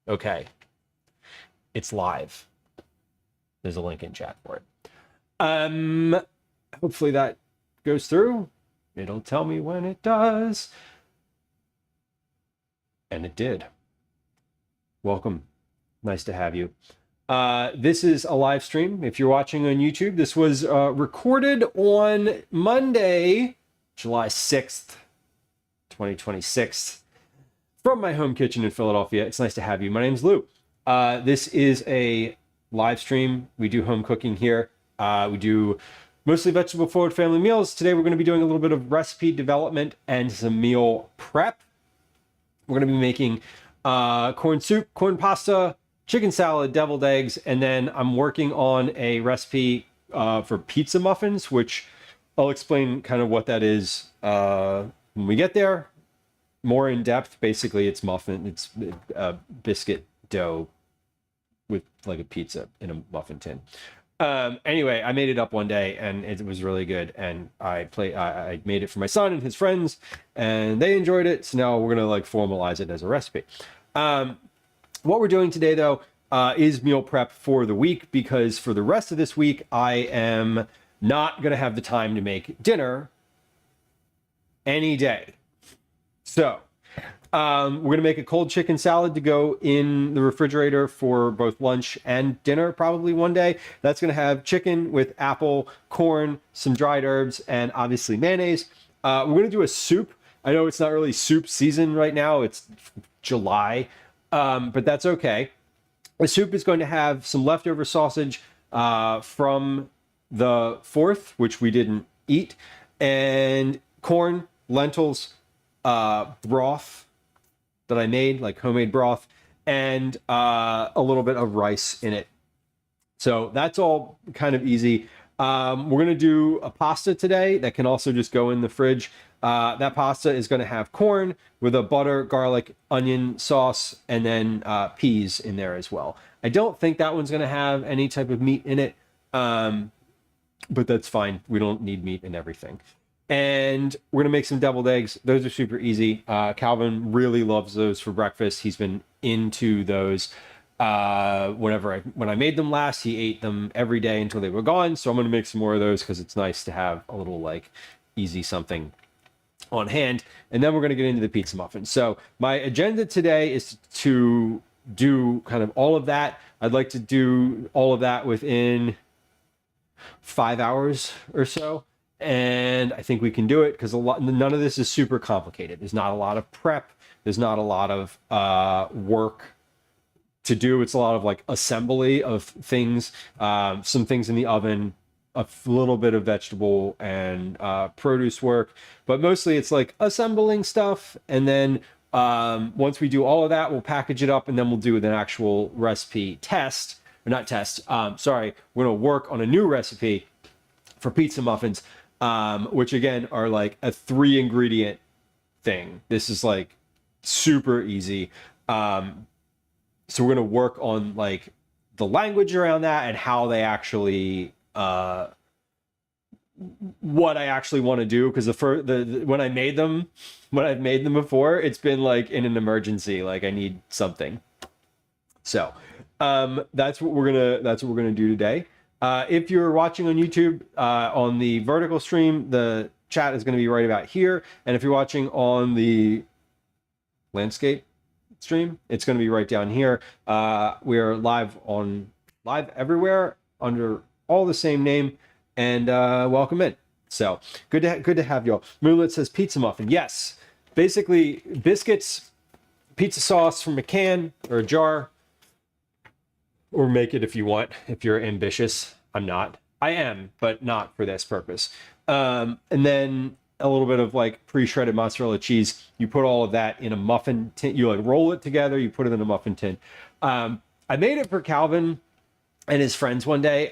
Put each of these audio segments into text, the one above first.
Okay. It's live. There's a link in chat for it. Hopefully that goes through. It'll tell me when it does. And it did. Welcome. Nice to have you. This is a live stream. If you're watching on YouTube, this was recorded on Monday, July 6th, 2026, from my home kitchen in Philadelphia. It's nice to have you. My name's Lou. This is a live stream. We do home cooking here. We do mostly vegetable forward family meals. Today we're going to be doing a little bit of recipe development and some meal prep. We're going to be making corn soup, corn pasta, chicken salad, deviled eggs, and then I'm working on a recipe for pizza muffins, which I'll explain kind of what that is when we get there. More in depth. Basically, it's muffin. It's biscuit dough with like a pizza in a muffin tin. Anyway, I made it up one day and it was really good. And I made it for my son and his friends and they enjoyed it. So now we're going to like formalize it as a recipe. What we're doing today though, is meal prep for the week, because for the rest of this week, I am not going to have the time to make dinner any day. So, we're going to make a cold chicken salad to go in the refrigerator for both lunch and dinner, probably one day. That's going to have chicken with apple, corn, some dried herbs, and obviously mayonnaise. We're going to do a soup. I know it's not really soup season right now. It's July, but that's okay. The soup is going to have some leftover sausage from the 4th, which we didn't eat, and corn, lentils, broth that I made, like homemade broth, and a little bit of rice in it. So that's all kind of easy. We're going to do a pasta today that can also just go in the fridge. That pasta is going to have corn with a butter, garlic, onion sauce, and then peas in there as well. I don't think that one's going to have any type of meat in it, but that's fine. We don't need meat in everything. And we're going to make some deviled eggs. Those are super easy. Calvin really loves those for breakfast. He's been into those. When I made them last, he ate them every day until they were gone. So I'm going to make some more of those because it's nice to have a little like easy something on hand. And then we're going to get into the pizza muffins. So my agenda today is to do kind of all of that. I'd like to do all of that within 5 hours or so. And I think we can do it because none of this is super complicated. There's not a lot of prep. There's not a lot of work to do. It's a lot of like assembly of things, some things in the oven, a little bit of vegetable and produce work, but mostly it's like assembling stuff. And then once we do all of that, we'll package it up and then we'll do an actual recipe test, or not test. Sorry, we're gonna work on a new recipe for pizza muffins. Which again are like a 3-ingredient thing. This is like super easy. So we're going to work on like the language around that and how they actually, what I actually want to do. Because when I've made them before, it's been like in an emergency, like I need something. So, that's what we're gonna do today. If you're watching on YouTube, on the vertical stream, the chat is going to be right about here. And if you're watching on the landscape stream, it's going to be right down here. We are live everywhere under all the same name, and welcome in. So good to have y'all. Moonlit says pizza muffin. Yes, basically biscuits, pizza sauce from a can or a jar. Or make it if you want, if you're ambitious. I'm not. I am, but not for this purpose. And then a little bit of like pre-shredded mozzarella cheese. You put all of that in a muffin tin. You like roll it together. You put it in a muffin tin. I made it for Calvin and his friends one day.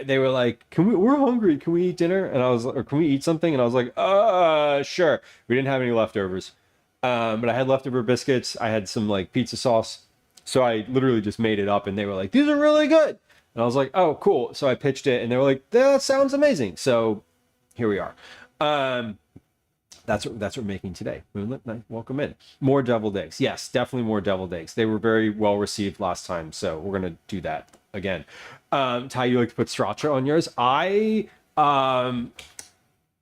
They were like, we're hungry. Can we eat dinner? And I was like, or can we eat something? And I was like, sure. We didn't have any leftovers. But I had leftover biscuits. I had some like pizza sauce. So I literally just made it up and they were like, these are really good. And I was like, oh, cool. So I pitched it and they were like, that sounds amazing. So here we are. That's what we're making today. Moonlit, welcome in. More deviled eggs. Yes, definitely more deviled eggs. They were very well received last time, so we're gonna do that again. Ty, you like to put sriracha on yours? I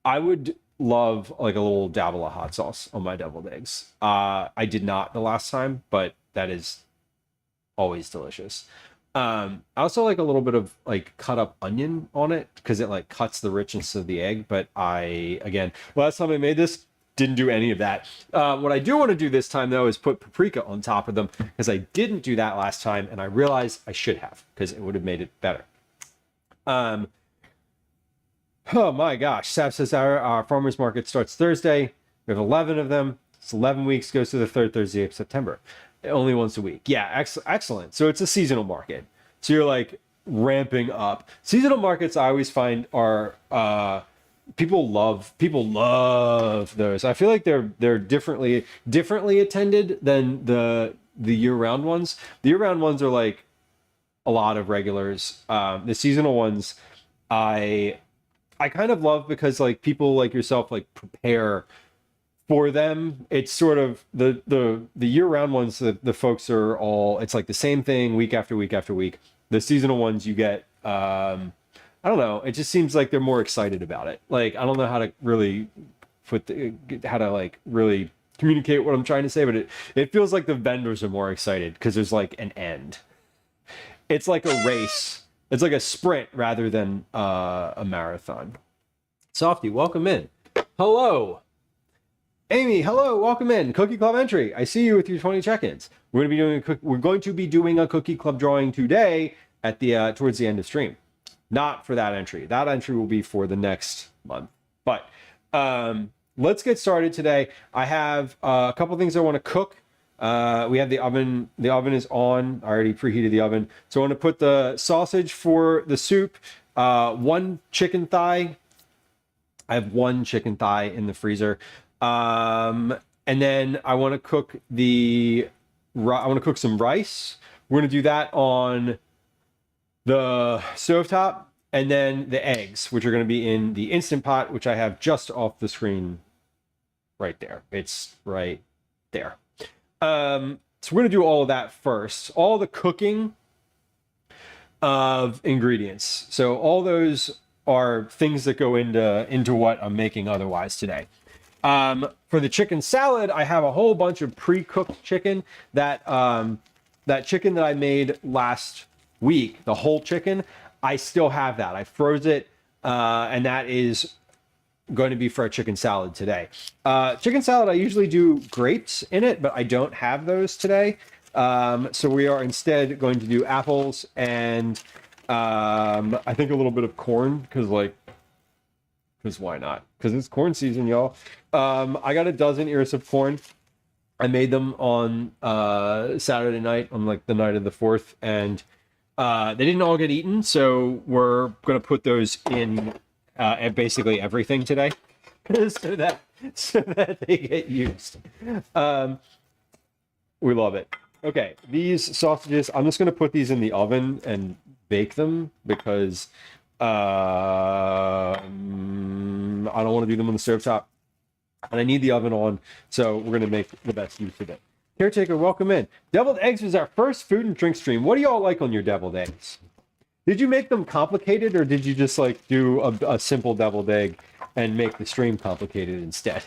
would love like a little dabble of hot sauce on my deviled eggs. I did not the last time, but that is always delicious. I also like a little bit of like cut up onion on it because it like cuts the richness of the egg. But again, last time I made this, didn't do any of that. What I do want to do this time though is put paprika on top of them because I didn't do that last time and I realized I should have because it would have made it better. Oh my gosh, Sab says our farmers market starts Thursday. We have 11 of them. It's 11 weeks, goes to the third Thursday of September. Only once a week. Yeah, excellent. So it's a seasonal market. So you're like ramping up. Seasonal markets I always find are people love those. I feel like they're differently attended than the year-round ones. The year-round ones are like a lot of regulars. The seasonal ones I kind of love because like people like yourself like prepare for them. It's sort of the year-round ones, the folks are all, it's like the same thing week after week after week. The seasonal ones you get I don't know, it just seems like they're more excited about it. Like I don't know how to really really communicate what I'm trying to say, but it feels like the vendors are more excited because there's like an end. It's like a race. It's like a sprint rather than a marathon. Softy, welcome in. Hello. Amy, hello, welcome in. Cookie Club entry. I see you with your 20 check-ins. We're going to be doing a Cookie Club drawing today at the towards the end of stream. Not for that entry. That entry will be for the next month. But let's get started today. I have a couple things I want to cook. We have the oven. The oven is on. I already preheated the oven. So I want to put the sausage for the soup. One chicken thigh. I have one chicken thigh in the freezer. And then I want to cook some rice. We're going to do that on the stovetop. And then the eggs, which are going to be in the Instant Pot, which I have just off the screen right there. It's right there. So we're going to do all of that first. All the cooking of ingredients. So all those are things that go into what I'm making otherwise today. For the chicken salad, I have a whole bunch of pre-cooked chicken. That chicken that I made last week, the whole chicken, I still have that. I froze it, and that is going to be for a chicken salad today. Chicken salad, I usually do grapes in it, but I don't have those today. So we are instead going to do apples and I think a little bit of corn because why not? Because it's corn season, y'all. I got a dozen ears of corn. I made them on Saturday night, on like the night of the 4th, and they didn't all get eaten, so we're going to put those in basically everything today so that they get used. We love it. Okay, these sausages, I'm just going to put these in the oven and bake them because I don't want to do them on the stovetop. And I need the oven on, so we're going to make the best use of it. Caretaker, welcome in. Deviled eggs was our first food and drink stream. What do y'all like on your deviled eggs? Did you make them complicated, or did you just like do a simple deviled egg and make the stream complicated instead?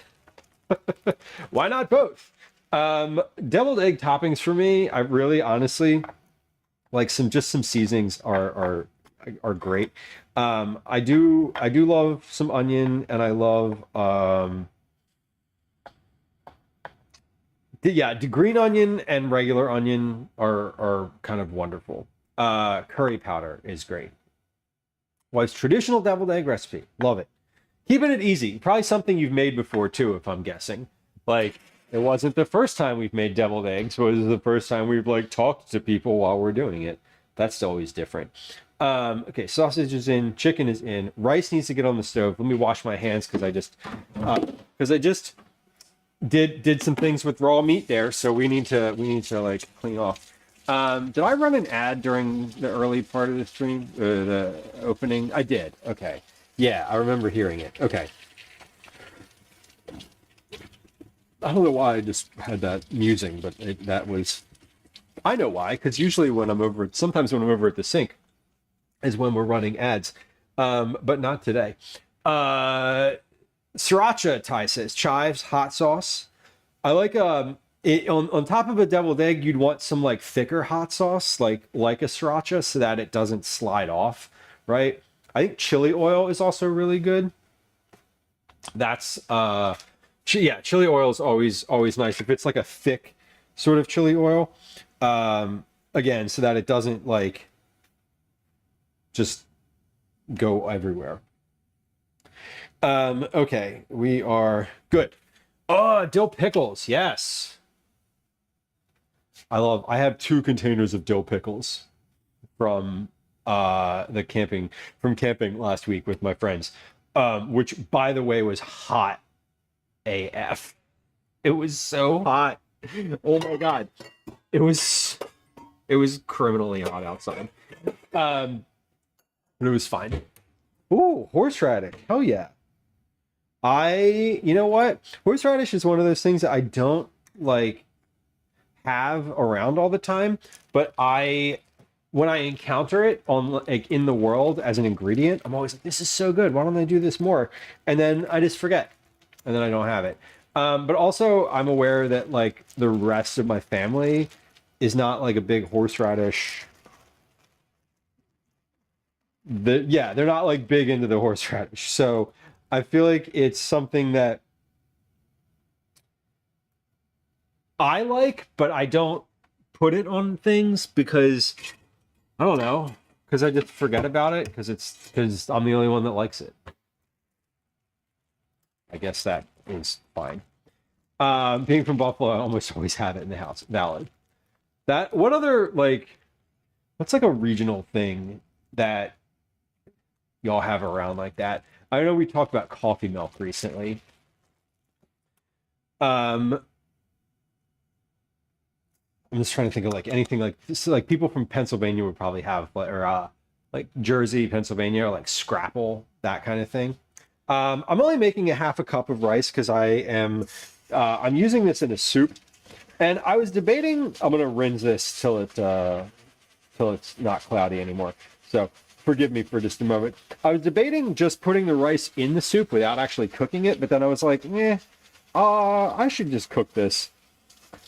Why not both? Deviled egg toppings for me, I really honestly like some seasonings are great. I do love some onion, and I love the green onion and regular onion are kind of wonderful. Curry powder is great. Wife's traditional deviled egg recipe. Love it. Keeping it easy. Probably something you've made before too, if I'm guessing. Like, it wasn't the first time we've made deviled eggs, but it was the first time we've like talked to people while we're doing it. That's always different. Okay, sausage is in, chicken is in, rice needs to get on the stove. Let me wash my hands because I just did some things with raw meat there, so we need to like clean off. Did I run an ad during the early part of the stream, the opening? I did. Okay. Yeah, I remember hearing it. Okay. I don't know why I just had that musing, but that was, I know why, because usually sometimes when I'm over at the sink is when we're running ads, but not today. Sriracha, Ty says, chives, hot sauce. I like on top of a deviled egg, you'd want some like thicker hot sauce, like a sriracha, so that it doesn't slide off, right? I think chili oil is also really good. That's yeah, chili oil is always nice if it's like a thick sort of chili oil. Again, so that it doesn't like just go everywhere. Okay, we are good. Oh, dill pickles, yes. I have 2 containers of dill pickles from camping last week with my friends. Which by the way was hot AF. It was so hot. Oh my god. It was criminally hot outside. But it was fine. Ooh, horseradish. Hell yeah. You know what? Horseradish is one of those things that I don't like have around all the time, but when I encounter it on like in the world as an ingredient, I'm always like, this is so good. Why don't I do this more? And then I just forget, and then I don't have it. But also I'm aware that like the rest of my family is not like a big horseradish. They're not like big into the horseradish. So I feel like it's something that I like, but I don't put it on things because I don't know, because I just forget about it because I'm the only one that likes it. I guess that is fine. Being from Buffalo, I almost always have it in the house. Valid. What other what's like a regional thing that y'all have around like that? I know we talked about coffee milk recently. I'm just trying to think of like anything like this. Like people from Pennsylvania would probably have, or like Jersey, Pennsylvania, or like Scrapple, that kind of thing. I'm only making a half a cup of rice because I'm using this in a soup, and I was debating. I'm gonna rinse this till it's not cloudy anymore. So forgive me for just a moment. I was debating just putting the rice in the soup without actually cooking it, but then I was like, I should just cook this.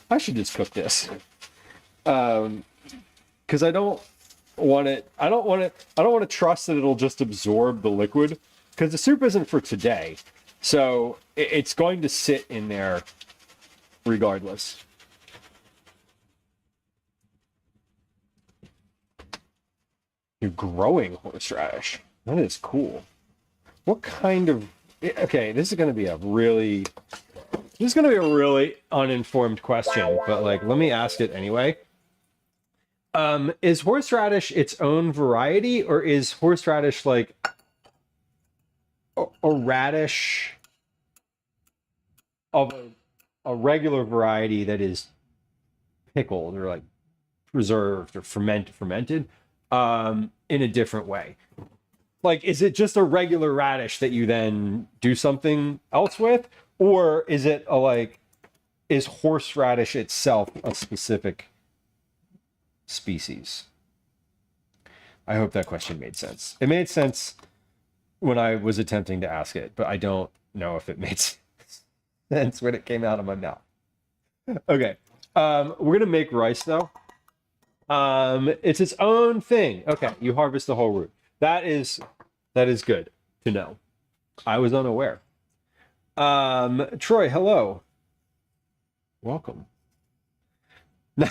Because I don't want to trust that it'll just absorb the liquid, because the soup isn't for today, so it's going to sit in there regardless. You're growing horseradish. That is cool. What kind of... Okay, this is going to be a really uninformed question, but like, let me ask it anyway. Is horseradish its own variety, or is horseradish like a radish of a regular variety that is pickled or like preserved or fermented in a different way? Like, is it just a regular radish that you then do something else with? Or is it is horseradish itself a specific species? I hope that question made sense. It made sense when I was attempting to ask it, but I don't know if it made sense when it came out of my mouth. Okay. We're going to make rice though. It's its own thing. Okay. You harvest the whole root. That is good to know. I was unaware. Troy, hello. Welcome. Now,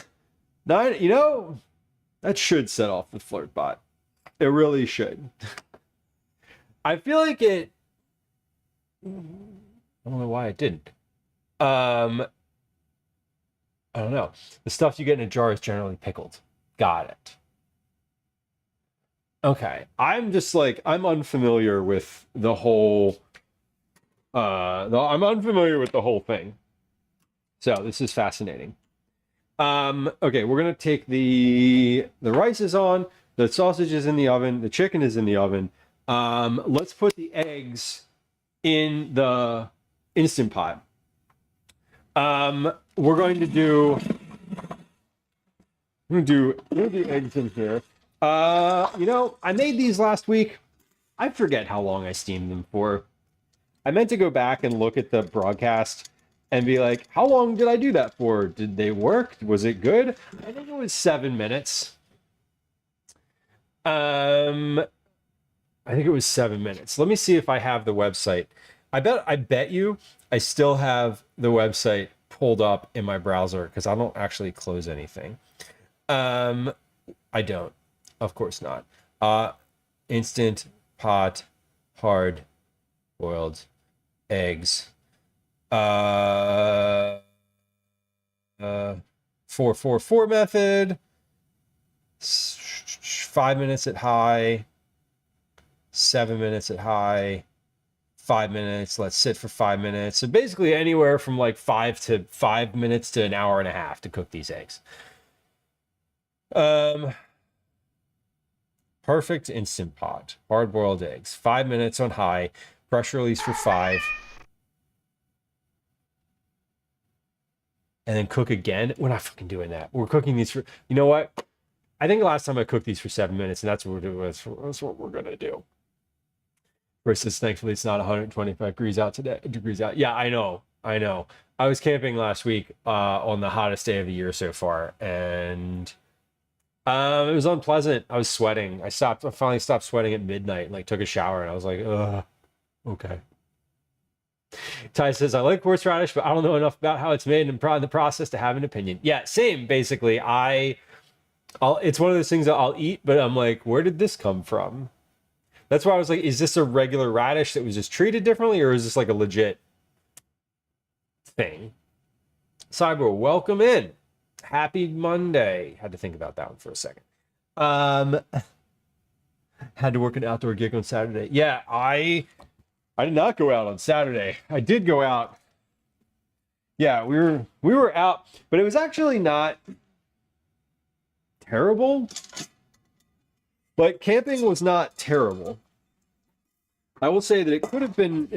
that should set off the flirt bot. It really should. I feel like it... I don't know why it didn't. I don't know. The stuff you get in a jar is generally pickled. Got it. Okay. I'm unfamiliar with the whole... I'm unfamiliar with the whole thing. So this is fascinating. Okay, we're gonna take the rice is on, the sausage is in the oven, the chicken is in the oven. Let's put the eggs in the Instant Pot. We're going to do eggs in here. I made these last week. I forget how long I steamed them for. I meant to go back and look at the broadcast and be like, how long did I do that for? Did they work? Was it good? I think it was 7 minutes. I think it was 7 minutes. Let me see if I have the website. I bet you I still have the website pulled up in my browser because I don't actually close anything. I don't. Of course not. Instant pot hard boiled eggs. 4-4-4 method. 5 minutes at high. 7 minutes at high. 5 minutes. Let's sit for 5 minutes. So basically anywhere from like 5 minutes to an hour and a half to cook these eggs. Perfect instant pot. Hard-boiled eggs. 5 minutes on high. Pressure release for 5. And then cook again. We're not fucking doing that. We're cooking these for... You know what? I think the last time I cooked these for 7 minutes, and that's what we're doing. That's what we're going to do. Versus, thankfully, it's not 125 degrees out today. Yeah, I know. I was camping last week on the hottest day of the year so far, and... it was unpleasant. I was sweating. I finally stopped sweating at midnight and like took a shower and I was like, ugh, okay. Ty says, I like horseradish, but I don't know enough about how it's made and in the process to have an opinion. Yeah, same, basically. It's one of those things that I'll eat, but I'm like, where did this come from? That's why I was like, is this a regular radish that was just treated differently, or is this like a legit thing? Cyber, welcome in. Happy Monday. Had to think about that one for a second. Had to work an outdoor gig on Saturday. Yeah, I did not go out on Saturday. I did go out. Yeah, we were out, but it was actually not terrible. But camping was not terrible. I will say that it could have been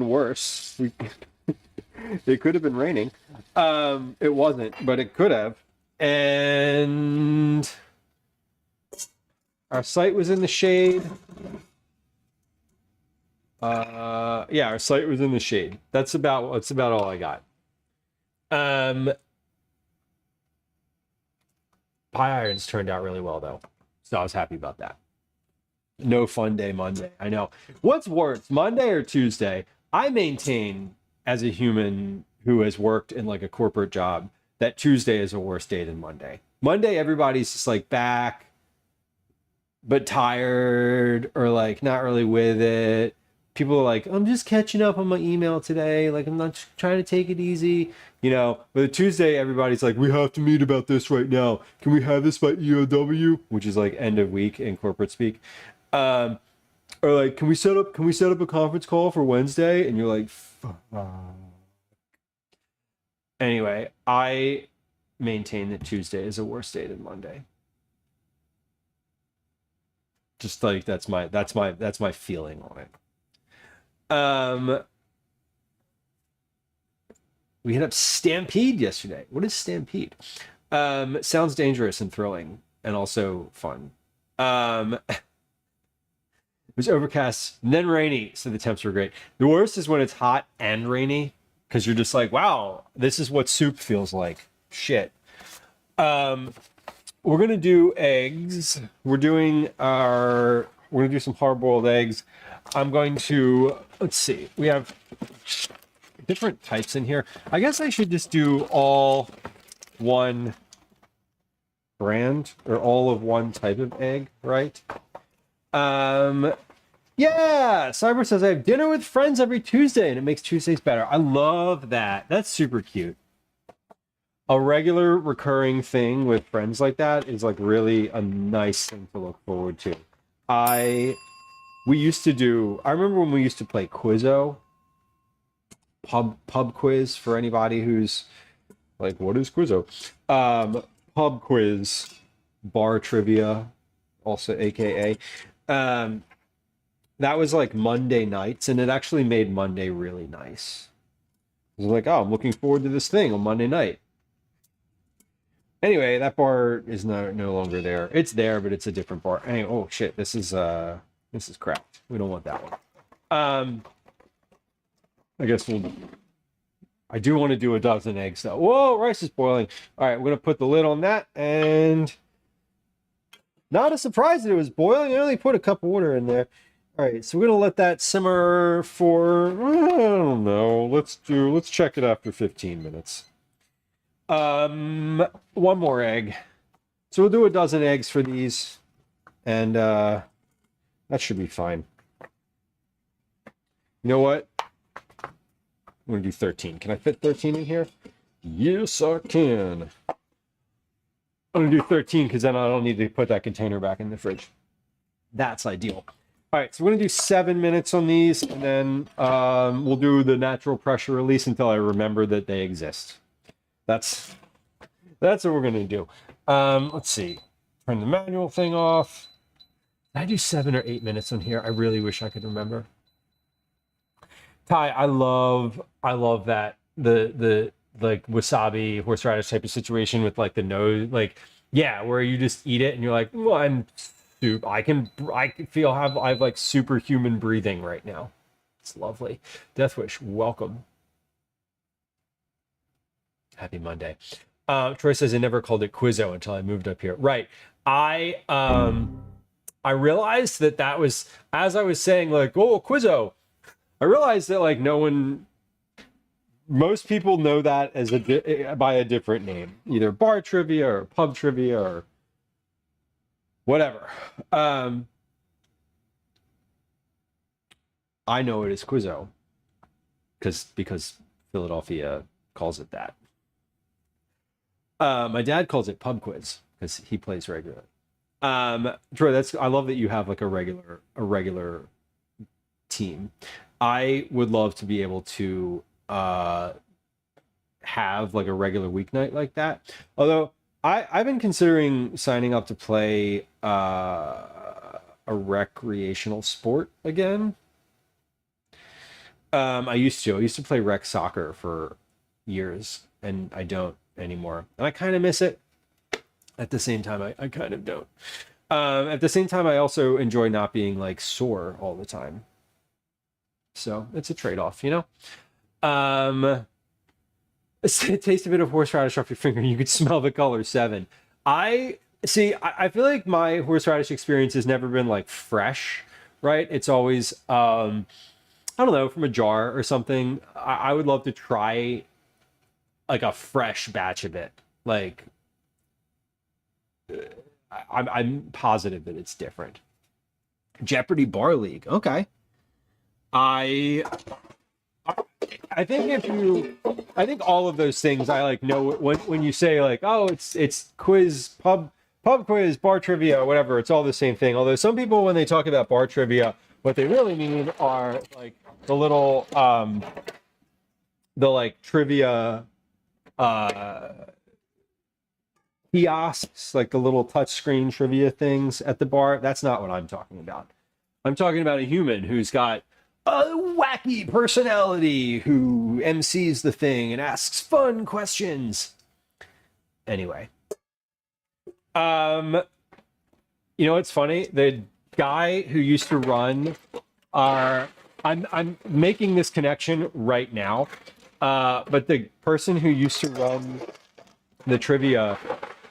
worse. It could have been raining. It wasn't, but it could have. And our site was in the shade. Yeah, our site was in the shade. That's about all I got. Pie irons turned out really well though. So I was happy about that. No fun day Monday. I know. What's worse, Monday or Tuesday? I maintain as a human who has worked in like a corporate job that Tuesday is a worse day than Monday. Monday, everybody's just like back, but tired or like not really with it. People are like, I'm just catching up on my email today. Like, I'm not trying to take it easy, But a Tuesday, everybody's like, we have to meet about this right now. Can we have this by EOW, which is like end of week in corporate speak? Or like, can we set up a conference call for Wednesday? And you're like, fuck. Anyway, I maintain that Tuesday is a worse day than Monday. Just like that's my feeling on it. We hit up Stampede yesterday. What is Stampede? Sounds dangerous and thrilling and also fun. It was overcast and then rainy, so the temps were great. The worst is when it's hot and rainy, because you're just like, wow, this is what soup feels like. Shit. We're gonna do eggs. We're gonna do some hard-boiled eggs. I'm going to, let's see, we have different types in here. I guess I should just do all one brand or all of one type of egg, right? Yeah, Cyber says I have dinner with friends every Tuesday and it makes Tuesdays better. I love that. That's super cute. A regular recurring thing with friends like that is like really a nice thing to look forward to. I remember when we used to play Quizzo, pub quiz for anybody who's like, what is Quizzo? Pub quiz, bar trivia, also AKA. That was like Monday nights, and it actually made Monday really nice. I was like, oh, I'm looking forward to this thing on Monday night. Anyway, that bar is no longer there. It's there, but it's a different bar. Anyway, oh shit, this is cracked. We don't want that one. I guess I do want to do a dozen eggs though. Whoa, rice is boiling. All right, we're gonna put the lid on that, and not a surprise that it was boiling. I only put a cup of water in there. All right, so we're gonna let that simmer for, I don't know. Let's check it after 15 minutes. One more egg. So we'll do a dozen eggs for these, and that should be fine. You know what? I'm gonna do 13. Can I fit 13 in here? Yes, I can. I'm gonna do 13 because then I don't need to put that container back in the fridge. That's ideal. All right, so we're gonna do 7 minutes on these, and then we'll do the natural pressure release until I remember that they exist. That's what we're gonna do. Let's see. Turn the manual thing off. Did I do 7 or 8 minutes on here? I really wish I could remember. Ty, I love that the like wasabi horseradish type of situation with like the nose, like yeah, where you just eat it and you're like, well, I have like superhuman breathing right now. It's lovely. Death Wish, welcome. Happy Monday. Troy says I never called it Quizzo until I moved up here. Right. I realized that was, as I was saying, like, oh, Quizzo. I realized that like most people know that as by a different name, either bar trivia or pub trivia or whatever. I know it as Quizzo because Philadelphia calls it that. My dad calls it pub quiz because he plays regularly. Troy, I love that you have like a regular team. I would love to be able to have like a regular weeknight like that. Although I've been considering signing up to play a recreational sport again. I used to play rec soccer for years, and I don't anymore. And I kind of miss it. At the same time, I kind of don't. At the same time, I also enjoy not being like sore all the time. So it's a trade-off, you know? Taste a bit of horseradish off your finger. You could smell the color 7. I feel like my horseradish experience has never been like fresh, right? It's always, I don't know, from a jar or something. I would love to try like a fresh batch of it. Like, I'm positive that it's different. Jeopardy Bar League. Okay. I think I think all of those things I like know when you say like, oh, it's quiz, pub quiz, bar trivia, whatever, it's all the same thing. Although some people, when they talk about bar trivia, what they really mean are like the little the like trivia kiosks, like the little touchscreen trivia things at the bar. That's not what I'm talking about. I'm talking about a human who's got a wacky personality who MCs the thing and asks fun questions. Anyway, you know what's funny? The guy who used to run I'm making this connection right now, but the person who used to run the trivia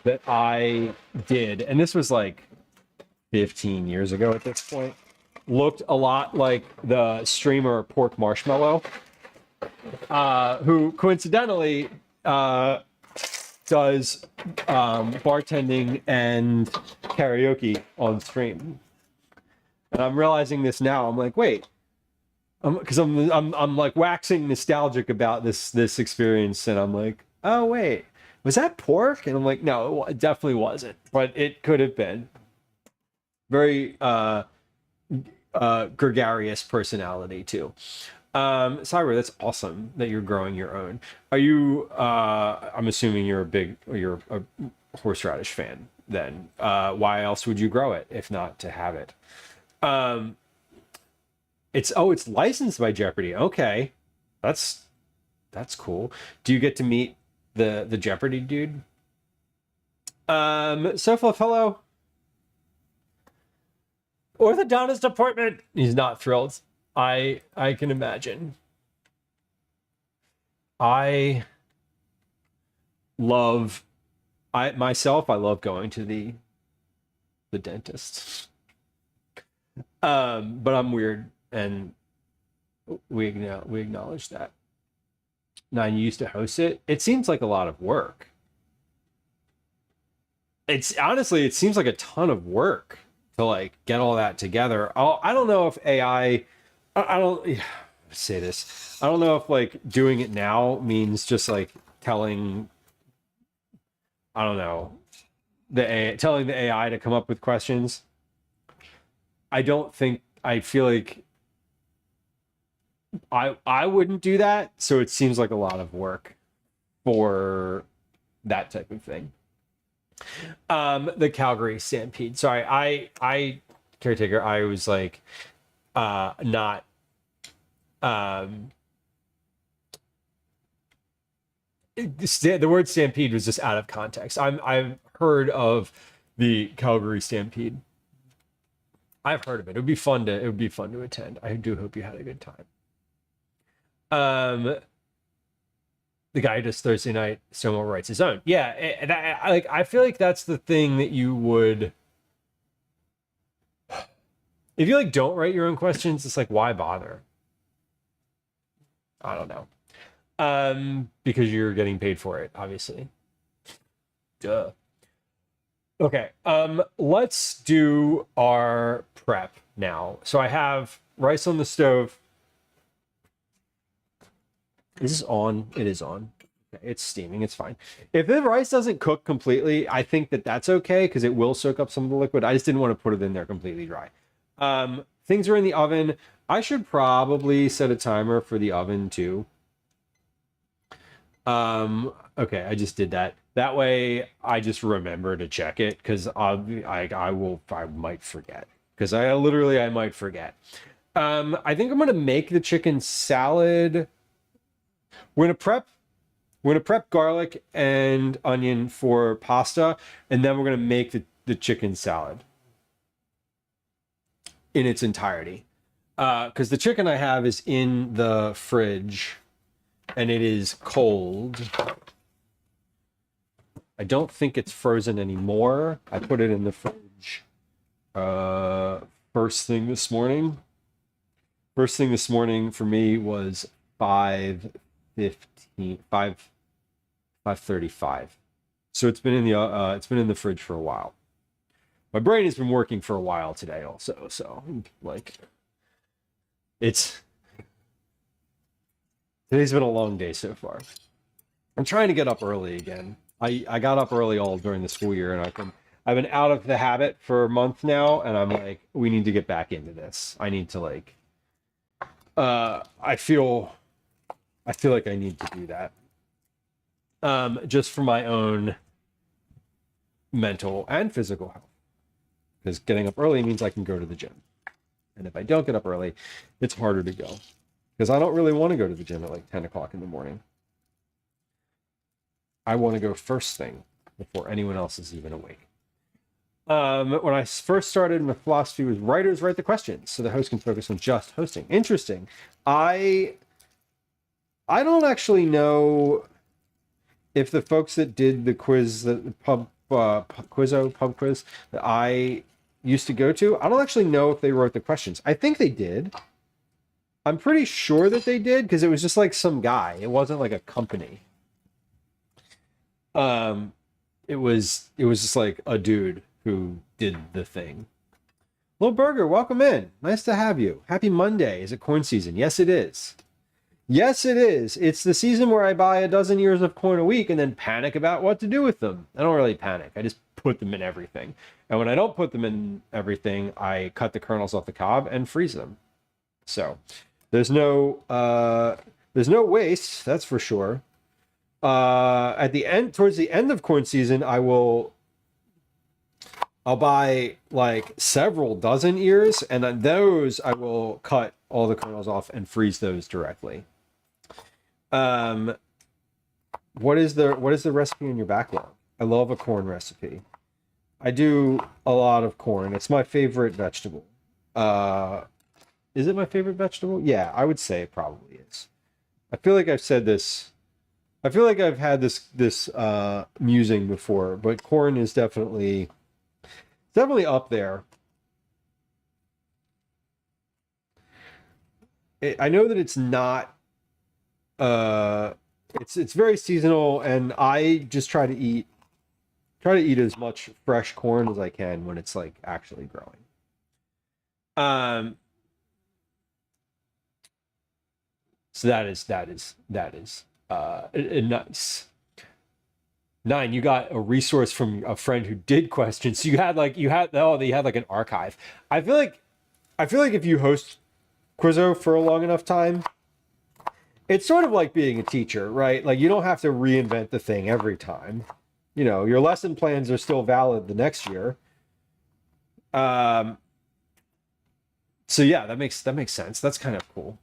that I did, and this was like 15 years ago at this point, looked a lot like the streamer Pork Marshmallow, who coincidentally does bartending and karaoke on stream. And I'm realizing this now. I'm like, wait, because I'm like waxing nostalgic about this experience, and I'm like, oh wait, was that Pork? And I'm like, no, it definitely wasn't, but it could have been. Very gregarious personality too. Cyber, that's awesome that you're growing your own. Are you I'm assuming you're a horseradish fan then. Why else would you grow it if not to have it? It's licensed by Jeopardy. Okay. That's That's cool. Do you get to meet the Jeopardy dude? Sofla, hello. Orthodontist appointment. He's not thrilled. I can imagine. I love I love going to the dentist. But I'm weird, and we acknowledge that. Now, you used to host it. It seems like a lot of work. It's honestly, it seems like a ton of work to like get all that together. I don't know if I don't say this. I don't know if like doing it now means just like telling, I don't know, telling the AI to come up with questions. I don't think, I feel like I wouldn't do that, so it seems like a lot of work for that type of thing. The Calgary Stampede. Sorry, I caretaker, I was like not the word stampede was just out of context. I've heard of the Calgary Stampede. I've heard of it. It would be fun to attend. I do hope you had a good time. The guy who does Thursday night Stonewall writes his own. Yeah, and I feel like that's the thing that you would, if you like don't write your own questions, it's like, why bother? I don't know. Because you're getting paid for it, obviously. Duh. Okay, let's do our prep now. So I have rice on the stove. Is this on? It is on. Okay, it's steaming. It's fine. If the rice doesn't cook completely, I think that's okay because it will soak up some of the liquid. I just didn't want to put it in there completely dry. Things are in the oven. I should probably set a timer for the oven too. Okay, I just did that. That way I just remember to check it because I might forget. Because I might forget. I think I'm gonna make the chicken salad. We're gonna prep garlic and onion for pasta, and then we're gonna make the chicken salad in its entirety. Because the chicken I have is in the fridge and it is cold. I don't think it's frozen anymore. I put it in the fridge first thing this morning. First thing this morning for me was 5:35. So it's been in the fridge for a while. My brain has been working for a while today also, so like today's been a long day so far. I'm trying to get up early again. I got up early all during the school year, and I've been out of the habit for a month now, and I'm like, we need to get back into this. I need to like I feel like I need to do that. Just for my own mental and physical health. Because getting up early means I can go to the gym. And if I don't get up early, it's harder to go. Because I don't really want to go to the gym at like 10 o'clock in the morning. I want to go first thing before anyone else is even awake. When I first started, my philosophy was writers write the questions so the host can focus on just hosting. Interesting. I don't actually know if the folks that did the quiz, the pub quiz that I used to go to, I don't actually know if they wrote the questions. I think they did. I'm pretty sure that they did because it was just like some guy. It wasn't like a company. It was just like a dude who did the thing. Little Burger, welcome in. Nice to have you. Happy Monday. Is it corn season? Yes, it is. Yes, it is. It's the season where I buy a dozen ears of corn a week and then panic about what to do with them. I don't really panic. I just put them in everything. And when I don't put them in everything, I cut the kernels off the cob and freeze them. So there's no waste, that's for sure. Towards the end of corn season, I'll buy like several dozen ears, and on those I will cut all the kernels off and freeze those directly. Um, what is the recipe in your backlog? I love a corn recipe. I do a lot of corn. It's my favorite vegetable. Is it my favorite vegetable? Yeah, I would say it probably is. I feel like I've said this. I feel like I've had this musing before, but corn is definitely up there. I know that it's not. It's very seasonal, and I just try to eat as much fresh corn as I can when it's like actually growing. So that is nice. 9, you got a resource from a friend who did questions. So you had like an archive. I feel like if you host Quizzo for a long enough time, it's sort of like being a teacher, right? Like you don't have to reinvent the thing every time. You know, your lesson plans are still valid the next year. So yeah, that makes sense. That's kind of cool.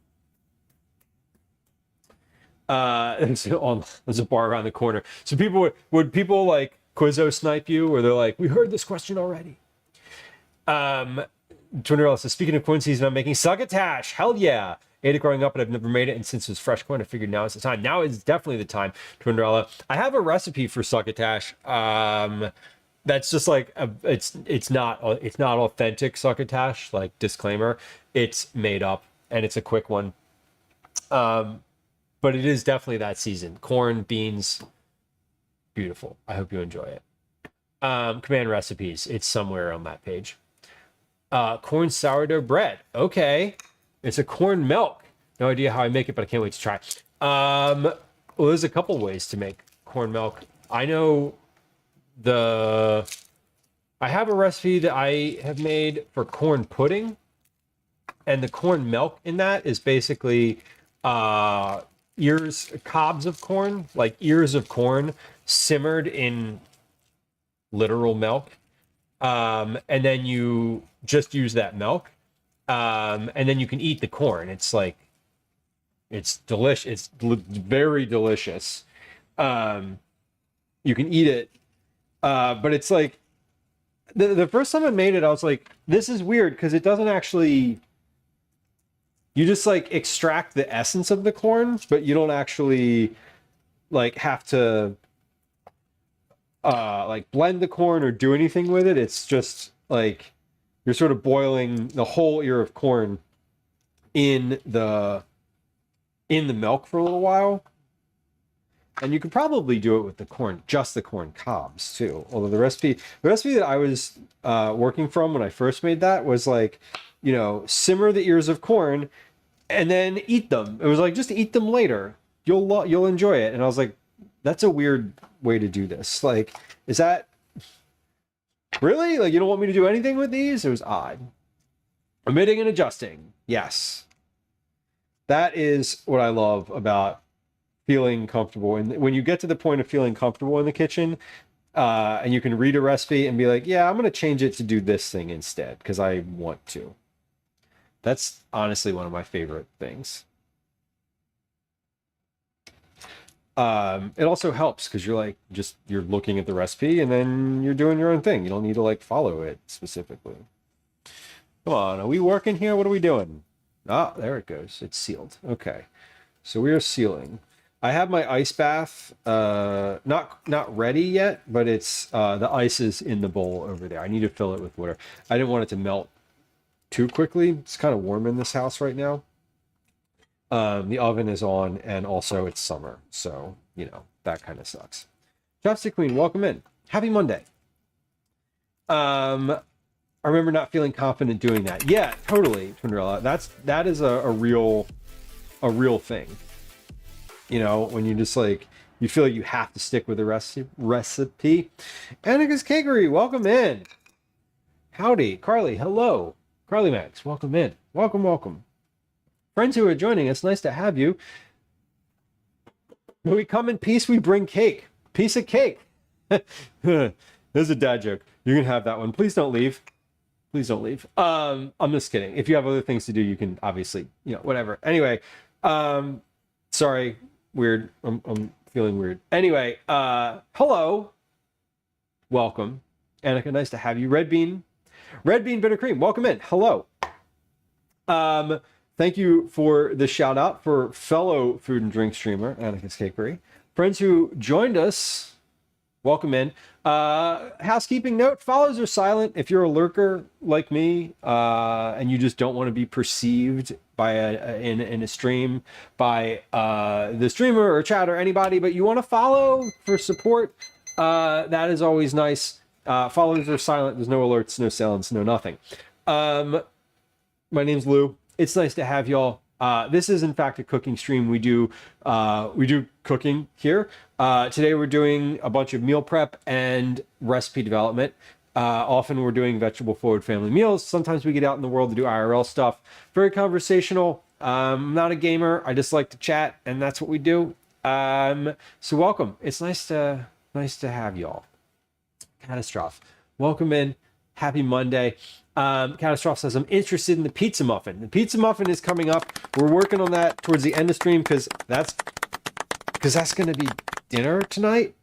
There's a bar around the corner. So would people like Quizzo snipe you, or they're like, we heard this question already. Twinderella says, speaking of corn season, I'm making succotash. Hell yeah. Ate it growing up, but I've never made it. And since it's fresh corn, I figured now is the time. Now is definitely the time, Twinderella. I have a recipe for succotash. That's just like it's not authentic succotash. Like disclaimer, it's made up and it's a quick one. But it is definitely that season. Corn, beans, beautiful. I hope you enjoy it. Command recipes. It's somewhere on that page. Corn sourdough bread. Okay. It's a corn milk. No idea how I make it, but I can't wait to try. Well, there's a couple ways to make corn milk. I know I have a recipe that I have made for corn pudding, and the corn milk in that is basically cobs of corn, like ears of corn simmered in literal milk. And then you just use that milk. And then you can eat the corn. It's like, it's delicious. It's very delicious. You can eat it. But it's like, the first time I made it, I was like, this is weird because it doesn't actually, you just like extract the essence of the corn, but you don't actually like have to like blend the corn or do anything with it. It's just like you're sort of boiling the whole ear of corn in the milk for a little while. And you could probably do it with the corn, just the corn cobs too. Although the recipe that I was working from when I first made that was like, you know, simmer the ears of corn and then eat them. It was like, just eat them later. You'll enjoy it. And I was like, that's a weird way to do this. Like, is that really? Like, you don't want me to do anything with these? It was odd. Omitting and adjusting. Yes. That is what I love about feeling comfortable. And when you get to the point of feeling comfortable in the kitchen, and you can read a recipe and be like, yeah, I'm going to change it to do this thing instead because I want to. That's honestly one of my favorite things. It also helps because you're looking at the recipe and then you're doing your own thing. You don't need to like follow it specifically. Come on, are we working here? What are we doing? Ah, there it goes. It's sealed. Okay. So we are sealing. I have my ice bath, not ready yet, but it's the ice is in the bowl over there. I need to fill it with water. I didn't want it to melt too quickly. It's kind of warm in this house right now. The oven is on, and also it's summer, so you know that kind of sucks. Chopstick Queen, welcome in. Happy Monday. I remember not feeling confident doing that. Yeah, totally, Twinderella. That is a real thing. You know, when you just like you feel like you have to stick with the recipe. Anika's Cakery, welcome in. Howdy, Carly. Hello, Carly Max. Welcome in. Welcome. Friends who are joining us, nice to have you. When we come in peace, we bring cake. Piece of cake. There's a dad joke. You can have that one. Please don't leave. Please don't leave. I'm just kidding. If you have other things to do, you can obviously, you know, whatever. Anyway, sorry. weird. I'm feeling weird. Anyway, hello. Welcome. Annika, nice to have you. Red Bean Bitter Cream, welcome in. Hello. Thank you for the shout out for fellow food and drink streamer, Annika's Cakery. Friends who joined us, welcome in. Housekeeping note, follows are silent. If you're a lurker like me, and you just don't want to be perceived by in a stream by the streamer or chat or anybody, but you want to follow for support, that is always nice. Followers are silent. There's no alerts, no silence, no nothing. My name's Lou. It's nice to have y'all. This is in fact a cooking stream. We do cooking here. Today we're doing a bunch of meal prep and recipe development. Often we're doing vegetable forward family meals. Sometimes we get out in the world to do IRL stuff. Very conversational. I'm not a gamer. I just like to chat, and that's what we do. So welcome. It's nice to have y'all. Catastrophe, welcome in. Happy Monday. Catastrophe says, I'm interested in the pizza muffin. The pizza muffin is coming up. We're working on that towards the end of stream because that's going to be dinner tonight.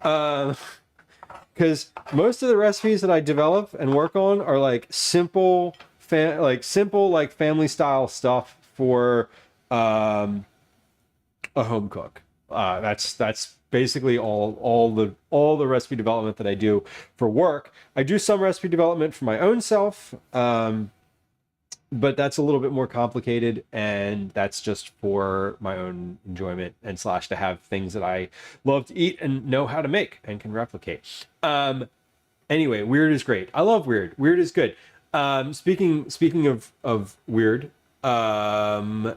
Because most of the recipes that I develop and work on are like simple family style stuff for a home cook. That's basically all the recipe development that I do for work. I do some recipe development for my own self, but that's a little bit more complicated, and that's just for my own enjoyment and / to have things that I love to eat and know how to make and can replicate. Anyway, weird is great. I love weird. Weird is good. Speaking of weird, there's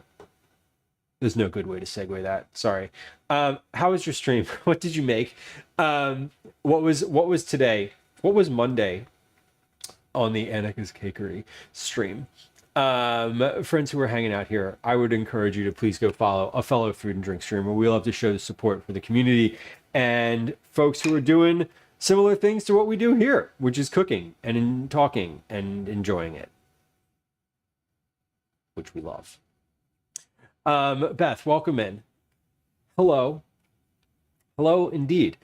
no good way to segue that. Sorry. How was your stream? What did you make? What was today? What was Monday on the Annika's Cakery stream? Friends who are hanging out here, I would encourage you to please go follow a fellow food and drink streamer. We love to show the support for the community and folks who are doing similar things to what we do here, which is cooking and talking and enjoying it, which we love. Beth, welcome in. Hello indeed.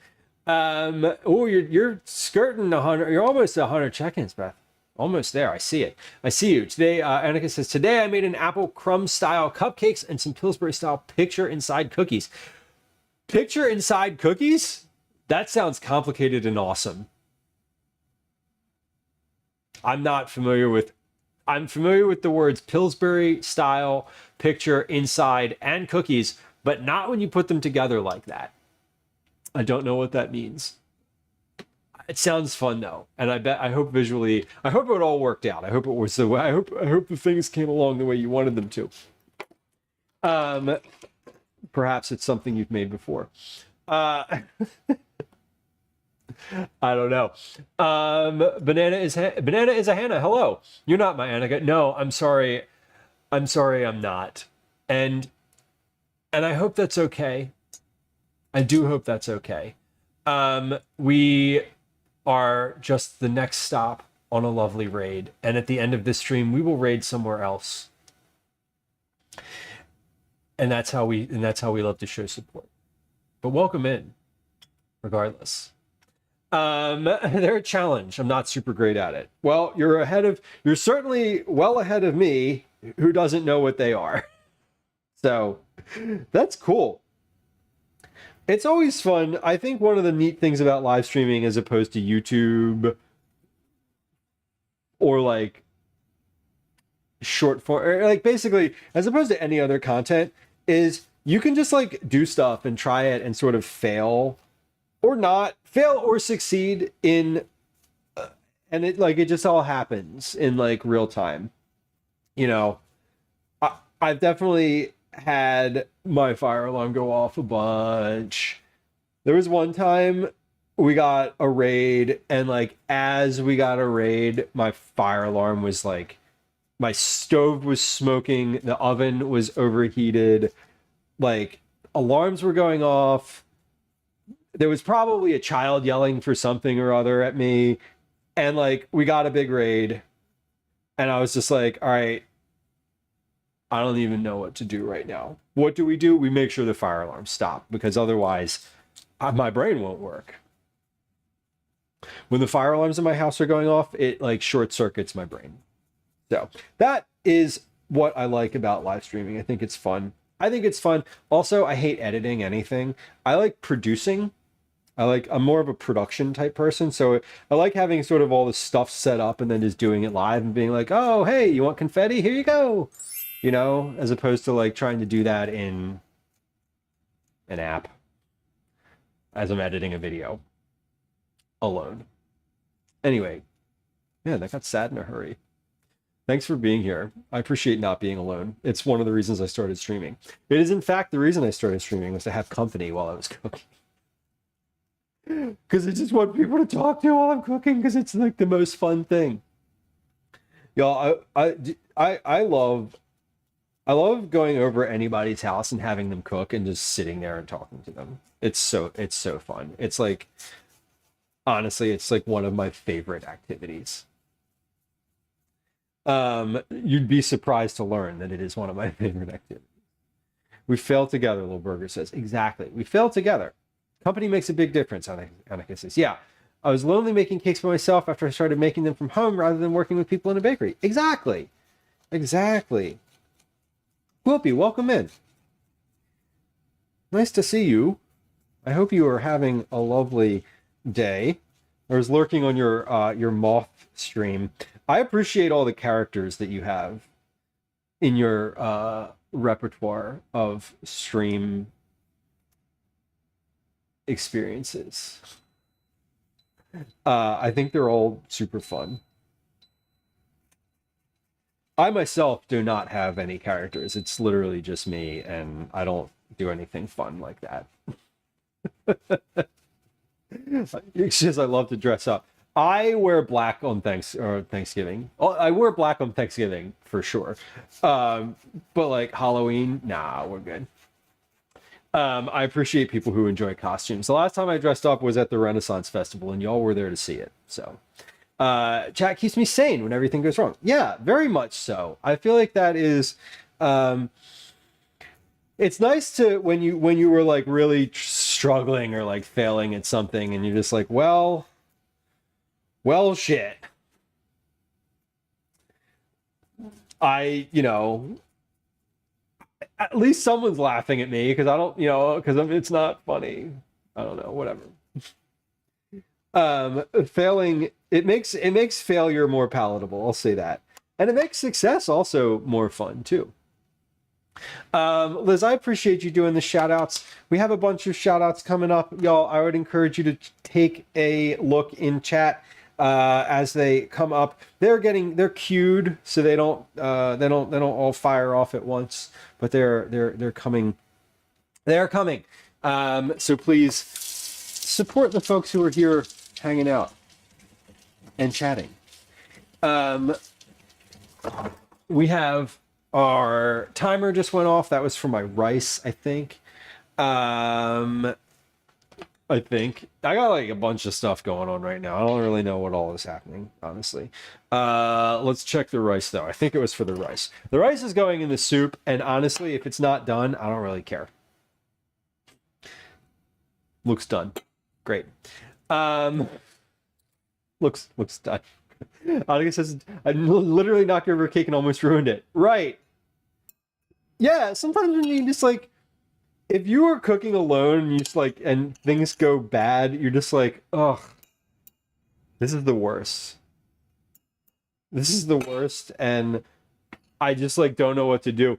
Oh, you're skirting 100. You're almost 100 check-ins, Beth. Almost there. I see it. I see you. Today, Annika says, today I made an apple crumb style cupcakes and some Pillsbury style picture inside cookies. Picture inside cookies? That sounds complicated and awesome. I'm familiar with the words Pillsbury style picture inside and cookies, but not when you put them together like that. I don't know what that means. It sounds fun though, and I hope it all worked out. I hope it was the way. I hope the things came along the way you wanted them to. Perhaps it's something you've made before. I don't know. Banana is a Hannah. Hello. You're not my Annika. No, I'm sorry. I'm not. And I hope that's okay. I do hope that's okay. We are just the next stop on a lovely raid, and at the end of this stream we will raid somewhere else. And that's how we love to show support. But welcome in, regardless. They're a challenge. I'm not super great at it. Well, you're certainly well ahead of me, who doesn't know what they are. So that's cool. It's always fun. I think one of the neat things about live streaming as opposed to YouTube or like short form, or like basically as opposed to any other content, is you can just like do stuff and try it and sort of fail or succeed in, and it just all happens in like real time. You know, I've definitely had my fire alarm go off a bunch. There was one time we got a raid, and like as we got a raid, my fire alarm was like, my stove was smoking, the oven was overheated, like alarms were going off. There was probably a child yelling for something or other at me, and like we got a big raid, and I was just like, all right, I don't even know what to do right now. What do? We make sure the fire alarms stop, because otherwise my brain won't work. When the fire alarms in my house are going off, it like short circuits my brain. So that is what I like about live streaming. I think it's fun. Also, I hate editing anything. I like producing. I'm more of a production type person. So I like having sort of all the stuff set up and then just doing it live and being like, oh, hey, you want confetti? Here you go. You know, as opposed to like trying to do that in an app as I'm editing a video alone. Anyway, man, that got sad in a hurry. Thanks for being here. I appreciate not being alone. It's one of the reasons I started streaming. It is, in fact, the reason I started streaming was to have company while I was cooking. Because I just want people to talk to while I'm cooking, because it's like the most fun thing. Y'all, I love going over anybody's house and having them cook and just sitting there and talking to them. It's so fun. It's like, honestly, it's like one of my favorite activities. You'd be surprised to learn that it is one of my favorite activities. We fail together, Little Burger says. Exactly. We fail together. Company makes a big difference, Annika says. Yeah. I was lonely making cakes by myself after I started making them from home rather than working with people in a bakery. Exactly. Exactly. Whoopi, welcome in. Nice to see you. I hope you are having a lovely day. I was lurking on your moth stream. I appreciate all the characters that you have in your repertoire of stream experiences. I think they're all super fun. I myself do not have any characters. It's literally just me, and I don't do anything fun like that. It's just I love to dress up. I wear black on Thanksgiving. I wear black on Thanksgiving for sure. But like Halloween, nah, we're good. I appreciate people who enjoy costumes. The last time I dressed up was at the Renaissance Festival, and y'all were there to see it. So, chat keeps me sane when everything goes wrong. Yeah, very much so. I feel like that is. It's nice to when you were like really struggling or like failing at something, and you're just like, well, shit. At least someone's laughing at me, because I don't, because it's not funny. I don't know, whatever. Failing, it makes failure more palatable. I'll say that, and it makes success also more fun too. Liz, I appreciate you doing the shout outs. We have a bunch of shout outs coming up, y'all. I would encourage you to take a look in chat as they come up. They're queued, so they don't all fire off at once, but they're coming. They are coming. So please support the folks who are here hanging out and chatting. We have our timer just went off. That was for my rice, I think. I got like a bunch of stuff going on right now. I don't really know what all is happening, honestly. Let's check the rice though. I think it was for the rice. The rice is going in the soup, and honestly, if it's not done, I don't really care. Looks done. Great. Looks done. Annika says, I literally knocked over a cake and almost ruined it. Right. Yeah, sometimes when you just like, if you are cooking alone and you just like, and things go bad, you're just like, ugh, this is the worst. This is the worst, and I just like don't know what to do.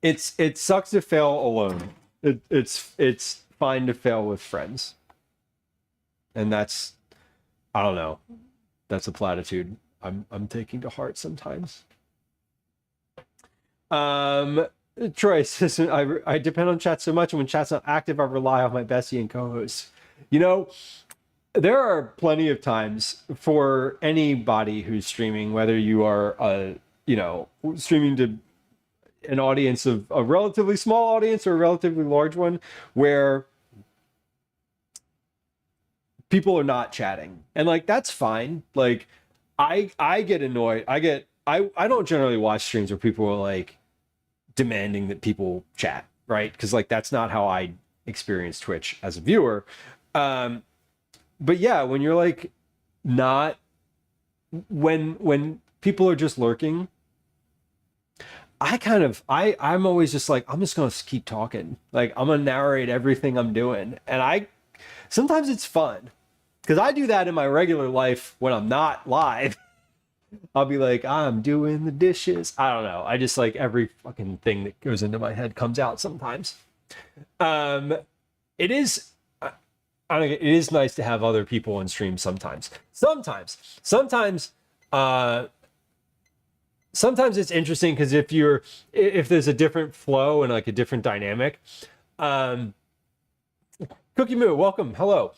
It sucks to fail alone. It's fine to fail with friends. And that's, I don't know. That's a platitude I'm taking to heart sometimes. Troy says, I depend on chat so much, and when chat's not active, I rely on my bestie and co-hosts. There are plenty of times for anybody who's streaming, whether you are streaming to an audience of a relatively small audience or a relatively large one, where people are not chatting, and like that's fine. Like I get annoyed. I don't generally watch streams where people are like demanding that people chat, right? Because like that's not how I experience Twitch as a viewer. But yeah, when you're like not when people are just lurking, I'm always just like, I'm just gonna keep talking. Like I'm gonna narrate everything I'm doing. And I sometimes it's fun. Because I do that in my regular life when I'm not live. I'll be like, I'm doing the dishes. I don't know. I just like every fucking thing that goes into my head comes out sometimes. It is it is nice to have other people on stream sometimes. Sometimes it's interesting because if there's a different flow and like a different dynamic. Cookie Moo, welcome. Hello.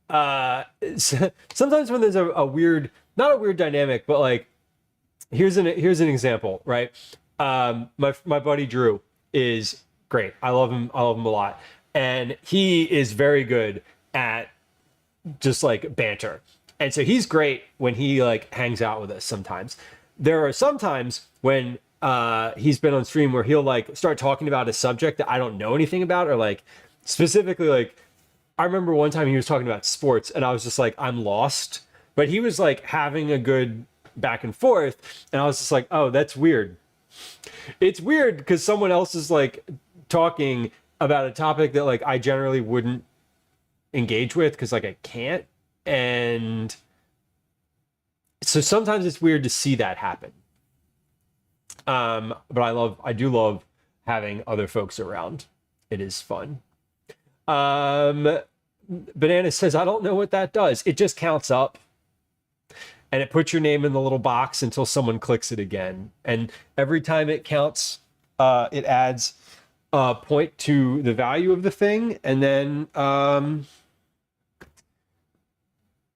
Sometimes when there's a weird, not a weird dynamic, but like here's an example, right? My buddy Drew is great. I love him a lot. And he is very good at just like banter. And so he's great when he like hangs out with us sometimes. There are some times when he's been on stream where he'll like start talking about a subject that I don't know anything about, or like specifically like I remember one time he was talking about sports and I was just like, I'm lost. But he was like having a good back and forth. And I was just like, oh, that's weird. It's weird because someone else is like talking about a topic that like I generally wouldn't engage with because like I can't. And so sometimes it's weird to see that happen. But I do love having other folks around. It is fun. Banana says, I don't know what that does. It just counts up and it puts your name in the little box until someone clicks it again. And every time it counts, it adds a point to the value of the thing. And then,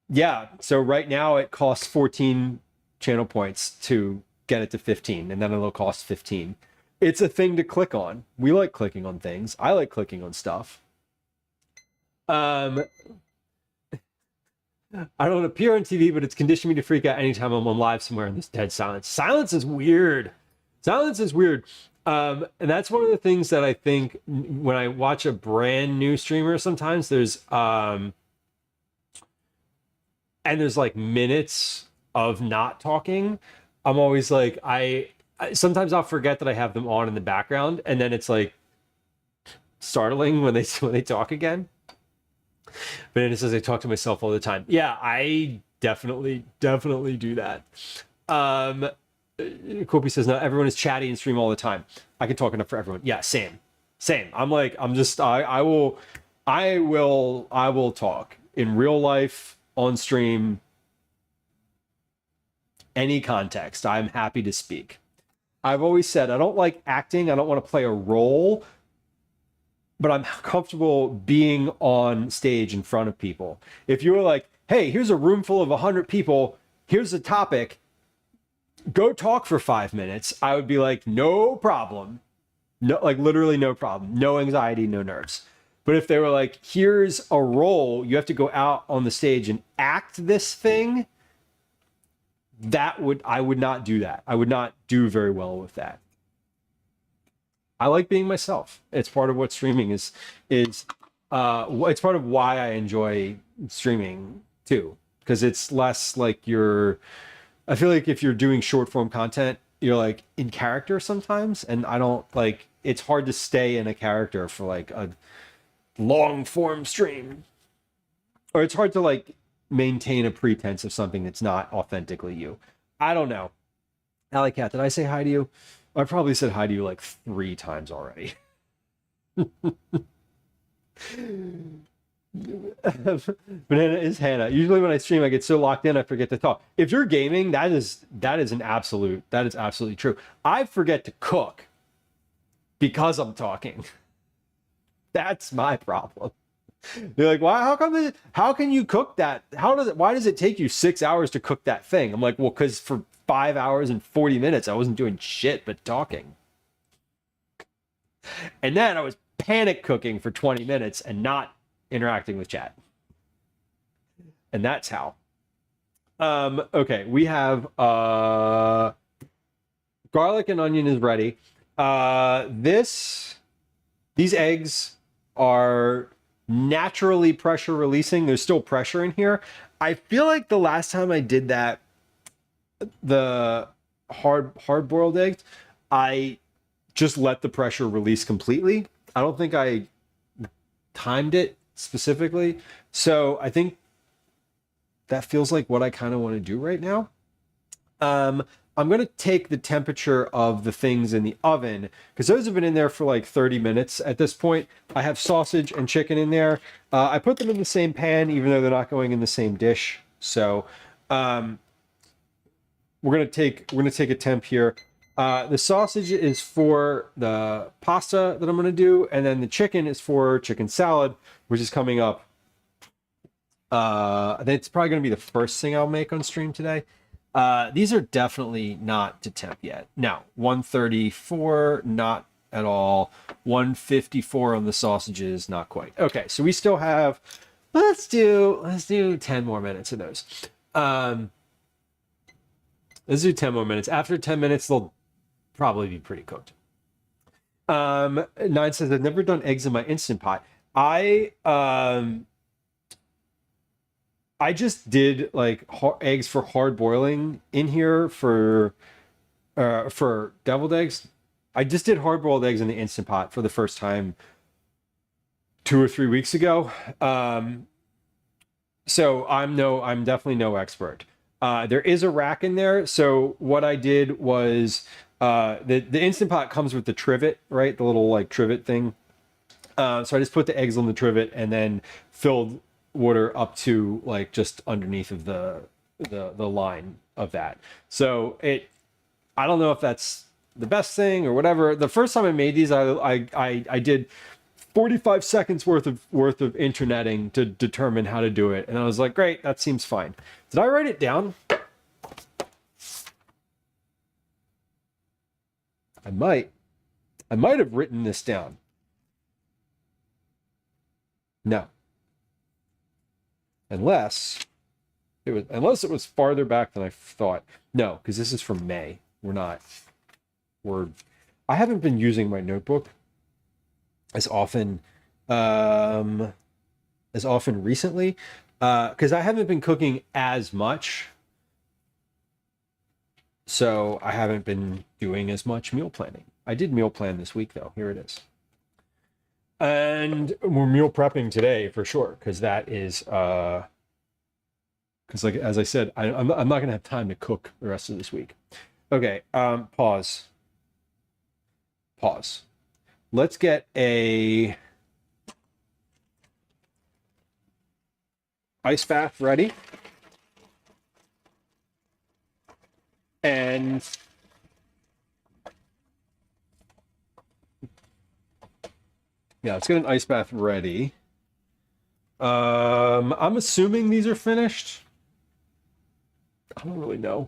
yeah, so right now it costs 14 channel points to get it to 15, and then it'll cost 15. It's a thing to click on. We like clicking on things. I like clicking on stuff. I don't appear on TV, but it's conditioned me to freak out anytime I'm on live somewhere in this dead silence. Silence is weird. And that's one of the things that I think when I watch a brand new streamer, sometimes there's like minutes of not talking. I'm always like, sometimes I'll forget that I have them on in the background, and then it's like startling when they talk again. But then it says I talk to myself all the time. Yeah, I definitely do that. Kopi says, no, everyone is chatty and stream all the time. I can talk enough for everyone. Yeah, same. I will talk in real life, on stream, any context. I'm happy to speak. I've always said I don't like acting. I don't want to play a role, but I'm comfortable being on stage in front of people. If you were like, hey, here's a room full of 100 people, here's a topic, go talk for 5 minutes, I would be like, no problem. No, like literally no problem. No anxiety, no nerves. But if they were like, here's a role, you have to go out on the stage and act this thing, I would not do that. I would not do very well with that. I like being myself. It's part of what streaming is. It's part of why I enjoy streaming too, because it's less like I feel like if you're doing short form content, you're like in character sometimes, and I don't like. It's hard to stay in a character for like a long form stream, or it's hard to like maintain a pretense of something that's not authentically you. I don't know. Alley Cat, did I say hi to you? I probably said hi to you like 3 times already. Banana is Hannah. Usually when I stream, I get so locked in, I forget to talk. If you're gaming, that is absolutely true. I forget to cook because I'm talking. That's my problem. They're like, why? How can you cook that? Why does it take you 6 hours to cook that thing? I'm like, well, because for 5 hours and 40 minutes, I wasn't doing shit but talking. And then I was panic cooking for 20 minutes and not interacting with chat. And that's how. Okay, we have garlic and onion is ready. These eggs are naturally pressure releasing. There's still pressure in here. I feel like the last time I did that, the hard boiled eggs, I just let the pressure release completely. I don't think I timed it specifically. So I think that feels like what I kind of want to do right now. I'm going to take the temperature of the things in the oven because those have been in there for like 30 minutes at this point. I have sausage and chicken in there. I put them in the same pan, even though they're not going in the same dish. So we're going to take a temp here. The sausage is for the pasta that I'm going to do, and then the chicken is for chicken salad, which is coming up. I think it's probably going to be the first thing I'll make on stream today. These are definitely not to temp yet. No, 134, not at all. 154 on the sausages, not quite. Okay, so we still have, let's do 10 more minutes of those. Let's do 10 more minutes. After 10 minutes, they'll probably be pretty cooked. 9 says, I've never done eggs in my Instant Pot. I just did like eggs for hard boiling in here for deviled eggs. I just did hard boiled eggs in the Instant Pot for the first time 2 or 3 weeks ago. So I'm definitely no expert. There is a rack in there. So what I did was the Instant Pot comes with the trivet, right? The little like trivet thing. So I just put the eggs on the trivet and then filled water up to like just underneath of the line of that. So I don't know if that's the best thing or whatever. The first time I made these, I did 45 seconds worth of interneting to determine how to do it, and I was like, great, that seems fine. Did I write it down? I might have written this down. No. Unless it was farther back than I thought. No, because this is from May. I haven't been using my notebook as often recently, because I haven't been cooking as much. So I haven't been doing as much meal planning. I did meal plan this week though. Here it is. And we're meal prepping today for sure, because that is because, like as I said, I'm not gonna have time to cook the rest of this week. Okay, pause. Let's get a ice bath ready, and yeah, let's get an ice bath ready. I'm assuming these are finished. I don't really know.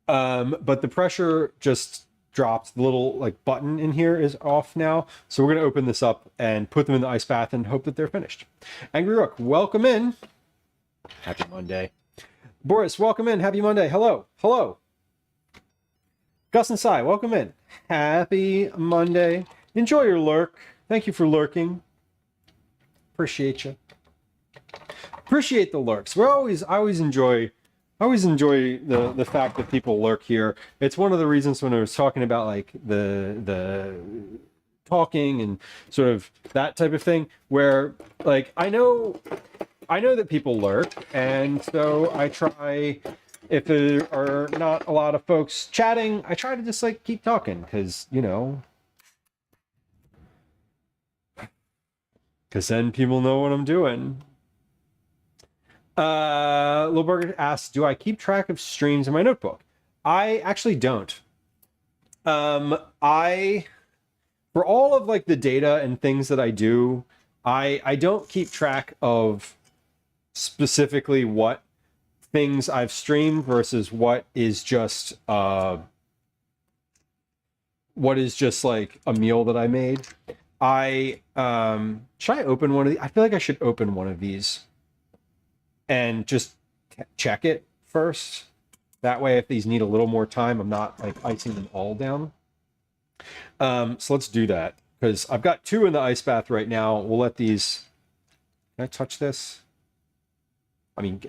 But the pressure just dropped. The little like button in here is off now. So we're gonna open this up and put them in the ice bath and hope that they're finished. Angry Rook, welcome in. Happy Monday. Boris, welcome in. Happy Monday. Hello. Gus and Sai, welcome in. Happy Monday. Enjoy your lurk. Thank you for lurking. Appreciate you. Appreciate the lurks. I always enjoy the fact that people lurk here. It's one of the reasons when I was talking about like the talking and sort of that type of thing, where like I know that people lurk, and so I try, if there are not a lot of folks chatting, I try to just like keep talking, because then people know what I'm doing. Lil Burger asks, do I keep track of streams in my notebook? I actually don't. For all of like the data and things that I do, I don't keep track of specifically what things I've streamed versus what is just like a meal that I made. Should I open one of these? I feel like I should open one of these and just check it first. That way, if these need a little more time, I'm not like icing them all down. So let's do that because I've got 2 in the ice bath right now. We'll let these. Can I touch this? I mean,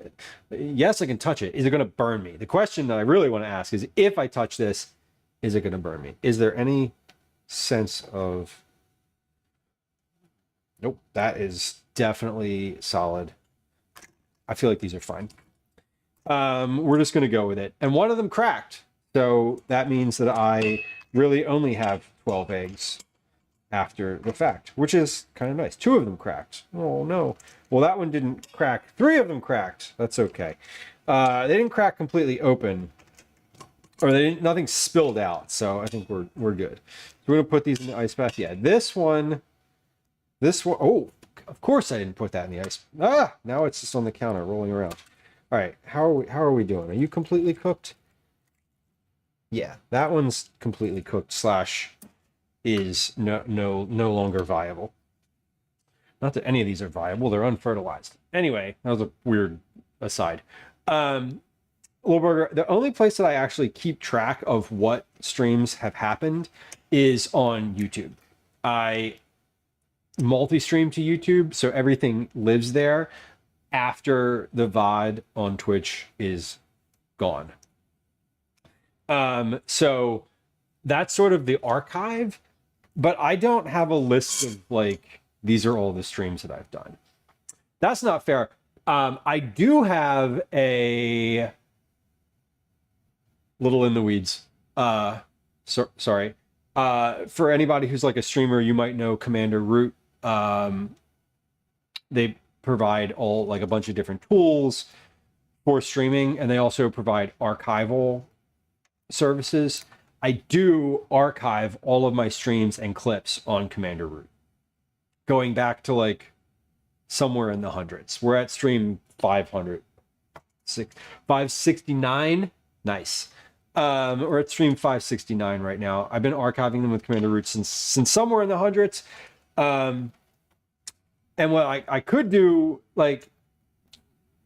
yes, I can touch it. Is it going to burn me? The question that I really want to ask is, if I touch this, is it going to burn me? Is there any sense of... Nope, that is definitely solid. I feel like these are fine. We're just going to go with it. And one of them cracked. So that means that I really only have 12 eggs after the fact, which is kind of nice. 2 of them cracked. Oh, no. Well, that one didn't crack. 3 of them cracked. That's okay. They didn't crack completely open, or nothing spilled out. So I think we're good. So we're going to put these in the ice bath. Yeah, this one. Oh, of course I didn't put that in the ice. Now it's just on the counter rolling around. All right, how are we doing? Are you completely cooked? Yeah, that one's completely cooked / is no longer viable. Not that any of these are viable, they're unfertilized. Anyway, that was a weird aside. Little Burger, the only place that I actually keep track of what streams have happened is on YouTube. I multi-stream to YouTube, so everything lives there after the VOD on Twitch is gone. So that's sort of the archive, but I don't have a list of like, these are all the streams that I've done. That's not fair. I do have a little in the weeds. Sorry. For anybody who's like a streamer, you might know Commander Root. They provide like a bunch of different tools for streaming, and they also provide archival services. I do archive all of my streams and clips on Commander Root, going back to like somewhere in the hundreds. We're at stream 569. Nice. We're at stream 569 right now. I've been archiving them with Commander Root since somewhere in the hundreds. And what I could do, like,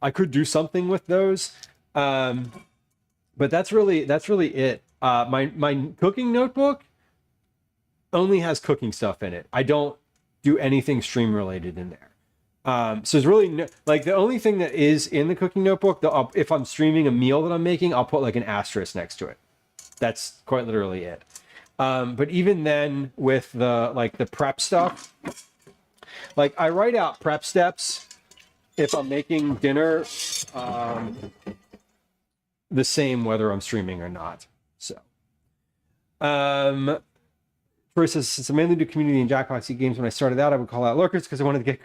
I could do something with those. But that's really it. My cooking notebook only has cooking stuff in it. I don't do anything stream related in there. So it's really like the only thing that is in the cooking notebook, if I'm streaming a meal that I'm making, I'll put like an asterisk next to it. That's quite literally it. But even then, with the prep stuff, like I write out prep steps if I'm making dinner, the same whether I'm streaming or not. So, Troy says, since I mainly do community and Jackbox games, when I started out, I would call out lurkers because I wanted to get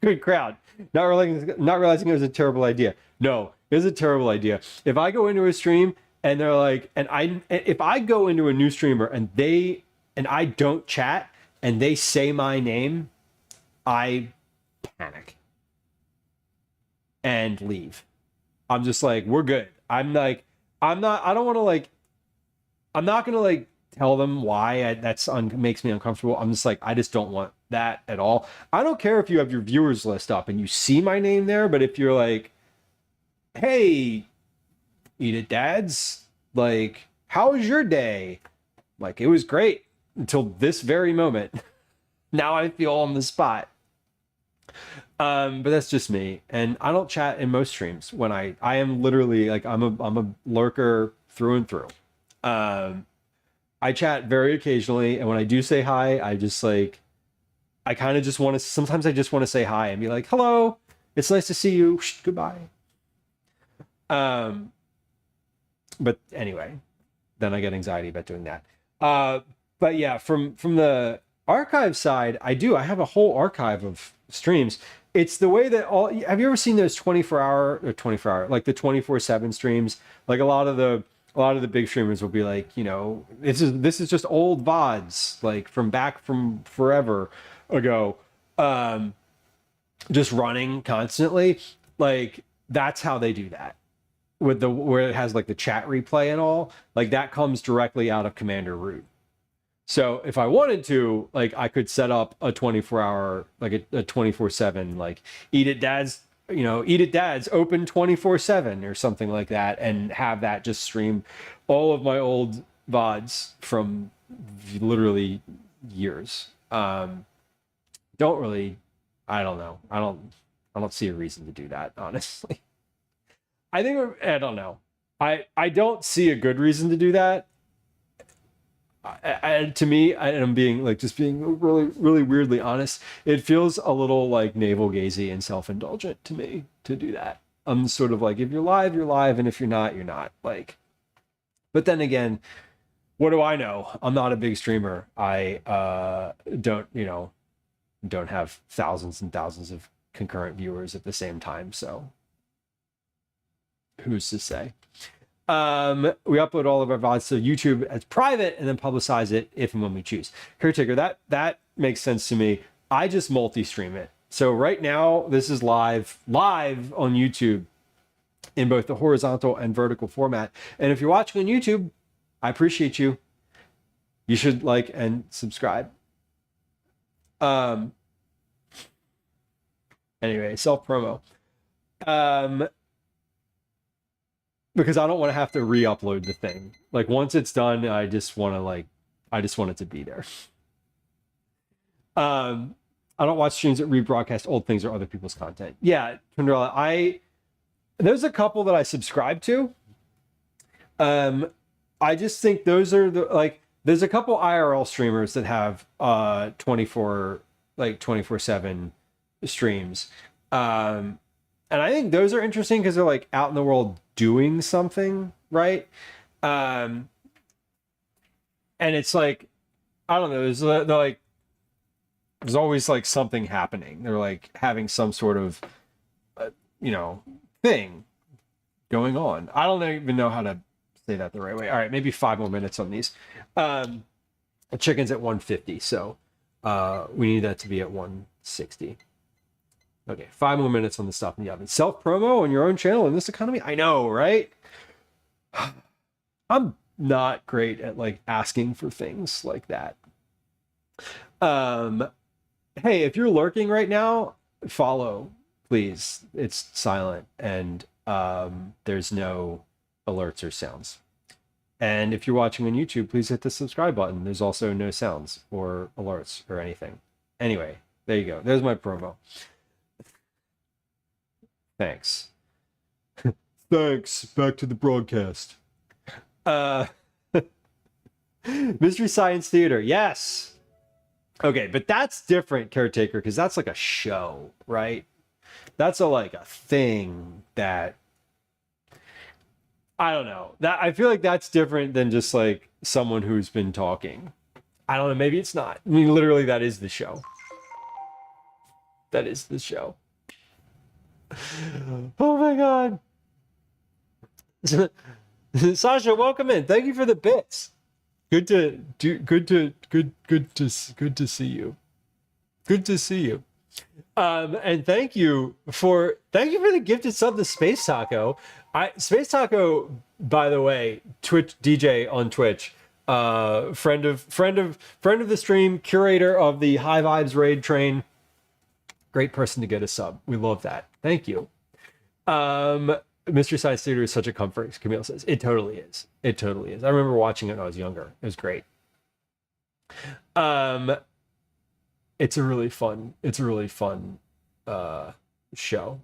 good crowd. Not realizing it was a terrible idea. No, it was a terrible idea. If I go into a stream and they're like, if I go into a new streamer and I don't chat and they say my name, I panic and leave. I'm just like, we're good. I'm not gonna tell them why makes me uncomfortable. I'm just like, I just don't want that at all. I don't care if you have your viewers list up and you see my name there, but if you're like, hey, Eat It Dads, like, how was your day? Like, it was great until this very moment. Now I feel on the spot. But that's just me, and I don't chat in most streams. When I am literally like, I'm a lurker through and through. I chat very occasionally, and when I do say hi, I just like, I kind of just want to, sometimes I just want to say hi and be like, hello, it's nice to see you, goodbye. But anyway, then I get anxiety about doing that. But yeah, from the archive side, I have a whole archive of streams. It's the way that have you ever seen those 24-hour, like the 24/7 streams? Like a lot of the big streamers will be like, you know, this is just old VODs, like from forever ago, just running constantly. Like that's how they do that, with where it has like the chat replay and all. Like that comes directly out of Commander Root. So if I wanted to, like, I could set up a 24-hour, like a 24/7, like Eat It Dads, you know, Eat It Dads open 24/7 or something like that, and have that just stream all of my old VODs from literally years. Don't really, I don't know. I don't see a reason to do that, honestly. I don't know. I don't see a good reason to do that. To me, and I'm being like just being really, really weirdly honest, it feels a little like navel gazing and self-indulgent to me to do that. I'm sort of like, if you're live, you're live, and if you're not, you're not. Like, but then again, what do I know? I'm not a big streamer. I don't have thousands and thousands of concurrent viewers at the same time. So who's to say? We upload all of our VODs to YouTube as private and then publicize it if and when we choose. Caretaker, that makes sense to me. I just multi-stream it. So right now, this is live on YouTube in both the horizontal and vertical format. And if you're watching on YouTube, I appreciate you. You should like and subscribe. Anyway, self-promo. Because I don't want to have to re-upload the thing. Like once it's done, I just want it to be there. I don't watch streams that rebroadcast old things or other people's content. Yeah, Tundrella, there's a couple that I subscribe to. I just think those are there's a couple IRL streamers that have 24/7 streams. And I think those are interesting because they're like out in the world doing something, right? And it's like, I don't know, there's always like something happening. They're like having some sort of, thing going on. I don't even know how to say that the right way. All right, maybe 5 more minutes on these. The chicken's at 150, so we need that to be at 160. Okay, 5 more minutes on the stuff in the oven. Self-promo on your own channel in this economy? I know, right? I'm not great at like asking for things like that. Hey, if you're lurking right now, follow, please. It's silent and there's no alerts or sounds. And if you're watching on YouTube, please hit the subscribe button. There's also no sounds or alerts or anything. Anyway, there you go. There's my promo. Thanks. Thanks. Back to the broadcast. Mystery Science Theater. Yes. Okay, but that's different, Caretaker, because that's like a show, right? That's a thing that I don't know. That I feel like that's different than just like someone who's been talking. I don't know. Maybe it's not. I mean, literally, that is the show. That is the show. Oh my god. Sasha, welcome in. Thank you for the bits. Good to see you. Good to see you. And thank you for the gifted sub to Space Taco. Space Taco, by the way, Twitch DJ on Twitch, friend of the stream, curator of the High Vibes Raid Train. Great person to get a sub. We love that. Thank you. Mystery Science Theater is such a comfort, Camille says. It totally is. It totally is. I remember watching it when I was younger. It was great. It's a really fun show.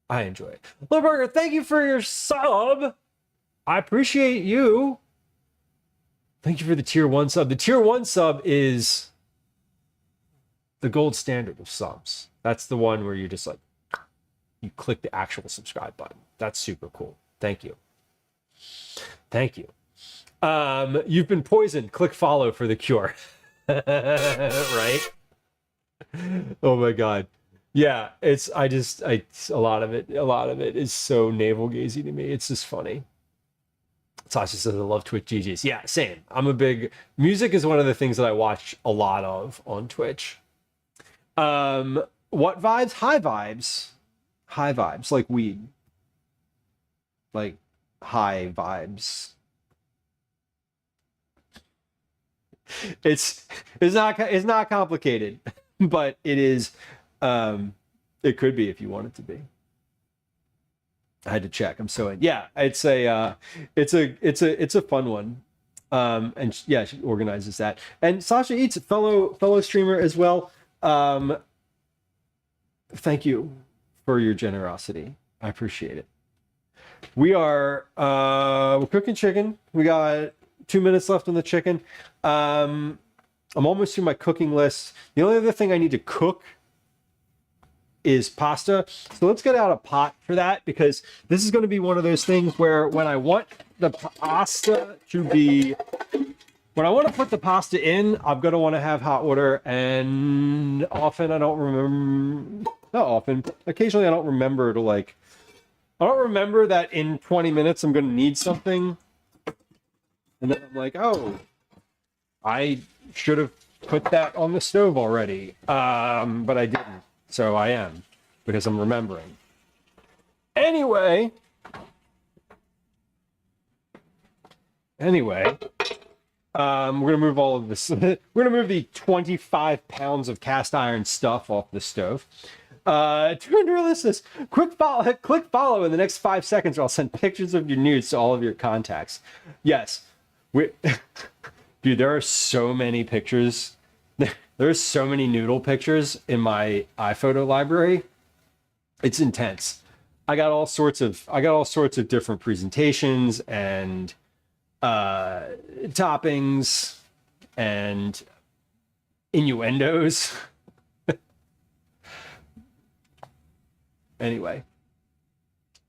I enjoy it. Lilburger, thank you for your sub. I appreciate you. Thank you for the tier 1 sub. The tier 1 sub is the gold standard of subs. That's the one where you're just like, you click the actual subscribe button. That's super cool. Thank you. Thank you. You've been poisoned. Click follow for the cure. Right? Oh my god. Yeah, a lot of it is so navel gazing to me. It's just funny. Sasha says I love Twitch GGs. Yeah, same. Music is one of the things that I watch a lot of on Twitch. What vibes? High vibes. High vibes, like weed. Like high vibes. It's not complicated, but it is. It could be if you want it to be. I had to check. I'm so in. Yeah, it's a fun one. And yeah, she organizes that. And Sasha Eats, fellow streamer as well. Thank you for your generosity. I appreciate it. We're cooking chicken. We got 2 minutes left on the chicken. I'm almost through my cooking list. The only other thing I need to cook is pasta. So let's get out a pot for that, because this is going to be one of those things where when I want the pasta to be, when I want to put the pasta in, I'm going to want to have hot water, and often I don't remember, not often, occasionally I don't remember to like, I don't remember that in 20 minutes I'm going to need something. And then I'm like, oh, I should have put that on the stove already. But I didn't. So I am, because I'm remembering. Anyway, we're gonna move all of this. We're gonna move the 25 pounds of cast iron stuff off the stove. Says, click follow in the next 5 seconds, or I'll send pictures of your nudes to all of your contacts. Yes, dude, there are so many pictures. There's so many noodle pictures in my iPhoto library. It's intense. I got all sorts of different presentations and toppings and innuendos. Anyway,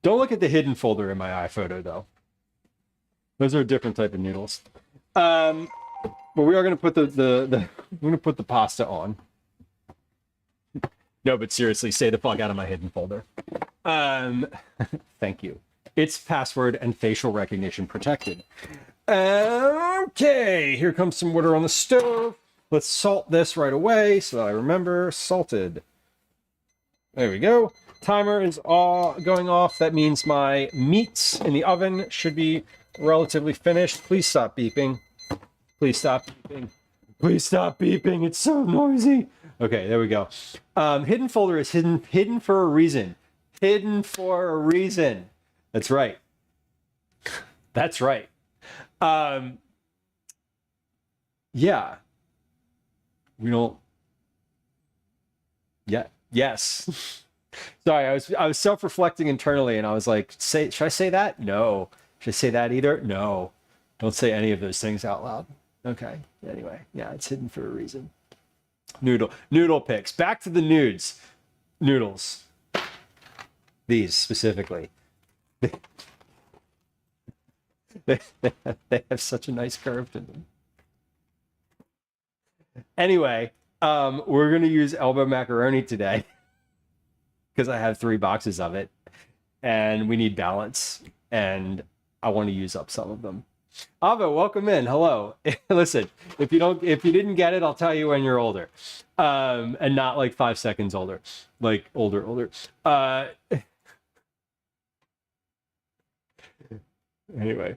don't look at the hidden folder in my iPhoto though. Those are a different type of noodles. But we are going to put we're going to put the pasta on. No, but seriously, stay the fuck out of my hidden folder. Thank you. It's password and facial recognition protected. Okay, here comes some water on the stove. Let's salt this right away so that I remember. Salted. There we go. Timer is all going off. That means my meats in the oven should be relatively finished. Please stop beeping. Please stop beeping. Please stop beeping. It's so noisy. Okay, there we go. Hidden folder is hidden for a reason. Hidden for a reason. That's right. That's right. Yeah. We don't. Yeah. Yes. Sorry, I was self-reflecting internally, and I was like, should I say that? No. Should I say that either? No. Don't say any of those things out loud. Okay. Anyway, yeah, it's hidden for a reason. Noodle pics. Back to the nudes. Noodles. These specifically. They have such a nice curve to them. Anyway, we're gonna use elbow macaroni today because I have 3 boxes of it, and we need balance, and I want to use up some of them. Ava, welcome in. Hello. Listen, if you didn't get it, I'll tell you when you're older, and not like 5 seconds older, like older. Anyway,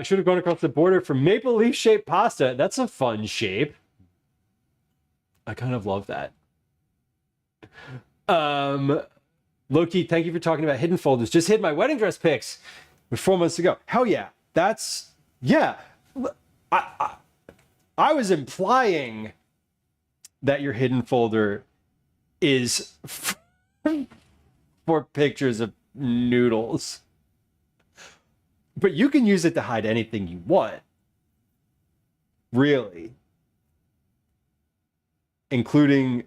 should have gone across the border for maple leaf shaped pasta. That's a fun shape. I kind of love that. Loki, thank you for talking about hidden folders. Just hid my wedding dress pics 4 months ago. Hell yeah. Yeah. I was implying that your hidden folder is for pictures of noodles. But you can use it to hide anything you want. Really. Including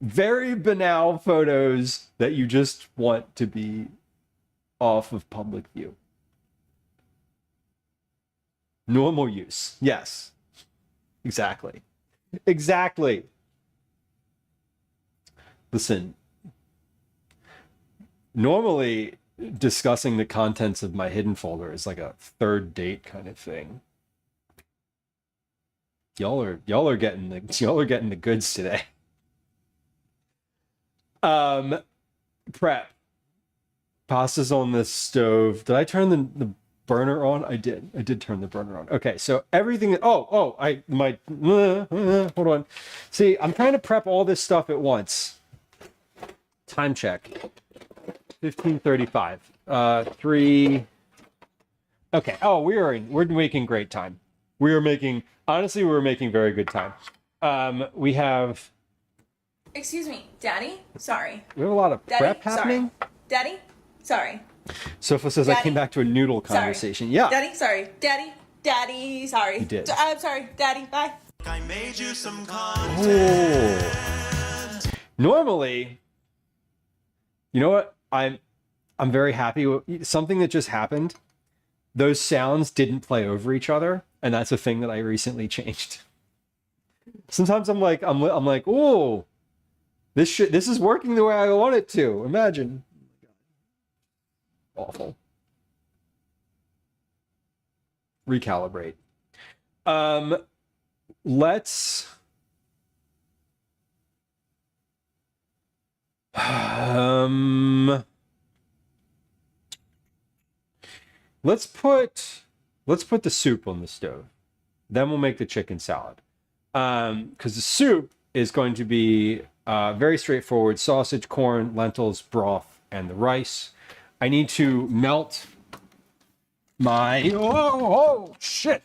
very banal photos that you just want to be off of public view. Normal use. Yes. Exactly. Listen. Normally, discussing the contents of my hidden folder is like a third date kind of thing. Y'all are getting the goods today. Prep. Pasta's on the stove. Did I turn the burner on? I did turn the burner on. Okay, so everything. Hold on. See, I'm trying to prep all this stuff at once. Time check. 15:35. Okay. Oh, we're making great time. Honestly, we're making very good time. We have Excuse me, Daddy? Sorry. a lot of Daddy? prep Sorry. happening. Daddy? Sorry. Sofa says I came Daddy? back to a noodle Sorry. conversation. Yeah, Daddy? Sorry. Daddy? Daddy? Sorry. you did. I'm sorry. Daddy, bye. I made you some content. Oh. Normally, you know what? I'm very happy with something that just happened. Those sounds didn't play over each other, and that's a thing that I recently changed. Sometimes I'm like, oh, this is working the way I want it to. Imagine. Awful. Recalibrate. Let's let's put the soup on the stove. Then we'll make the chicken salad. Because the soup is going to be very straightforward: sausage, corn, lentils, broth, and the rice. I need to melt my oh shit!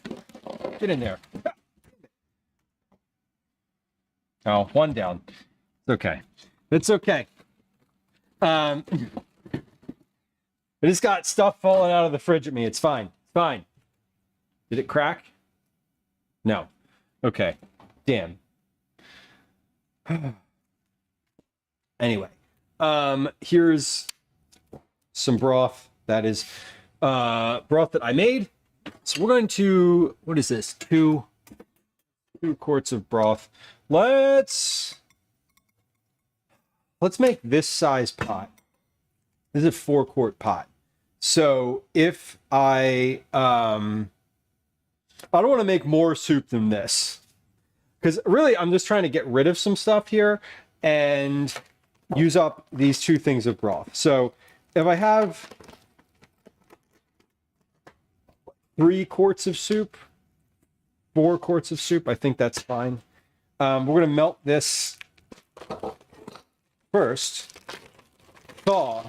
Get in there. Oh, one down. It's okay. It's okay. I just got stuff falling out of the fridge at me. It's fine. It's fine. Did it crack? No. Okay. Damn. Anyway, here's some broth. That is broth that I made. So we're going to, what is this? Two quarts of broth. Let's make this size pot. This is a 4-quart pot. So if I don't want to make more soup than this, because really I'm just trying to get rid of some stuff here and use up these 2 things of broth. So if I have 3 quarts of soup, 4 quarts of soup, I think that's fine. We're going to melt this first. Thaw.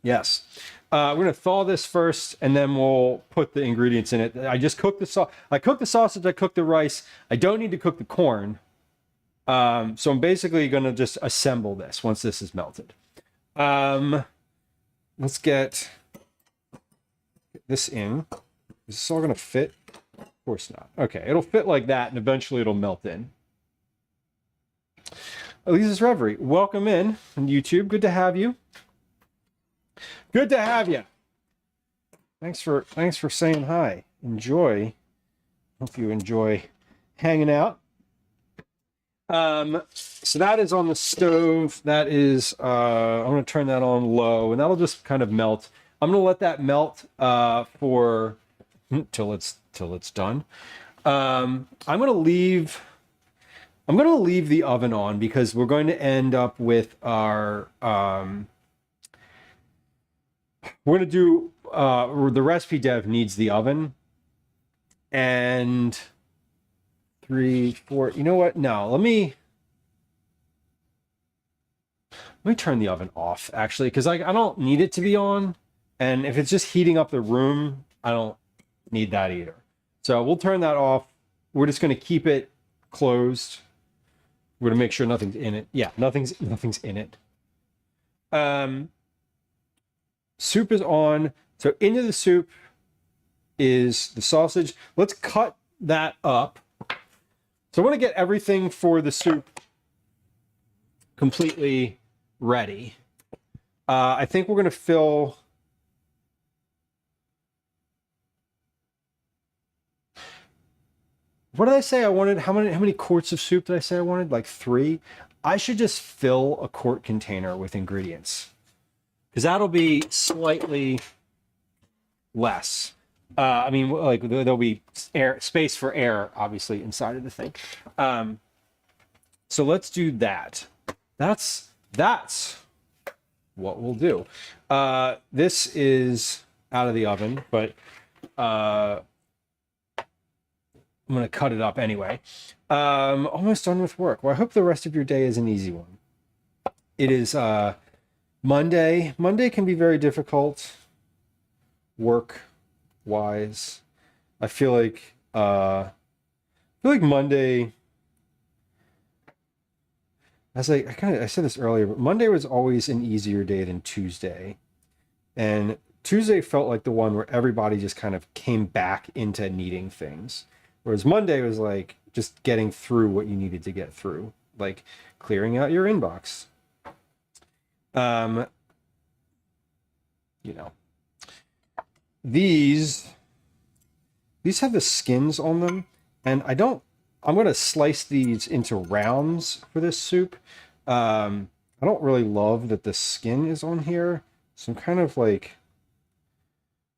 Yes. We're going to thaw this first, and then we'll put the ingredients in it. I just cooked the I cooked the sausage. I cooked the rice. I don't need to cook the corn. So I'm basically going to just assemble this once this is melted. Let's get this in. Is this all going to fit? Of course not. Okay, it'll fit like that, and eventually it'll melt in. Elisa's Reverie, welcome in on YouTube. Good to have you. Good to have you. Thanks for saying hi. Enjoy. Hope you enjoy hanging out. So that is on the stove. That is I'm going to turn that on low, and that'll just kind of melt. I'm going to let that melt for till it's done. I'm going to leave the oven on because we're going to end up with our we're going to do the recipe dev needs the oven, and 3, 4, you know what? No, let me turn the oven off actually, because I don't need it to be on, and if it's just heating up the room, I don't need that either. So we'll turn that off. We're just going to keep it closed. We're going to make sure nothing's in it. Yeah, nothing's in it. Soup is on. So into the soup is the sausage. Let's cut that up. So I want to get everything for the soup completely ready. I think we're going to fill... What did I say I wanted? How many quarts of soup did I say I wanted? Like 3? I should just fill a quart container with ingredients, because that'll be slightly less. I mean, like there'll be space for air, obviously, inside of the thing. So let's do that. That's what we'll do. This is out of the oven, but I'm going to cut it up anyway. Almost done with work. Well, I hope the rest of your day is an easy one. It is Monday. Monday can be very difficult. work wise. I feel like Monday, as I said this earlier, but Monday was always an easier day than Tuesday. And Tuesday felt like the one where everybody just kind of came back into needing things. Whereas Monday was like just getting through what you needed to get through, like clearing out your inbox. You know, these have the skins on them, and I'm going to slice these into rounds for this soup. I don't really love that the skin is on here, so I'm kind of like,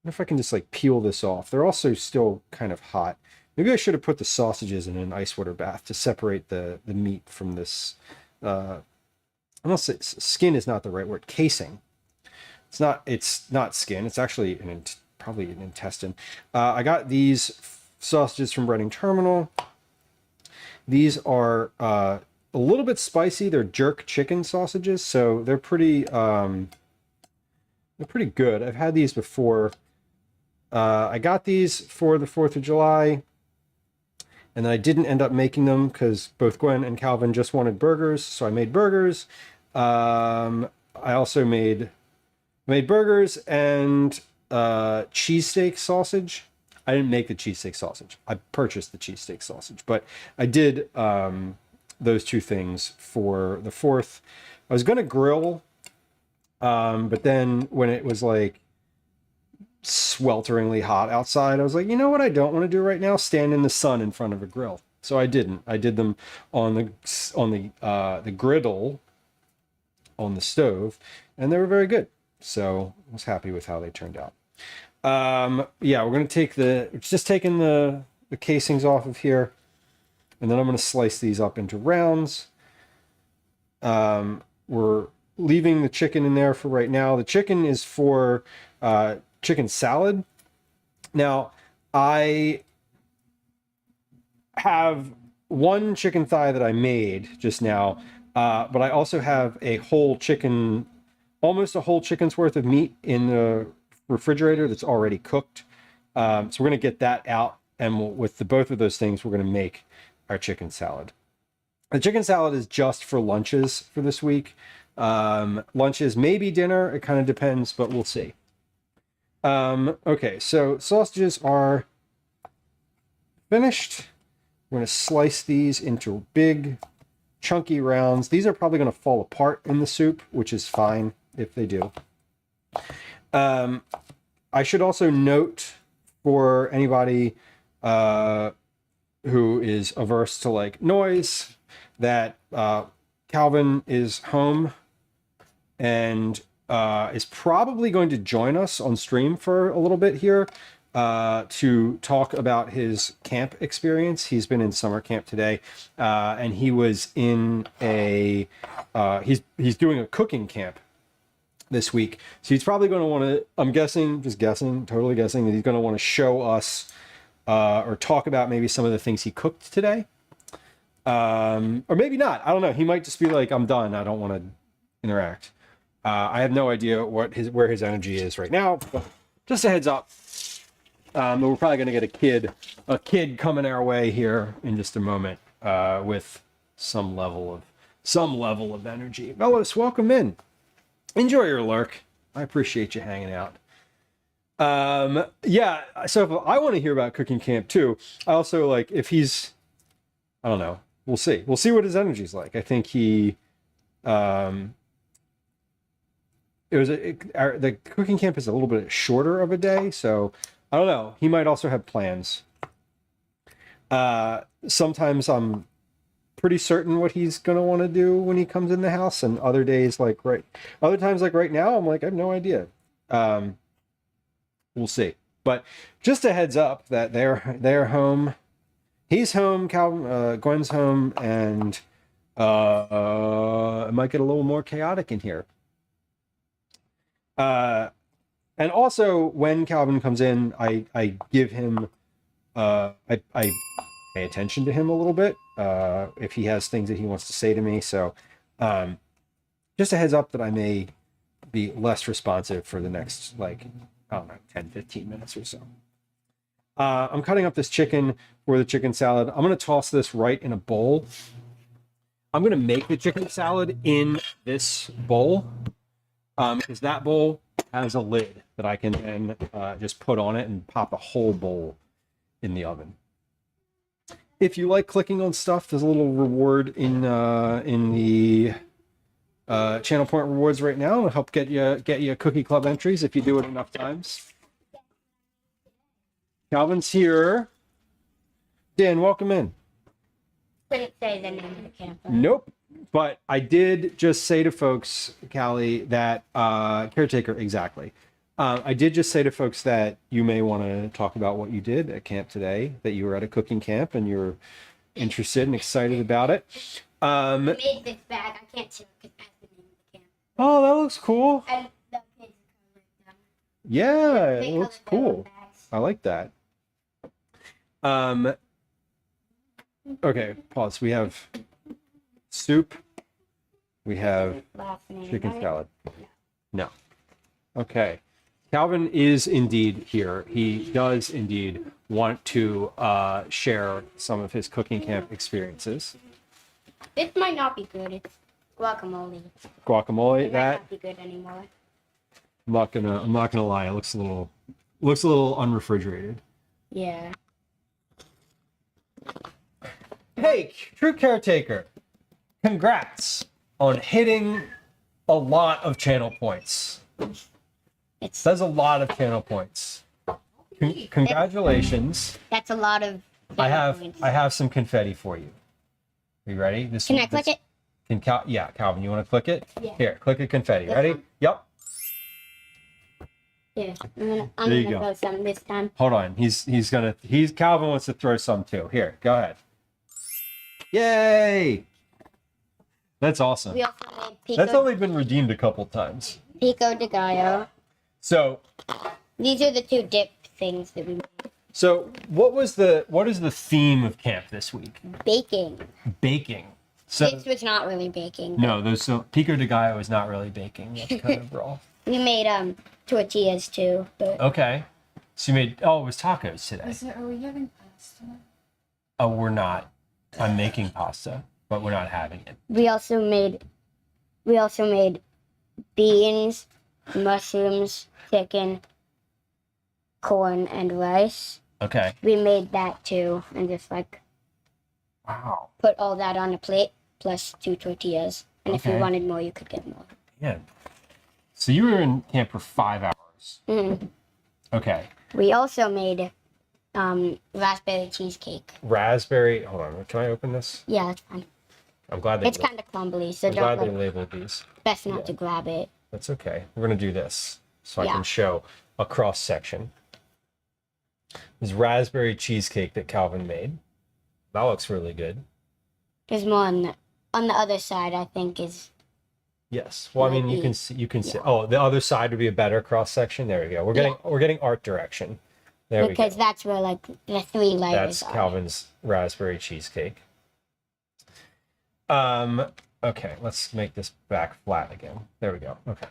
I wonder if I can just like peel this off. They're also still kind of hot. Maybe I should have put the sausages in an ice water bath to separate the meat from this. Unless skin is not the right word. Casing. It's not skin. It's actually probably an intestine. I got these sausages from Reading Terminal. These are a little bit spicy. They're jerk chicken sausages, so they're pretty good. I've had these before. I got these for the 4th of July, and then I didn't end up making them because both Gwen and Calvin just wanted burgers, so I made burgers. I also made burgers and cheesesteak sausage. I didn't make the cheesesteak sausage. I purchased the cheesesteak sausage, but I did those two things for the 4th. I was going to grill, but then when it was like swelteringly hot outside, I was like, you know what I don't want to do right now? Stand in the sun in front of a grill. So I didn't. I did them on the griddle on the stove, and they were very good. So I was happy with how they turned out. Yeah, we're going to taking the casings off of here, and then I'm going to slice these up into rounds. We're leaving the chicken in there for right now. The chicken is for chicken salad. Now, I have one chicken thigh that I made just now, but I also have a whole chicken, almost a whole chicken's worth of meat in the refrigerator that's already cooked. So we're going to get that out, and with both of those things, we're going to make our chicken salad. The chicken salad is just for lunches for this week. Lunches, maybe dinner. It kind of depends, but we'll see. Okay, so sausages are finished. We're going to slice these into big, chunky rounds. These are probably going to fall apart in the soup, which is fine if they do. I should also note for anybody who is averse to like noise that Calvin is home and is probably going to join us on stream for a little bit here to talk about his camp experience. He's been in summer camp today, and he was in he's doing a cooking camp this week. So he's probably going to want to, I'm guessing, totally guessing, that he's going to want to show us or talk about maybe some of the things he cooked today. Or maybe not. I don't know. He might just be like, I'm done. I don't want to interact. I have no idea where his energy is right now, but just a heads up. We're probably going to get a kid coming our way here in just a moment with some level of energy. Velos, welcome in. Enjoy your lurk. I appreciate you hanging out. Yeah, so if I want to hear about cooking camp too, I also like if he's, I don't know. We'll see. We'll see what his energy's like. I think the cooking camp is a little bit shorter of a day, so I don't know. He might also have plans. Sometimes I'm pretty certain what he's gonna want to do when he comes in the house, and other times like right now, I'm like, I have no idea. We'll see. But just a heads up that they're home. He's home, Calvin, Gwen's home, and it might get a little more chaotic in here. And also, when Calvin comes in, I give him, I pay attention to him a little bit if he has things that he wants to say to me. So just a heads up that I may be less responsive for the next, I don't know, 10, 15 minutes or so. I'm cutting up this chicken for the chicken salad. I'm going to toss this right in a bowl. I'm going to make the chicken salad in this bowl because that bowl has a lid that I can then just put on it and pop a whole bowl in the oven. If you like clicking on stuff, there's a little reward in the channel point rewards right now. It'll help get you cookie club entries if you do it enough times. Calvin's here. Dan, welcome in. Couldn't say the name of the camper. Nope. But I did just say to folks, Callie, that caretaker, exactly. I did just say to folks that you may want to talk about what you did at camp today, that you were at a cooking camp and you're interested and excited about it. I made this bag. I can't show because that's the name of the camp. Oh, that looks cool. And the kids are them. Yeah, They it looks colored their own cool. bags. I like that. Okay, pause. We have soup. We have Last name, chicken right? salad. No. Okay. Calvin is indeed here. He does indeed want to share some of his cooking camp experiences. This might not be good. It's guacamole. Guacamole, It might that not be good anymore. I'm not gonna lie, it looks a little unrefrigerated. Yeah. Hey, true caretaker, congrats on hitting a lot of channel points. It's That's a lot of channel points. Congratulations. that's a lot of I points. have some confetti for you. Are you ready? Can I click it? Yeah, Calvin, you want to click it? Yeah. Here, click a confetti. This Ready? one? Yep. Yeah. I'm There gonna you go. throw some this time. Hold on. Calvin wants to throw some too. Here, go ahead. Yay! That's awesome. We also made That's pico, only been redeemed a couple times. pico de gallo. So, These are the two dip things that we made. what is the theme of camp this week? Baking. Baking. So This was not really baking. no, pico de gallo is not really baking. That's kind of raw. We made tortillas too, but Okay. So you made it was tacos today. Are we having pasta? Oh, we're not. I'm making pasta, but we're not having it. we also made beans, mushrooms, chicken, corn, and rice. Okay. We made that too, and just like Wow. put all that on a plate plus 2 tortillas. And if you Okay. wanted more, you could get more. Yeah. So you were in camp for 5 hours. Mhm. Okay. We also made raspberry cheesecake. Raspberry. Hold on. Can I open this? Yeah, that's fine. I'm glad they. It's kind of crumbly, so I'm glad don't they like, labeled these. best not yeah. to grab it. That's okay. We're gonna do this so I Yeah. can show a cross section. This raspberry cheesecake that Calvin made. That looks really good. There's more on the other side. I think is Yes. Well, I mean, you Maybe. can see. You can see. Oh, the other side would be a better cross section. There we go. We're getting art direction. There because we go. that's where like the 3 layers That's are. Calvin's raspberry cheesecake. Okay, let's make this back flat again. There we go. Okay.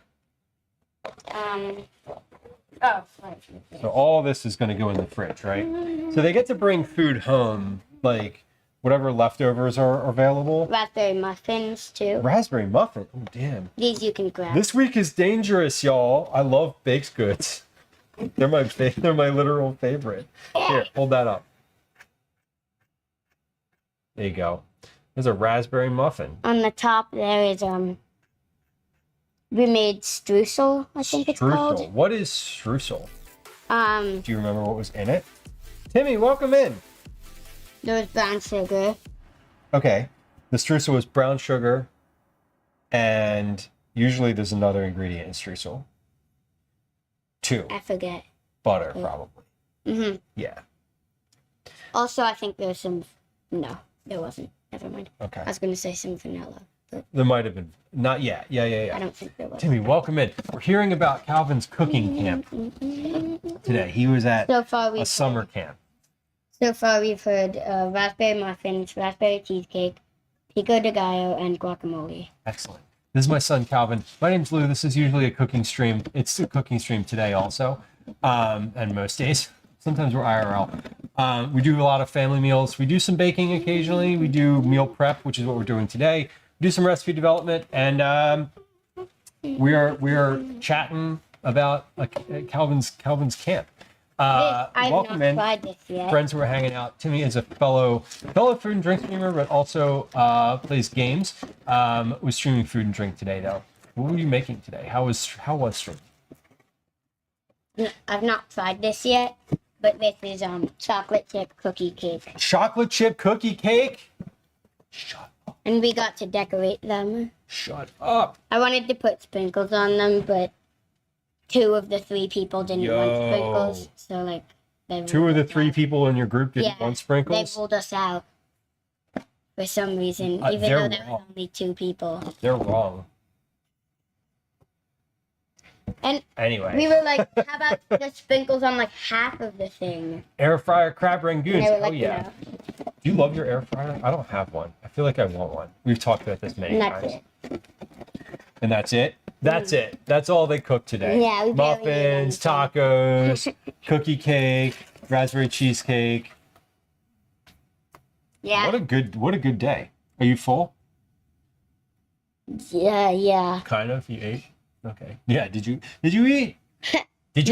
Oh, right. So all this is going to go in the fridge, right? So they get to bring food home, like whatever leftovers are available. Raspberry muffins too. Raspberry muffin. Oh, damn. These you can grab. This week is dangerous, y'all. I love baked goods. They're my literal favorite. Here, hold that up. There you go. There's a raspberry muffin. On the top there is we made streusel, I think it's Streusel. called. What is streusel? Um, Do you remember what was in it? Timmy, welcome in. there was brown sugar. Okay. The streusel was brown sugar, and usually there's another ingredient in streusel. 2. I forget. Butter, probably. Mhm. Yeah. Also, I think there's some. No, there wasn't. Never mind. Okay. I was gonna say some vanilla, but There might have been. Not yet. Yeah. I don't think there was. Timmy, welcome in. We're hearing about Calvin's cooking camp today. He was at So far a summer camp. So far, we've heard raspberry muffins, raspberry cheesecake, pico de gallo, and guacamole. Excellent. This is my son Calvin. My name's Lou. This is usually a cooking stream. It's a cooking stream today also. and most days. Sometimes we're IRL. We do a lot of family meals. We do some baking occasionally. We do meal prep, which is what we're doing today. We do some recipe development, and we are chatting about Calvin's camp. I've Welcome not in, tried this yet. friends who are hanging out. Timmy is a fellow food and drink streamer, but also plays games. Was streaming food and drink today, though. What were you making today? How was stream? I've not tried this yet, but this is chocolate chip cookie cake. Chocolate chip cookie cake? Shut up. And we got to decorate them. Shut up. I wanted to put sprinkles on them, but 2 of the 3 people didn't want sprinkles. So, like, they 2 of the ruled us 3 out. people in your group didn't want They sprinkles? ruled us out for some reason, even they're though there were wrong. only 2 people. They're wrong. And Anyway. we were like, how about the sprinkles on like half of the thing? Air fryer crab rangoons. And they were Oh, like, yeah. no. Do you love your air fryer? I don't have one. I feel like I want one. We've talked about this many And that's times. it. And that's it? That's it. That's all they cooked today. Yeah, we barely ate Muffins, anything. tacos, cookie cake, raspberry cheesecake. Yeah. What a good day. Are you full? Yeah. Kind of. You ate? Okay. Yeah, did you eat? Did you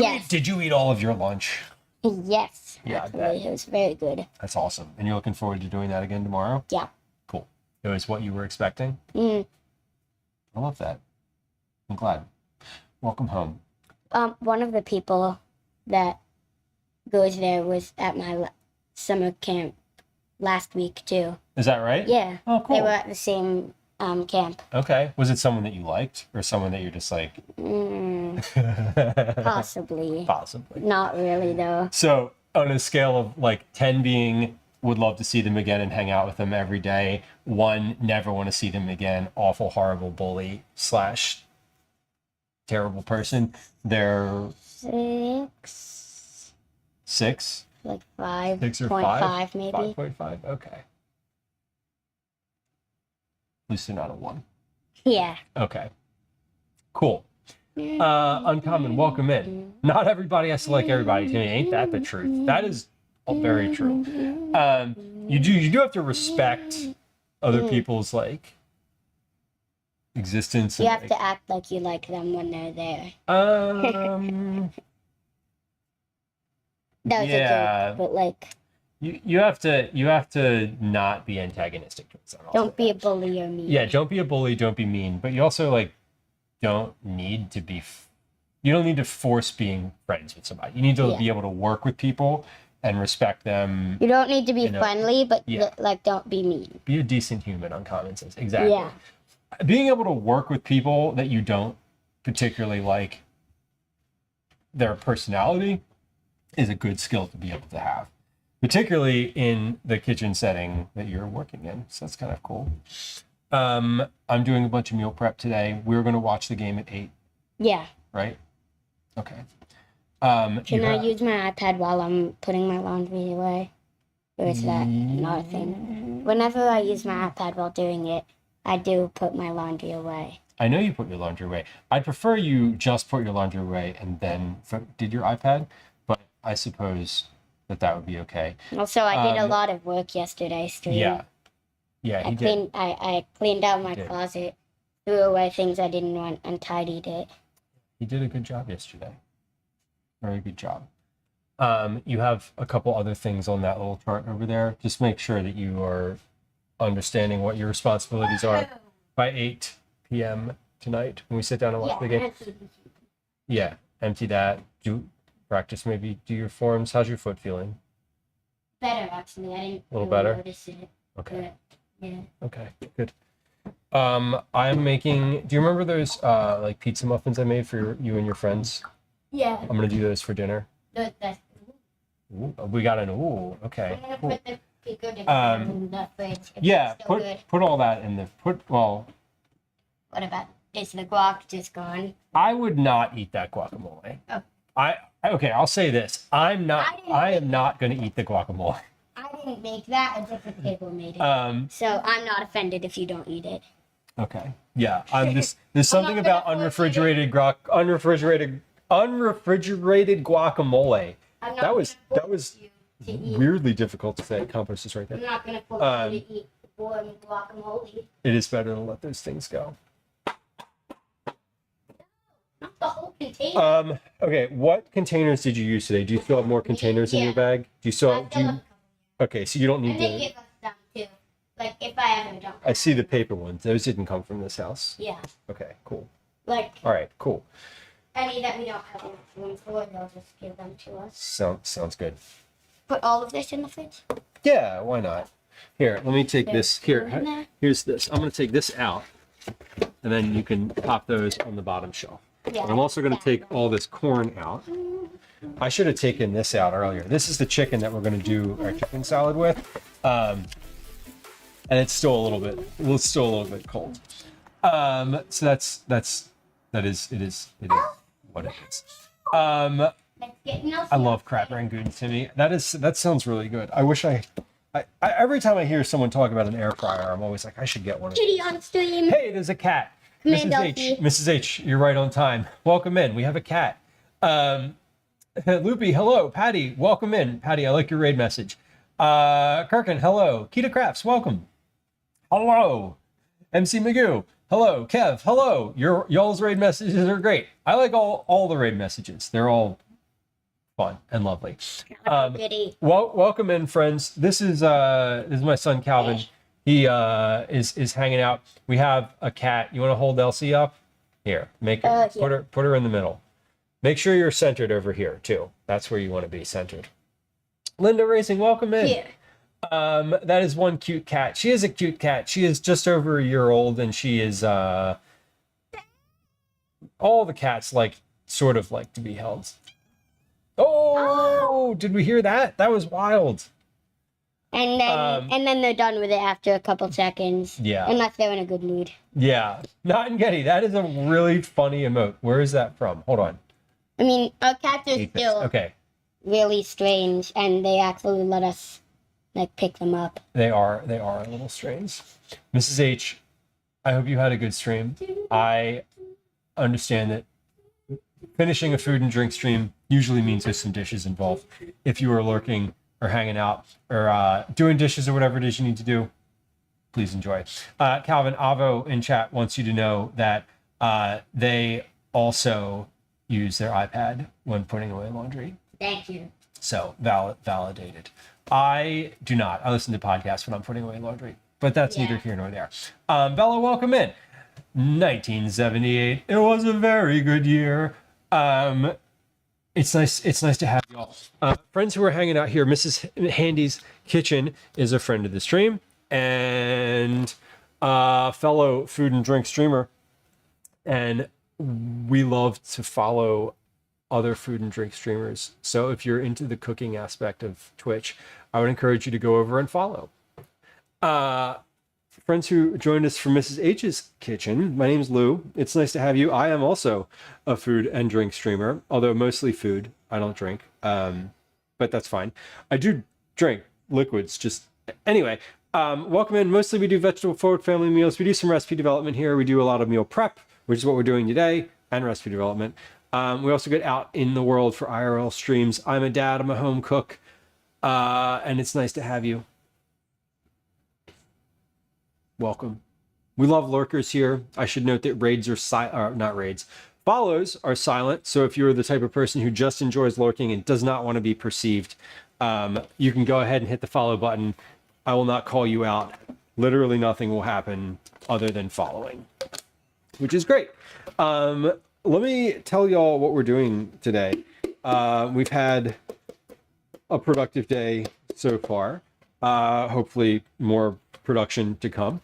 Yes. eat did you eat all of your lunch? Yes. Yeah, I Actually, bet. it was very good. That's awesome. And you're looking forward to doing that again tomorrow? Yeah. Cool. It was what you were expecting? Mm. I love that. I'm glad. Welcome home. One of the people that goes there was at my summer camp last week too. Is that right? Yeah. Oh, cool. They were at the same camp. Okay. Was it someone that you liked or someone that you're just like Possibly. possibly? Not really though. So, on a scale of like 10 being would love to see them again and hang out with them every day, 1 never want to see them again, awful horrible bully / terrible person, they're 6. 6, Like 5. 6 or 5 5, maybe. 5.5. Okay. At least they're not a 1. Yeah. Okay. Cool. Uncommon, welcome in. Not everybody has to like everybody. Timmy, ain't that the truth? That is very true. You do have to respect other people's like existence. You And, have to act like you like them when they're there. That was yeah. a joke, but like, You have to not be antagonistic towards them. don't be a bully or mean. Yeah, don't be a bully, don't be mean, but you also like don't need to be you don't need to force being friends with somebody. You need to Yeah. be able to work with people and respect them. You don't need to be You know, friendly, but yeah. like, don't be mean. Be a decent human on common sense. Exactly. Yeah. Being able to work with people that you don't particularly like their personality is a good skill to be able to have, particularly in the kitchen setting that you're working in. So that's kind of cool. I'm doing a bunch of meal prep today. We're going to watch the game at 8, Yeah. right? Okay. Can I use my iPad while I'm putting my laundry away? Or is that not a thing? Whenever I use my iPad while doing it, I do put my laundry away. I know you put your laundry away. I'd prefer you just put your laundry away and then did your iPad, but I suppose that would be okay. Also, I did a lot of work yesterday streaming. Yeah. Yeah, he did. I cleaned out my did. closet, threw away things I didn't want, and tidied it. He did a good job yesterday. Very good job. You have a couple other things on that little chart over there. Just make sure that you are understanding what your responsibilities are by 8 p.m. tonight when we sit down and watch the game. Yeah, empty that. Do practice, maybe do your forms. How's your foot feeling? Better, actually. I didn't A little really better? notice it. Okay. But, yeah. Okay, good. I'm making, do you remember those like pizza muffins I made for you and your friends? Yeah. I'm gonna do those for dinner. That's Ooh, we got an okay. I'm gonna Cool. put the pico de Um, in the fridge. If Yeah, it's still good. put all that in the What about, is the guac just gone? I would not eat that guacamole. Oh. Okay, I'll say this. I am I not going to eat the guacamole. I didn't make that. A different table made it. So I'm not offended if you don't eat it. Okay. Yeah, there's I'm something not about gonna force unrefrigerated Unrefrigerated guacamole. I'm not That was gonna force you to eat. weirdly difficult to say. Compost is right I'm there. not gonna force you to eat warm guacamole. It is better to let those things go. Not the whole container. Okay, what containers did you use today? Do you still have more containers in your bag? Do you still I have, still have- okay, so you don't need and they to, give us some too. Like if I ever don't. I see the paper ones. Those didn't come from this house. Yeah. Okay, cool. Like All right, cool. any that we don't have enough room for, they'll just give them to us. Sounds good. Put all of this in the fridge. Yeah, why not? Here, let me take this. There's food in Here, there. here's this. I'm going to take this out, and then you can pop those on the bottom shelf. Yeah. And I'm also going to take all this corn out. I should have taken this out earlier. This is the chicken that we're going to do our chicken salad with, and it's still a little bit cold. So that is what it is. Let's get no I love crab rangoon, Timmy. That sounds really good. I wish I every time I hear someone talk about an air fryer, I'm always like, I should get one of those. kitty on stream. Hey, there's a cat. Come in, Mrs. H. Delphi. Mrs. H, you're right on time. Welcome in. We have a cat. Loopy, hello. Patty, welcome in. Patty, I like your raid message. Kirkin, hello. Kita Crafts, welcome. Hello. MC Magoo, hello. Kev, hello. Y'all's raid messages are great. I like all the raid messages. They're all fun and lovely. Kitty. Welcome in, friends. This is my son Calvin. He is hanging out. We have a cat. You want to hold Elsie up? Here, make her Yeah. put her in the middle. Make sure you're centered over here too. That's where you want to be centered. Linda Racing, welcome in. Here. That is one cute cat. She is a cute cat. She is just over a year old, and she is all the cats sort of like to be held. Oh, did we hear that? That was wild. And then they're done with it after a couple seconds. Yeah. Unless they're in a good mood. Yeah. Not in Getty. That is a really funny emote. Where is that from? Hold on. I mean, our cats are still Okay. really strange, and they actually let us pick them up. They are a little strange. Mrs. H, I hope you had a good stream. I understand that finishing a food and drink stream usually means there's some dishes involved. If you are lurking or hanging out or doing dishes or whatever it is you need to do, please enjoy. Calvin Avo in chat wants you to know that they also use their iPad when putting away laundry. Thank you. So validated. I do not. I listen to podcasts when I'm putting away laundry, but that's neither here nor there. Bella, welcome in. 1978. It was a very good year. It's nice to have y'all. Friends who are hanging out here. Mrs. Handy's Kitchen is a friend of the stream and fellow food and drink streamer. And we love to follow other food and drink streamers. So if you're into the cooking aspect of Twitch, I would encourage you to go over and follow. Friends who joined us from Mrs. H's Kitchen, my name's Lou. It's nice to have you. I am also a food and drink streamer, although mostly food. I don't drink, but that's fine. I do drink liquids, just anyway. Welcome in. Mostly we do vegetable forward family meals. We do some recipe development here. We do a lot of meal prep, which is what we're doing today, and recipe development. We also get out in the world for IRL streams. I'm a dad. I'm a home cook, and it's nice to have you. Welcome. We love lurkers here. I should note that raids are not raids. Follows are silent. So if you're the type of person who just enjoys lurking and does not want to be perceived, you can go ahead and hit the follow button. I will not call you out. Literally nothing will happen other than following, which is great. Let me tell y'all what we're doing today. We've had a productive day so far. Hopefully more production to come.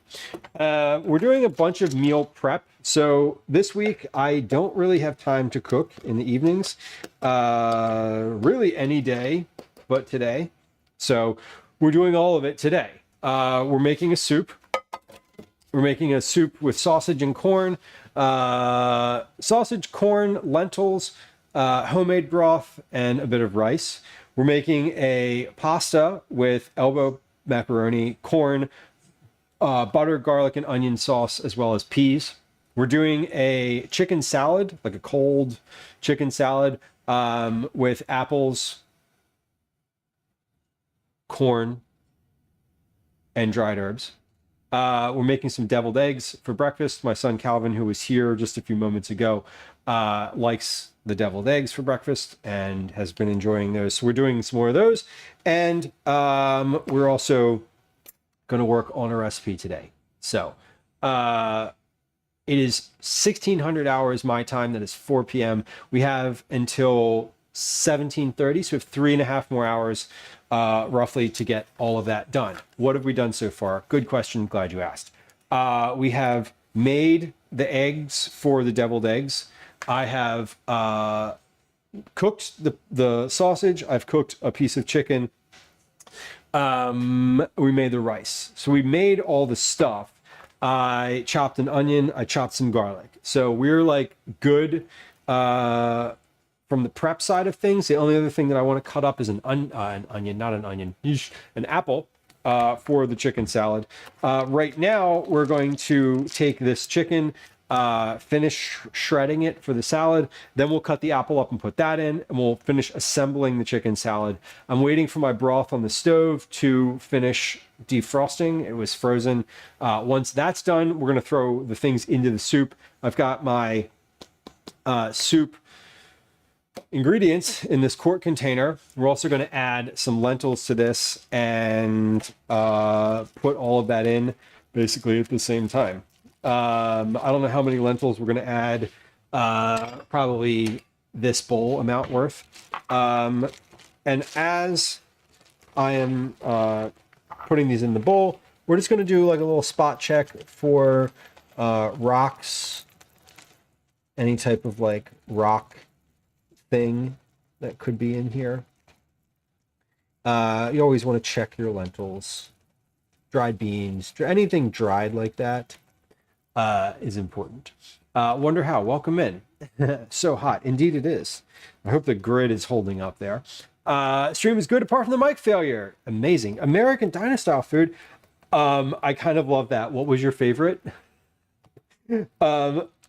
We're doing a bunch of meal prep. So this week, I don't really have time to cook in the evenings, really any day but today. So we're doing all of it today. We're making a soup. We're making a soup with sausage and corn, corn, lentils, homemade broth, and a bit of rice. We're making a pasta with elbow macaroni, corn, butter, garlic, and onion sauce, as well as peas. We're doing a chicken salad, like a cold chicken salad, with apples, corn, and dried herbs. We're making some deviled eggs for breakfast. My son Calvin, who was here just a few moments ago, likes the deviled eggs for breakfast and has been enjoying those. So we're doing some more of those. And we're also going to work on a recipe today. So it is 1600 hours my time. That is 4 p.m. We have until 17:30, so we have 3.5 more hours roughly to get all of that done. What have we done so far? Good question. Glad you asked. We have made the eggs for the deviled eggs. I have cooked the sausage. I've cooked a piece of chicken. We made the rice. So we made all the stuff. I chopped an onion. I chopped some garlic. So we're like good from the prep side of things. The only other thing that I want to cut up is an onion, not an onion, an apple for the chicken salad. Right now, we're going to take this chicken, finish shredding it for the salad. Then we'll cut the apple up and put that in, and we'll finish assembling the chicken salad. I'm waiting for my broth on the stove to finish defrosting. It was frozen. Once that's done, we're going to throw the things into the soup. I've got my soup ingredients in this quart container. We're also going to add some lentils to this and put all of that in basically at the same time. I don't know how many lentils we're going to add, probably this bowl amount worth. And as I am putting these in the bowl, we're just going to do like a little spot check for rocks, any type of like rock thing that could be in here. You always want to check your lentils, dried beans, anything dried like that is important. Wonder how, welcome in. So hot, indeed it is. I hope the grid is holding up there. Stream is good apart from the mic failure. Amazing. American diner style food. I kind of love that. What was your favorite?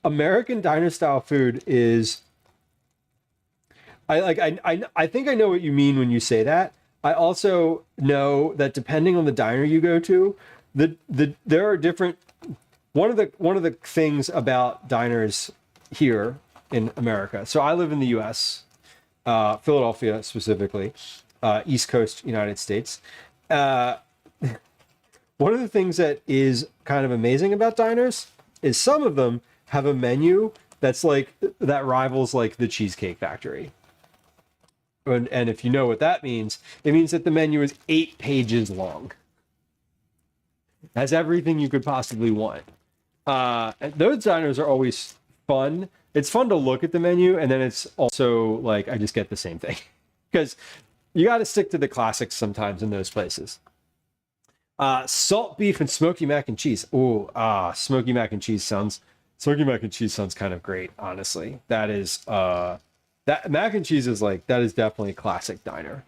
American diner style food is, I think I know what you mean when you say that. I also know that depending on the diner you go to, there are different. One of the things about diners here in America. So I live in the U.S., Philadelphia specifically, East Coast United States. One of the things that is kind of amazing about diners is some of them have a menu that's like that rivals like the Cheesecake Factory. And if you know what that means, it means that the menu is 8 pages long. Has everything you could possibly want. Those diners are always fun. It's fun to look at the menu, and then it's also like I just get the same thing because you got to stick to the classics sometimes in those places. Salt beef and smoky mac and cheese. Oh, smoky mac and cheese sounds kind of great. Honestly, that is that mac and cheese is like, that is definitely a classic diner.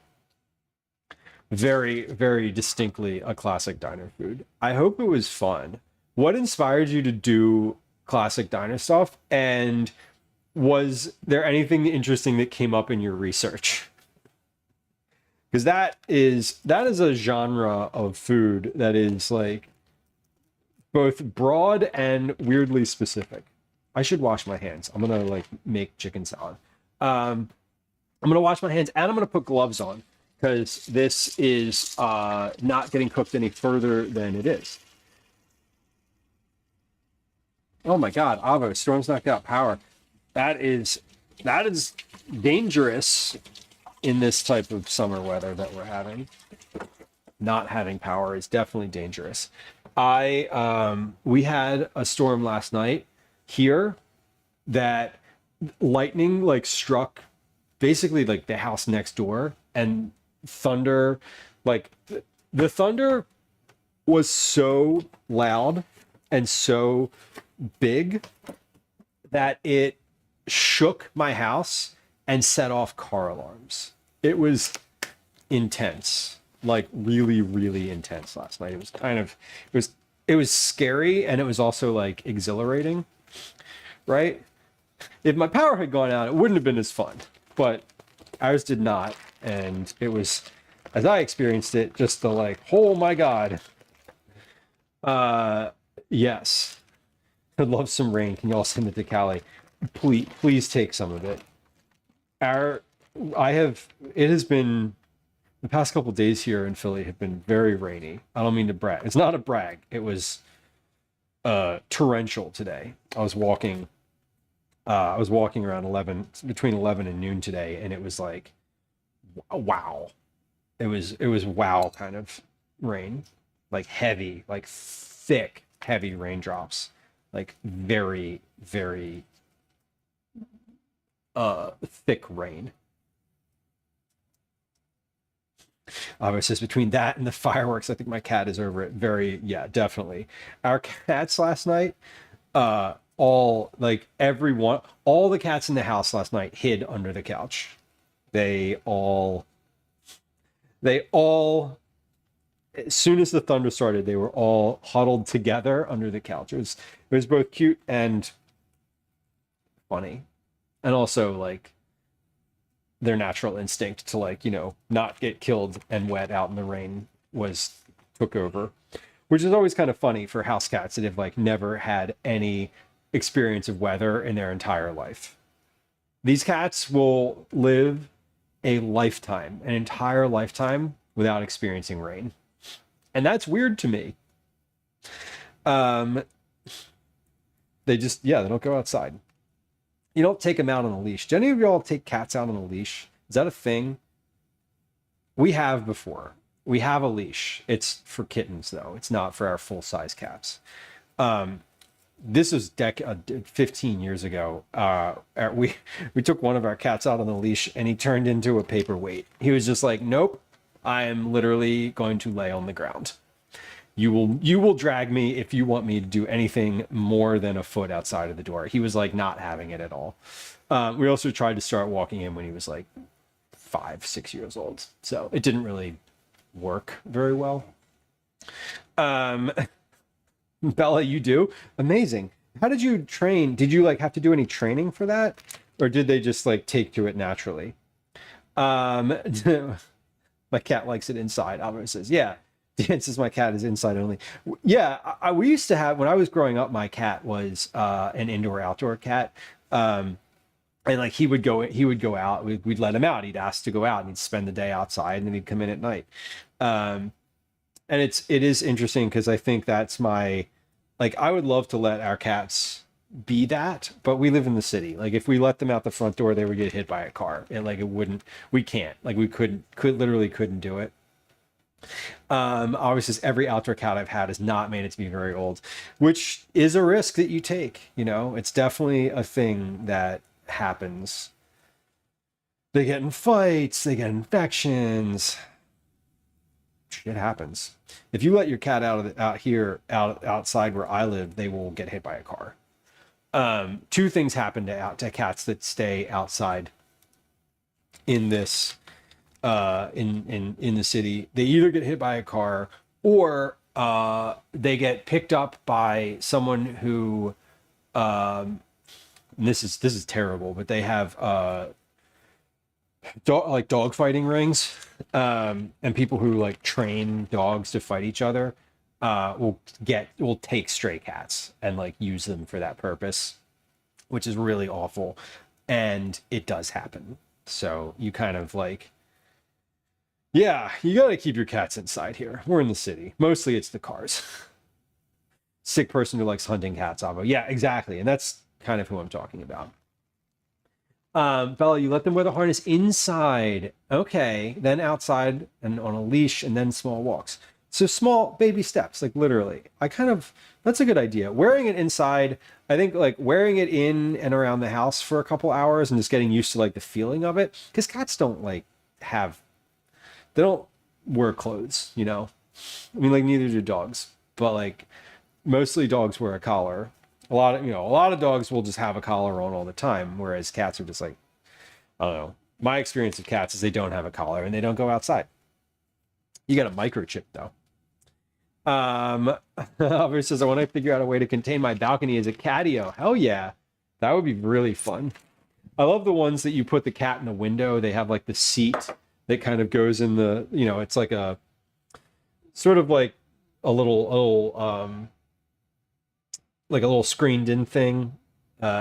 Very, very distinctly a classic diner food. I hope it was fun. What inspired you to do classic diner stuff? And was there anything interesting that came up in your research? Because that is a genre of food that is like both broad and weirdly specific. I should wash my hands. I'm gonna like make chicken salad. I'm gonna wash my hands and I'm gonna put gloves on because this is not getting cooked any further than it is. Oh my God, Avo, storms knocked out power. That is dangerous in this type of summer weather that we're having. Not having power is definitely dangerous. We had a storm last night here that lightning like struck basically like the house next door, and thunder, like the thunder was so loud and so big that it shook my house and set off car alarms. It was intense, like really, really intense last night. It was kind of, it was scary, and it was also like exhilarating. right? If my power had gone out, it wouldn't have been as fun, but ours did not. And it was, as I experienced it, just the like, oh my God. Yes. I'd love some rain. Can you all send it to Cali? Please take some of it. It has been, the past couple days here in Philly have been very rainy. I don't mean to brag. It's not a brag. It was torrential today. I was walking around between 11 and noon today, and it was like, wow. It was wow kind of rain, like heavy, like thick, heavy raindrops, like very, very thick rain. It says between that and the fireworks, I think my cat is over it. Yeah, definitely. Our cats last night, all the cats in the house last night hid under the couch. They all, as soon as the thunder started, they were all huddled together under the couch. It was both cute and funny, and also like their natural instinct to like, not get killed and wet out in the rain took over, which is always kind of funny for house cats that have like never had any experience of weather in their entire life. These cats will live an entire lifetime without experiencing rain. And that's weird to me. They don't go outside. You don't take them out on a leash. Do any of y'all take cats out on a leash? Is that a thing? We have before. We have a leash. It's for kittens, though. It's not for our full-size cats. This was 15 years ago. We took one of our cats out on the leash, and he turned into a paperweight. He was just like, nope, I am literally going to lay on the ground. You will drag me if you want me to do anything more than a foot outside of the door. He was like not having it at all. We also tried to start walking him when he was like 5-6 years old. So it didn't really work very well. Bella, you do? Amazing. How did you train? Did you like have to do any training for that? Or did they just like take to it naturally? My cat likes it inside. Alvaro says, yeah. Dan says my cat is inside only. Yeah, we used to have, when I was growing up, my cat was an indoor-outdoor cat. And like he would go out, we'd let him out. He'd ask to go out and he'd spend the day outside and then he'd come in at night. And it is interesting because I think that's I would love to let our cats be that, but we live in the city. Like if we let them out the front door, they would get hit by a car. And we can't, we literally couldn't do it. Obviously every outdoor cat I've had has not made it to be very old, which is a risk that you take. It's definitely a thing that happens. They get in fights, they get infections. Shit happens. If you let your cat outside where I live, they will get hit by a car. Two things happen to cats that stay outside in this in the city. They either get hit by a car or they get picked up by someone who this is terrible, but they have dog fighting rings, and people who like train dogs to fight each other will take stray cats and like use them for that purpose, which is really awful, and it does happen. So you kind of like, yeah, you got to keep your cats inside here. We're in the city. Mostly it's the cars. Sick person who likes hunting cats, Avo. Yeah, exactly. And that's kind of who I'm talking about. Bella, you let them wear the harness inside. Okay. Then outside and on a leash and then small walks. So small baby steps, like literally. That's a good idea. Wearing it inside, I think like wearing it in and around the house for a couple hours and just getting used to like the feeling of it. Because cats don't they don't wear clothes, I mean, like neither do dogs, but like mostly dogs wear a collar. A lot of dogs will just have a collar on all the time, whereas cats are just like, I don't know. My experience of cats is they don't have a collar and they don't go outside. You got a microchip though. Albert says, I want to figure out a way to contain my balcony as a catio. Hell yeah. That would be really fun. I love the ones that you put the cat in the window. They have like the seat that kind of goes in the, you know, it's like a sort of like a little screened in thing.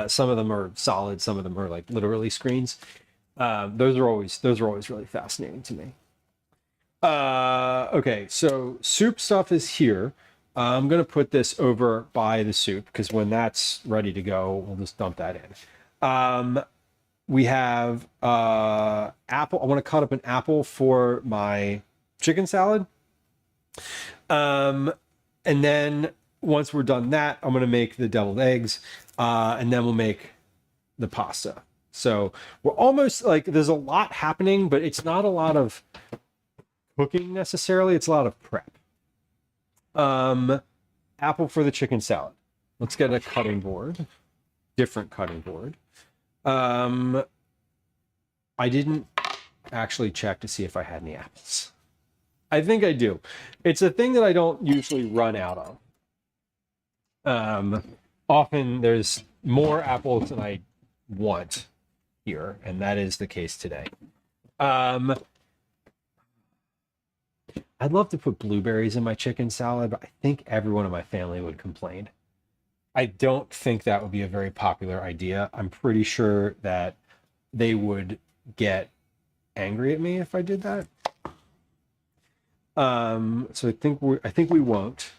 Some of them are solid, some of them are like literally screens. Those are always really fascinating to me. Okay, so soup stuff is here. I'm gonna put this over by the soup because when that's ready to go, we'll just dump that in. We have apple. I want to cut up an apple for my chicken salad. And then once we're done that, I'm gonna make the deviled eggs, and then we'll make the pasta. So we're almost like there's a lot happening, but it's not a lot of cooking necessarily. It's a lot of prep. Apple for the chicken salad. Let's get a cutting board, different cutting board. I didn't actually check to see if I had any apples. I think I do. It's a thing that I don't usually run out of. Often there's more apples than I want here, and that is the case today. I'd love to put blueberries in my chicken salad, but I think everyone in my family would complain. I don't think that would be a very popular idea. I'm pretty sure that they would get angry at me if I did that. So I think we won't.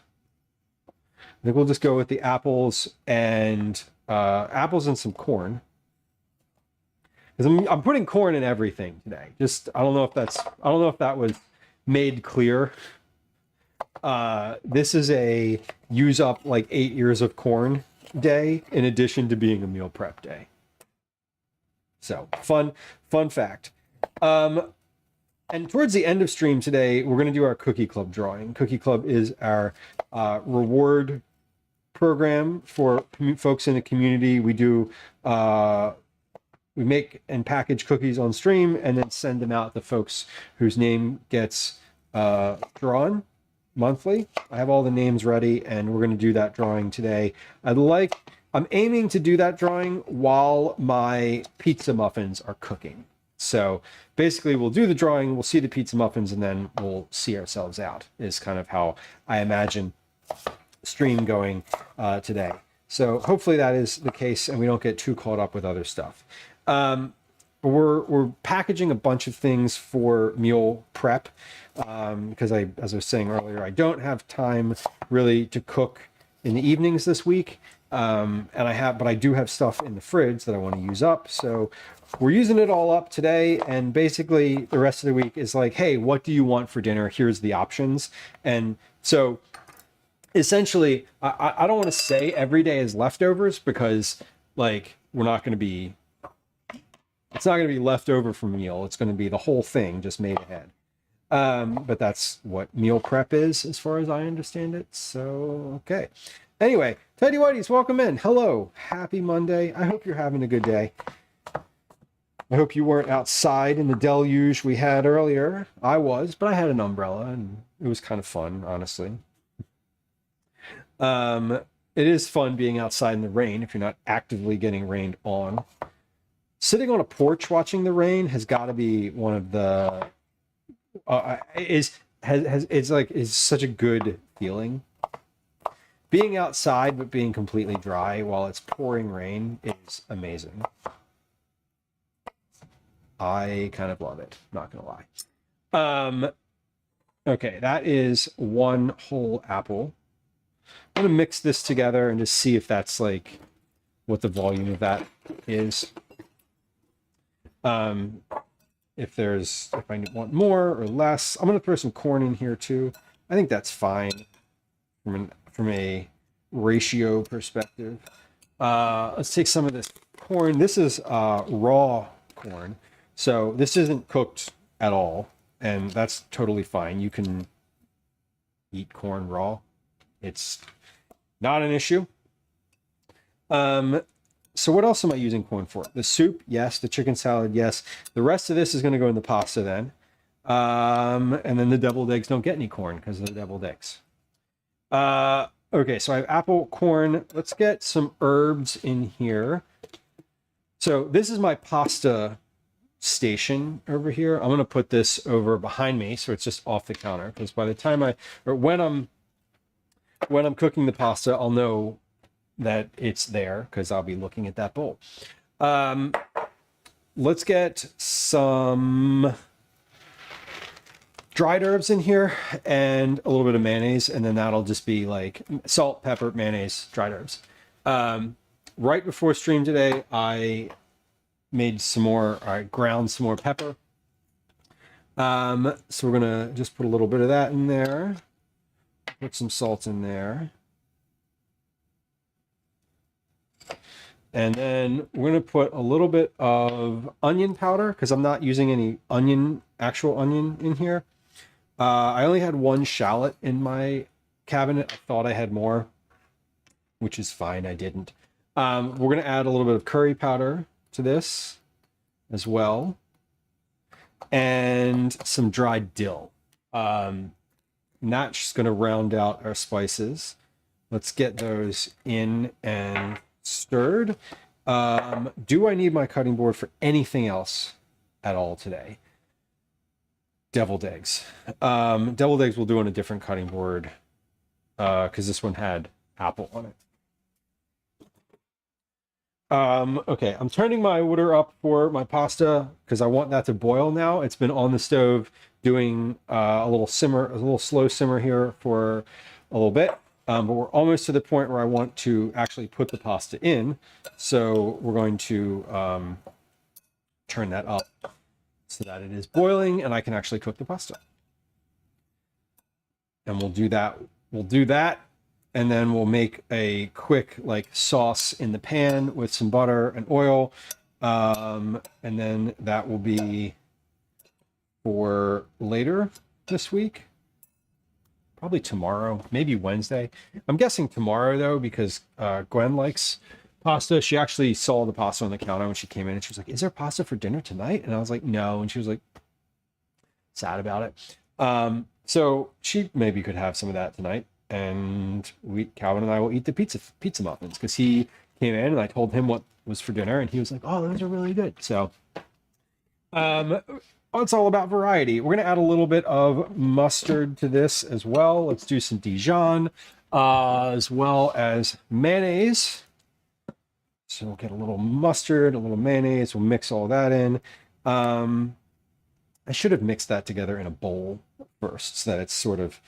I think we'll just go with the apples and some corn. Because I'm putting corn in everything today. Just I don't know if that was made clear. This is a use up like 8 years of corn day in addition to being a meal prep day. So fun fact. And towards the end of stream today, we're going to do our Cookie Club drawing. Cookie Club is our reward program for folks in the community. We do we make and package cookies on stream and then send them out to folks whose name gets drawn monthly. I have all the names ready and we're going to do that drawing today. I'm aiming to do that drawing while my pizza muffins are cooking. So basically we'll do the drawing, we'll see the pizza muffins, and then we'll see ourselves out is kind of how I imagine stream going today. So hopefully that is the case and we don't get too caught up with other stuff. We're packaging a bunch of things for meal prep because as I was saying earlier, I don't have time really to cook in the evenings this week. But I do have stuff in the fridge that I want to use up. So we're using it all up today. And basically the rest of the week is like, hey, what do you want for dinner? Here's the options. And so essentially, I don't want to say every day is leftovers because like it's not going to be leftover from meal. It's going to be the whole thing just made ahead. But that's what meal prep is as far as I understand it. So, okay. Anyway, Teddy Whiteys, welcome in. Hello. Happy Monday. I hope you're having a good day. I hope you weren't outside in the deluge we had earlier. I was, but I had an umbrella and it was kind of fun, honestly. It is fun being outside in the rain if you're not actively getting rained on. Sitting on a porch watching the rain has got to be one of the is such a good feeling. Being outside but being completely dry while it's pouring rain is amazing. I kind of love it, not gonna lie. Okay, that is one whole apple. I'm gonna mix this together and just see if that's like what the volume of that is. If I want more or less, I'm gonna throw some corn in here too. I think that's fine from a ratio perspective. Let's take some of this corn. This is raw corn, so this isn't cooked at all, and that's totally fine. You can eat corn raw. It's not an issue. So what else am I using corn for? The soup, yes. The chicken salad, yes. The rest of this is going to go in the pasta then. And then the deviled eggs don't get any corn because of the deviled eggs. Okay, so I have apple, corn. Let's get some herbs in here. So this is my pasta station over here. I'm gonna put this over behind me so it's just off the counter, because by the time when I'm cooking the pasta, I'll know that it's there because I'll be looking at that bowl. Let's get some dried herbs in here and a little bit of mayonnaise, and then that'll just be like salt, pepper, mayonnaise, dried herbs. Right before stream today, I ground some more pepper. So we're gonna just put a little bit of that in there. Put some salt in there. And then we're going to put a little bit of onion powder because I'm not using any actual onion in here. I only had one shallot in my cabinet. I thought I had more, which is fine. I didn't. We're going to add a little bit of curry powder to this as well. And some dried dill. And that's just going to round out our spices. Let's get those in and stirred. Do I need my cutting board for anything else at all today? Deviled eggs. Deviled eggs we'll do on a different cutting board because this one had apple on it. Okay, I'm turning my water up for my pasta because I want that to boil now. It's been on the stove doing a little slow simmer here for a little bit. But we're almost to the point where I want to actually put the pasta in. So we're going to turn that up so that it is boiling and I can actually cook the pasta. And we'll do that. And then we'll make a quick sauce in the pan with some butter and oil. And then that will be for later this week. Probably tomorrow, maybe Wednesday. I'm guessing tomorrow though, because Gwen likes pasta. She actually saw the pasta on the counter when she came in and she was like, "Is there pasta for dinner tonight?" And I was like, "No." And she was like, sad about it. So she maybe could have some of that tonight. And Calvin and I will eat the pizza muffins because he came in and I told him what was for dinner and he was like, "Oh, those are really good." So it's all about variety. We're going to add a little bit of mustard to this as well. Let's do some Dijon as well as mayonnaise. So we'll get a little mustard, a little mayonnaise. We'll mix all that in. I should have mixed that together in a bowl first so that it's sort of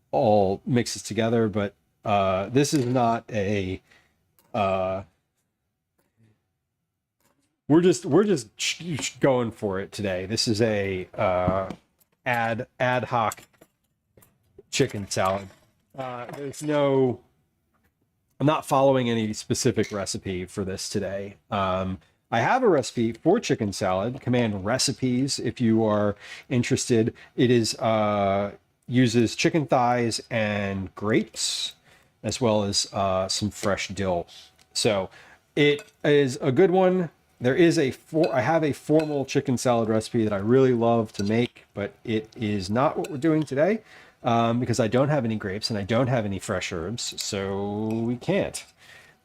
all mixes together. But this is not a... We're just going for it today. This is a ad hoc chicken salad. I'm not following any specific recipe for this today. I have a recipe for chicken salad. Command recipes if you are interested. It is uses chicken thighs and grapes, as well as some fresh dill. So it is a good one. There is I have a formal chicken salad recipe that I really love to make, but it is not what we're doing today because I don't have any grapes and I don't have any fresh herbs, so we can't.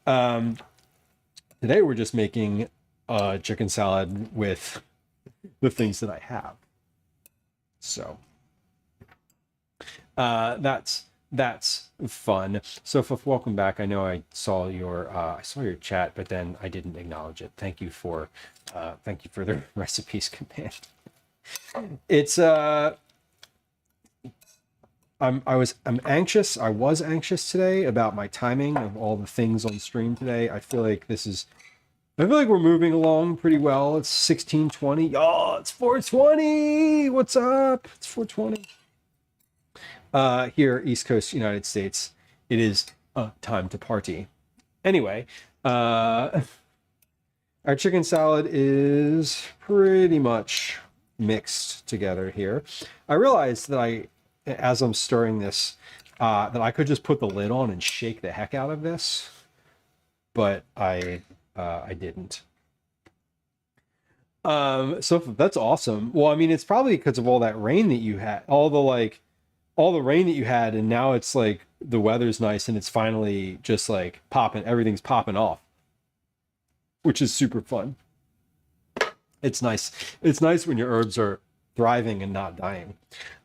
Today we're just making chicken salad with the things that I have. So that's fun. So welcome back. I know I saw your chat, but then I didn't acknowledge it. Thank you for the recipes command. It's I'm anxious. I was anxious today about my timing of all the things on stream today. I feel like we're moving along pretty well. It's 16:20. Oh, it's 4:20. What's up? It's 4:20. Here, East Coast, United States, it is time to party. Anyway, our chicken salad is pretty much mixed together here. I realized that as I'm stirring this, that I could just put the lid on and shake the heck out of this, but I didn't. So that's awesome. Well, I mean, it's probably because of all that rain that you had, all the rain that you had, and now it's like the weather's nice and it's finally just like popping, everything's popping off, which is super fun. It's nice. It's nice when your herbs are thriving and not dying.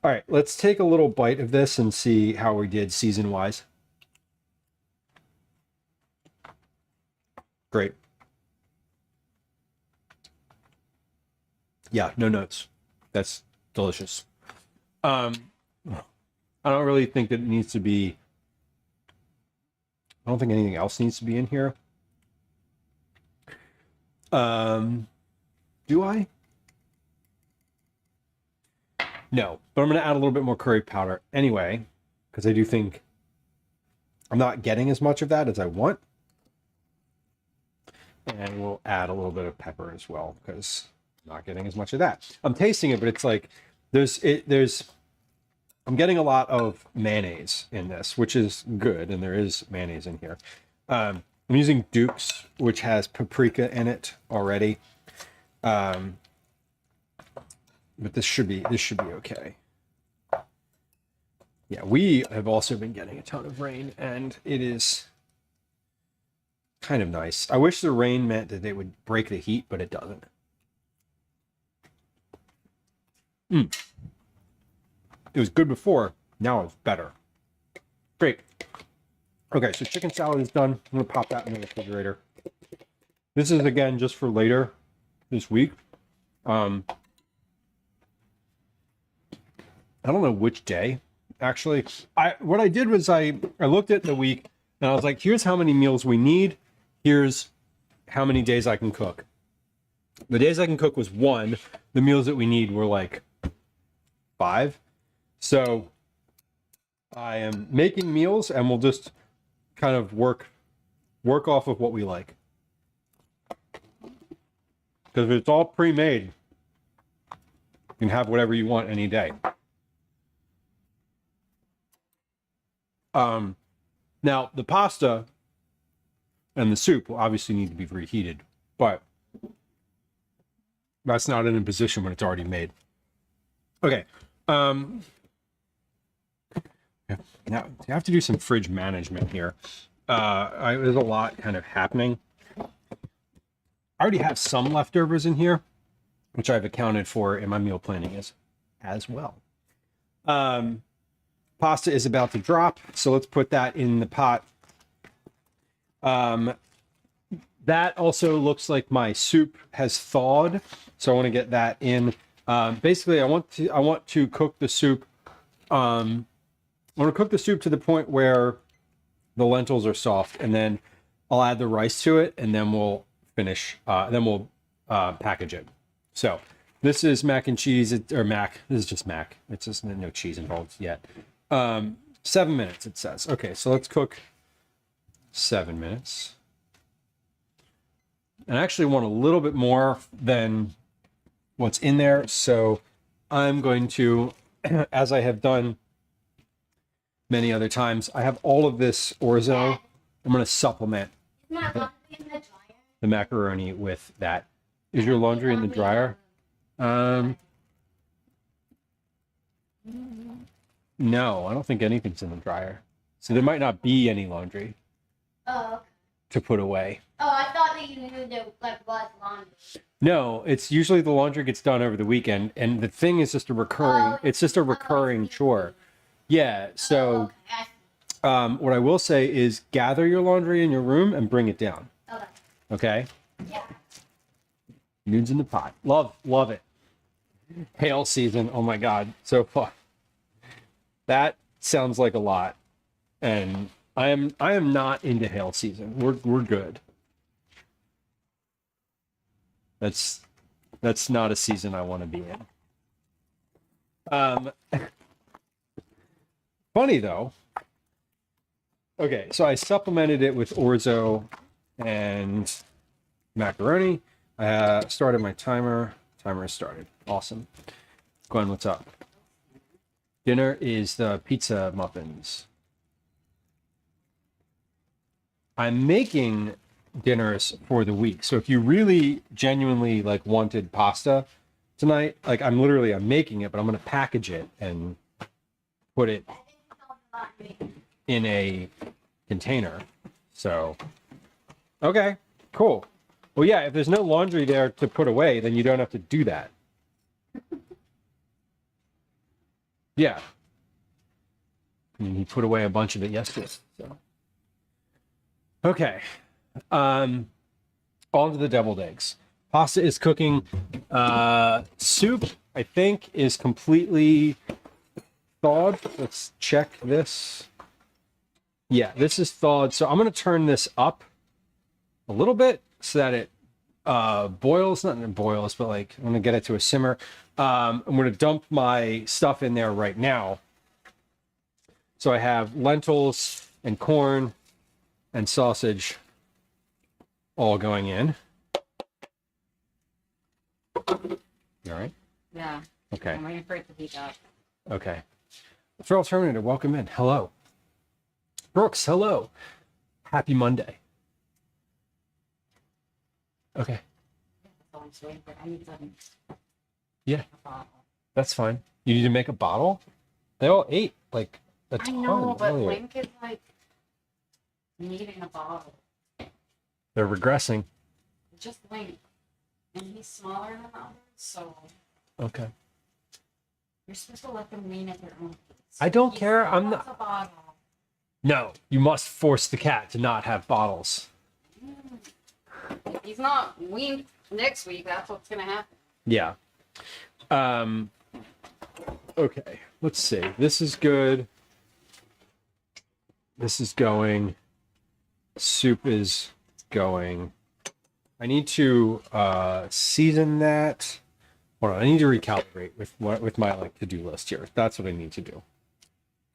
All right, let's take a little bite of this and see how we did season-wise. Great. Yeah, no notes. That's delicious. I don't really think that it needs to be, I don't think anything else needs to be in here. Do I? No, but I'm going to add a little bit more curry powder anyway, because I do think I'm not getting as much of that as I want. And we'll add a little bit of pepper as well, because I'm not getting as much of that. I'm tasting it, but it's like I'm getting a lot of mayonnaise in this, which is good, and there is mayonnaise in here. I'm using Duke's, which has paprika in it already. But this should be okay. Yeah, we have also been getting a ton of rain, and it is kind of nice. I wish the rain meant that they would break the heat, but it doesn't. It was good before, now it's better. Great. Okay, so chicken salad is done. I'm gonna pop that in the refrigerator. This is again just for later this week. I don't know which day, actually. What I did was I looked at the week and I was like, here's how many meals we need. Here's how many days I can cook. The days I can cook was 1. The meals that we need were like 5. So I am making meals and we'll just kind of work off of what we like. Because if it's all pre-made, you can have whatever you want any day. Now the pasta and the soup will obviously need to be reheated, but that's not in a position when it's already made. Okay. Now you have to do some fridge management here. There's a lot kind of happening. I already have some leftovers in here, which I've accounted for in my meal planning as well. Pasta is about to drop, so let's put that in the pot. That also looks like my soup has thawed, so I want to get that in. Basically, I want to cook the soup. I want to cook the soup to the point where the lentils are soft, and then I'll add the rice to it, and then we'll finish. Then we'll package it. So this is mac and cheese, or mac. This is just mac. It's just no cheese involved yet. 7 minutes, it says. Okay, so let's cook 7 minutes. And I actually want a little bit more than what's in there, so I'm going to, as I have done many other times, I have all of this orzo. I'm going to supplement the macaroni with that. Is your laundry in the dryer? No, I don't think anything's in the dryer. So there might not be any laundry to put away. Oh, I thought that you knew there was laundry. No, it's usually the laundry gets done over the weekend, and the thing is just a recurring. It's just a recurring chore. Yeah. So, what I will say is gather your laundry in your room and bring it down. Okay. Okay. Yeah. Nudes in the pot. Love it. Hail season. Oh my God, so fun. That sounds like a lot, and I am not into hail season. We're good. That's not a season I want to be in. Funny though. Okay, so I supplemented it with orzo and macaroni. I started my timer. Timer is started. Awesome. Gwen, what's up? Dinner is the pizza muffins. I'm making dinners for the week. So if you really genuinely like wanted pasta tonight, like I'm making it, but I'm going to package it and put it in a container. So, okay, cool. Well, yeah, if there's no laundry there to put away, then you don't have to do that. Yeah. I mean, he put away a bunch of it yesterday. So. Okay. On to the deviled eggs. Pasta is cooking. Soup, I think, is completely thawed. Let's check this. Yeah, this is thawed. So I'm going to turn this up a little bit so that it boils. Not that it boils, but like I'm going to get it to a simmer. I'm going to dump my stuff in there right now. So I have lentils and corn and sausage all going in. You all right? Yeah. Okay. I'm waiting for it to heat up. Okay. Feral Terminator, welcome in. Hello. Brooks, hello. Happy Monday. Okay. That's all I'm just waiting for. I need some. Yeah, that's fine. You need to make a bottle? They all ate like a ton. I know, but earlier. Link is like needing a bottle. They're regressing. Just Link. And he's smaller than others, so Okay. you're supposed to let them lean at their own pace. I don't He care. still I'm wants not. a bottle. No, you must force the cat to not have bottles. If he's not weaned next week, that's what's gonna happen. Yeah. Okay, let's see. This is good. This is going. Soup is going. I need to season that. Hold on, I need to recalibrate with my like to-do list here. That's what I need to do.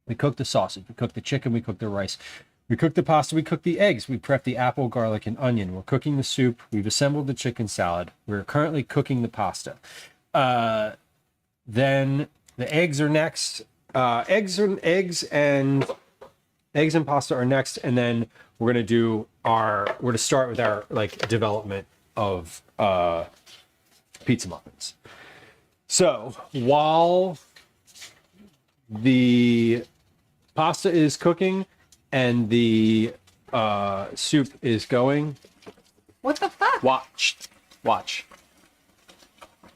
We cooked the sausage, we cooked the chicken, we cooked the rice, we cooked the pasta, we cooked the eggs, we prepped the apple, garlic, and onion. We're cooking the soup. We've assembled the chicken salad. We're currently cooking the pasta. Then the eggs are next. Eggs and pasta are next, and then we're gonna start with our like development of pizza muffins. So while the pasta is cooking and the soup is going, What the fuck? watch.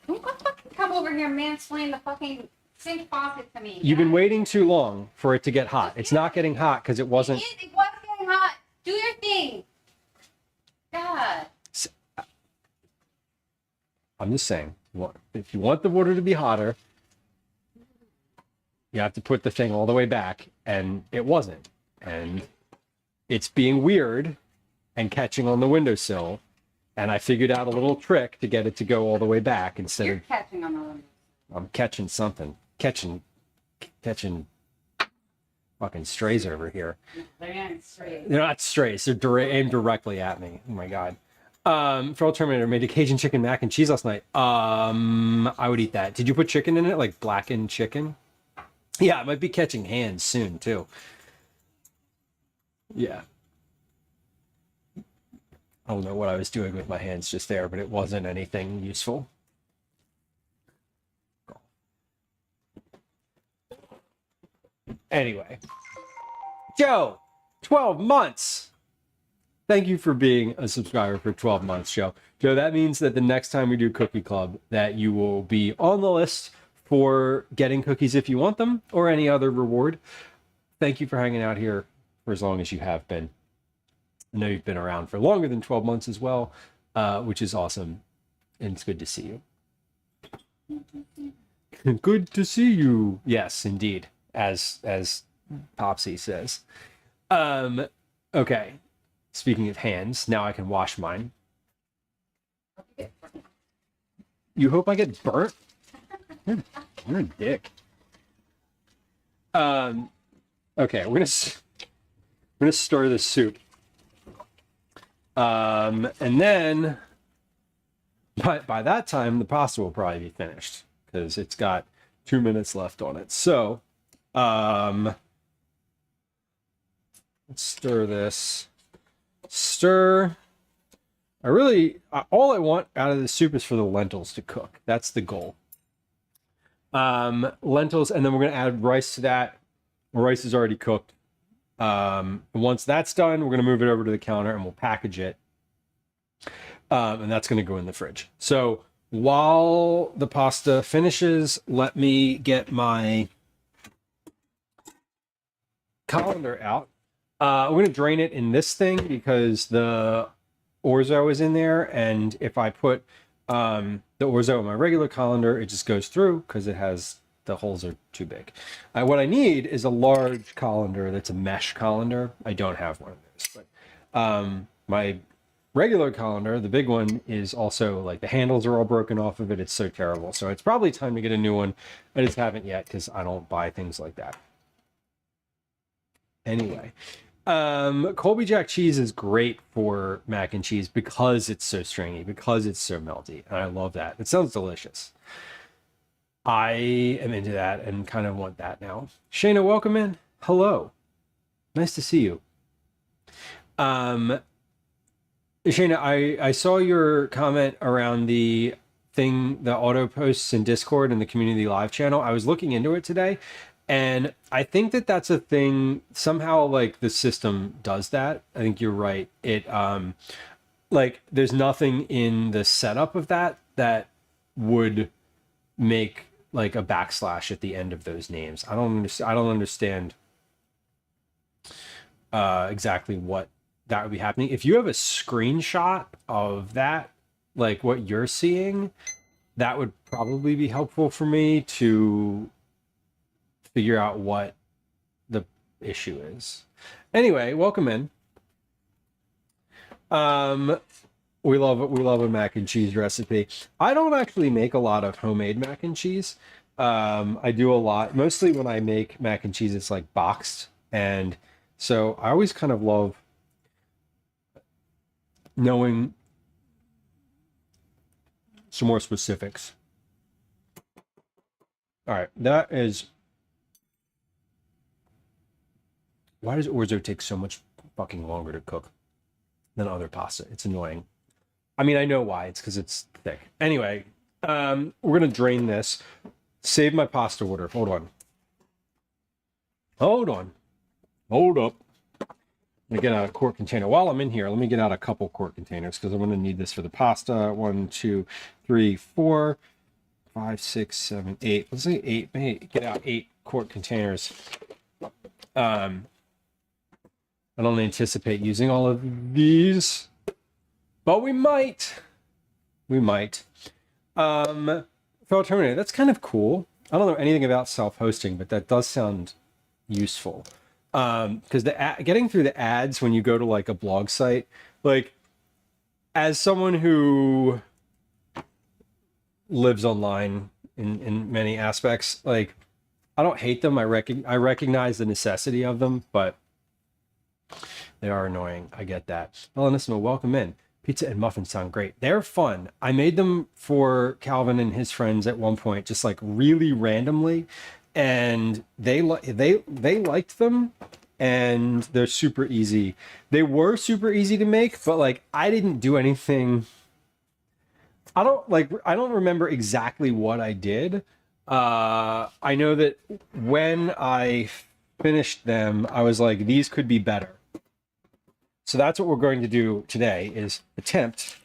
Don't fucking come over here mansplain the fucking sink faucet to me. You've been waiting too long for it to get hot. It's not getting hot because it wasn't. It was getting hot. Do your thing. God. I'm just saying, if you want the water to be hotter, you have to put the thing all the way back, and it wasn't. And it's being weird and catching on the windowsill, and I figured out a little trick to get it to go all the way back instead You're of catching on the limit. I'm catching something. Catching fucking strays over here. They're not straight. They're not strays. They're aimed directly at me. Oh my god. Feral Terminator made a Cajun chicken mac and cheese last night. I would eat that. Did you put chicken in it, like blackened chicken? Yeah, it might be catching hands soon too. Yeah. I don't know what I was doing with my hands just there, but it wasn't anything useful. Anyway, Joe, 12 months. Thank you for being a subscriber for 12 months, Joe. Joe, that means that the next time we do Cookie Club, that you will be on the list for getting cookies if you want them or any other reward. Thank you for hanging out here for as long as you have been. I know you've been around for longer than 12 months as well, which is awesome. And it's good to see you. Good to see you. Yes, indeed. As Popsy says. Okay. Speaking of hands, now I can wash mine. You hope I get burnt? You're a dick. Okay, we're gonna stir this soup. And then by that time the pasta will probably be finished because it's got 2 minutes left on it. So let's stir this. Stir. All I want out of the soup is for the lentils to cook. That's the goal. Lentils, and then we're going to add rice to that. Rice is already cooked. Once that's done, we're going to move it over to the counter and we'll package it. And that's going to go in the fridge. So while the pasta finishes, let me get my colander out. I'm going to drain it in this thing because the orzo is in there. And if I put the orzo in my regular colander, it just goes through because the holes are too big. What I need is a large colander that's a mesh colander. I don't have one of those, but my regular colander, the big one, is also like the handles are all broken off of it. It's so terrible. So it's probably time to get a new one. I just haven't yet because I don't buy things like that. Anyway, Colby Jack cheese is great for mac and cheese because it's so stringy, because it's so melty. And I love that. It sounds delicious. I am into that and kind of want that now. Shayna, welcome in. Hello. Nice to see you. Shayna, I saw your comment around the thing, the auto posts in Discord and the community live channel. I was looking into it today, and I think that that's a thing. Somehow, like, the system does that. I think you're right. It, like, there's nothing in the setup of that would make like a backslash at the end of those names. I don't understand exactly what that would be happening. If you have a screenshot of that, like what you're seeing, that would probably be helpful for me to figure out what the issue is. Anyway, welcome in. We love a mac and cheese recipe. I don't actually make a lot of homemade mac and cheese. I do a lot, mostly when I make mac and cheese, it's like boxed. And so I always kind of love knowing some more specifics. All right, that is... Why does orzo take so much fucking longer to cook than other pasta? It's annoying. I mean, I know why. It's because it's thick. Anyway, we're going to drain this. Save my pasta water. Hold on. Hold up. Let me get out a quart container. While I'm in here, let me get out a couple quart containers because I'm going to need this for the pasta. 1, 2, 3, 4, 5, 6, 7, 8. Let's say 8. Let me get out 8 quart containers. I don't anticipate using all of these, but we might. Fellow Terminator, that's kind of cool. I don't know anything about self-hosting, but that does sound useful. Because getting through the ads when you go to like a blog site, like as someone who lives online in many aspects, like I don't hate them. I recognize the necessity of them, but they are annoying. I get that. Hello, welcome in. Pizza and muffins sound great. They're fun. I made them for Calvin and his friends at one point, just like really randomly, and they liked them, and they're super easy. They were super easy to make, but like I didn't do anything. I don't remember exactly what I did. I know that when I finished them, I was like, these could be better. So that's what we're going to do today, is attempt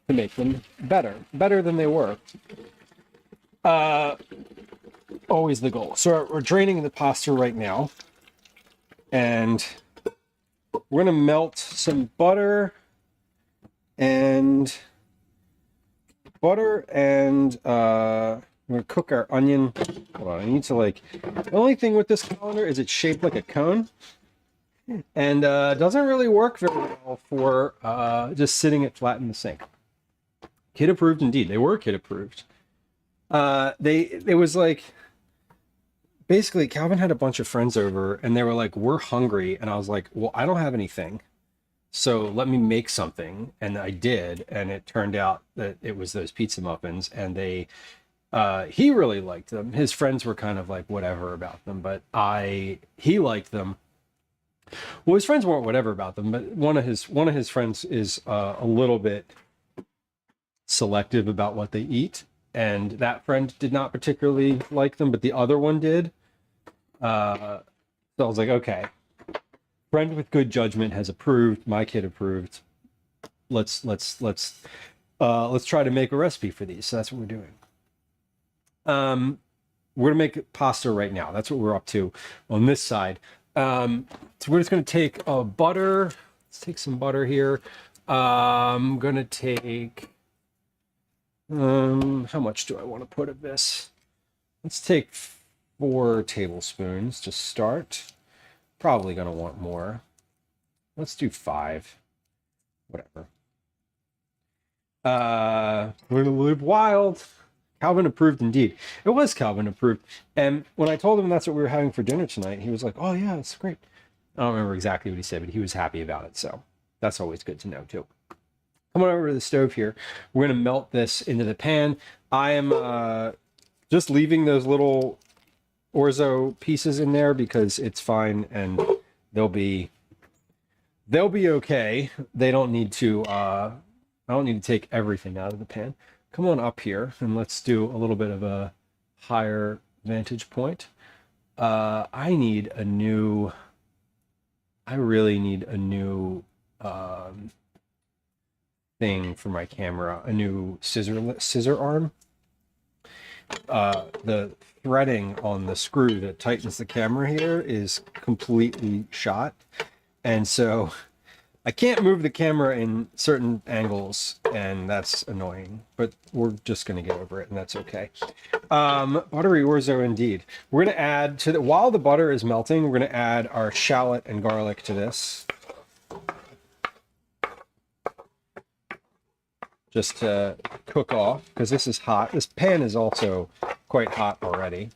to make them better than they were. Always the goal. So we're draining the pasta right now, and we're going to melt some butter and we're going to cook our onion. Hold on, I need to the only thing with this colander is it's shaped like a cone. And doesn't really work very well for just sitting it flat in the sink. Kid approved indeed. They were kid approved. It was like, basically Calvin had a bunch of friends over and they were like, we're hungry. And I was like, well, I don't have anything. So let me make something. And I did. And it turned out that it was those pizza muffins. And he really liked them. His friends were kind of like whatever about them, but he liked them. Well, his friends weren't whatever about them, but one of his friends is a little bit selective about what they eat, and that friend did not particularly like them, but the other one did. So I was like, okay, Friend with good judgment has approved. My kid approved. Let's try to make a recipe for these. So that's what we're doing. We're gonna make pasta right now. That's what we're up to on this side. So we're just gonna take butter. Let's take some butter here. I'm gonna take how much do I want to put of this? Let's take 4 tablespoons to start. Probably gonna want more. Let's do 5. Whatever. We're gonna live wild. Calvin approved indeed. It was Calvin approved. And when I told him that's what we were having for dinner tonight, he was like, oh yeah, it's great. I don't remember exactly what he said, but he was happy about it. So that's always good to know too. Come on over to the stove here. We're going to melt this into the pan. I am just leaving those little orzo pieces in there because it's fine and they'll be okay. They don't need to, I don't need to take everything out of the pan. Come on up here and let's do a little bit of a higher vantage point. I really need a new thing for my camera, a new scissor arm. The threading on the screw that tightens the camera here is completely shot, and so I can't move the camera in certain angles, and that's annoying, but we're just going to get over it, and that's okay. Buttery orzo indeed. We're going to add to the, while the butter is melting, we're going to add our shallot and garlic to this. Just to cook off, because this is hot. This pan is also quite hot already.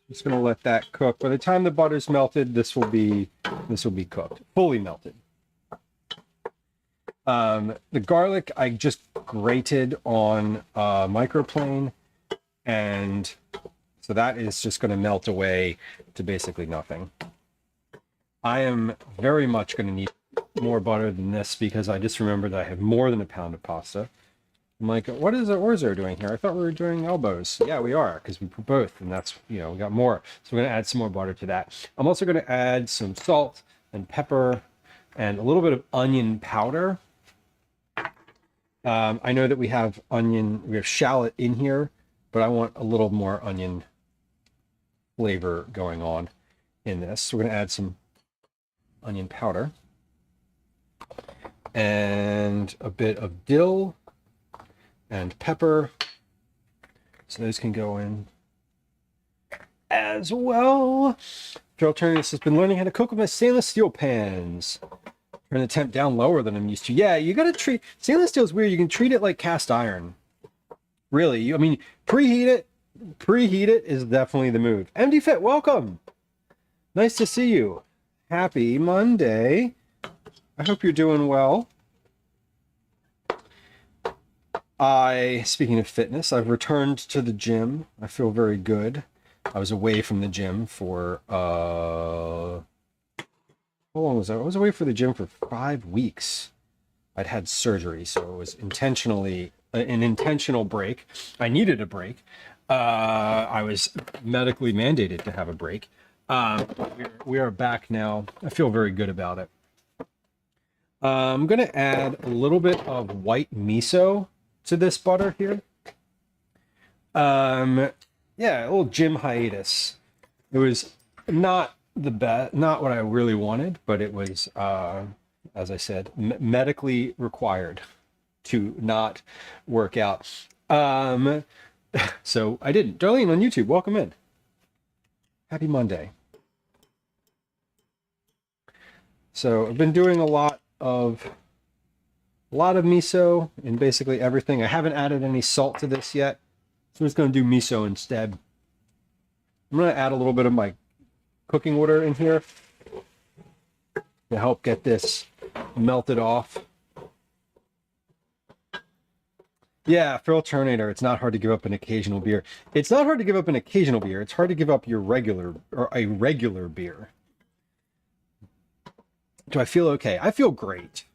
Just gonna let that cook. By the time the butter's melted, this will be cooked, fully melted. The garlic I just grated on a microplane, and so that is just going to melt away to basically nothing. I am very much going to need more butter than this because I just remembered that I have more than a pound of pasta. I'm like, what is the orzo doing here? I thought we were doing elbows. Yeah, we are, because we put both, and that's, you know, we got more. So we're going to add some more butter to that. I'm also going to add some salt and pepper and a little bit of onion powder. I know that we have shallot in here, but I want a little more onion flavor going on in this. So we're going to add some onion powder and a bit of dill and pepper, so those can go in as well. Phil Turnus has been learning how to cook with my stainless steel pans. Turn the temp down lower than I'm used to. Yeah, you gotta treat stainless steel is weird. You can treat it like cast iron. Really, I mean, preheat it. Preheat it is definitely the move. MD Fit, welcome. Nice to see you. Happy Monday. I hope you're doing well. Speaking of fitness, I've returned to the gym. I feel very good. I was away from the gym for, how long was I? I was away from the gym for 5 weeks. I'd had surgery, so it was intentionally, an intentional break. I needed a break. I was medically mandated to have a break. We are back now. I feel very good about it. I'm going to add a little bit of white miso to this butter here. Yeah, a little gym hiatus. It was not the best, not what I really wanted, but it was, as I said, medically required to not work out. So I didn't. Darlene on YouTube, welcome in. Happy Monday. So I've been doing a lot of miso in basically everything. I haven't added any salt to this yet, so I'm just going to do miso instead. I'm going to add a little bit of my cooking water in here to help get this melted off. Yeah, Phil Terminator, it's not hard to give up an occasional beer. It's not hard to give up an occasional beer. It's hard to give up your regular, or a regular beer. Do I feel okay? I feel great.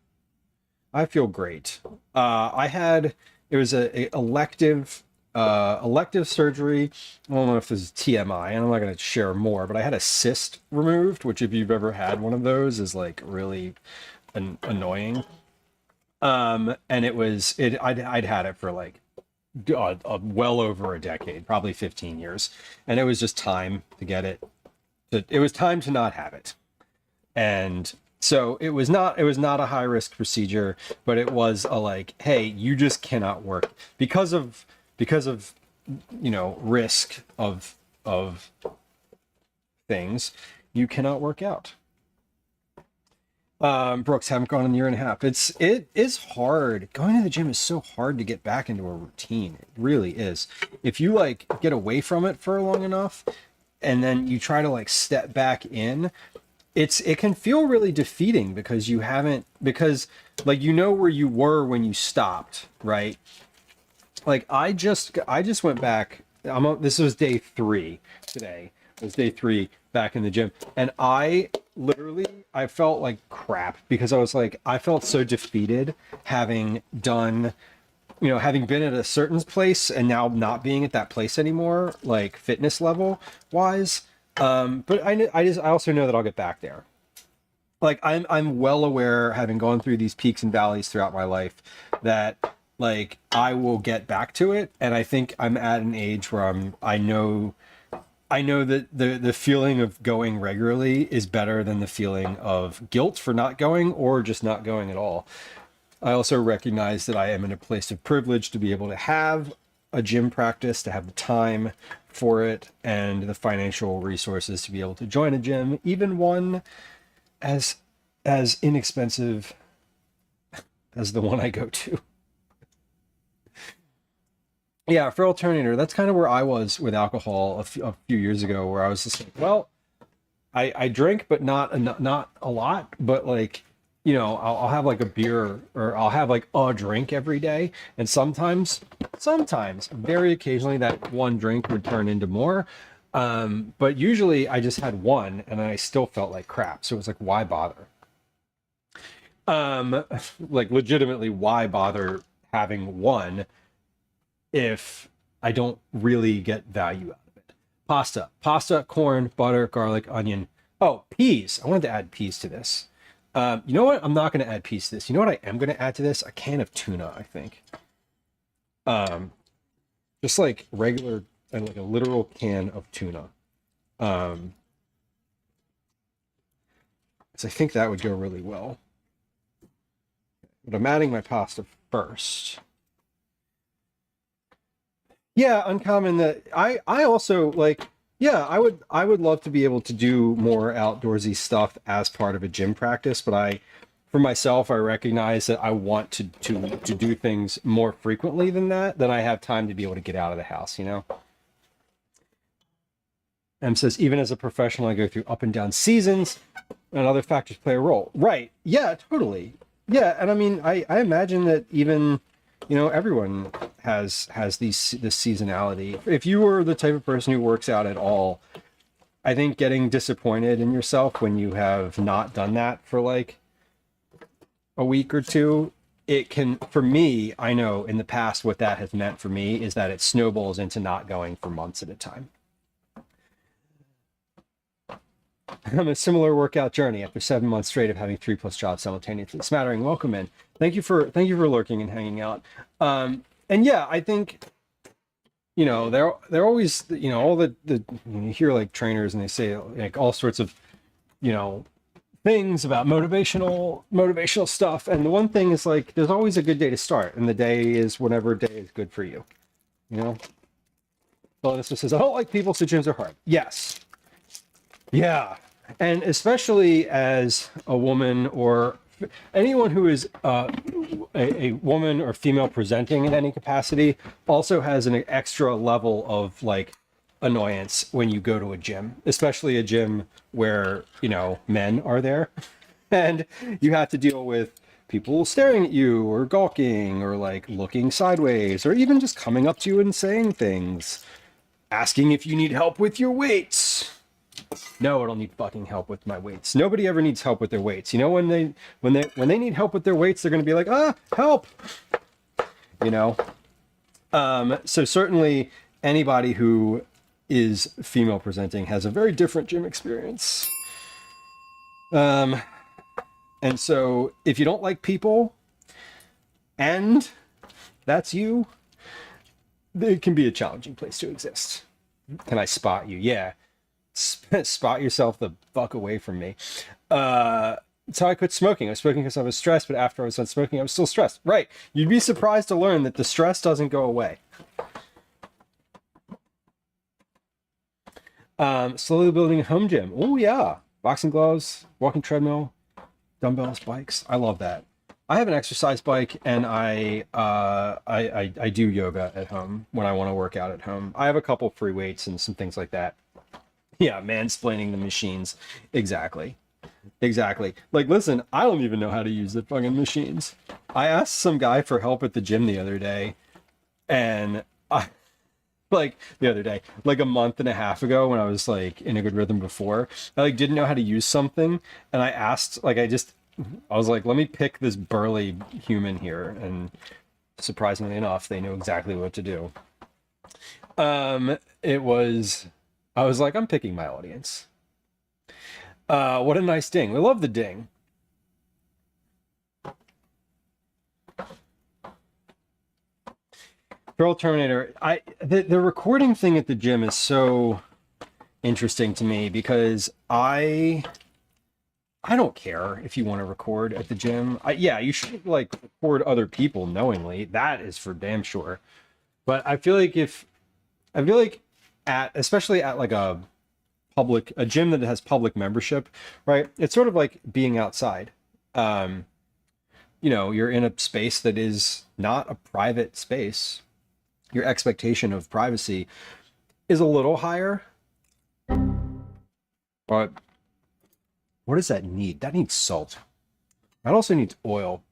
I feel great. It was a elective elective surgery. I don't know if this is TMI, and I'm not going to share more, but I had a cyst removed, which if you've ever had one of those is like really annoying. And I'd had it for like well over a decade, probably 15 years. And it was just time to get it. It was time to not have it. And so it was not a high risk procedure, but it was a like, hey, you just cannot work because of risk of things. You cannot work out. Brooks, haven't gone in a year and a half. It is hard. Going to the gym is so hard to get back into a routine. It really is. If you like get away from it for long enough and then you try to like step back in, it can feel really defeating because like where you were when you stopped, right? Like I just went back. This was day 3 today. It was day 3 back in the gym, and I felt like crap because I felt so defeated having done, having been at a certain place and now not being at that place anymore, like fitness level wise. But I also know that I'll get back there. Like I'm well aware, having gone through these peaks and valleys throughout my life, that like I will get back to it. And I think I'm at an age where I know that the feeling of going regularly is better than the feeling of guilt for not going or just not going at all. I also recognize that I am in a place of privilege to be able to have a gym practice, to have the time for it and the financial resources to be able to join a gym, even one as inexpensive as the one I go to. Yeah, for alternator, that's kind of where I was with alcohol a few years ago, where I was just like, well, I drink, but not a lot, but like, I'll have like a beer or I'll have like a drink every day. And sometimes, very occasionally that one drink would turn into more. But usually I just had one and I still felt like crap. So it was like, why bother? Like legitimately, why bother having one if I don't really get value out of it? Pasta, corn, butter, garlic, onion. Oh, peas. I wanted to add peas to this. You know what? I'm not going to add peas to this. You know what I am going to add to this? A can of tuna, I think. Just like regular, like a literal can of tuna. So I think that would go really well. But I'm adding my pasta first. Yeah, uncommon. That I also like, yeah, I would love to be able to do more outdoorsy stuff as part of a gym practice, but for myself, I recognize that I want to do things more frequently than I have time to be able to get out of the house, M says, even as a professional, I go through up and down seasons and other factors play a role. Right. Yeah, totally. Yeah. And I mean, I imagine that even, everyone has this seasonality. If you were the type of person who works out at all, I think getting disappointed in yourself when you have not done that for like a week or two, it can, for me, I know in the past what that has meant for me is that it snowballs into not going for months at a time. I'm a similar workout journey after 7 months straight of having 3+ jobs simultaneously. Smattering, welcome in. Thank you for lurking and hanging out. And yeah, I think, they're always, all the when you hear like trainers and they say like all sorts of, things about motivational stuff. And the one thing is like, there's always a good day to start, and the day is whatever day is good for you. Well, this says, I don't like people, so gyms are hard. Yes. Yeah. And especially as a woman or anyone who is a woman or female presenting in any capacity also has an extra level of like annoyance when you go to a gym, especially a gym where, men are there and you have to deal with people staring at you or gawking or like looking sideways or even just coming up to you and saying things, asking if you need help with your weights. No, I don't need fucking help with my weights. Nobody ever needs help with their weights. When they need help with their weights, they're going to be like, help. So certainly anybody who is female presenting has a very different gym experience. And so if you don't like people and that's you, it can be a challenging place to exist. Can I spot you? Yeah. Spot yourself the fuck away from me. So I quit smoking. I was smoking because I was stressed, but after I was done smoking, I was still stressed. Right. You'd be surprised to learn that the stress doesn't go away. Slowly building a home gym. Oh yeah. Boxing gloves, walking treadmill, dumbbells, bikes. I love that. I have an exercise bike and I do yoga at home when I want to work out at home. I have a couple free weights and some things like that. Yeah, mansplaining the machines. Exactly. Exactly. Like, listen, I don't even know how to use the fucking machines. I asked some guy for help at the gym the other day, and like a month and a half ago when I was like in a good rhythm before, I like didn't know how to use something, and I asked, like, I was like, let me pick this burly human here, and surprisingly enough, they knew exactly what to do. I was like, I'm picking my audience. What a nice ding. We love the ding. Girl Terminator, the recording thing at the gym is so interesting to me because I don't care if you want to record at the gym. Yeah, you should like record other people knowingly. That is for damn sure. But I feel like especially at like a gym that has public membership, right? It's sort of like being outside. You're in a space that is not a private space. Your expectation of privacy is a little higher. But what does that need? That needs salt. That also needs oil.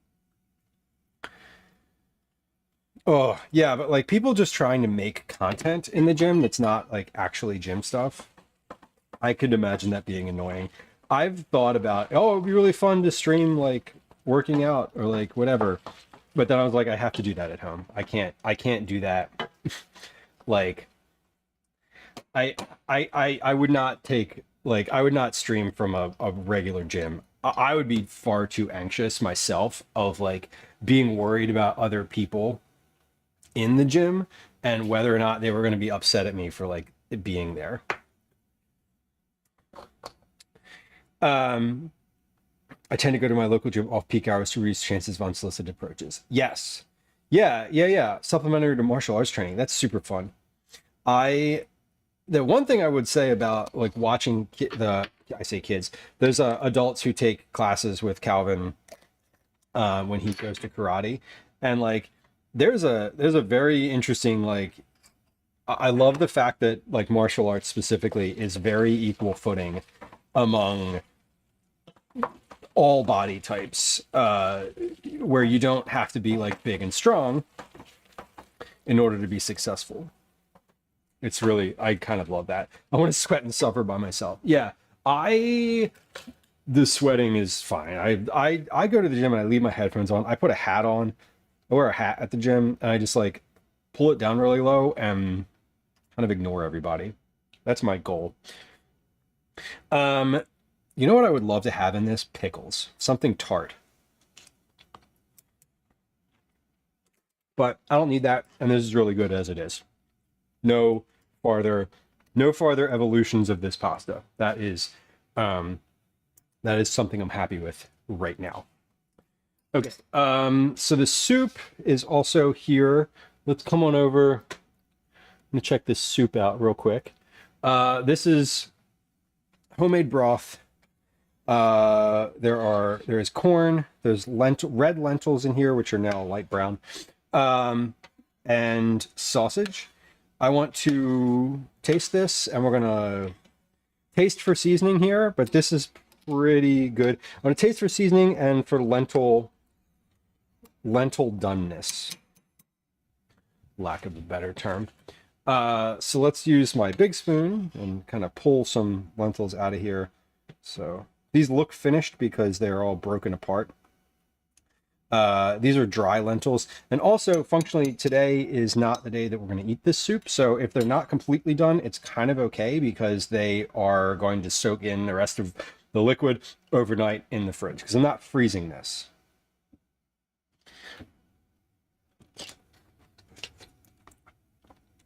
Oh, yeah, but like people just trying to make content in the gym that's not like actually gym stuff. I could imagine that being annoying. I've thought about, oh, it'd be really fun to stream like working out or like whatever. But then I was like, I have to do that at home. I can't do that. Like I would not I would not stream from a regular gym. I would be far too anxious myself of like being worried about other people in the gym and whether or not they were going to be upset at me for like being there. I tend to go to my local gym off peak hours to reduce chances of unsolicited approaches. Yes. Yeah. Supplementary to martial arts training. That's super fun. The one thing I would say about like watching I say kids, there's adults who take classes with Calvin when he goes to karate, and like there's a very interesting like I love the fact that like martial arts specifically is very equal footing among all body types, where you don't have to be like big and strong in order to be successful. It's really, I kind of love that. I want to sweat and suffer by myself. Yeah, the sweating is fine. I go to the gym and I leave my headphones on. I put a hat on. I wear a hat at the gym and I just like pull it down really low and kind of ignore everybody. That's my goal. You know what I would love to have in this? Pickles. Something tart. But I don't need that, and this is really good as it is. No farther evolutions of this pasta. That is something I'm happy with right now. Okay, so the soup is also here. Let's come on over. I'm gonna check this soup out real quick. This is homemade broth. There is corn, there's red lentils in here, which are now light brown, and sausage. I want to taste this, and we're gonna taste for seasoning here, but this is pretty good. I want to taste for seasoning and for lentil doneness, lack of a better term. So let's use my big spoon and kind of pull some lentils out of here. So these look finished because they're all broken apart. These are dry lentils. And also, functionally, today is not the day that we're going to eat this soup. So if they're not completely done, it's kind of okay because they are going to soak in the rest of the liquid overnight in the fridge because I'm not freezing this.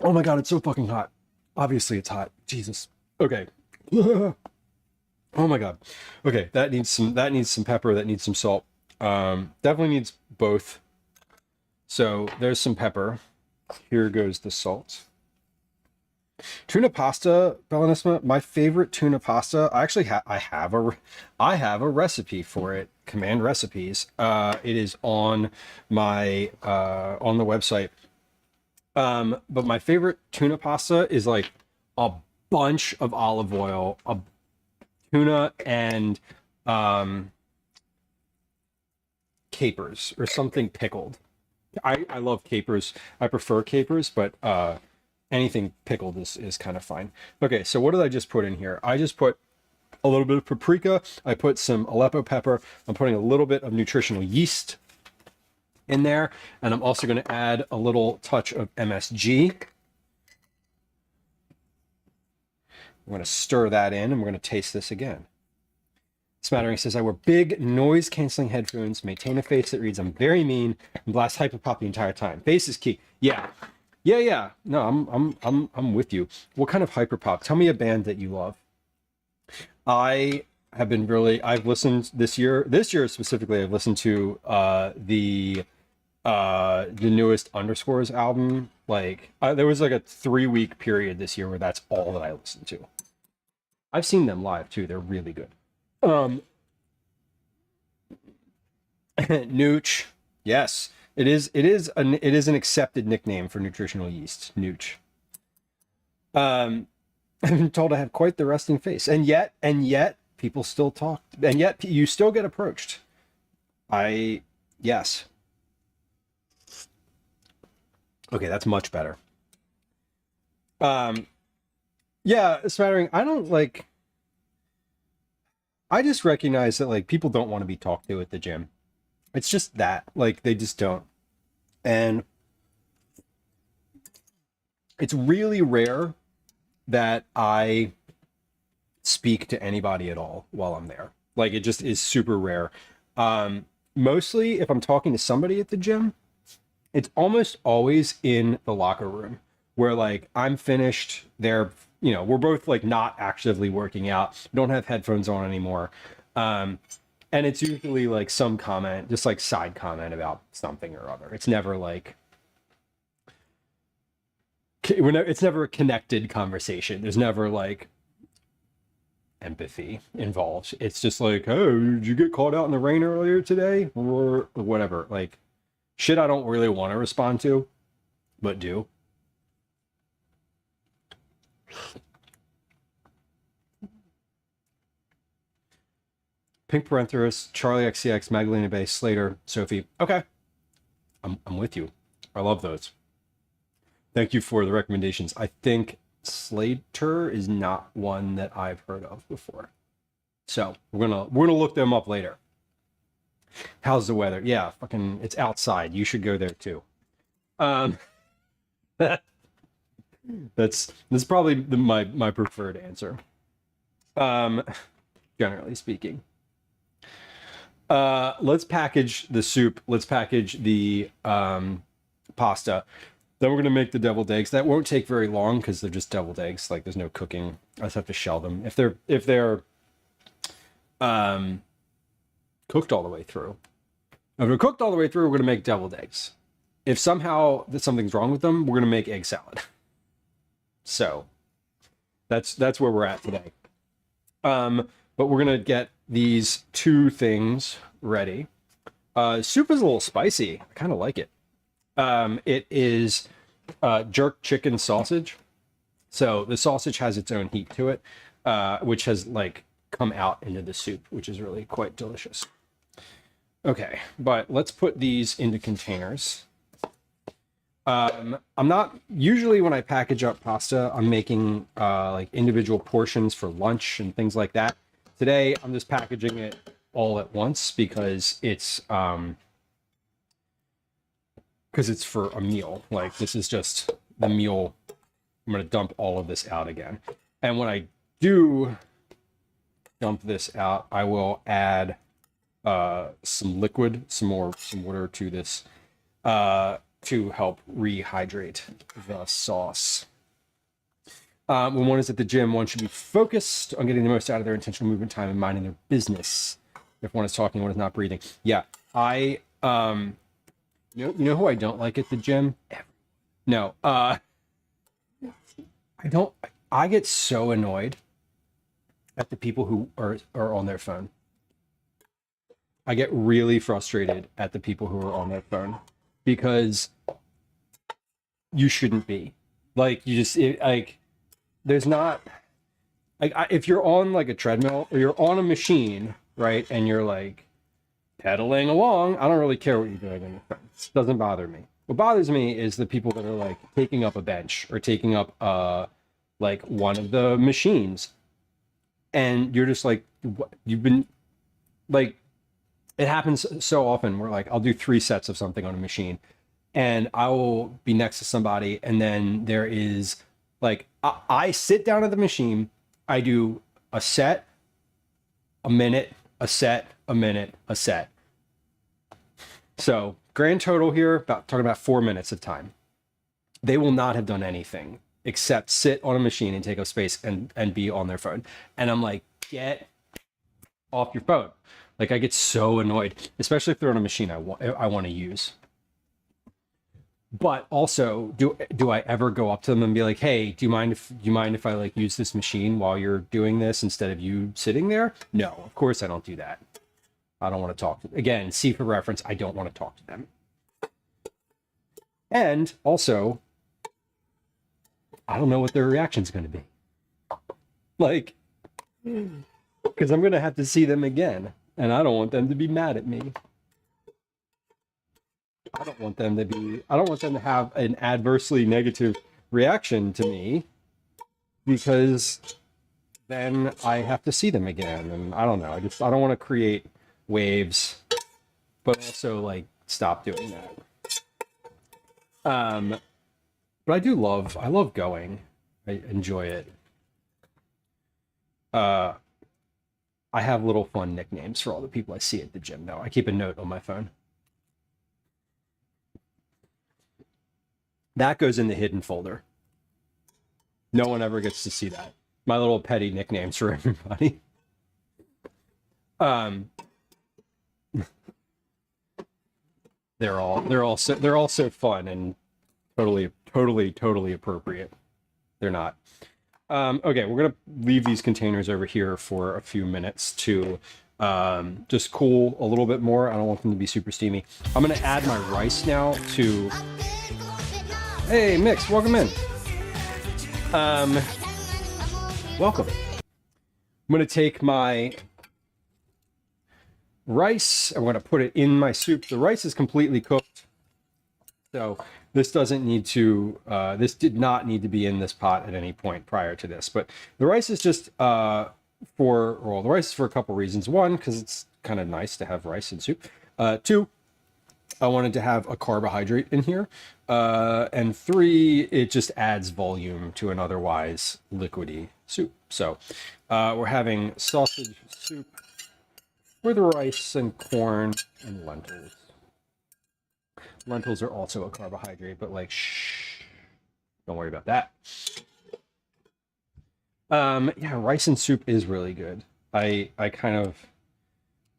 Oh my God, it's so fucking hot. Obviously it's hot. Jesus. Okay. Oh my God. Okay, that needs some pepper, that needs some salt. Definitely needs both. So there's some pepper. Here goes the salt. Tuna pasta, Bellanissima, my favorite tuna pasta. I actually I have a recipe for it. Command recipes. It is on my on the website. But my favorite tuna pasta is like a bunch of olive oil, a tuna, and capers or something pickled. I love capers. I prefer capers, but anything pickled is kind of fine. Okay, so what did I just put in here? I just put a little bit of paprika. I put some Aleppo pepper. I'm putting a little bit of nutritional yeast in there, and I'm also going to add a little touch of MSG. I'm going to stir that in, and we're going to taste this again. Smattering says, I wear big noise-canceling headphones, maintain a face that reads, I'm very mean, and blast hyperpop the entire time. Face is key. Yeah. No, I'm with you. What kind of hyperpop? Tell me a band that you love. I have been I've listened this year specifically, I've listened to the newest Underscores album. Like there was like a 3-week period this year where that's all that I listened to. I've seen them live too. They're really good. Nooch. Yes, it is an accepted nickname for nutritional yeast. Nooch. I've been told I have quite the resting face, and yet people still talk, and yet you still get approached. Yes. Okay, that's much better. Yeah, smattering. I just recognize that like people don't want to be talked to at the gym. It's just that, like, they just don't. And it's really rare that I speak to anybody at all while I'm there. Like, it just is super rare. Mostly if I'm talking to somebody at the gym, it's almost always in the locker room where like I'm finished, they're, we're both like not actively working out, don't have headphones on anymore. And it's usually like some comment, just like side comment about something or other. It's never like, it's never a connected conversation. There's never like empathy involved. It's just like, oh, did you get caught out in the rain earlier today? Or whatever. Like shit I don't really want to respond to, but do. Pink Parenthesis, Charlie XCX, Magdalena Bay, Slater, Sophie. Okay. I'm with you. I love those. Thank you for the recommendations. I think Slater is not one that I've heard of before. So we're gonna look them up later. How's the weather? Yeah, fucking it's outside. You should go there too. That's probably my preferred answer. Generally speaking. Let's package the soup. Let's package the pasta. Then we're gonna make the deviled eggs. That won't take very long because they're just deviled eggs. Like there's no cooking. I just have to shell them. If they're cooked all the way through. If they're cooked all the way through, we're gonna make deviled eggs. If somehow something's wrong with them, we're gonna make egg salad. So that's where we're at today. But we're gonna get these two things ready. Soup is a little spicy. I kind of like it. It is jerk chicken sausage. So the sausage has its own heat to it, which has like come out into the soup, which is really quite delicious. Okay, but let's put these into containers. I'm not usually when I package up pasta, I'm making like individual portions for lunch and things like that. Today, I'm just packaging it all at once because it's because it's for a meal. Like this is just the meal. I'm going to dump all of this out again. And when I do dump this out, I will add some liquid, some water to this to help rehydrate the sauce. When one is at the gym, one should be focused on getting the most out of their intentional movement time and minding their business. If one is talking, one is not breathing. Yeah, you know who I don't like at the gym? No, I don't. I get so annoyed at the people who are on their phone. I get really frustrated at the people who are on their phone because you shouldn't be. Like there's not like if you're on like a treadmill or you're on a machine, right, and you're like pedaling along, I don't really care what you're doing on your phone. It doesn't bother me. What bothers me is the people that are like taking up a bench or taking up like one of the machines, and you're just like, you've been like, it happens so often where like I'll do 3 sets of something on a machine, and I will be next to somebody, and then there is like I sit down at the machine, I do a set, a minute, a set, a minute, a set. So grand total here, talking about 4 minutes of time. They will not have done anything except sit on a machine and take up space and be on their phone. And I'm like, get off your phone. Like I get so annoyed, especially if they're on a machine I want to use. But also, do I ever go up to them and be like, hey, do you mind if I like use this machine while you're doing this instead of you sitting there? No, of course I don't do that. I don't want to talk to them. Again, see for reference, I don't want to talk to them. And also, I don't know what their reaction's going to be. Like, because I'm going to have to see them again, and I don't want them to be mad at me. I don't want them to have an adversely negative reaction to me, because then I have to see them again, and I don't know. I don't want to create waves, but also like stop doing that. But I love going. I enjoy it. I have little fun nicknames for all the people I see at the gym though. I keep a note on my phone. That goes in the hidden folder. No one ever gets to see that. My little petty nicknames for everybody. They're all so fun and totally appropriate. They're not. Okay, we're gonna leave these containers over here for a few minutes to just cool a little bit more. I don't want them to be super steamy. I'm gonna add my rice now to. Hey, Mix, welcome in. Welcome. I'm gonna take my rice. I'm gonna put it in my soup. The rice is completely cooked, so this doesn't need to. This did not need to be in this pot at any point prior to this. But the rice is just the rice is for a couple reasons. One, because it's kind of nice to have rice in soup. 2, I wanted to have a carbohydrate in here. And 3, it just adds volume to an otherwise liquidy soup. So we're having sausage soup with rice and corn and lentils. Lentils are also a carbohydrate, but like, shh, don't worry about that. Yeah, rice and soup is really good.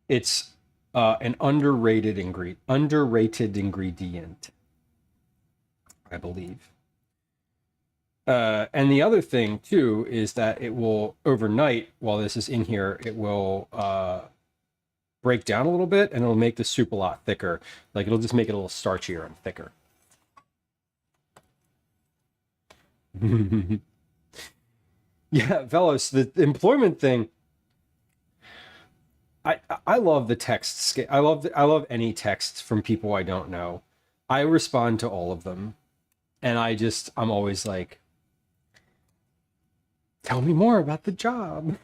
It's an underrated ingredient, I believe. And the other thing too is that it will overnight, while this is in here, it will break down a little bit, and it'll make the soup a lot thicker. Like it'll just make it a little starchier and thicker. Yeah, Velos, the employment thing. I love the text. I love any texts from people I don't know. I respond to all of them, and I'm always like, tell me more about the job.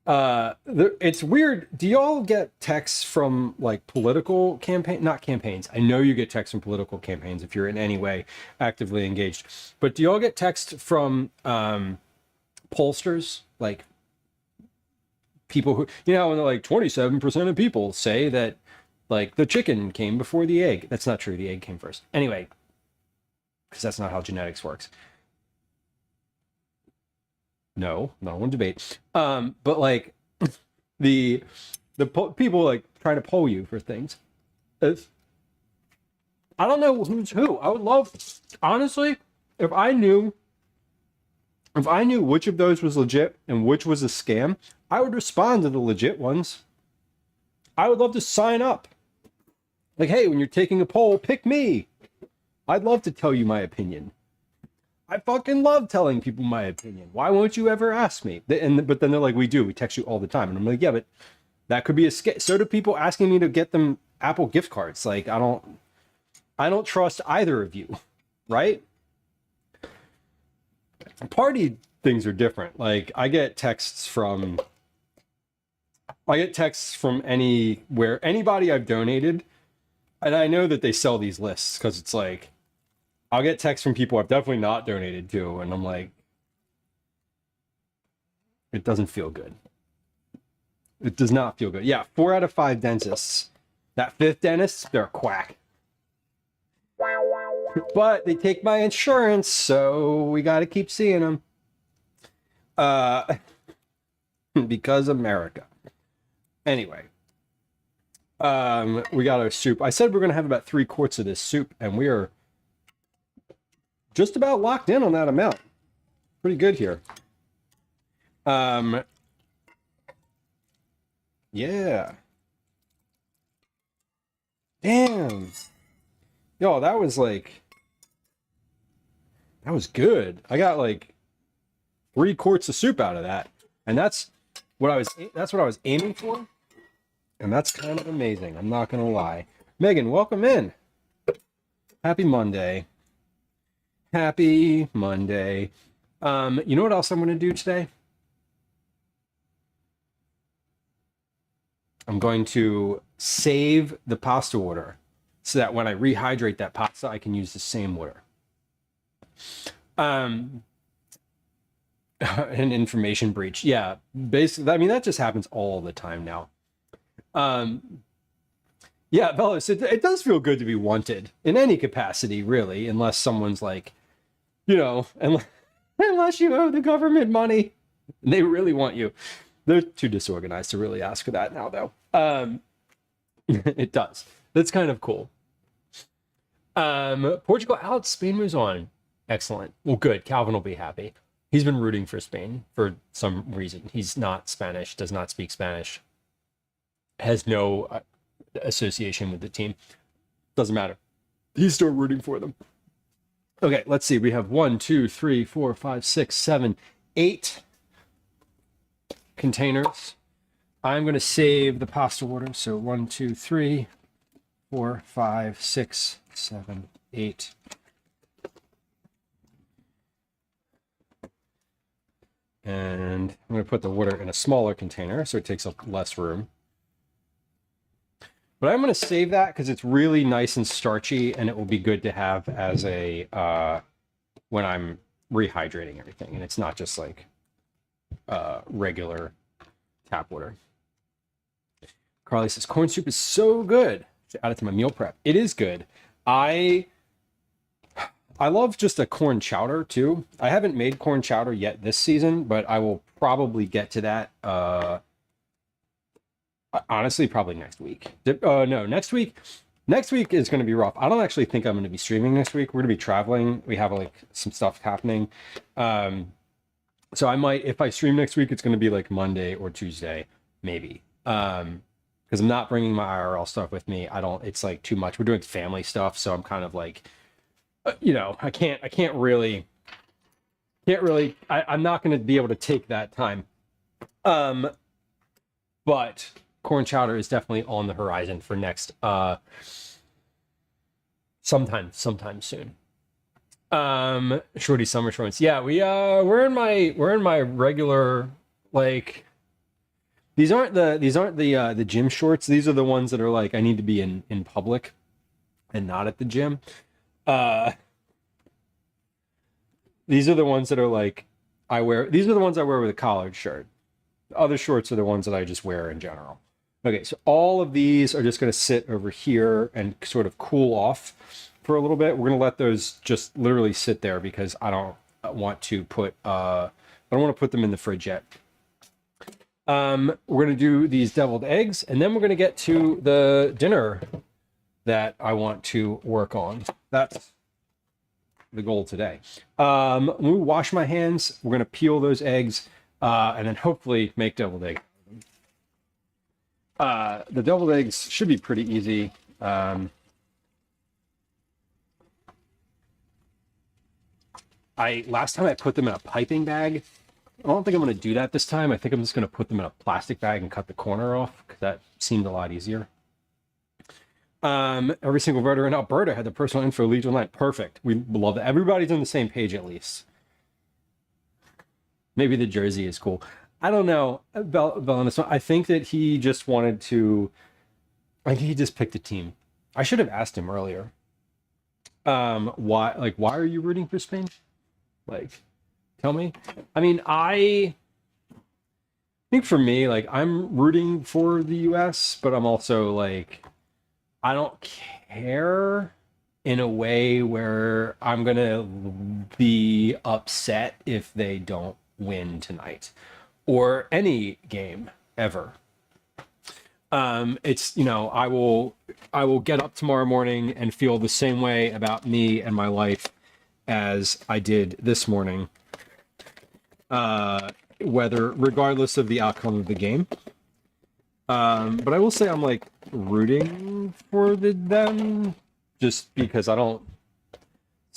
It's weird. Do y'all get texts from like political not campaigns? I know you get texts from political campaigns if you're in any way actively engaged. But do y'all get texts from pollsters, like people who, you know, when they're like 27% of people say that like the chicken came before the egg. That's not true. The egg came first. Anyway, because that's not how genetics works. No, not one debate. But like the people like trying to poll you for things. It's, I don't know who's who. I would love, honestly, if I knew which of those was legit and which was a scam, I would respond to the legit ones. I would love to sign up. Like, hey, when you're taking a poll, pick me. I'd love to tell you my opinion. I fucking love telling people my opinion. Why won't you ever ask me? But then they're like, we text you all the time. And I'm like, yeah, but that could be a scam. So do people asking me to get them Apple gift cards. Like, I don't trust either of you, right? Party things are different. Like, I get texts from anybody I've donated, and I know that they sell these lists because it's like, I'll get texts from people I've definitely not donated to, and I'm like, it doesn't feel good. It does not feel good. Yeah, 4 out of 5 dentists. That 5th dentist, they're a quack. But they take my insurance, so we got to keep seeing them. Because America. Anyway. We got our soup. I said we're going to have about 3 quarts of this soup, and we are just about locked in on that amount. Pretty good here. Yeah. Damn. Yo, that was good. I got like 3 quarts of soup out of that. And that's what I was aiming for. And that's kind of amazing. I'm not gonna lie. Megan, welcome in. Happy Monday. Happy Monday. You know what else I'm gonna do today? I'm going to save the pasta water so that when I rehydrate that pasta, I can use the same water. An information breach. Yeah, basically, I mean, that just happens all the time now. Yeah, Bellis, it does feel good to be wanted in any capacity, really, unless someone's like, you know, unless you owe the government money and they really want you. They're too disorganized to really ask for that now, though. It does. That's kind of cool. Portugal out, Spain moves on. Excellent. Well, good. Calvin will be happy. He's been rooting for Spain for some reason. He's not Spanish, does not speak Spanish, has no association with the team. Doesn't matter. He's still rooting for them. Okay, let's see. We have 1, 2, 3, 4, 5, 6, 7, 8 containers. I'm going to save the pasta water. So 1, 2, 3, 4, 5, 6, 7, 8. And I'm going to put the water in a smaller container so it takes up less room. But I'm going to save that because it's really nice and starchy, and it will be good to have as a when I'm rehydrating everything, and it's not just like regular tap water. Carly says corn soup is so good. To add it to my meal prep. It is good. I love just a corn chowder too. I haven't made corn chowder yet this season, but I will probably get to that. Honestly, probably next week. No, next week. Next week is going to be rough. I don't actually think I'm going to be streaming next week. We're going to be traveling. We have like some stuff happening. So I might, if I stream next week, it's going to be like Monday or Tuesday, maybe. Because I'm not bringing my IRL stuff with me. It's like too much. We're doing family stuff, so I'm kind of like, you know, I can't really, I'm not going to be able to take that time. But corn chowder is definitely on the horizon for next, sometime soon. Shorty summer shorts. Yeah, we're in my regular, like, These aren't the gym shorts. These are the ones that are like I need to be in public and not at the gym. Uh, these are the ones that are like I wear. These are the ones I wear with a collared shirt. The other shorts are the ones that I just wear in general. Okay, so all of these are just going to sit over here and sort of cool off for a little bit. We're going to let those just literally sit there because I don't want to put I don't want to put them in the fridge yet. We're going to do these deviled eggs, and then we're going to get to the dinner that I want to work on. That's the goal today. When we wash my hands, we're going to peel those eggs, and then hopefully make deviled eggs. The deviled eggs should be pretty easy. Last time I put them in a piping bag. I don't think I'm going to do that this time. I think I'm just going to put them in a plastic bag and cut the corner off because that seemed a lot easier. Every single voter in Alberta had the personal info lead online. Perfect. We love that. Everybody's on the same page at least. Maybe the jersey is cool. I don't know about I think that he just wanted to. I think he just picked a team. I should have asked him earlier. Why? Like, why are you rooting for Spain? Like, tell me. I mean, I think for me, like, I'm rooting for the U.S., but I'm also like, I don't care in a way where I'm gonna be upset if they don't win tonight. Or any game ever. It's, you know, I will get up tomorrow morning and feel the same way about me and my life as I did this morning. Regardless of the outcome of the game. But I will say I'm like rooting for them just because I don't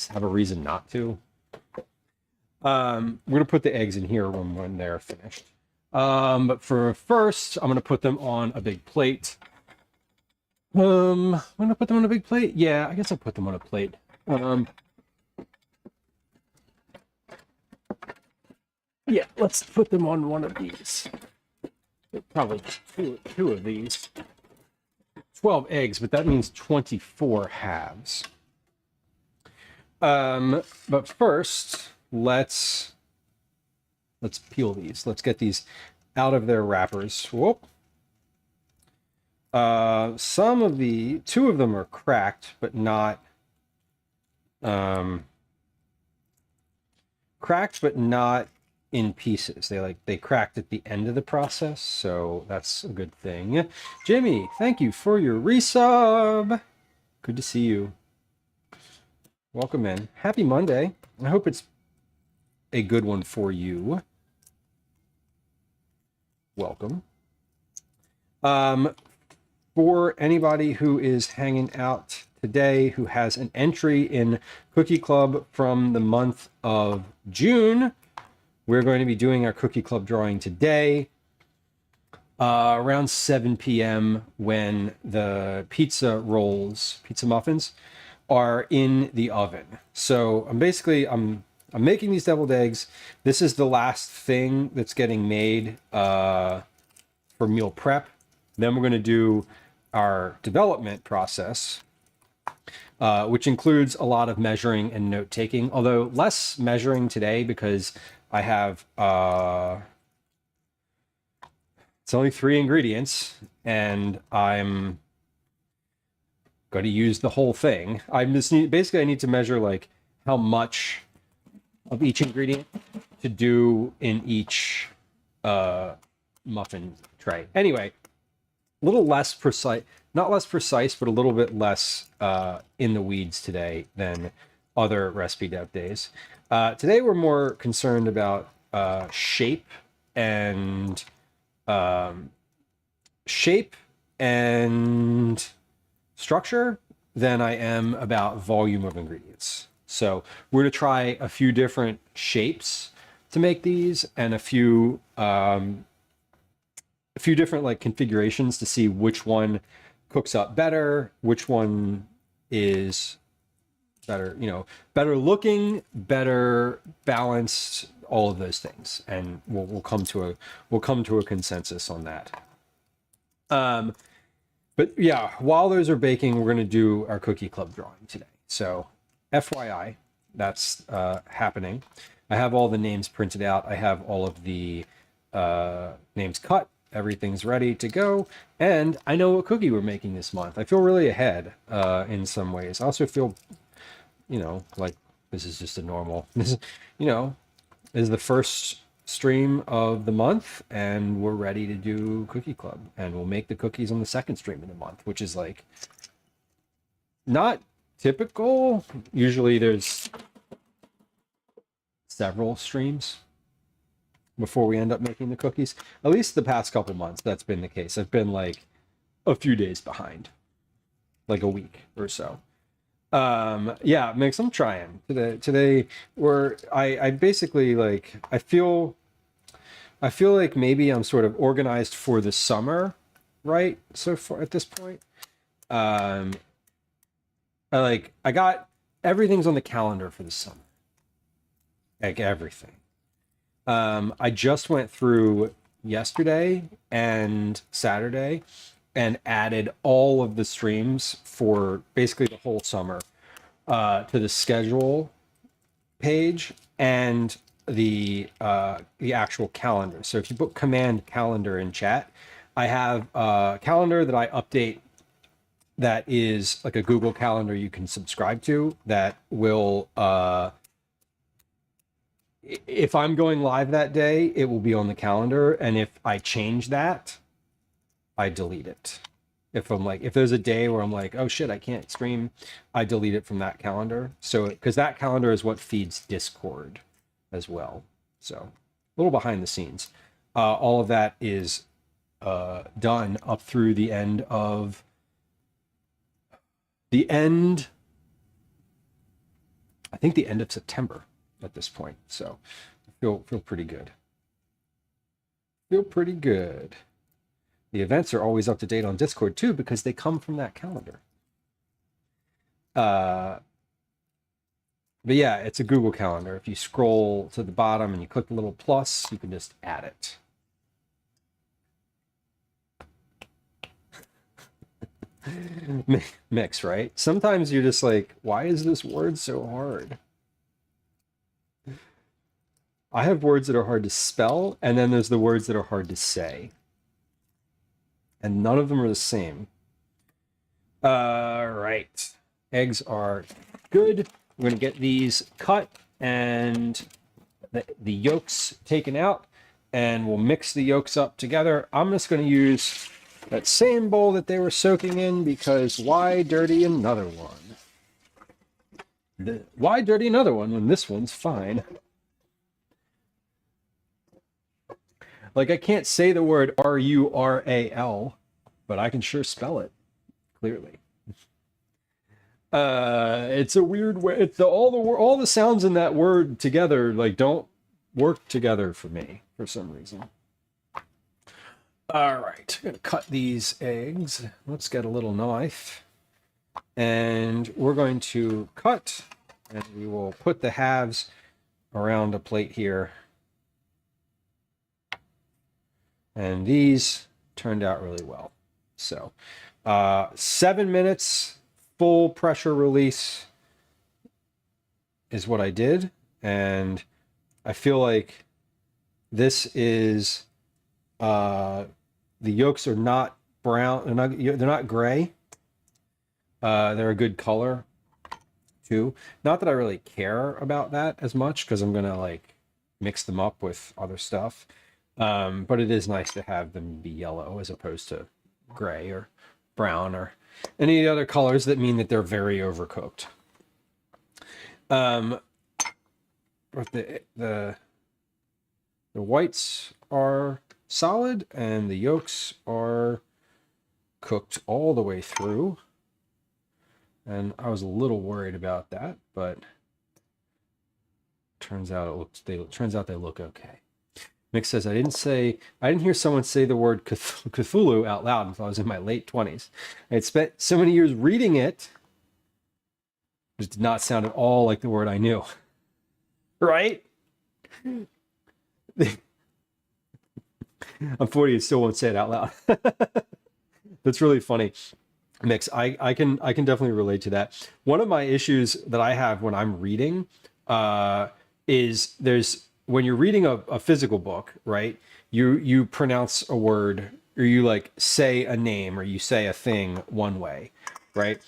have a reason not to. We're gonna put the eggs in here when they're finished. But for first, I'm gonna put them on a big plate. I'm gonna put them on a big plate. Yeah, I guess I'll put them on a plate. Yeah, let's put them on one of these. Probably two of these. 12 eggs, but that means 24 halves. But first, let's peel these. Let's get these out of their wrappers. Whoop. Two of them are cracked, but not in pieces. They cracked at the end of the process, so that's a good thing. Jimmy, thank you for your resub. Good to see you. Welcome in. Happy Monday. I hope it's a good one for you. Welcome. For anybody who is hanging out today who has an entry in Cookie Club from the month of June, we're going to be doing our Cookie Club drawing today around 7 p.m. when the pizza muffins are in the oven. So I'm making these deviled eggs. This is the last thing that's getting made for meal prep. Then we're going to do our development process, which includes a lot of measuring and note taking, although less measuring today because I have it's only 3 ingredients and I'm going to use the whole thing. I need to measure like how much of each ingredient to do in each muffin tray. Anyway, a little less precise, not less precise, but a little bit less in the weeds today than other recipe dev days. Today we're more concerned about shape and structure than I am about volume of ingredients. So we're going to try a few different shapes to make these and a few different like configurations to see which one cooks up better, which one is better, better looking, better balanced, all of those things, and we'll come to a consensus on that. But yeah, while those are baking, we're going to do our cookie club drawing today. So FYI, that's happening. I have all the names printed out. I have all of the names cut. Everything's ready to go. And I know what cookie we're making this month. I feel really ahead in some ways. I also feel, like this is just a normal, this is the first stream of the month, and we're ready to do cookie club, and we'll make the cookies on the second stream of the month, which is like not typical. Usually there's several streams before we end up making the cookies. At least the past couple months that's been the case. I've been like a few days behind, like a week or so. Yeah, Mix, I'm trying today. I basically like, I feel like maybe I'm sort of organized for the summer, right? So far at this point, I got everything's on the calendar for the summer, like everything. I just went through yesterday and Saturday and added all of the streams for basically the whole summer to the schedule page and the actual calendar. So if you put command calendar in chat, I have a calendar that I update that is like a Google Calendar you can subscribe to that will, if I'm going live that day, it will be on the calendar. And if I change that, I delete it. If there's a day where I'm like, oh shit, I can't stream, I delete it from that calendar. So, because that calendar is what feeds Discord as well. So a little behind the scenes. All of that is done up through the end of I think the end of September at this point. So I feel pretty good. Feel pretty good. The events are always up to date on Discord too, because they come from that calendar. But yeah, it's a Google Calendar. If you scroll to the bottom and you click the little plus, you can just add it. Mix, right? Sometimes you're just like, why is this word so hard? I have words that are hard to spell, and then there's the words that are hard to say. And none of them are the same. Right. Eggs are good. We're going to get these cut and the yolks taken out, and we'll mix the yolks up together. I'm just going to use that same bowl that they were soaking in, because why dirty another one? Why dirty another one when this one's fine? Like, I can't say the word R-U-R-A-L, but I can sure spell it clearly. It's a weird way. It's all the sounds in that word together like don't work together for me for some reason. All right, I'm gonna cut these eggs. Let's get a little knife, and we're going to cut, and we will put the halves around a plate here. And these turned out really well. So 7 minutes full pressure release is what I did. And I feel like this is, the yolks are not brown, they're not gray. They're a good color too. Not that I really care about that as much, because I'm gonna like mix them up with other stuff. But it is nice to have them be yellow as opposed to gray or brown or any other colors that mean that they're very overcooked. But the whites are solid and the yolks are cooked all the way through. And I was a little worried about that, but turns out they look okay. Mix says, I didn't hear someone say the word Cthulhu out loud until I was in my late 20s. I had spent so many years reading it. It did not sound at all like the word I knew. Right? I'm 40 and still won't say it out loud. That's really funny. Mix. I can definitely relate to that. One of my issues that I have when I'm reading is there's when you're reading a physical book, right? You pronounce a word or you like say a name or you say a thing one way, right?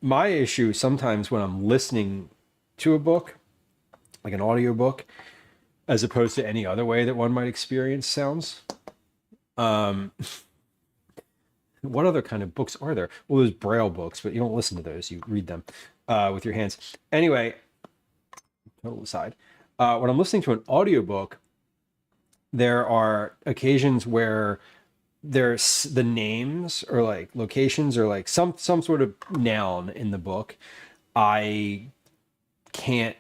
My issue sometimes when I'm listening to a book, like an audio book, as opposed to any other way that one might experience sounds. What other kind of books are there? Well, there's Braille books, but you don't listen to those. You read them with your hands. Anyway, total aside. When I'm listening to an audiobook, there are occasions where there's the names or like locations or like some sort of noun in the book I can't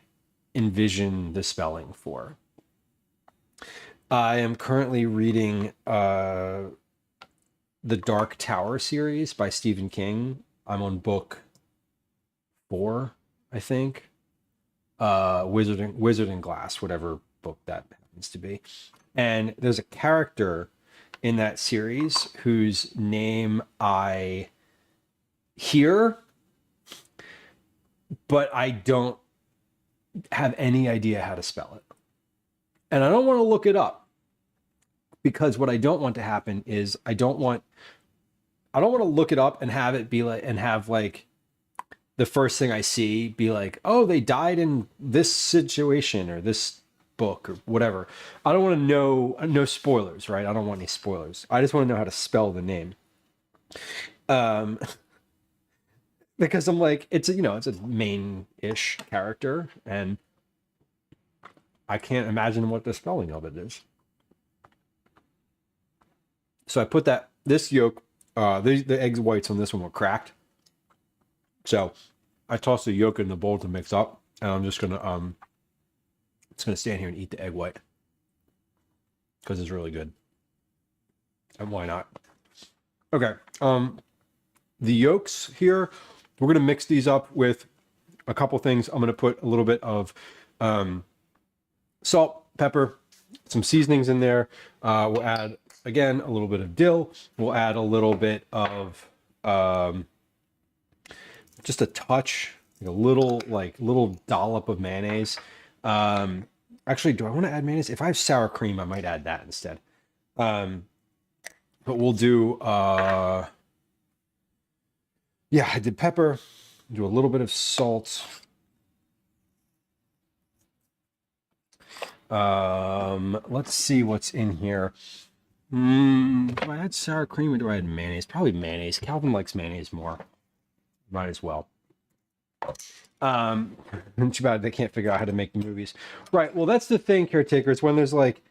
envision the spelling for. I am currently reading the Dark Tower series by Stephen King. I'm on book 4, I think. Wizard and Glass, whatever book that happens to be. And there's a character in that series whose name I hear, but I don't have any idea how to spell it. And I don't want to look it up because what I don't want to happen is I don't want to look it up and have it be like the first thing I see be like, oh, they died in this situation or this book or whatever. I don't want to know, no spoilers, right? I don't want any spoilers. I just want to know how to spell the name. Because I'm like, it's a main-ish character and I can't imagine what the spelling of it is. So I put this yolk, the egg whites on this one were cracked. So I tossed the yolk in the bowl to mix up, and I'm just gonna stand here and eat the egg white because it's really good. And why not? Okay. The yolks here, we're gonna mix these up with a couple things. I'm gonna put a little bit of salt, pepper, some seasonings in there. We'll add again a little bit of dill. We'll add a little bit of just a touch, like a little dollop of mayonnaise. Actually, do I want to add mayonnaise? If I have sour cream, I might add that instead. But we'll do yeah, I did pepper, do a little bit of salt. Let's see what's in here. Do I add sour cream or do I add mayonnaise? Probably mayonnaise. Calvin likes mayonnaise more. Might as well. Too bad they can't figure out how to make movies. Right, well, that's the thing, caretakers, when there's like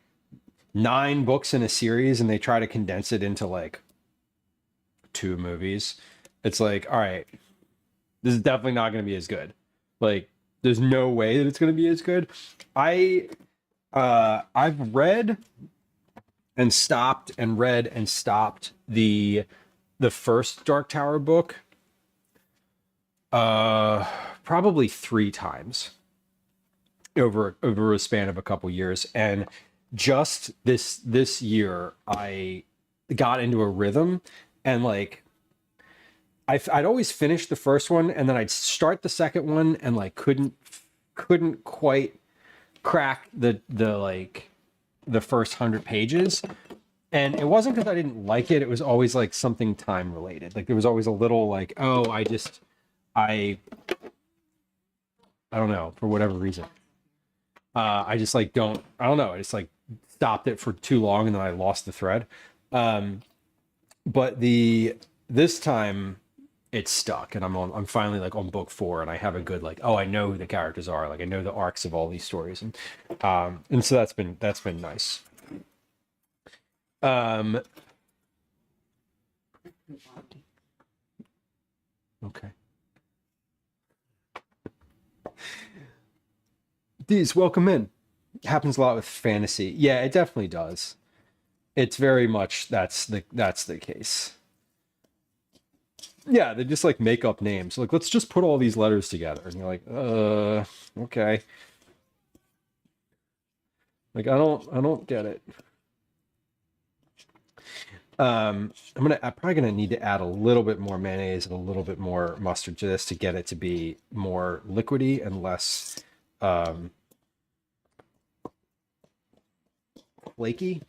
9 books in a series and they try to condense it into like 2 movies, it's like, all right, this is definitely not going to be as good. Like, there's no way that it's going to be as good. I've read and stopped and read and stopped the first Dark Tower book probably 3 times over a span of a couple years, and just this year I got into a rhythm, and like I'd always finish the first one and then I'd start the second one and like couldn't quite crack the first 100 pages. And it wasn't because I didn't like it. It was always like something time related. Like there was always a little like, oh, I don't know, for whatever reason. I just like I don't know. I just like stopped it for too long and then I lost the thread. But this time it stuck and I'm finally like on book 4 and I have a good like, oh, I know who the characters are. Like I know the arcs of all these stories. And so that's been nice. Okay. These, welcome in. It happens a lot with fantasy. Yeah, it definitely does. It's very much that's the case. Yeah, they just like make up names. Like, let's just put all these letters together. And you're like, okay. Like I don't get it. I'm probably gonna need to add a little bit more mayonnaise and a little bit more mustard to this to get it to be more liquidy and less flaky.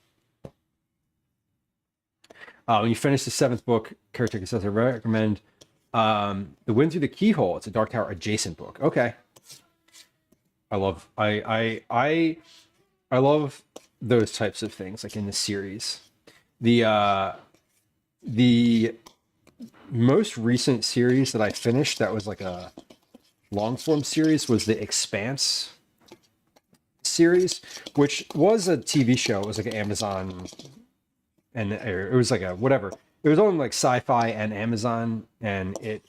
When you finish the 7th book, Caretaker says, I recommend The Wind Through the Keyhole. It's a Dark Tower adjacent book. Okay. I love those types of things, like in the series. The most recent series that I finished that was like a long form series was the Expanse series, which was a TV show. It was like an Amazon, and it was like a whatever. It was on like Sci-Fi and Amazon, and it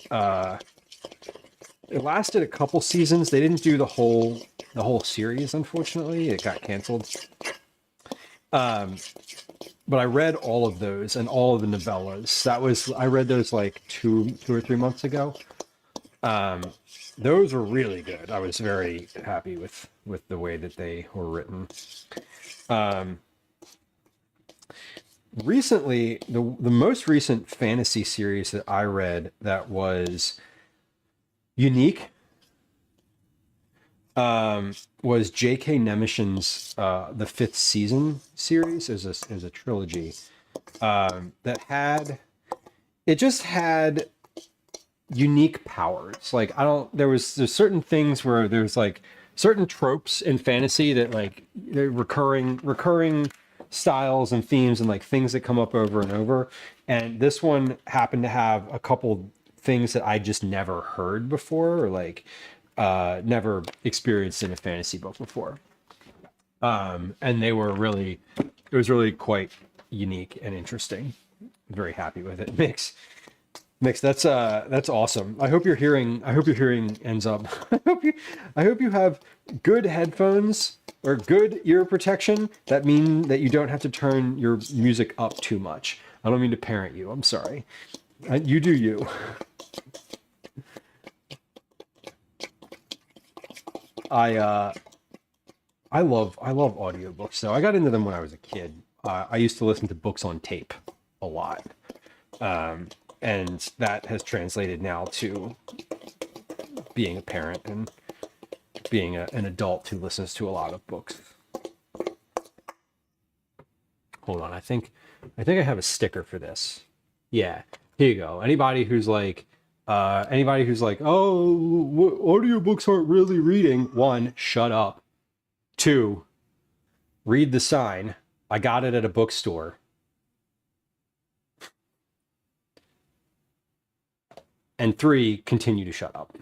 lasted a couple seasons. They didn't do the whole series, unfortunately. It got canceled. But I read all of those and all of the novellas. I read those like two or 3 months ago. Those were really good. I was very happy with the way that they were written. Recently, the most recent fantasy series that I read that was unique was J.K. Nemishin's the 5th season series. Is a trilogy that had unique powers. Like there's certain things where there's like certain tropes in fantasy that like they're recurring styles and themes and like things that come up over and over. And this one happened to have a couple things that I just never heard before, or like never experienced in a fantasy book before. And it was really quite unique and interesting. I'm very happy with it. Mix, that's awesome. I hope your hearing ends up. I hope you have good headphones or good ear protection that mean that you don't have to turn your music up too much. I don't mean to parent you. I'm sorry. You do you. I love audiobooks though. I got into them when I was a kid. I used to listen to books on tape a lot. And that has translated now to being a parent and being an adult who listens to a lot of books. Hold on, I think I have a sticker for this. Yeah, here you go. Anybody who's like, oh, audiobooks aren't really reading. 1, shut up. 2, read the sign. I got it at a bookstore. And 3, continue to shut up.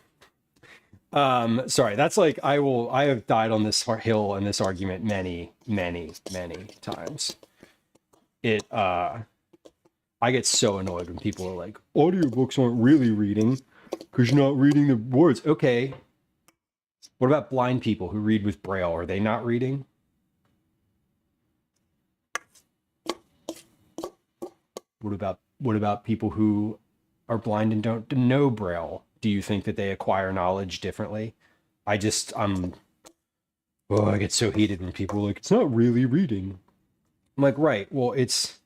Sorry, that's like, I have died on this hill and this argument many, many, many times. I get so annoyed when people are like, audiobooks aren't really reading because you're not reading the words. Okay. What about blind people who read with Braille? Are they not reading? What about people who are blind and don't know Braille? Do you think that they acquire knowledge differently? I get so heated when people are like, it's not really reading. I'm like, right. Well, it's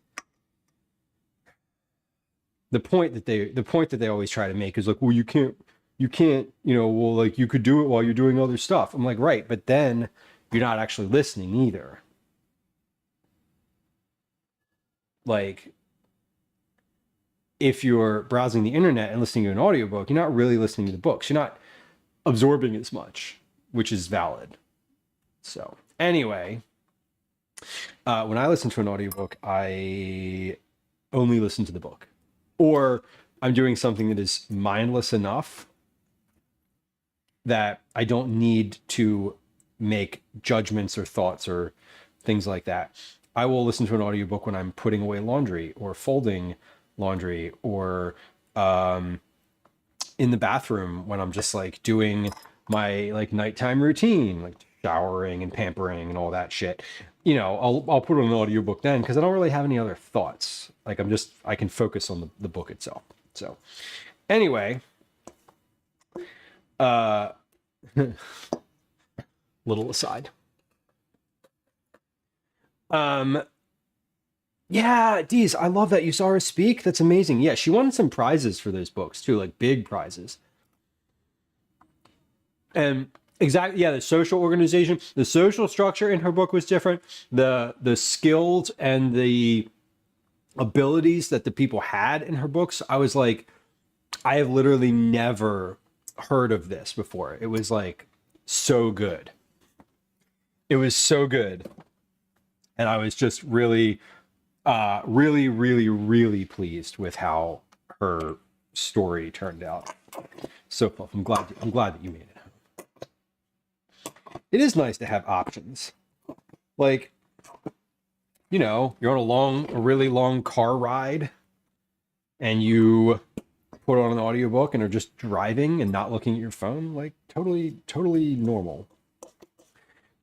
the point that they always try to make is like, well, you can't, well, like you could do it while you're doing other stuff. I'm like, right. But then you're not actually listening either. Like, if you're browsing the internet and listening to an audiobook, you're not really listening to the books. You're not absorbing as much, which is valid. So anyway, when I listen to an audiobook, I only listen to the book, or I'm doing something that is mindless enough that I don't need to make judgments or thoughts or things like that. I will listen to an audiobook when I'm putting away laundry or folding laundry, or in the bathroom when I'm just like doing my like nighttime routine, like showering and pampering and all that shit. I'll put on an audiobook then because I don't really have any other thoughts. Like I can focus on the book itself. So anyway, little aside. Yeah, Deez, I love that you saw her speak. That's amazing. Yeah, she won some prizes for those books too, like big prizes. And exactly, yeah, the social organization, the social structure in her book was different. The skills and the abilities that the people had in her books, I was like, I have literally never heard of this before. It was like so good. It was so good. And I was just really, really pleased with how her story turned out. So I'm glad that you made it. It is nice to have options. Like, you know, you're on a really long car ride and you put on an audiobook and are just driving and not looking at your phone. Like, totally normal.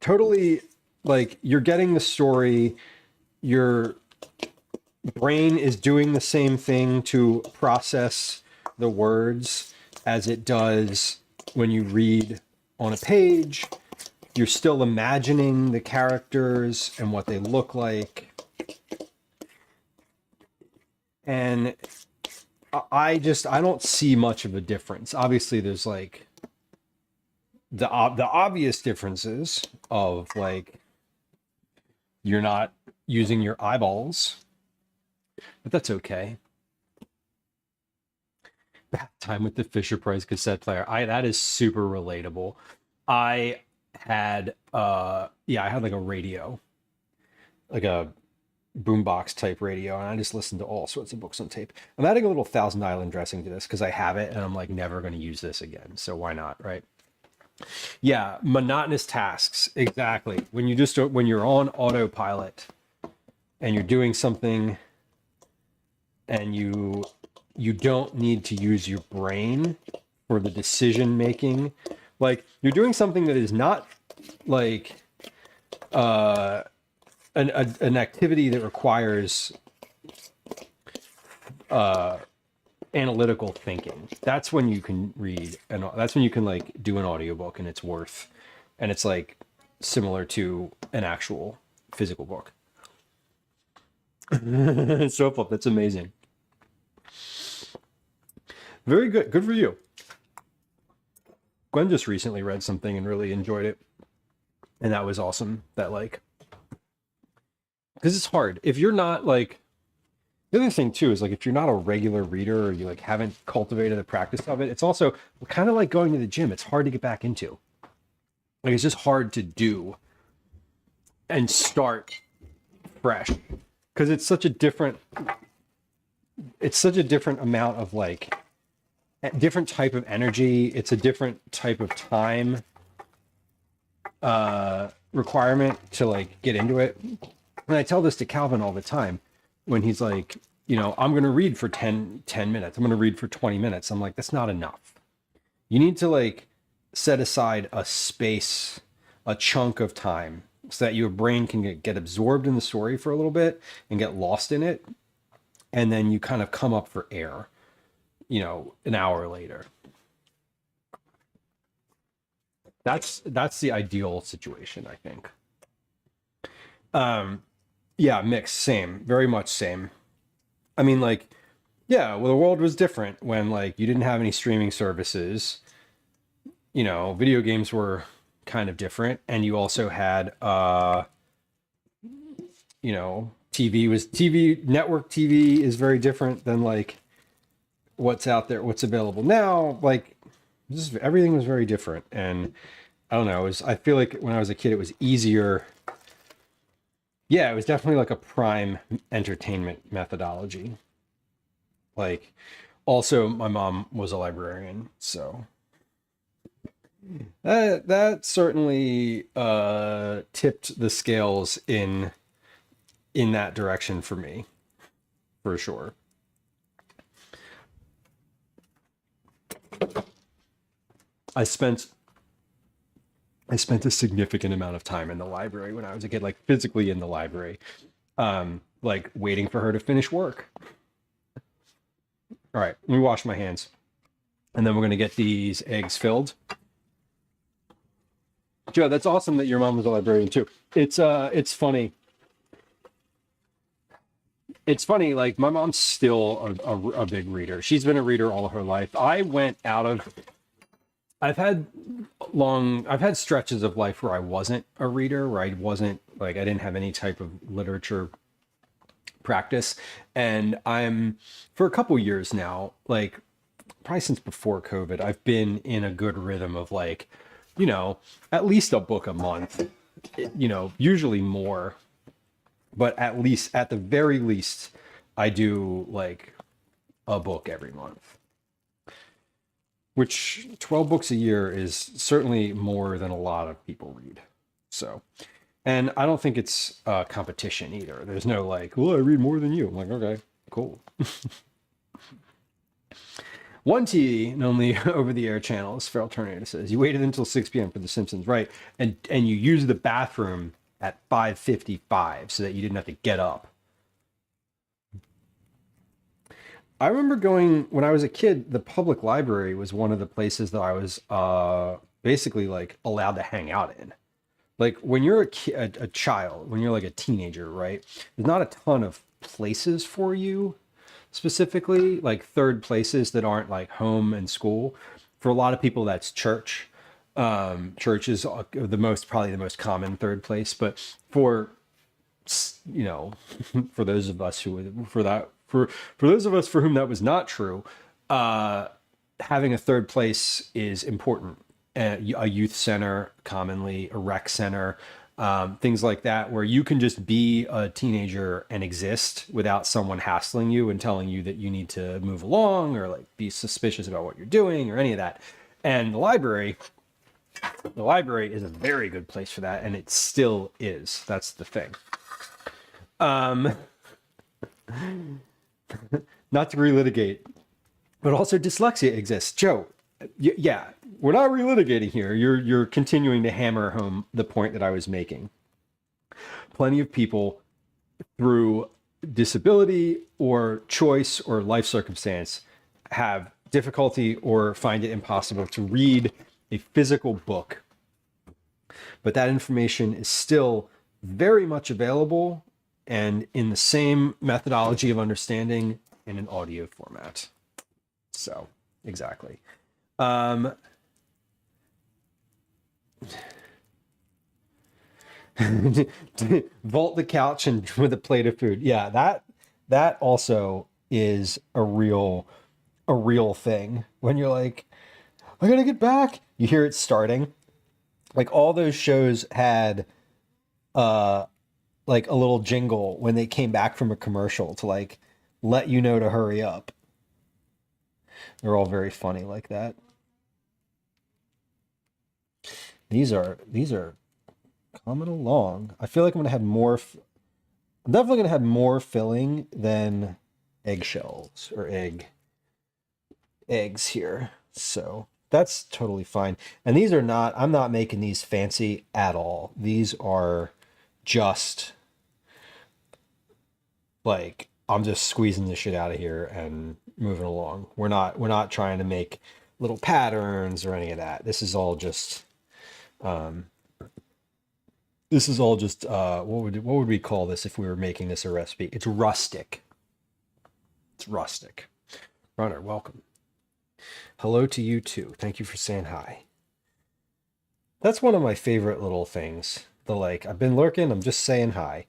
Totally, like, you're getting the story. Your brain is doing the same thing to process the words as it does when you read on a page. You're still imagining the characters and what they look like. And I don't see much of a difference. Obviously, there's like the obvious differences of like you're not using your eyeballs, but that's okay. Bath time with the Fisher Price cassette player. That is super relatable. I had I had like a radio, like a boombox type radio, and I just listened to all sorts of books on tape. I'm adding a little Thousand Island dressing to this because I have it and I'm like never going to use this again, so why not, right? Yeah, monotonous tasks, exactly. When you're on autopilot and you're doing something and you don't need to use your brain for the decision making. Like, you're doing something that is not like an activity that requires analytical thinking. That's when you can read, and that's when you can like do an audiobook and it's worth, and it's like similar to an actual physical book. So flip, that's amazing. Very good. Good for you. Gwen just recently read something and really enjoyed it. And that was awesome. That like, because it's hard. If you're not like, the other thing too is like, if you're not a regular reader or you like haven't cultivated the practice of it, it's also kind of like going to the gym. It's hard to get back into. Like, it's just hard to do and start fresh because it's such a different amount of like, different type of energy. It's a different type of time requirement to like get into it. And I tell this to Calvin all the time when he's like, you know, I'm going to read for 10 minutes. I'm going to read for 20 minutes. I'm like, that's not enough. You need to like set aside a space, a chunk of time so that your brain can get absorbed in the story for a little bit and get lost in it. And then you kind of come up for air, you know, an hour later. That's the ideal situation, I think. Yeah, mixed, same, very much same. I mean, like, yeah, well, the world was different when like you didn't have any streaming services. You know, video games were kind of different, and you also had you know, network TV is very different than like what's out there, what's available now. Like, everything was very different, and I don't know, I feel like when I was a kid it was easier. Yeah, it was definitely like a prime entertainment methodology. Like, also my mom was a librarian, so that certainly tipped the scales in that direction for me, for sure. I spent a significant amount of time in the library when I was a kid, like physically in the library, like waiting for her to finish work. All right, let me wash my hands, and then we're gonna get these eggs filled. Joe, that's awesome that your mom was a librarian too. It's funny. It's funny, like my mom's still a big reader. She's been a reader all of her life. I went out of, I've had stretches of life where I wasn't a reader, where I wasn't like, I didn't have any type of literature practice. And for a couple years now, like probably since before COVID, I've been in a good rhythm of like, at least a book a month, usually more, but at the very least, I do like a book every month, which 12 books a year is certainly more than a lot of people read. So, and I don't think it's a competition either. There's no like, well, I read more than you. I'm like, okay, cool. One TV and only over-the-air channels, Feral Tornado says. You waited until 6 p.m. for The Simpsons, right? And you used the bathroom at 5:55 so that you didn't have to get up. I remember going, when I was a kid, the public library was one of the places that I was basically like allowed to hang out in. Like when you're a child, when you're like a teenager, right? There's not a ton of places for you specifically, like third places that aren't like home and school. For a lot of people, that's church. Church is probably the most common third place, but for for those of us for those of us for whom that was not true, having a third place is important. A youth center, commonly a rec center, things like that, where you can just be a teenager and exist without someone hassling you and telling you that you need to move along or like be suspicious about what you're doing or any of that. And the library is a very good place for that, and it still is. That's the thing. Not to relitigate, but also dyslexia exists. Joe, yeah, we're not relitigating here. You're continuing to hammer home the point that I was making. Plenty of people through disability or choice or life circumstance have difficulty or find it impossible to read a physical book. But that information is still very much available and in the same methodology of understanding in an audio format. So, exactly. Vault the couch and with a plate of food. Yeah, that also is a real thing. When you're like, I gotta get back, you hear it starting. Like all those shows had like a little jingle when they came back from a commercial to like let you know to hurry up. They're all very funny like that. These are coming along. I feel like I'm gonna have more. I'm definitely gonna have more filling than eggshells or eggs here. So that's totally fine. And these are not. I'm not making these fancy at all. These are just like I'm just squeezing the shit out of here and moving along. We're not trying to make little patterns or any of that. This is all just what would we call this if we were making this a recipe? It's rustic. It's rustic. Runner, welcome. Hello to you too. Thank you for saying hi. That's one of my favorite little things. The like, I've been lurking, I'm just saying hi.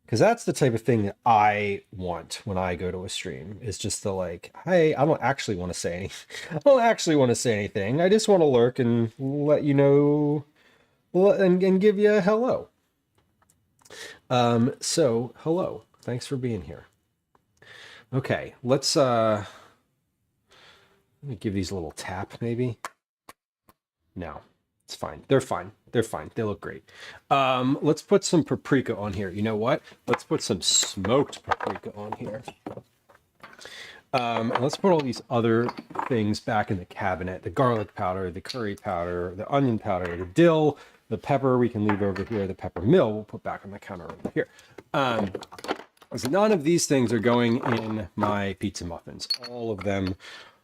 Because that's the type of thing that I want when I go to a stream, is just the like, hey, I don't actually want to say anything. I don't actually want to say anything. I just want to lurk and let you know and give you a hello. So hello. Thanks for being here. Okay, let's let me give these a little tap maybe. No. It's fine. They're fine. They're fine. They look great. Let's put some paprika on here. You know what? Let's put some smoked paprika on here. Let's put all these other things back in the cabinet. The garlic powder, the curry powder, the onion powder, the dill, the pepper we can leave over here. The pepper mill we'll put back on the counter over here. So none of these things are going in my pizza muffins. All of them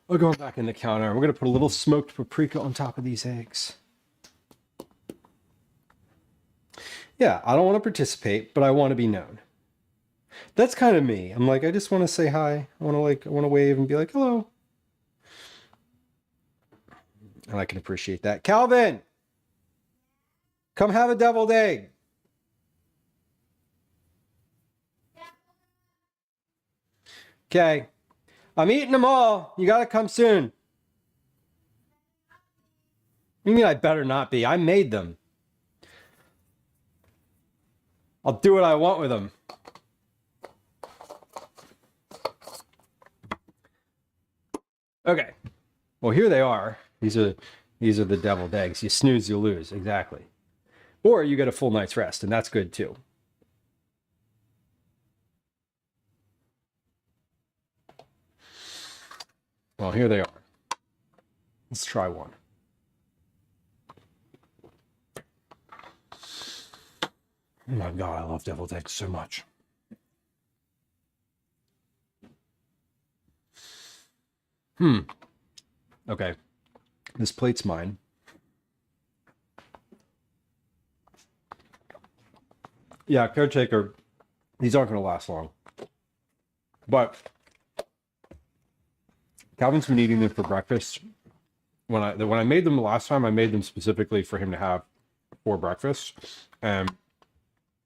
are going back in the counter. We're going to put a little smoked paprika on top of these eggs. Yeah, I don't want to participate, but I want to be known. That's kind of me. I'm like, I just want to say hi. I want to wave and be like, hello. And I can appreciate that. Calvin, come have a deviled egg. Okay. I'm eating them all. You got to come soon. You mean I better not be? I made them. I'll do what I want with them. Okay. Well, here they are. These are the deviled eggs. You snooze, you lose. Exactly. Or you get a full night's rest, and that's good too. Well, here they are. Let's try one. Oh my God, I love deviled eggs so much. Okay. This plate's mine. Yeah, caretaker, these aren't going to last long. But Calvin's been eating them for breakfast. When I made them the last time, I made them specifically for him to have for breakfast. And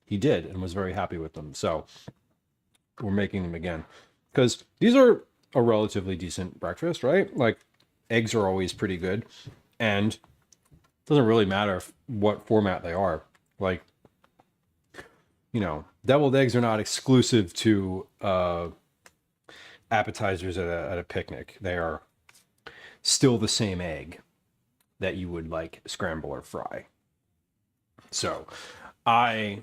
he did and was very happy with them. So we're making them again. Because these are a relatively decent breakfast, right? Like, eggs are always pretty good. And it doesn't really matter what format they are. Like, you know, deviled eggs are not exclusive to appetizers at a picnic. They are still the same egg that you would like scramble or fry. So I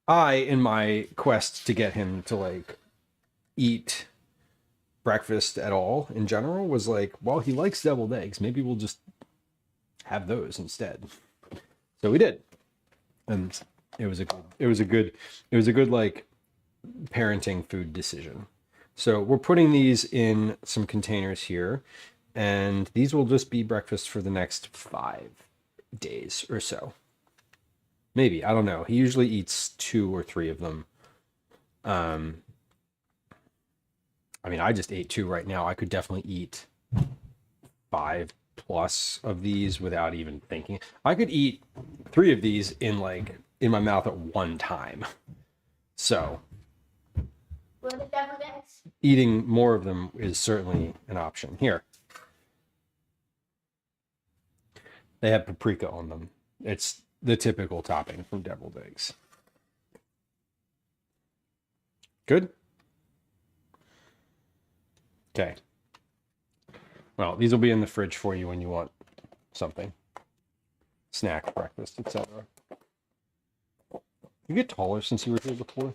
in my quest to get him to like eat breakfast at all in general was like, well, he likes deviled eggs, maybe we'll just have those instead. So we did. And it was a good like parenting food decision. So we're putting these in some containers here, and these will just be breakfast for the next 5 days or so. Maybe, I don't know. He usually eats 2 or 3 of them. I mean, I just ate 2 right now. I could definitely eat 5 plus of these without even thinking. I could eat 3 of these in my mouth at one time. So eating more of them is certainly an option. Here, they have paprika on them. It's the typical topping from deviled eggs. Good. Okay. Well, these will be in the fridge for you when you want something. Snack, breakfast, etc. You get taller since you were here before?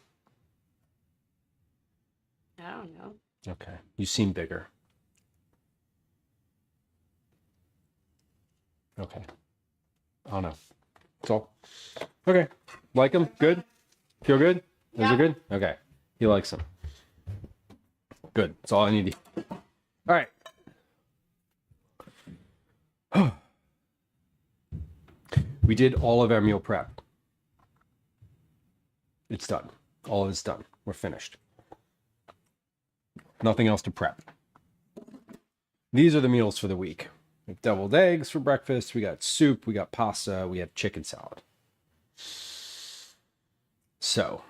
I don't know. Okay. You seem bigger. Okay. I don't know. That's all. Okay. Like them? Good? Feel good? Those are good? Okay. He likes them. Good. That's all I need. All right. We did all of our meal prep. It's done. All of it's done. We're finished. Nothing else to prep. These are the meals for the week. We have deviled eggs for breakfast. We got soup. We got pasta. We have chicken salad. So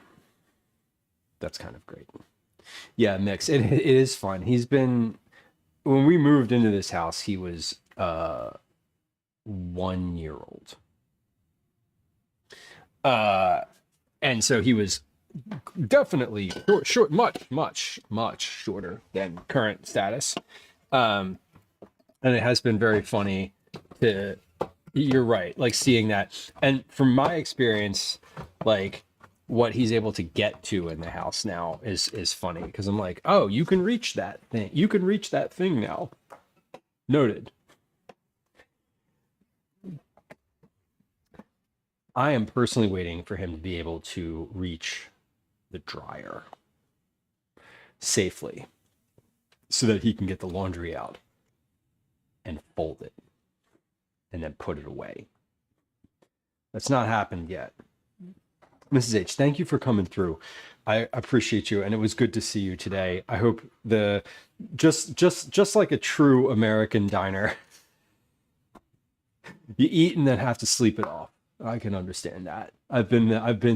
that's kind of great. Yeah, mix. It is fun. He's been, when we moved into this house, he was 1 year old. And so he was definitely much shorter than current status. And it has been very funny to, you're right, like seeing that. And from my experience, like what he's able to get to in the house now is funny, because I'm like, oh, you can reach that thing. You can reach that thing now. Noted. I am personally waiting for him to be able to reach the dryer safely so that he can get the laundry out and fold it and then put it away. That's not happened yet. Mrs. H, thank you for coming through. I appreciate you, and it was good to see you today. I hope just like a true American diner, you eat and then have to sleep it off. I can understand that. I've been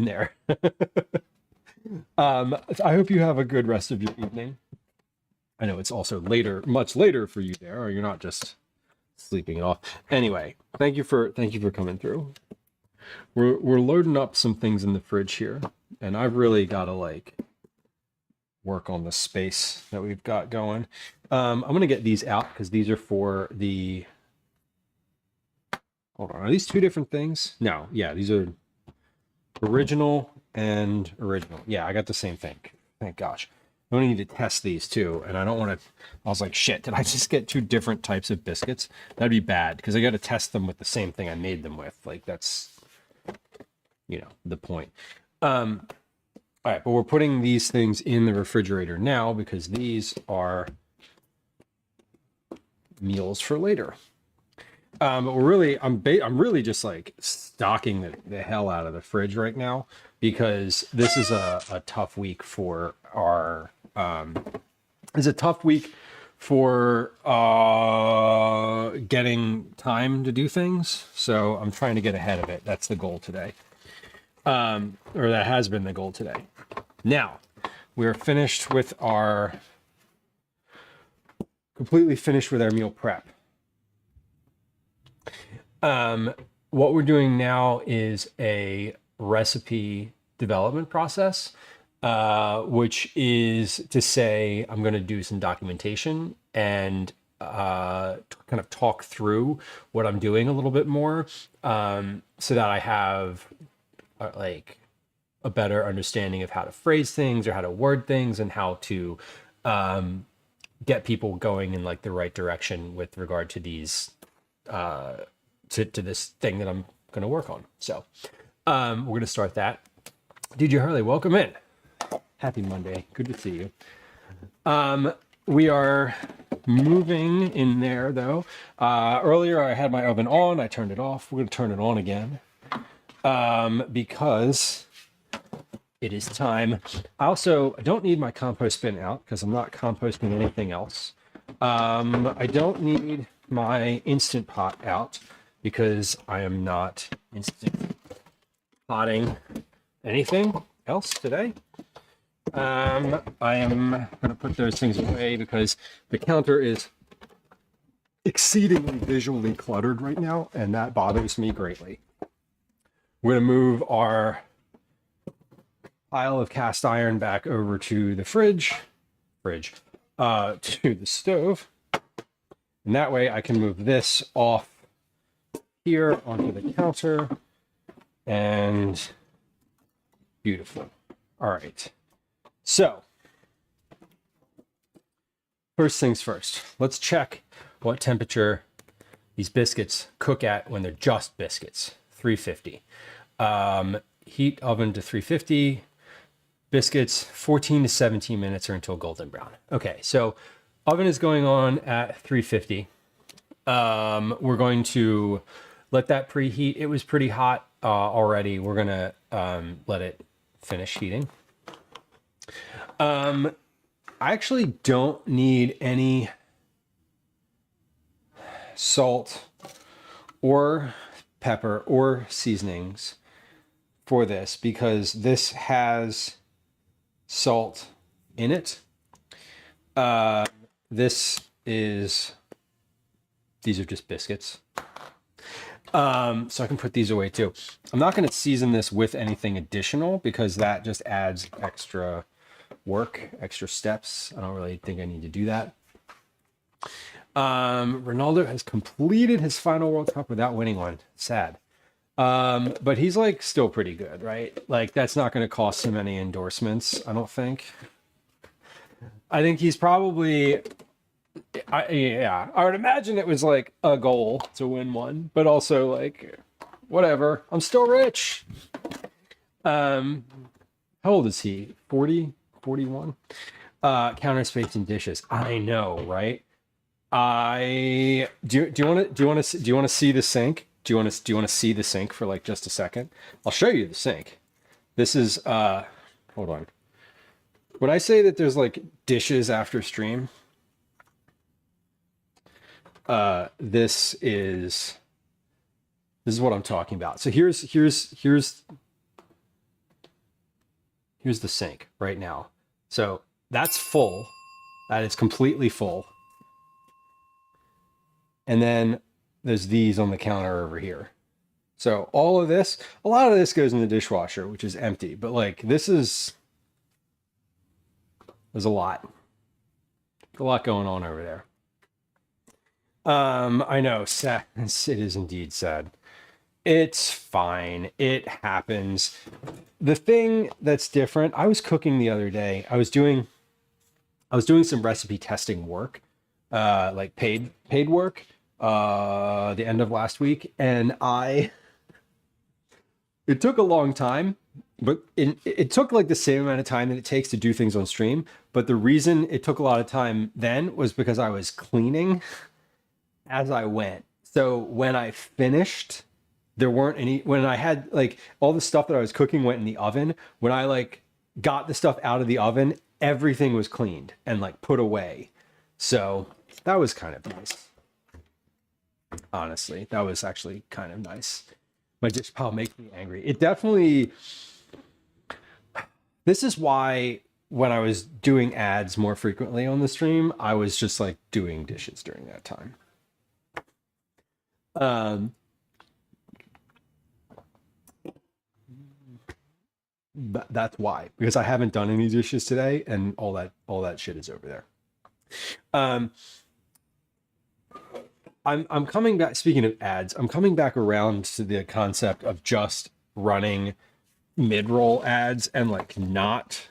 there. I hope you have a good rest of your evening. I know it's also later, much later for you there, or you're not just sleeping it off. Anyway, thank you for coming through. We're loading up some things in the fridge here, and I've really got to like work on the space that we've got going. I'm gonna get these out because these are for the. Hold on, are these two different things? No, yeah, these are original and original. Yeah, I got the same thing. Thank gosh. I'm gonna need to test these too, and I don't want to. I was like, shit, did I just get two different types of biscuits? That'd be bad because I got to test them with the same thing I made them with. Like that's, the point. All right, but we're putting these things in the refrigerator now because these are meals for later. But I'm really just like stocking the hell out of the fridge right now because this is a tough week for our getting time to do things. So I'm trying to get ahead of it. That's the goal today. Or that has been the goal today. Now we're completely finished with our meal prep. What we're doing now is a recipe development process, which is to say I'm going to do some documentation and kind of talk through what I'm doing a little bit more, so that I have like a better understanding of how to phrase things or how to word things and how to get people going in like the right direction with regard to these to this thing that I'm going to work on. So we're going to start that. DJ Harley, welcome in. Happy Monday. Good to see you. We are moving in there though. Earlier I had my oven on. I turned it off. We're going to turn it on again because it is time. I don't need my compost bin out because I'm not composting anything else. I don't need my Instant Pot out because I am not Instant Potting anything else today. I am going to put those things away because the counter is exceedingly visually cluttered right now, and that bothers me greatly. We're going to move our pile of cast iron back over to the to the stove. And that way I can move this off here onto the counter. And beautiful. All right. So first things first, let's check what temperature these biscuits cook at when they're just biscuits. 350. Heat oven to 350. Biscuits 14 to 17 minutes or until golden brown. Okay, so oven is going on at 350. We're going to let that preheat. It was pretty hot already. We're gonna let it finish heating. I actually don't need any salt or pepper or seasonings for this because this has salt in it. These are just biscuits. So I can put these away too. I'm not going to season this with anything additional because that just adds extra work, extra steps. I don't really think I need to do that. Ronaldo has completed his final World Cup without winning one. Sad. But he's like still pretty good, right? Like that's not going to cost him any endorsements, I don't think. I think he's probably, I would imagine it was like a goal to win one, but also like, whatever. I'm still rich. How old is he? 40, 41? Counter space and dishes. I know, right? Do you want to see the sink? Do you want to see the sink for like just a second? I'll show you the sink. This is hold on. When I say that there's like dishes after stream, this is what I'm talking about. So here's the sink right now. So that's full. That is completely full. And then there's these on the counter over here. So all of this, a lot of this goes in the dishwasher, which is empty. But like there's a lot going on over there. I know, sad. It is indeed sad. It's fine. It happens. The thing that's different, I was cooking the other day. I was doing some recipe testing work, like paid work, the end of last week, and it took a long time, but it took like the same amount of time that it takes to do things on stream. But the reason it took a lot of time then was because I was cleaning as I went. So when I finished, there weren't any, when I had like all the stuff that I was cooking went in the oven. When I like got the stuff out of the oven, everything was cleaned and like put away. So that was kind of nice. Honestly, that was actually kind of nice. My dish pile makes me angry. It definitely, this is why when I was doing ads more frequently on the stream, I was just like doing dishes during that time. But that's why, because I haven't done any dishes today and all that shit is over there. I'm coming back, speaking of ads, I'm coming back around to the concept of just running mid-roll ads and like not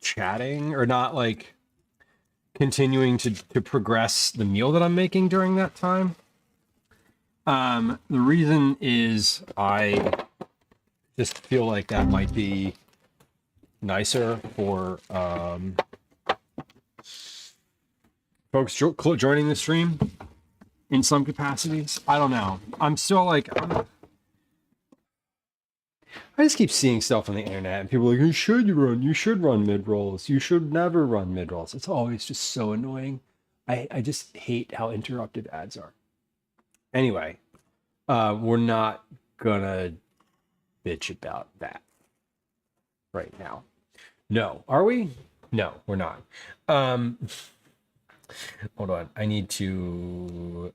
chatting or not like continuing to progress the meal that I'm making during that time. The reason is I just feel like that might be nicer for folks joining the stream in some capacities. I don't know. I'm still like, I just keep seeing stuff on the internet and people are like, you should run mid-rolls. You should never run mid-rolls. It's always just so annoying. I just hate how interruptive ads are. Anyway, we're not gonna bitch about that right now. No, are we? No, we're not. Hold on. I need to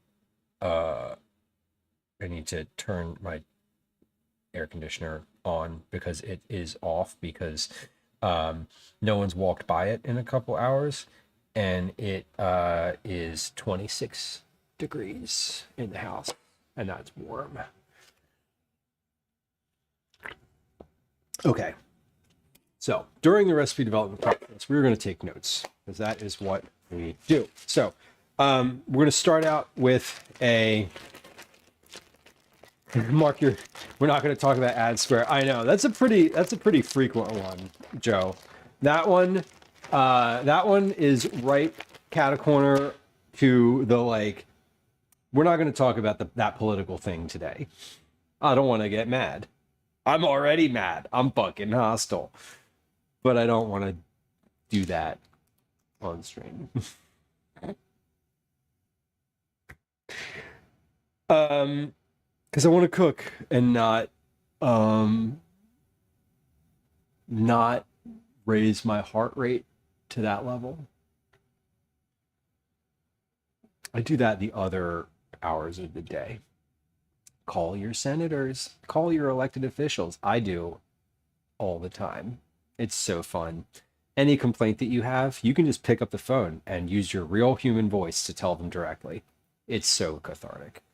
turn my air conditioner on because it is off because no one's walked by it in a couple hours and it is 26 degrees in the house and that's warm. Okay. So during the recipe development process, we're going to take notes because that is what we do. So we're going to start out with a Mark. We're not going to talk about ad square. I know that's a pretty frequent one, Joe. That one is right cat corner to the like. We're not going to talk about that political thing today. I don't want to get mad. I'm already mad. I'm fucking hostile. But I don't want to do that on stream. Because I want to cook and not raise my heart rate to that level. I do that the other hours of the day. Call your senators, call your elected officials. I do all the time. It's so fun. Any complaint that you have, you can just pick up the phone and use your real human voice to tell them directly. It's so cathartic.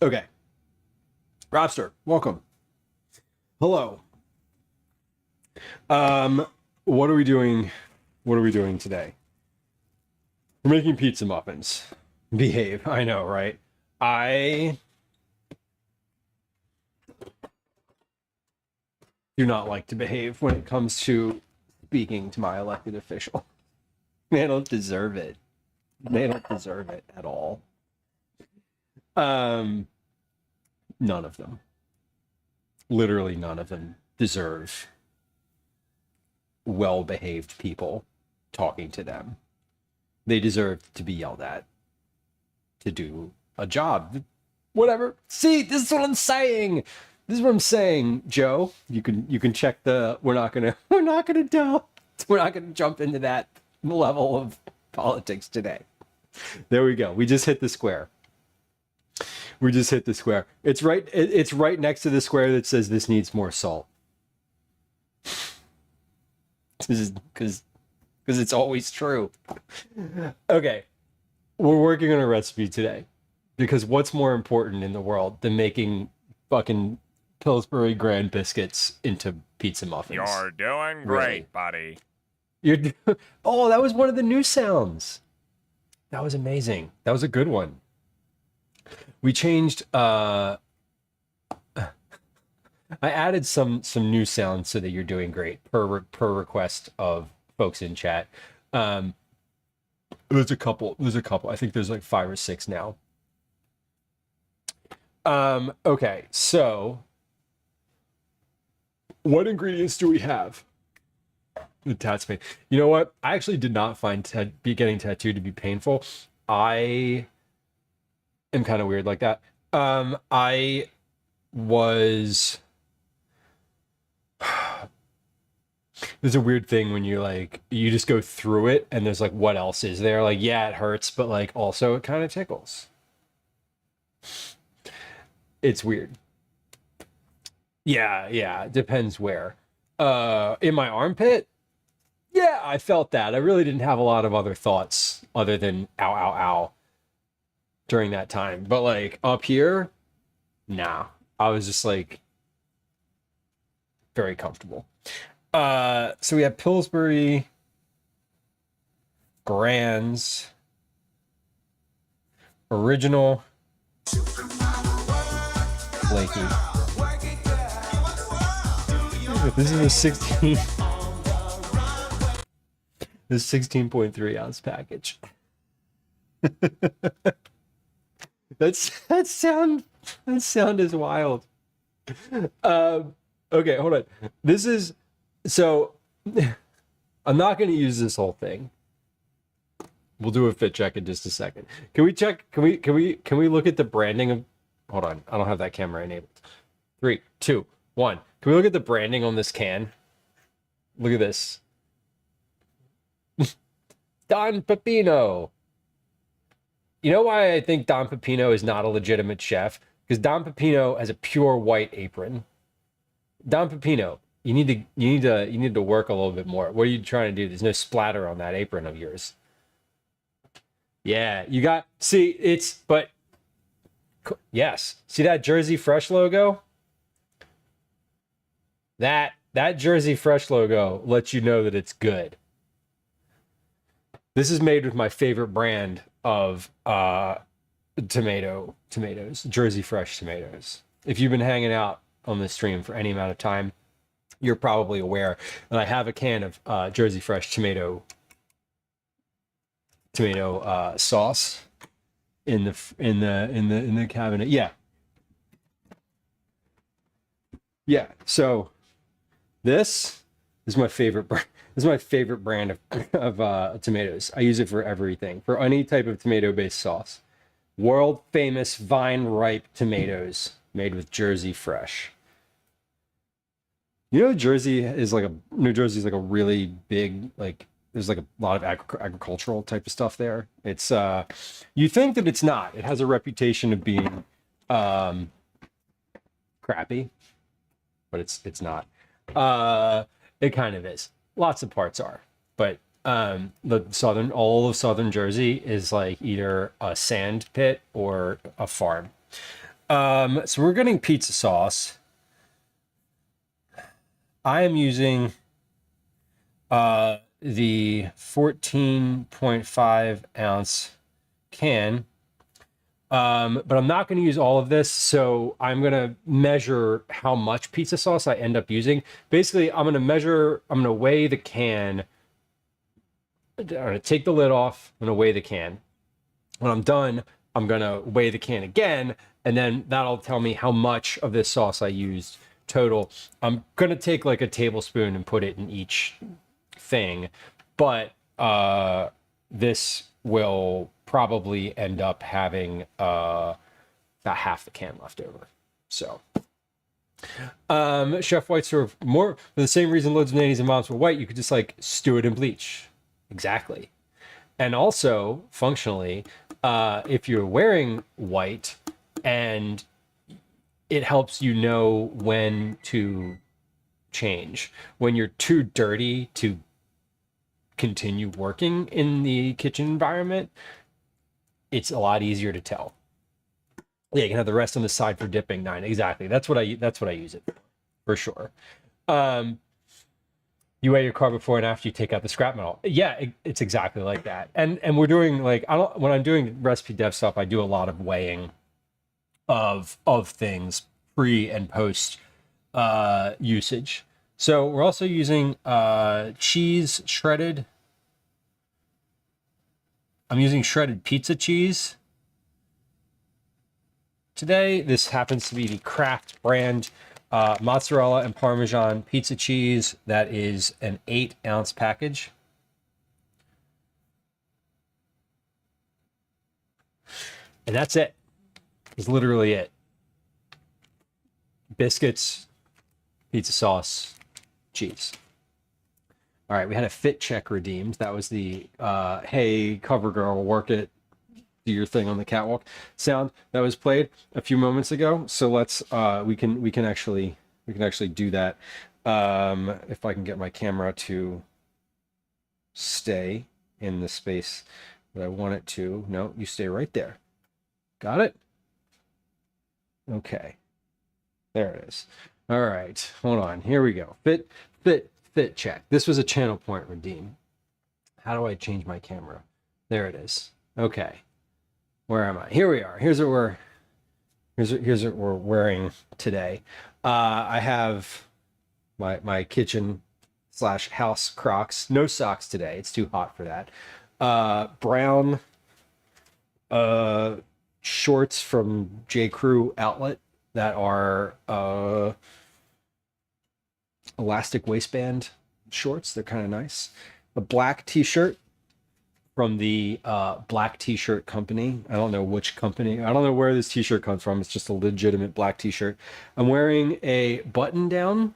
Okay. Robster, welcome. Hello. What are we doing? What are we doing today? We're making pizza muffins. Behave. I know, right? I do not like to behave when it comes to speaking to my elected official. They don't deserve it. They don't deserve it at all. None of them. Literally none of them deserve well-behaved people talking to them. They deserve to be yelled at to do a job. Whatever. See, this is what I'm saying. This is what I'm saying, Joe. You can check the we're not gonna jump into that level of politics today. There we go. We just hit the square. We just hit the square. It's right next to the square that says this needs more salt. This is because it's always true. Okay. We're working on a recipe today because what's more important in the world than making fucking Pillsbury Grand biscuits into pizza muffins? You're doing great, buddy. Oh, that was one of the new sounds. That was amazing. That was a good one. We changed I added some new sounds so that you're doing great per request of folks in chat. There's a couple. I think there's like 5 or 6 now. Okay, so what ingredients do we have? The tats pain. You know what? I actually did not find getting tattooed to be painful. I am kind of weird like that. I was. There's a weird thing when you just go through it and there's like, what else is there? Like, yeah, it hurts, but like also it kind of tickles. It's weird. Yeah, it depends where. In my armpit, yeah, I felt that. I really didn't have a lot of other thoughts other than ow, ow, ow during that time. But like up here, nah. I was just like very comfortable. So we have Pillsbury Grands Original Flaky. This is a 16.3 ounce package. That sound is wild. Okay, hold on. This is so I'm not going to use this whole thing. We'll do a fit check in just a second. Can we look at the branding of hold on, I don't have that camera enabled. 3, 2, 1. Can we look at the branding on this can? Look at this. Don Pepino. You know why I think Don Pepino is not a legitimate chef? Because Don Pepino has a pure white apron. Don Pepino, you need to work a little bit more. What are you trying to do? There's no splatter on that apron of yours. Yeah, you got yes. See that Jersey Fresh logo? That Jersey Fresh logo lets you know that it's good. This is made with my favorite brand of tomatoes, Jersey Fresh tomatoes. If you've been hanging out on this stream for any amount of time, you're probably aware that I have a can of Jersey Fresh tomato sauce in the cabinet. Yeah. So this is my favorite brand. This is my favorite brand of tomatoes. I use it for everything, for any type of tomato-based sauce. World famous vine ripe tomatoes made with Jersey Fresh. You know, New Jersey is like a really big, like, there's like a lot of agricultural type of stuff there. It's you think that it's not. It has a reputation of being crappy, but it's not. It kind of is. Lots of parts are, but all of southern Jersey is like either a sand pit or a farm. So we're getting pizza sauce. I am using the 14.5 ounce can, but I'm not going to use all of this, so I'm going to measure how much pizza sauce I end up using. Basically, I'm going to weigh the can. I'm going to take the lid off. I'm going to weigh the can. When I'm done, I'm gonna weigh the can again, and then that'll tell me how much of this sauce I used total. I'm gonna take like a tablespoon and put it in each thing, but this will probably end up having about half the can left over. So Chef White serve more for the same reason loads of nannies and moms were white. You could just like stew it in bleach. Exactly. And also functionally, if you're wearing white, and it helps you know when to change. When you're too dirty to continue working in the kitchen environment, it's a lot easier to tell. Yeah, you can have the rest on the side for dipping. 9, exactly. That's what I use it for sure. You weigh your carb before and after you take out the scrap metal. Yeah, it's exactly like that. And we're doing like when I'm doing recipe dev stuff, I do a lot of weighing of things pre and post usage. So we're also using cheese shredded. I'm using shredded pizza cheese today. This happens to be the Kraft brand mozzarella and Parmesan pizza cheese. That is an 8-ounce package. And that's it. It's literally it. Biscuits, pizza sauce, cheese. All right, we had a fit check redeemed. That was the hey, cover girl, work it, do your thing on the catwalk sound that was played a few moments ago. So let's we can actually do that. If I can get my camera to stay in the space that I want it to. No, you stay right there. Got it? Okay. There it is. All right, hold on. Here we go. Fit check. This was a channel point redeem. How do I change my camera? There it is. Okay. Where am I? Here we are. Here's what we're wearing today. I have my kitchen / house Crocs. No socks today. It's too hot for that. Brown shorts from J. Crew outlet that are elastic waistband shorts. They're kind of nice. A black t-shirt from the black t-shirt company. I don't know which company. I don't know where this t-shirt comes from. It's just a legitimate black t-shirt. I'm wearing a button down,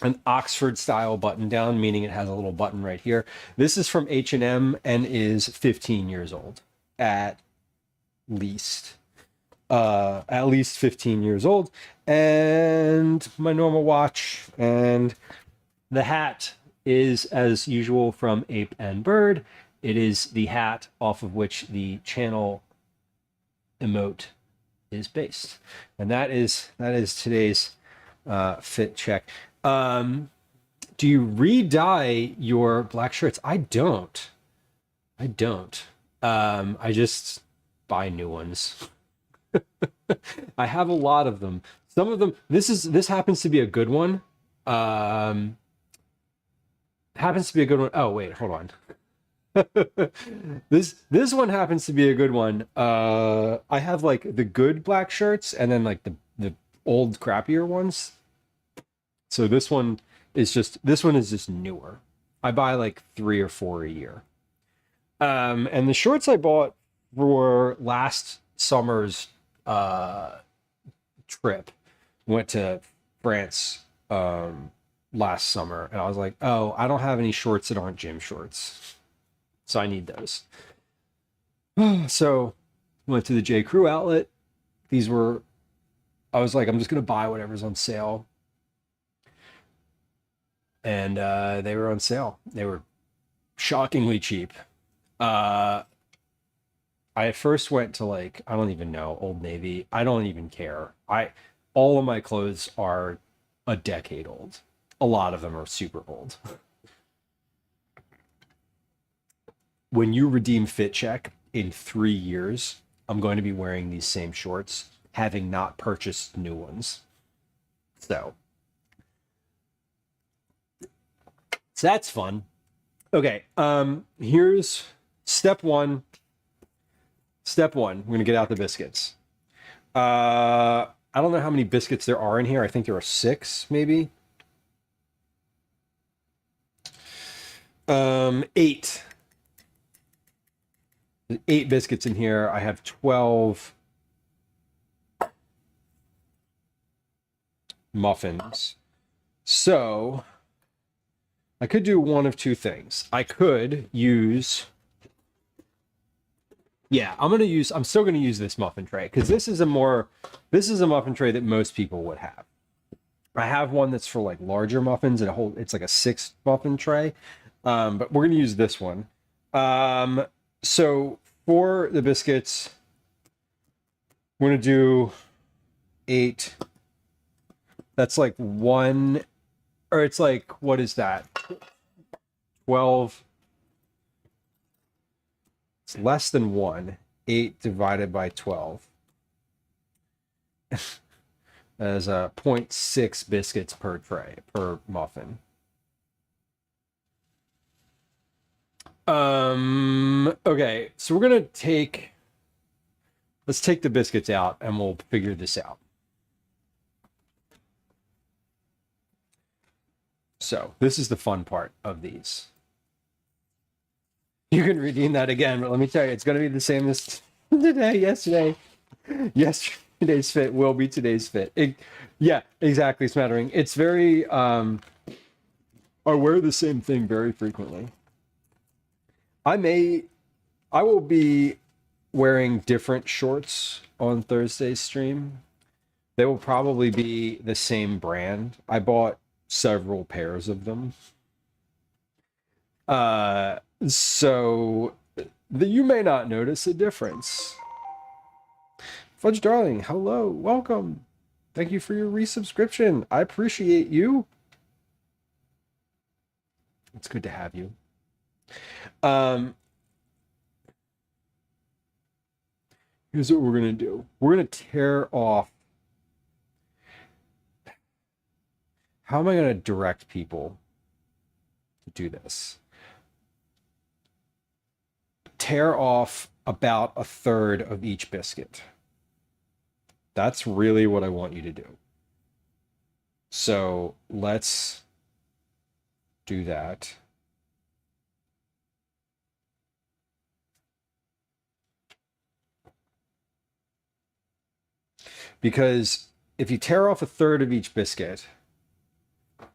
an Oxford style button down, meaning it has a little button right here. This is from H&M and is 15 years old at least. At least 15 years old. And my normal watch, and the hat is as usual from Ape and Bird. It is the hat off of which the channel emote is based. And that is today's fit check. Do you re-dye your black shirts? I don't. I just buy new ones. I have a lot of them. Some of them, this happens to be a good one. Happens to be a good one. Oh, wait, hold on. This one happens to be a good one. I have like the good black shirts and then like the old crappier ones. So this one is just newer. I buy like 3 or 4 a year. And the shorts I bought for last summer's trip, went to France last summer, and I was like, oh, I don't have any shorts that aren't gym shorts, so I need those. So went to the J. Crew outlet. I was like, I'm just gonna buy whatever's on sale, and they were on sale. They were shockingly cheap. I first went to like, I don't even know, Old Navy. I don't even care. All of my clothes are a decade old. A lot of them are super old. When you redeem Fit Check in 3 years, I'm going to be wearing these same shorts, having not purchased new ones. So that's fun. Okay, here's step one. Step one, we're gonna get out the biscuits. I don't know how many biscuits there are in here. I think there are 6, maybe. 8. There's 8 biscuits in here. I have 12 muffins. So I could do one of 2 things. I could use, yeah, I'm still gonna use this muffin tray because this is a muffin tray that most people would have. I have one that's for like larger muffins and it's like a 6 muffin tray. But we're gonna use this one. So for the biscuits, we're gonna do 8. That's like 1, or it's like, what is that? 12. It's less than 1. 8 divided by 12. As 0.6 biscuits per tray, per muffin. Okay, so we're gonna let's take the biscuits out and we'll figure this out. So this is the fun part of these. You can redeem that again, but let me tell you, it's gonna be the same as yesterday. Yesterday's fit will be today's fit. Yeah, exactly, Smattering. It's very, I wear the same thing very frequently. I will be wearing different shorts on Thursday's stream. They will probably be the same brand. I bought several pairs of them. So you may not notice a difference. Fudge Darling, hello, welcome. Thank you for your resubscription. I appreciate you. It's good to have you. Here's what we're gonna do. We're gonna tear off. How am I gonna direct people to do this? Tear off about 1/3 of each biscuit. That's really what I want you to do. So let's do that. Because if you tear off 1/3 of each biscuit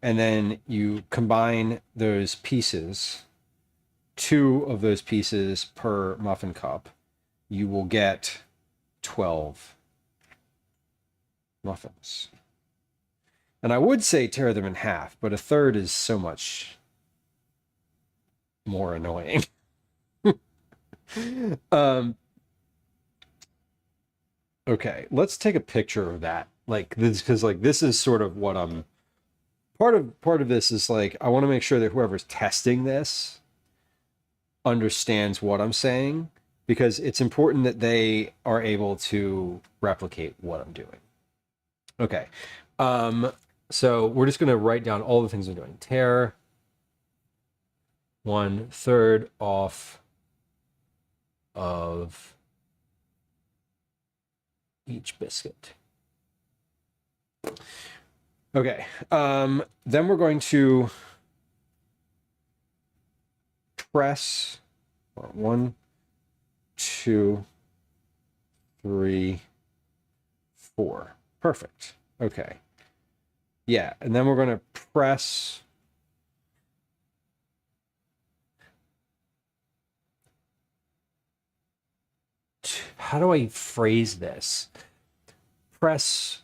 and then you combine those pieces, 2 of those pieces per muffin cup, you will get 12 muffins. And I would say tear them in half, but 1/3 is so much more annoying. Okay, let's take a picture of that. Like this, because like this is sort of what I'm part of this is like I want to make sure that whoever's testing this understands what I'm saying, because it's important that they are able to replicate what I'm doing. Okay. So we're just gonna write down all the things I'm doing. Tear 1/3 off of each biscuit. Okay, then we're going to press 1, 2, 3, 4. Perfect. Okay. Yeah, and then we're going to press how do I phrase this? Press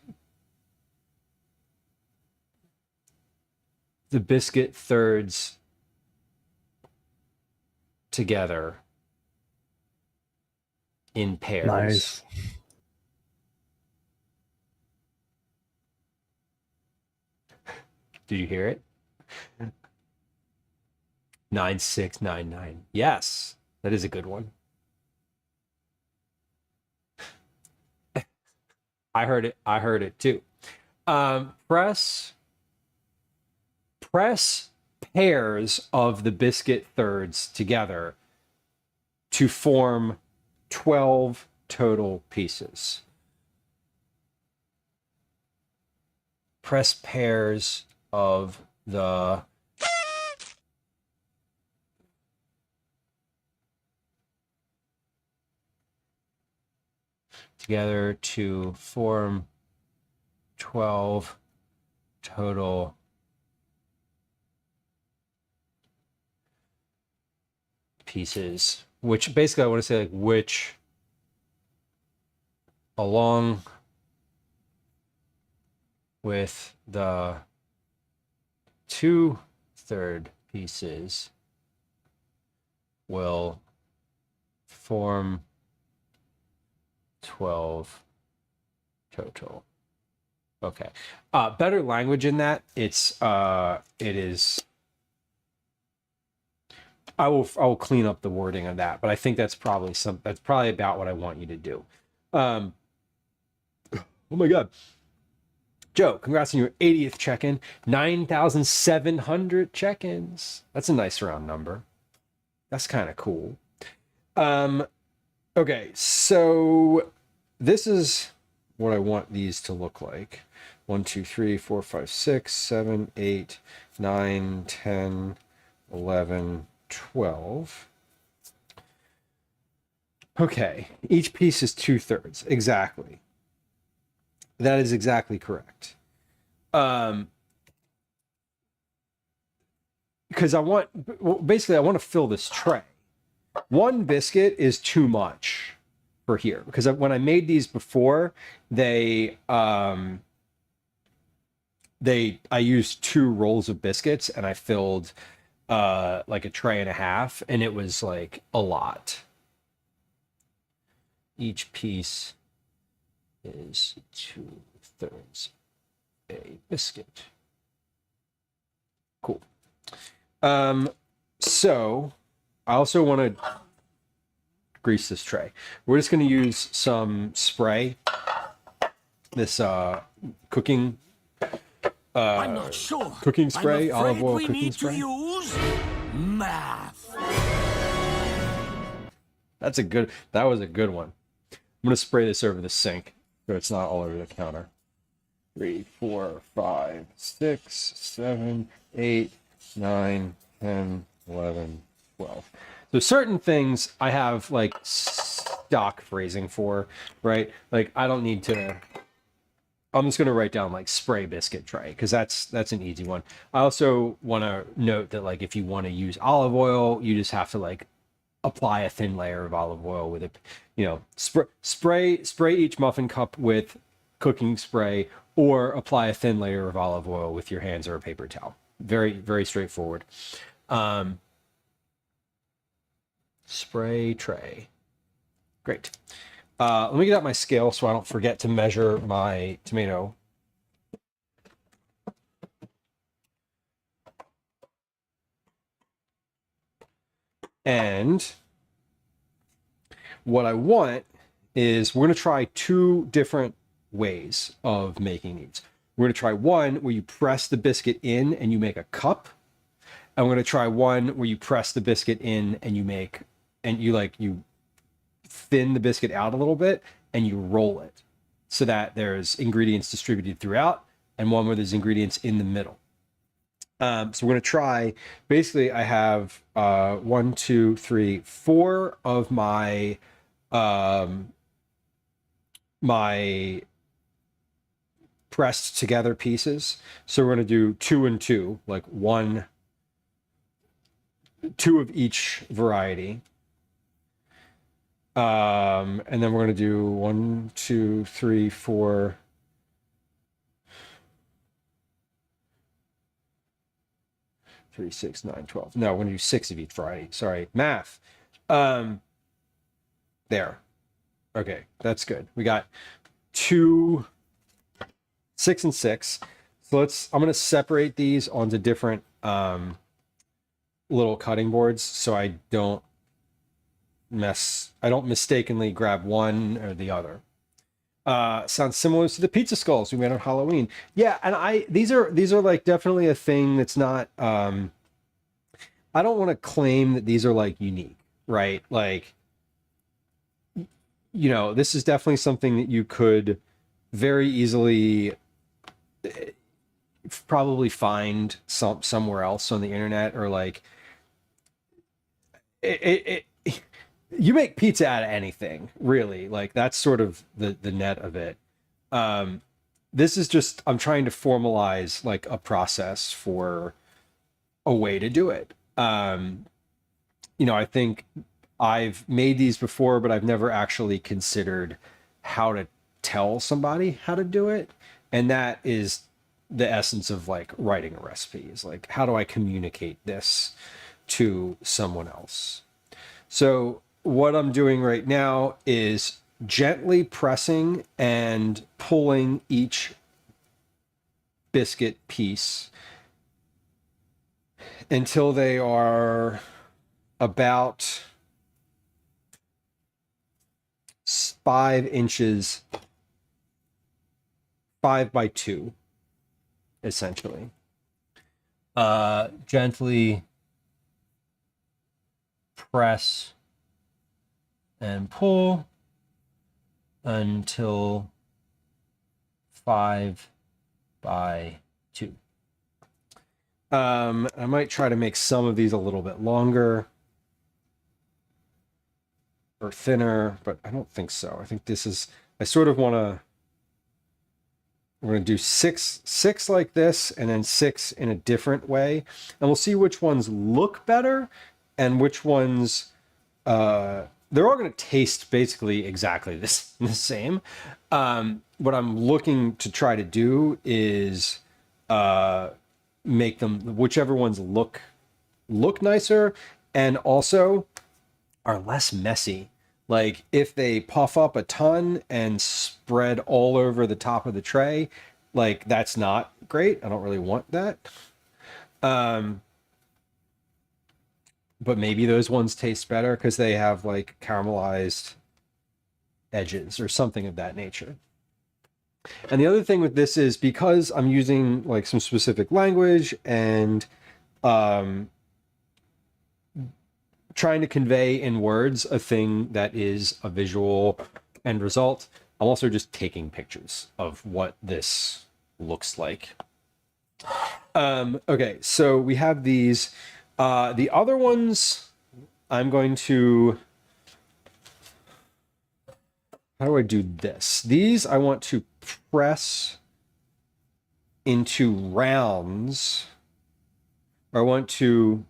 the biscuit thirds together in pairs. Nice. Did you hear it? 9699. Yes, that is a good one. I heard it. I heard it too. Press pairs of the biscuit thirds together to form 12 total pieces. Press pairs of the together to form 12 total pieces, which basically I want to say like which along with the 2/3 pieces will form 12 total. Okay. Better language in that. It is. I will clean up the wording of that, but I think that's probably about what I want you to do. Oh my God. Joe, congrats on your 80th check-in. 9,700 check-ins. That's a nice round number. That's kind of cool. Okay, so this is what I want these to look like. 1, 2, 3, 4, 5, 6, 7, 8, 9, 10, 11, 12. Okay, each piece is 2/3. Exactly. That is exactly correct. Because I want to fill this tray. One biscuit is too much for here because when I made these before, I used 2 rolls of biscuits and I filled like a tray and a half, and it was like a lot. Each piece is 2/3 a biscuit. Cool. So I also want to grease this tray. We're just going to use some spray. This cooking I'm not sure. cooking spray, I'm afraid olive oil we cooking need spray. to use math. That was a good one. I'm going to spray this over the sink so it's not all over the counter. 3, 4, 5, 6, 7, 8, 9, 10, 11, 12. So certain things I have like stock phrasing for, right? Like I don't need to. I'm just going to write down like spray biscuit tray because that's an easy one. I also want to note that like if you want to use olive oil, you just have to like apply a thin layer of olive oil with it. You know, spray each muffin cup with cooking spray, or apply a thin layer of olive oil with your hands or a paper towel. Very, very straightforward. Spray tray. Great. Let me get out my scale so I don't forget to measure my tomato. And what I want is we're going to try 2 different ways of making these. We're going to try one where you press the biscuit in and you make a cup. And we're going to try one where you press the biscuit in and you thin the biscuit out a little bit and you roll it so that there's ingredients distributed throughout, and one where there's ingredients in the middle. So we're going to try, basically I have 1, 2, 3, 4 of my my pressed together pieces. So we're going to do 2 and 2, like 2 of each variety. And then we're going to do 1, 2, 3, 4. 3, 6, 9, 12. No, we're going to do 6 of each variety. Sorry, math. There. Okay, that's good. We got 2, 6, and 6. So I'm going to separate these onto different little cutting boards so I don't mistakenly grab one or the other. Sounds similar to the pizza skulls we made on Halloween. Yeah, and these are like definitely a thing that's not I don't want to claim that these are like unique, right? Like you know, this is definitely something that you could very easily probably find somewhere else on the internet, or like you make pizza out of anything, really. Like that's sort of the net of it. This is just, I'm trying to formalize like a process for a way to do it. You know, I think I've made these before, but I've never actually considered how to tell somebody how to do it. And that is the essence of like writing a recipe, is like, how do I communicate this to someone else? So what I'm doing right now is gently pressing and pulling each biscuit piece until they are about 5 inches, 5 by 2, essentially. Gently press and pull until 5 by 2. I might try to make some of these a little bit longer or thinner, but I don't think so. I think this is, I sort of want to, we're going to do six like this, and then 6 in a different way. And we'll see which ones look better and which ones, they're all going to taste basically exactly the same. What I'm looking to try to do is make them, whichever ones look nicer and also are less messy. Like if they puff up a ton and spread all over the top of the tray, like that's not great. I don't really want that. But maybe those ones taste better because they have like caramelized edges or something of that nature. And the other thing with this is, because I'm using like some specific language and trying to convey in words a thing that is a visual end result, I'm also just taking pictures of what this looks like. Okay, so we have these. The other ones, I'm going to, how do I do this? These I want to press into rounds. I want to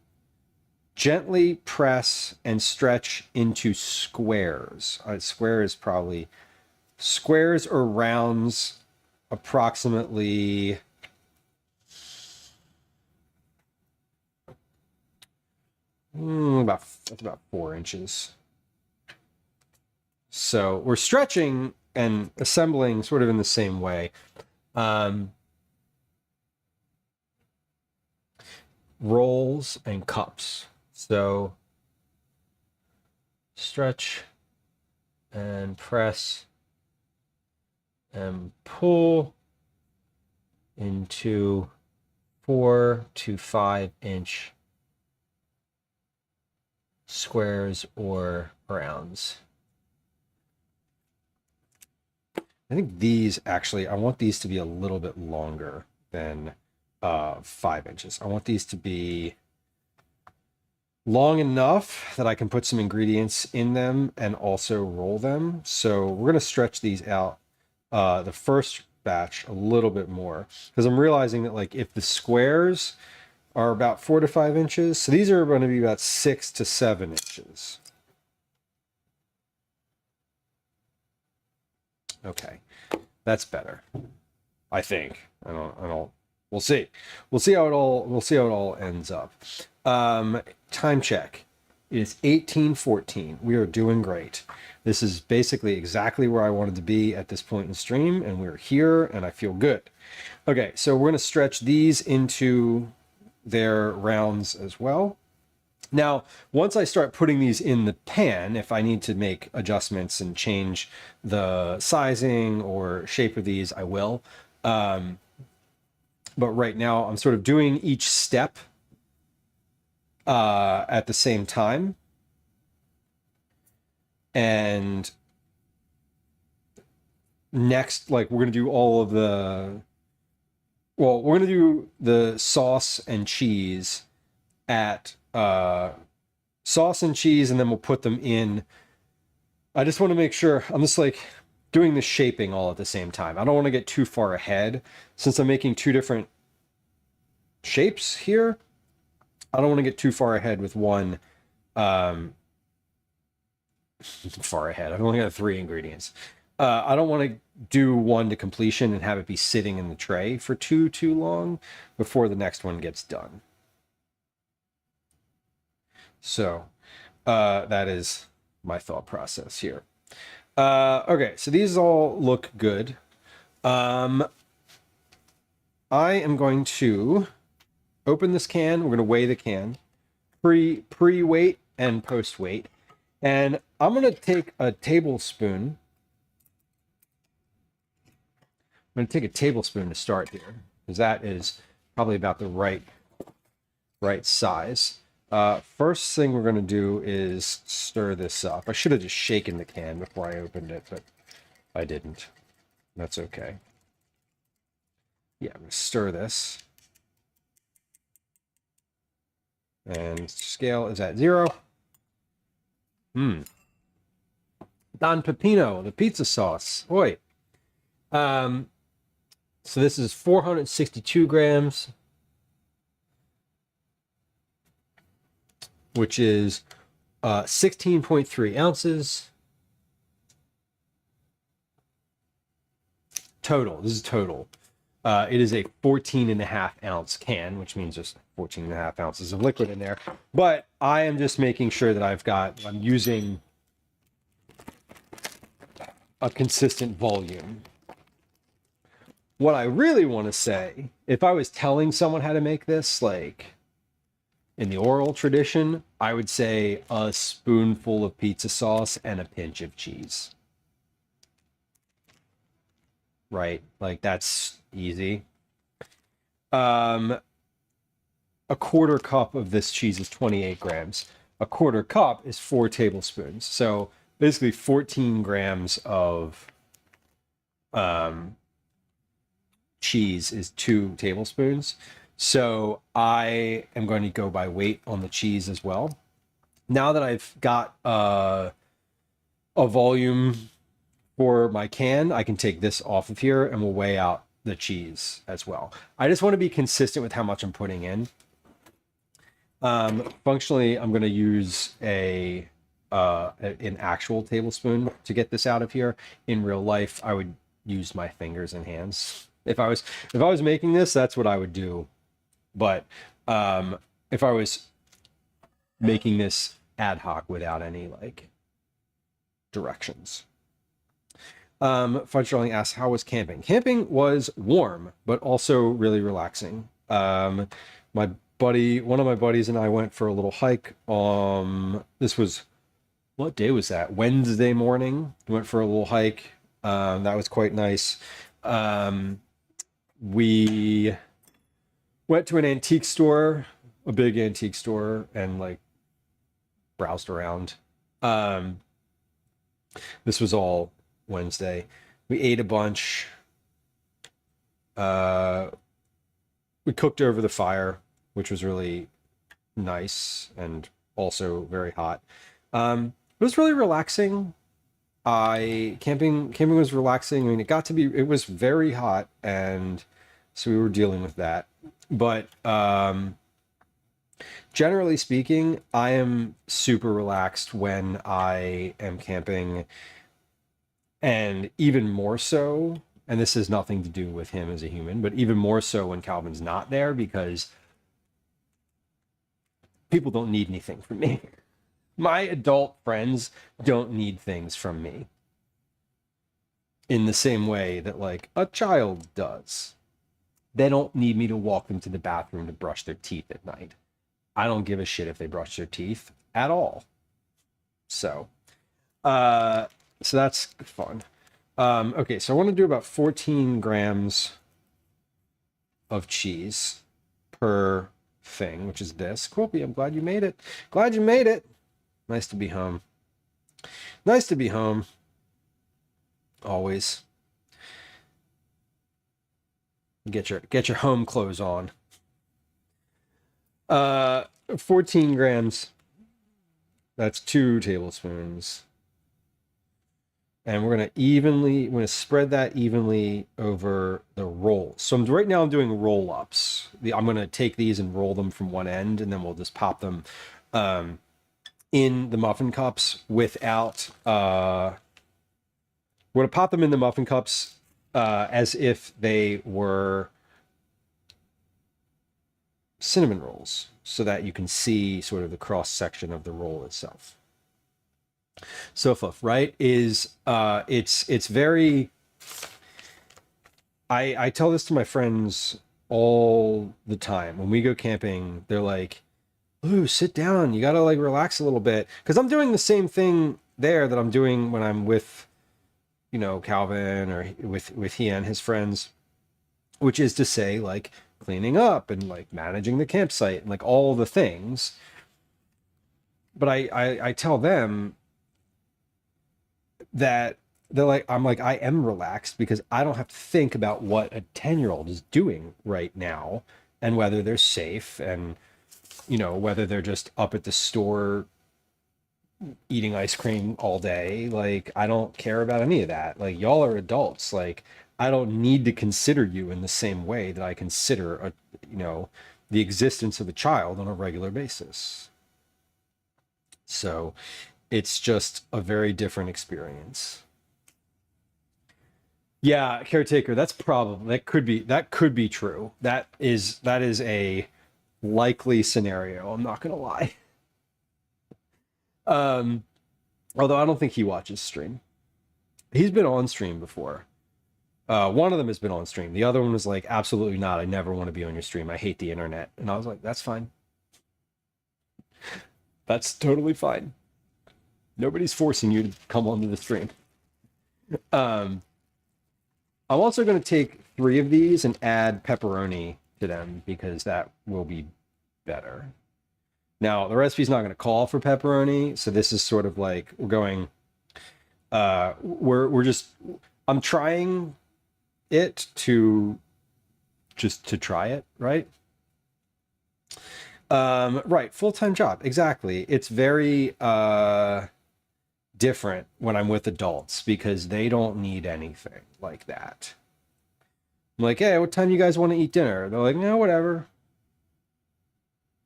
gently press and stretch into squares. Square is probably, squares or rounds, approximately that's about 4 inches. So we're stretching and assembling sort of in the same way. Rolls and cups. So stretch and press and pull into 4 to 5 inch squares or rounds. I think these actually, I want these to be a little bit longer than 5 inches. I want these to be long enough that I can put some ingredients in them and also roll them. So we're going to stretch these out, the first batch, a little bit more, because I'm realizing that like if the squares are about 4 to 5 inches, so these are going to be about 6 to 7 inches. Okay, that's better, I think. I don't. We'll see. We'll see how it all ends up. Time check. It is 18:14. We are doing great. This is basically exactly where I wanted to be at this point in the stream, and we're here, and I feel good. Okay, so we're going to stretch these into their rounds as well. Now, once I start putting these in the pan, if I need to make adjustments and change the sizing or shape of these, I will. But right now, I'm sort of doing each step at the same time. And next, like, we're going to do all of the, well, we're going to do the sauce and cheese at, sauce and cheese, and then we'll put them in. I just want to make sure, I'm just like doing the shaping all at the same time. I don't want to get too far ahead since I'm making two different shapes here. I don't want to get too far ahead with one, far ahead. I've only got 3 ingredients. I don't want to do one to completion and have it be sitting in the tray for too long before the next one gets done. So that is my thought process here. Okay, so these all look good. I am going to open this can. We're going to weigh the can, pre-weight and post-weight. And I'm going to take a tablespoon. I'm going to take a tablespoon to start here, because that is probably about the right size. First thing we're going to do is stir this up. I should have just shaken the can before I opened it, but I didn't. That's okay. Yeah, I'm going to stir this. And scale is at 0. Don Pepino, the pizza sauce. Oi. So this is 462 grams, which is 16.3 ounces. Total. This is total. It is a 14.5 ounce can, which means just 14.5 ounces of liquid in there. But I am just making sure that I'm using a consistent volume. What I really want to say, if I was telling someone how to make this, like in the oral tradition, I would say a spoonful of pizza sauce and a pinch of cheese. Right? Like, that's easy. A quarter cup of this cheese is 28 grams. A quarter cup is 4 tablespoons. So basically 14 grams of cheese is 2 tablespoons. So I am going to go by weight on the cheese as well. Now that I've got a volume for my can, I can take this off of here and we'll weigh out the cheese as well. I just want to be consistent with how much I'm putting in. Functionally, I'm going to use an actual tablespoon to get this out of here. In real life, I would use my fingers and hands. If I was making this, that's what I would do. But if I was making this ad hoc without any like directions. Fudge Darling asks, how was camping? Camping was warm, but also really relaxing. One of my buddies and I went for a little hike. This was, what day was that? Wednesday morning. We went for a little hike. That was quite nice. We went to an antique store, a big antique store, and like browsed around. This was all Wednesday. We ate a bunch. We cooked over the fire, which was really nice and also very hot. It was really relaxing. Camping was relaxing. I mean, it was very hot, and so we were dealing with that. But generally speaking, I am super relaxed when I am camping, and even more so, and this has nothing to do with him as a human, but even more so when Calvin's not there, because people don't need anything from me. My adult friends don't need things from me in the same way that like a child does. They don't need me to walk them to the bathroom to brush their teeth at night. I don't give a shit if they brush their teeth at all. So that's fun. Okay, so I want to do about 14 grams of cheese per thing, which is this. Quilpy, I'm glad you made it. Glad you made it. Nice to be home. Nice to be home. Always. Get your home clothes on. 14 grams. That's 2 tablespoons. And we're gonna spread that evenly over the rolls. So right now I'm doing roll-ups. I'm gonna take these and roll them from one end, and then we'll just pop them in the muffin cups without. We're gonna pop them in the muffin cups as if they were cinnamon rolls, so that you can see sort of the cross section of the roll itself. So fluff, right? Is it's very. I tell this to my friends all the time when we go camping. They're like, "Ooh, sit down. You gotta like relax a little bit," because I'm doing the same thing there that I'm doing when I'm with, Calvin or with he and his friends, which is to say, like cleaning up and like managing the campsite and like all the things. But I tell them that I'm like, I am relaxed because I don't have to think about what a 10-year-old is doing right now and whether they're safe and, whether they're just up at the store eating ice cream all day. Like, I don't care about any of that. Like, y'all are adults. Like, I don't need to consider you in the same way that I consider the existence of a child on a regular basis. So it's just a very different experience. Yeah, caretaker, that could be true. That is a likely scenario. I'm not gonna lie. Although I don't think he watches stream. He's been on stream before. One of them has been on stream. The other one was like, absolutely not. I never want to be on your stream. I hate the internet. And I was like, that's fine. That's totally fine. Nobody's forcing you to come onto the stream. I'm also going to take 3 of these and add pepperoni to them because that will be better. Now, the recipe's not going to call for pepperoni, so this is sort of like we're going. I'm trying it to try it, right? Right, full-time job, exactly. It's very different when I'm with adults because they don't need anything like that. I'm like, hey, what time you guys want to eat dinner? They're like, no, whatever.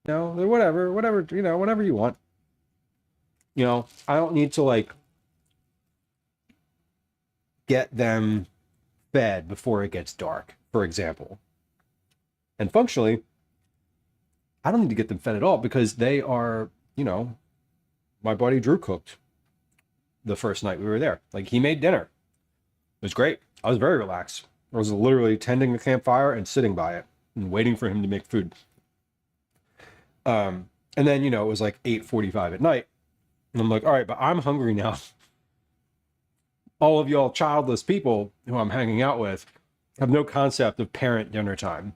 No, they're whatever, whenever you want. I don't need to like get them fed before it gets dark, for example. And functionally, I don't need to get them fed at all because they are, my buddy Drew cooked the first night we were there. Like, he made dinner. It was great. I was very relaxed. I was literally tending the campfire and sitting by it and waiting for him to make food. And then, it was like 8:45 at night. And I'm like, all right, but I'm hungry now. All of y'all childless people who I'm hanging out with have no concept of parent dinner time.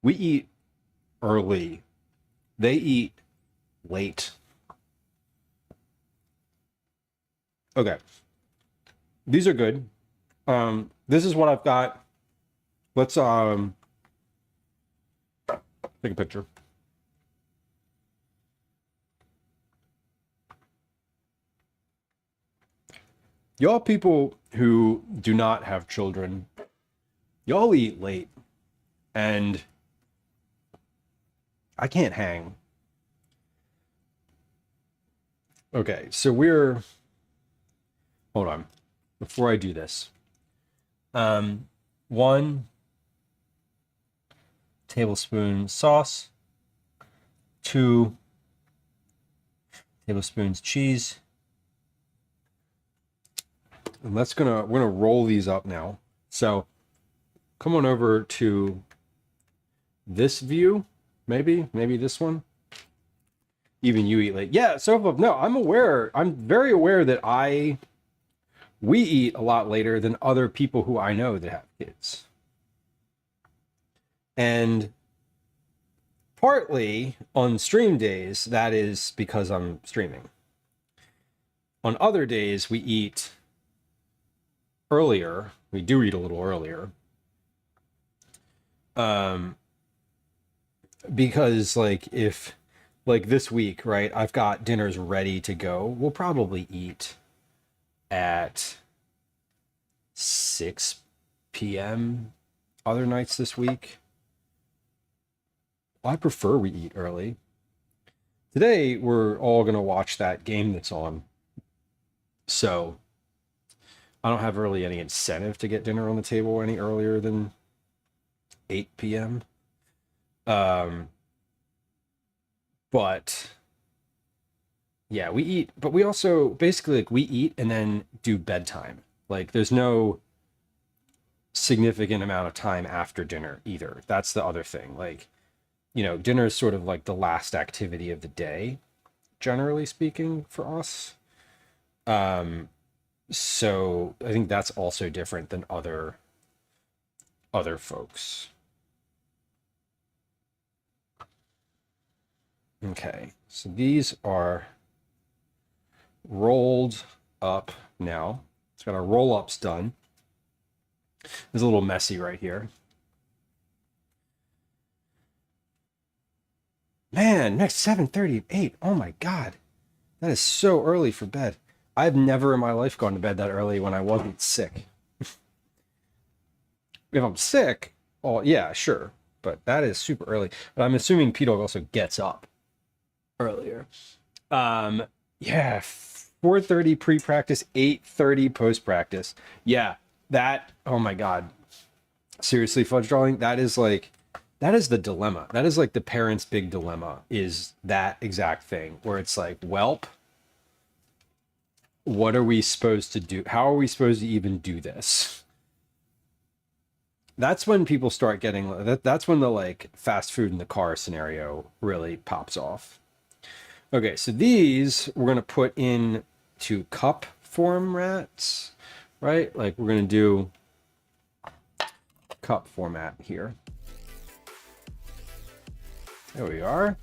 We eat early. They eat late. Okay. These are good. This is what I've got. Let's take a picture. Y'all people who do not have children, y'all eat late. And I can't hang. Okay, so hold on. Before I do this. 1 tablespoon sauce, 2 tablespoons cheese. And we're gonna roll these up now. So come on over to this view, maybe this one. Even you eat late. Yeah, so no, I'm very aware that we eat a lot later than other people who I know that have kids. And partly on stream days, that is because I'm streaming. On other days, we eat earlier. We do eat a little earlier. Because like if like this week, right, I've got dinners ready to go. We'll probably eat at 6 p.m. other nights this week. I prefer we eat early. Today, we're all going to watch that game that's on. So, I don't have really any incentive to get dinner on the table any earlier than 8 p.m. But, yeah, we eat. But we also, basically, like, we eat and then do bedtime. Like, there's no significant amount of time after dinner either. That's the other thing. Like, you know, dinner is sort of like the last activity of the day, generally speaking, for us. So I think that's also different than other folks. Okay, so these are rolled up now. It's got our roll-ups done. It's a little messy right here. Man, next 7:38. Oh my God. That is so early for bed. I've never in my life gone to bed that early when I wasn't sick. If I'm sick, oh yeah, sure. But that is super early. But I'm assuming P-Dog also gets up earlier. Yeah, 4:30 pre-practice, 8:30 post-practice. Yeah, that, oh my God. Seriously, Fudge Darling, that is the dilemma. That is like the parents' big dilemma, is that exact thing where it's like, welp, what are we supposed to do? How are we supposed to even do this? That's when people start getting, that's when the like fast food in the car scenario really pops off. Okay, so these we're going to put in to cup formats, right? Like we're going to do cup format here. There we are.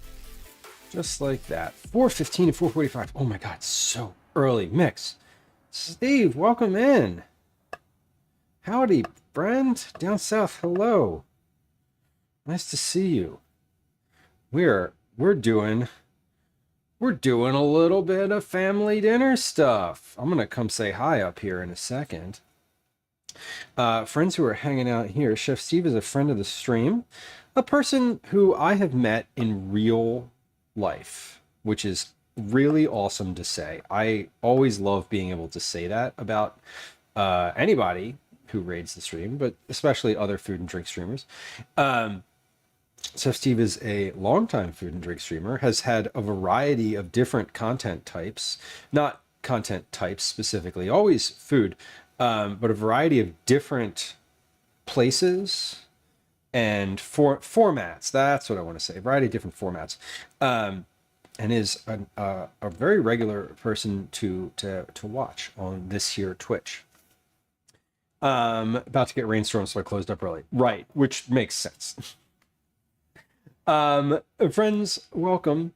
Just like that. 4:15 to 4:45. Oh my God, so early. Mix. Steve, welcome in. Howdy, friend. Down south, hello. Nice to see you. We're doing a little bit of family dinner stuff. I'm gonna come say hi up here in a second. Friends who are hanging out here. Chef Steve is a friend of the stream. A person who I have met in real life, which is really awesome to say. I always love being able to say that about anybody who raids the stream, but especially other food and drink streamers. Chef Steve is a longtime food and drink streamer, has had a variety of different content types, not content types specifically, always food, but a variety of different places and formats. That's what I want to say. A variety of different formats, and is a very regular person to watch on this here Twitch. About to get rainstorms, so I closed up early. Right, which makes sense. Friends, welcome.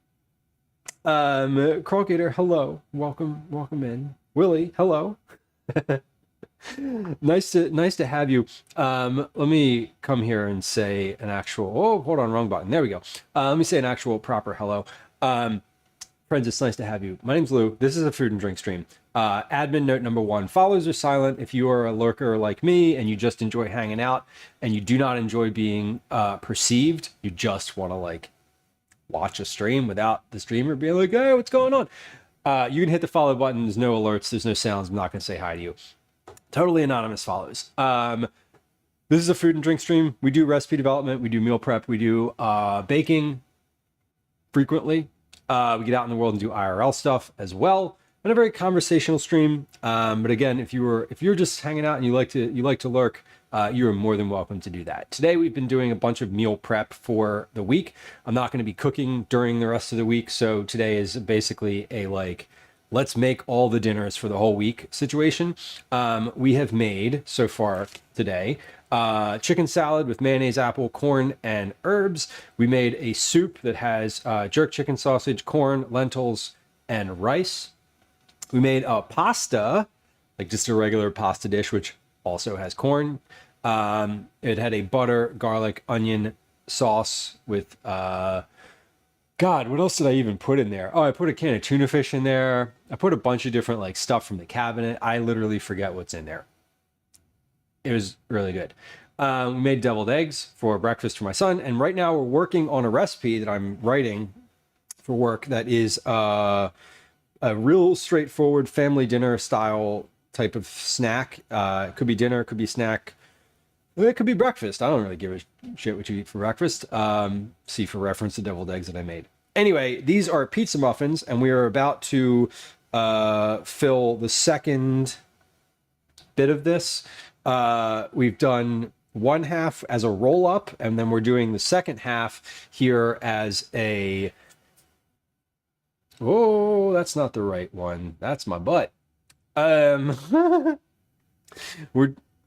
Crawgator, hello. Welcome in. Willie, hello. Nice to have you. Let me come here and say an actual, oh, hold on, wrong button. There we go. Let me say an actual proper hello. Friends, it's nice to have you. My name's Lou. This is a food and drink stream. Admin note number 1, follows are silent. If you are a lurker like me and you just enjoy hanging out and you do not enjoy being perceived, you just want to like watch a stream without the streamer being like, hey, what's going on? You can hit the follow button. There's no alerts. There's no sounds. I'm not going to say hi to you. Totally anonymous follows. This is a food and drink stream. We do recipe development. We do meal prep. We do baking frequently. We get out in the world and do IRL stuff as well. And a very conversational stream. But again, if you're just hanging out and you like to lurk, you are more than welcome to do that. Today we've been doing a bunch of meal prep for the week. I'm not going to be cooking during the rest of the week, so today is basically a like, let's make all the dinners for the whole week situation. We have made so far today chicken salad with mayonnaise, apple, corn, and herbs. We made a soup that has jerk chicken sausage, corn, lentils, and rice. We made a pasta, like just a regular pasta dish, which also has corn, It had a butter, garlic, onion sauce with, God, what else did I even put in there? Oh, I put a can of tuna fish in there. I put a bunch of different like stuff from the cabinet. I literally forget what's in there. It was really good. We made deviled eggs for breakfast for my son. And right now we're working on a recipe that I'm writing for work that is a real straightforward family dinner style type of snack. It could be dinner, it could be snack. It could be breakfast. I don't really give a shit what you eat for breakfast. See for reference the deviled eggs that I made. Anyway, these are pizza muffins, and we are about to fill the second bit of this. We've done one half as a roll up, and then we're doing the second half here as a... Oh, that's not the right one. That's my butt. We're...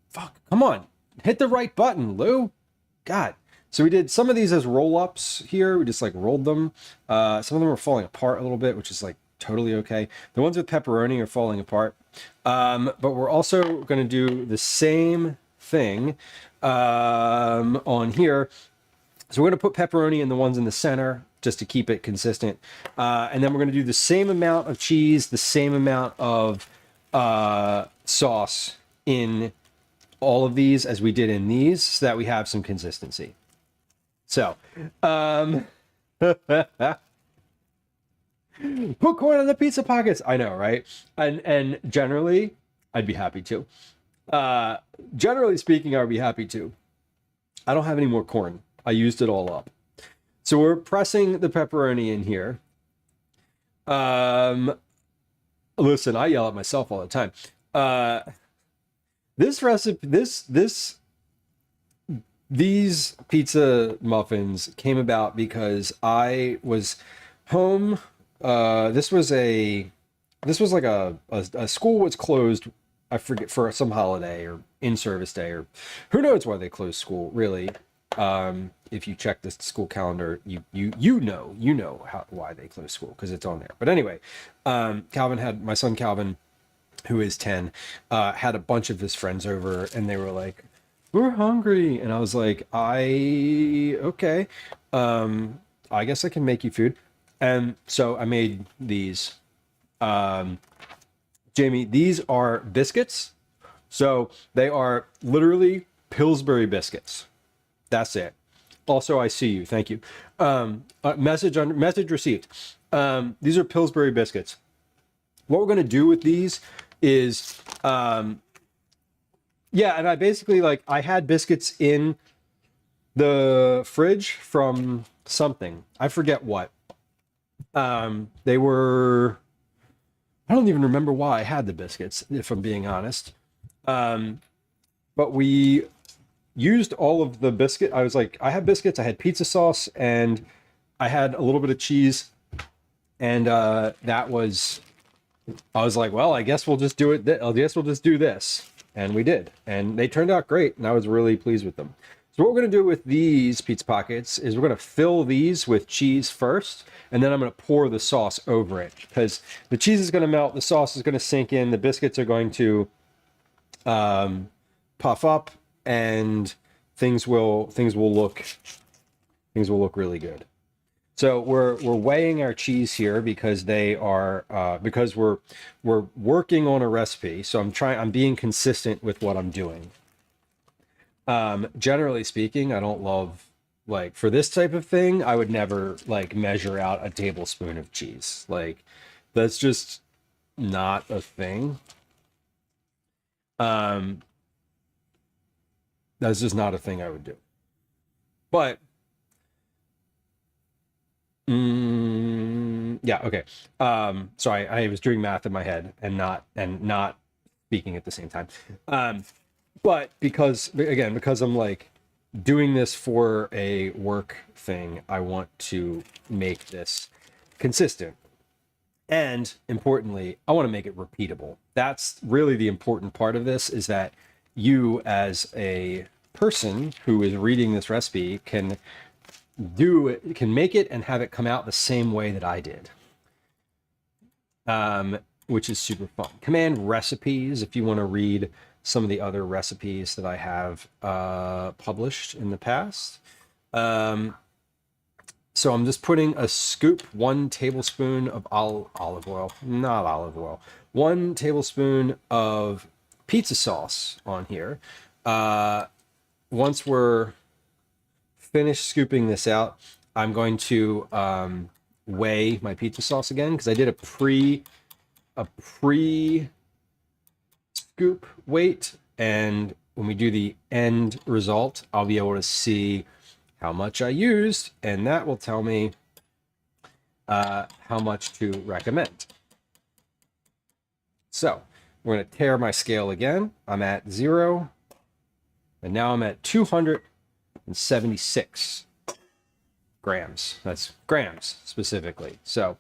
Fuck, come on. Hit the right button, Lou. God. So we did some of these as roll-ups here. We just like rolled them. Some of them are falling apart a little bit, which is like totally okay. The ones with pepperoni are falling apart. But we're also going to do the same thing on here. So we're going to put pepperoni in the ones in the center just to keep it consistent. And then we're going to do the same amount of cheese, the same amount of sauce in all of these as we did in these, so that we have some consistency. So, put corn on the pizza pockets. I know, right? And generally, I'd be happy to. Generally speaking, I would be happy to. I don't have any more corn. I used it all up. So we're pressing the pepperoni in here. Listen, I yell at myself all the time. This recipe, these pizza muffins came about because I was home. This was like a school was closed. I forget, for some holiday or in-service day, or who knows why they closed school, really. If you check the school calendar, you know why they closed school, because it's on there. But anyway, my son Calvin, who is 10, had a bunch of his friends over, and they were like, "We're hungry," and I was like, okay, I guess I can make you food. And so I made these. Jamie, these are biscuits. So they are literally Pillsbury biscuits. That's it. Also, I see you. Thank you. Message received. These are Pillsbury biscuits. What we're going to do with these is, and I basically, like, I had biscuits in the fridge from something. I forget what. They were, I don't even remember why I had the biscuits, if I'm being honest. But we used all of the biscuit. I was like, I had biscuits, I had pizza sauce, and I had a little bit of cheese. And I was like, well, I guess we'll just do it. I guess we'll just do this. And we did. And they turned out great. And I was really pleased with them. So what we're going to do with these pizza pockets is we're going to fill these with cheese first. And then I'm going to pour the sauce over it. Because the cheese is going to melt. The sauce is going to sink in. The biscuits are going to puff up. And things will look really good. So we're weighing our cheese here because they are because we're working on a recipe. So I'm being consistent with what I'm doing. Generally speaking, I don't love, like, for this type of thing, I would never like measure out a tablespoon of cheese. Like, that's just not a thing. That's just not a thing I would do. But yeah, okay. Sorry, I was doing math in my head and not speaking at the same time. But because I'm like doing this for a work thing, I want to make this consistent. And importantly, I want to make it repeatable. That's really the important part of this, is that you as a person who is reading this recipe can make it and have it come out the same way that I did. Which is super fun. Command recipes if you want to read some of the other recipes that I have published in the past. So I'm just putting a scoop, 1 tablespoon of olive oil, not olive oil, 1 tablespoon of pizza sauce on here. Once we're finished scooping this out, I'm going to weigh my pizza sauce again, because I did a pre scoop weight, and when we do the end result, I'll be able to see how much I used, and that will tell me how much to recommend. So we're going to tare my scale again. I'm at 0, and now I'm at 276 grams. That's grams specifically. So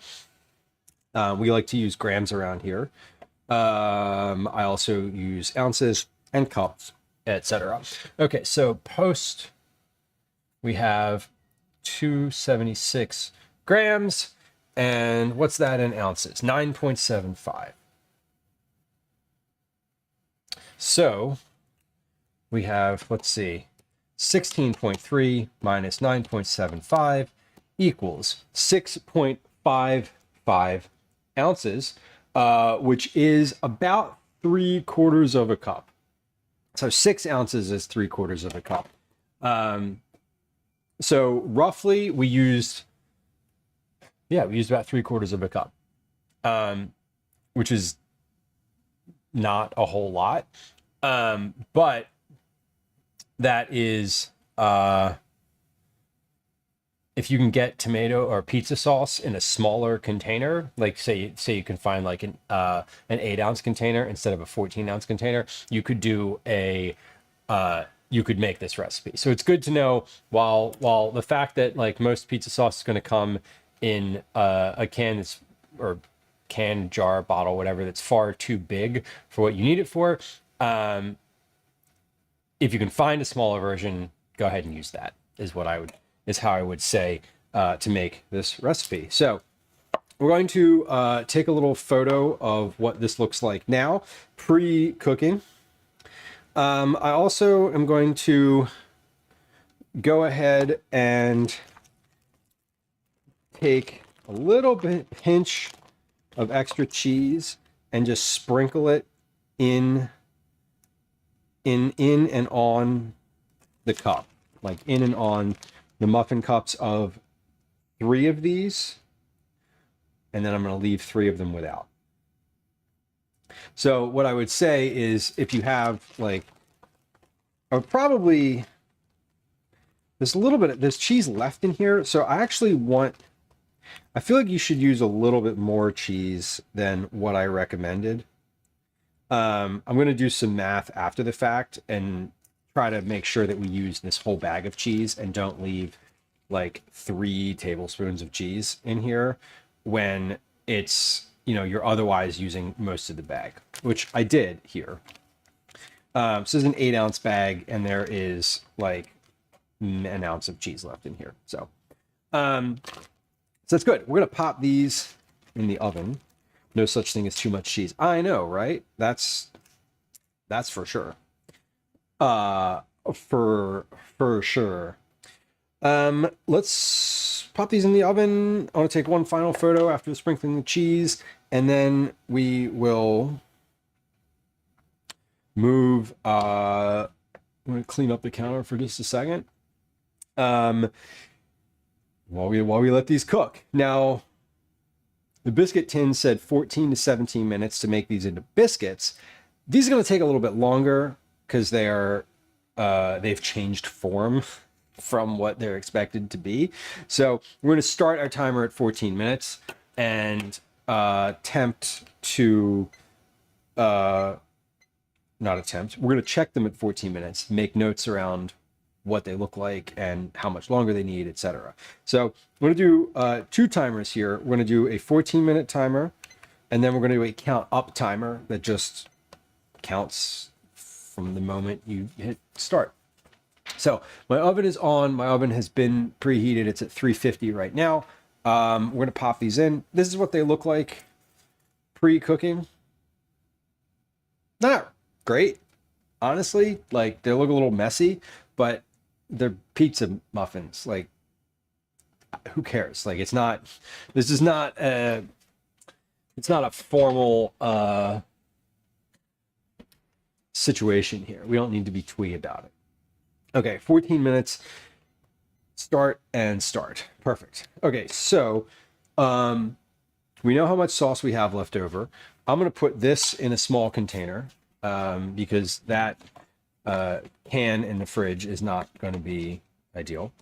we like to use grams around here. I also use ounces and cups, etc. Okay, so post, we have 276 grams, and what's that in ounces? 9.75. So we have, let's see, 16.3 minus 9.75 equals 6.55 ounces, which is about 3/4 of a cup. So 6 ounces is 3/4 of a cup. So roughly we used about 3/4 of a cup, which is not a whole lot. But that is, if you can get tomato or pizza sauce in a smaller container, like say you can find like an 8-ounce container instead of a 14-ounce container, you could do you could make this recipe. So it's good to know, while the fact that like most pizza sauce is going to come in a can or can, jar, bottle, whatever, that's far too big for what you need it for. If you can find a smaller version, go ahead and use that, is how I would say to make this recipe. So we're going to take a little photo of what this looks like now, pre-cooking. I also am going to go ahead and take a little pinch of extra cheese and just sprinkle it in and on the cup, like in and on the muffin cups of 3 of these, and then I'm going to leave 3 of them without. So what I would say is, if you have like, there's a little bit of this cheese left in here, so I feel like you should use a little bit more cheese than what I recommended. I'm going to do some math after the fact and try to make sure that we use this whole bag of cheese and don't leave like 3 tablespoons of cheese in here when it's, you're otherwise using most of the bag, which I did here. So this is an 8-ounce bag, and there is like an ounce of cheese left in here. So that's good. We're going to pop these in the oven. No such thing as too much cheese. I know, right? That's for sure. For sure. Let's pop these in the oven. I want to take one final photo after sprinkling the cheese, and then we will move. I'm going to clean up the counter for just a second. While we let these cook. Now, the biscuit tin said 14 to 17 minutes to make these into biscuits. These are going to take a little bit longer because they've changed form from what they're expected to be. So we're going to start our timer at 14 minutes and we're going to check them at 14 minutes, make notes around what they look like and how much longer they need, etc. So we're going to do 2 timers here. We're going to do a 14-minute timer, and then we're going to do a count up timer that just counts from the moment you hit start. So my oven is on. My oven has been preheated. It's at 350 right now. We're going to pop these in. This is what they look like pre-cooking. Not great, honestly. Like, they look a little messy, but they're pizza muffins. Like, who cares? Like, this is not it's not a formal situation here. We don't need to be twee about it. Okay, 14 minutes. Start and start. Perfect. Okay, so we know how much sauce we have left over. I'm going to put this in a small container because that can in the fridge is not going to be ideal.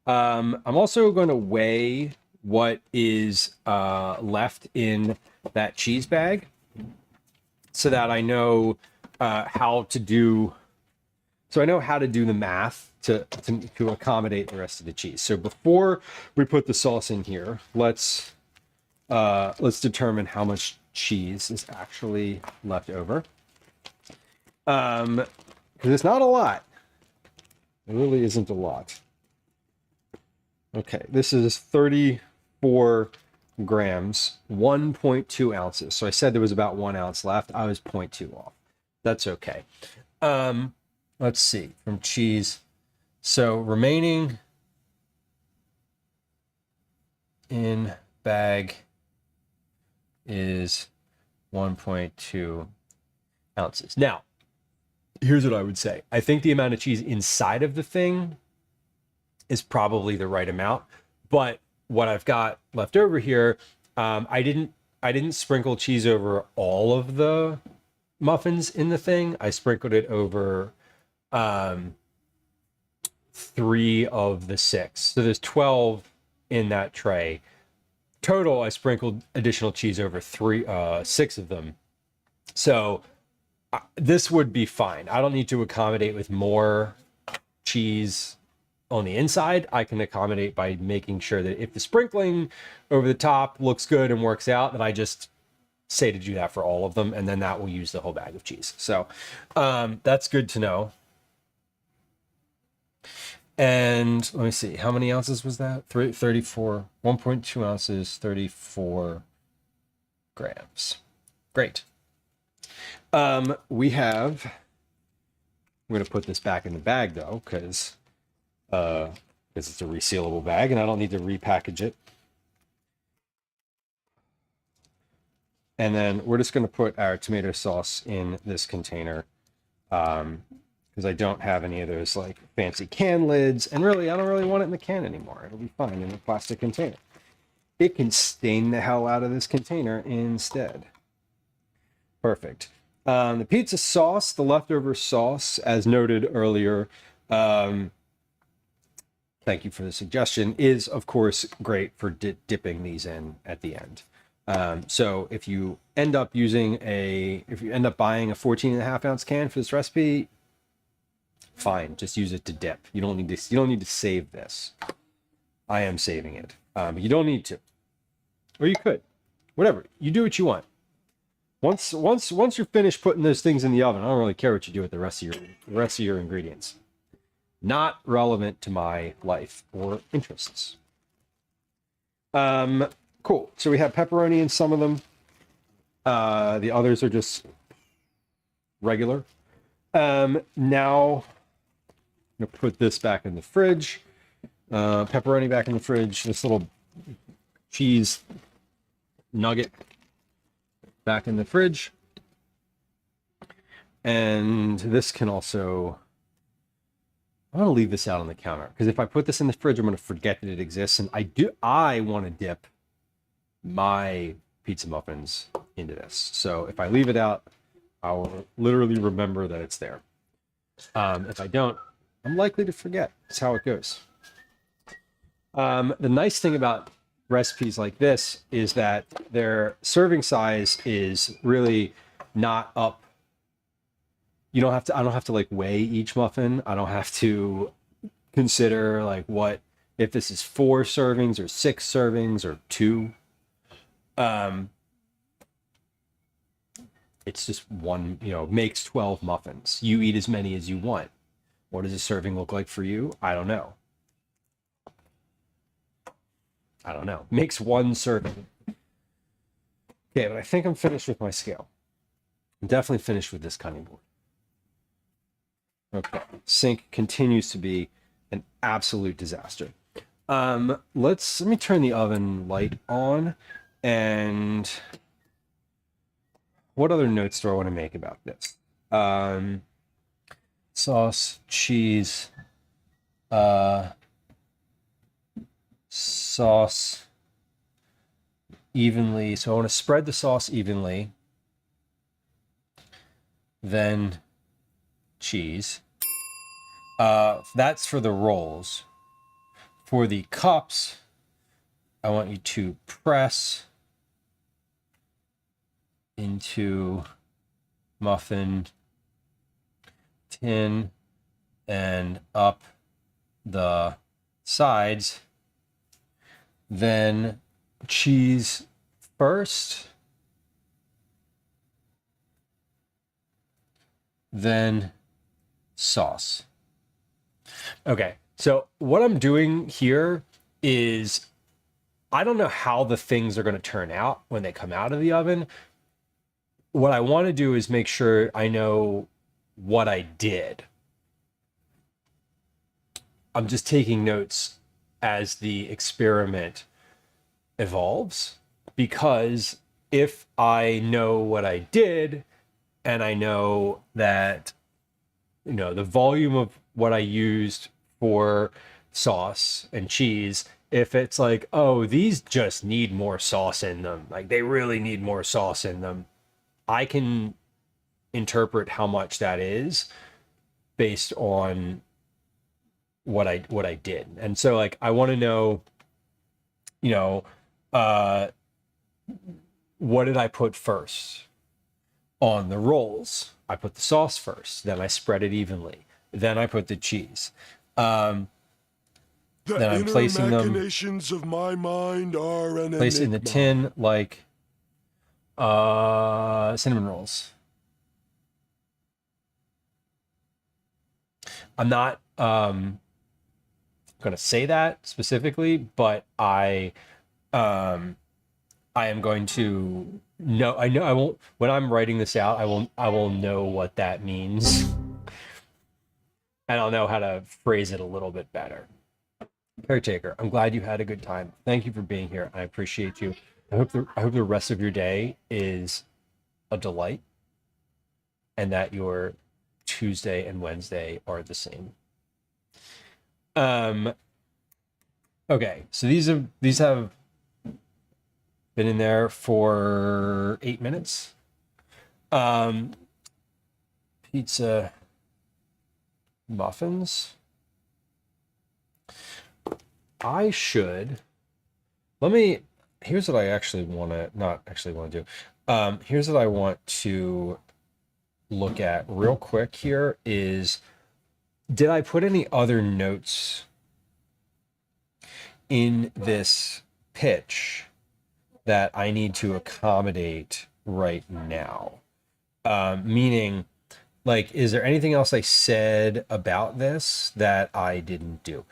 I'm also going to weigh what is left in that cheese bag so that I know how to do the math to accommodate the rest of the cheese. So before we put the sauce in here, let's determine how much cheese is actually left over. Because it's not a lot. It really isn't a lot. Okay, this is 34 grams, 1.2 ounces. So I said there was about 1 ounce left. I was 0.2 off. That's okay. Let's see, from cheese. So remaining in bag is 1.2 ounces. Now, here's what I would say. I think the amount of cheese inside of the thing is probably the right amount, but what I've got left over here, I didn't sprinkle cheese over all of the muffins in the thing. I sprinkled it over 3 of the 6. So there's 12 in that tray. Total, I sprinkled additional cheese over 6 of them. So this would be fine. I don't need to accommodate with more cheese on the inside. I can accommodate by making sure that if the sprinkling over the top looks good and works out, that I just say to do that for all of them, and then that will use the whole bag of cheese. So that's good to know. And let me see, how many ounces was that? 34, 1.2 ounces, 34 grams. Great. I'm going to put this back in the bag though, because it's a resealable bag and I don't need to repackage it. And then we're just going to put our tomato sauce in this container because I don't have any of those like fancy can lids. And really, I don't really want it in the can anymore. It'll be fine in a plastic container. It can stain the hell out of this container instead. Perfect. The pizza sauce, the leftover sauce, as noted earlier, thank you for the suggestion, is of course great for dipping these in at the end. So if you end up buying a 14.5 ounce can for this recipe, fine, just use it to dip. You don't need to save this. I am saving it. But you don't need to. Or you could. Whatever. You do what you want. Once you're finished putting those things in the oven, I don't really care what you do with the rest of your ingredients. Not relevant to my life or interests. Cool. So we have pepperoni in some of them. The others are just regular. Now I'm gonna put this back in the fridge. Pepperoni back in the fridge. This little cheese nugget back in the fridge. And this can also, I'm going to leave this out on the counter because if I put this in the fridge, I'm going to forget that it exists. And I want to dip my pizza muffins into this. So if I leave it out, I'll literally remember that it's there. If I don't, I'm likely to forget. That's how it goes. The nice thing about recipes like this is that their serving size is really not up. I don't have to like weigh each muffin. I don't have to consider like if this is 4 servings or 6 servings or 2. It's just one, makes 12 muffins. You eat as many as you want. What does a serving look like for you? I don't know. Makes 1 serving. Okay, but I think I'm finished with my scale. I'm definitely finished with this cutting board. Okay. Sink continues to be an absolute disaster. Let me turn the oven light on. And what other notes do I want to make about this? Sauce, cheese, sauce evenly. So I want to spread the sauce evenly. Then cheese. That's for the rolls. For the cups, I want you to press into muffin tin and up the sides. Then cheese first. Then sauce. Okay, so what I'm doing here is I don't know how the things are going to turn out when they come out of the oven. What I want to do is make sure I know what I did. I'm just taking notes as the experiment evolves, because if I know what I did and I know that, you know, the volume of what I used for sauce and cheese, if it's like, oh, these just need more sauce in them, like they really need more sauce in them, I can interpret how much that is based on what I did. And so like I want to know, you know, what did I put first on the rolls? I put the sauce first, then I spread it evenly, then I put the cheese. Then I'm placing them of my mind are an placed in the tin like cinnamon rolls. I'm not going to say that specifically, but I am going to know. I know I won't. When I'm writing this out, I will know what that means, and I'll know how to phrase it a little bit better. Caretaker, I'm glad you had a good time. Thank you for being here. I appreciate you. I hope the rest of your day is a delight, and that your Tuesday and Wednesday are the same. Okay, so these have been in there for 8 minutes. Pizza muffins. Here's what I actually want to, not actually want to do. Here's what I want to look at real quick here is, did I put any other notes in this pitch that I need to accommodate right now? Meaning, like, is there anything else I said about this that I didn't do?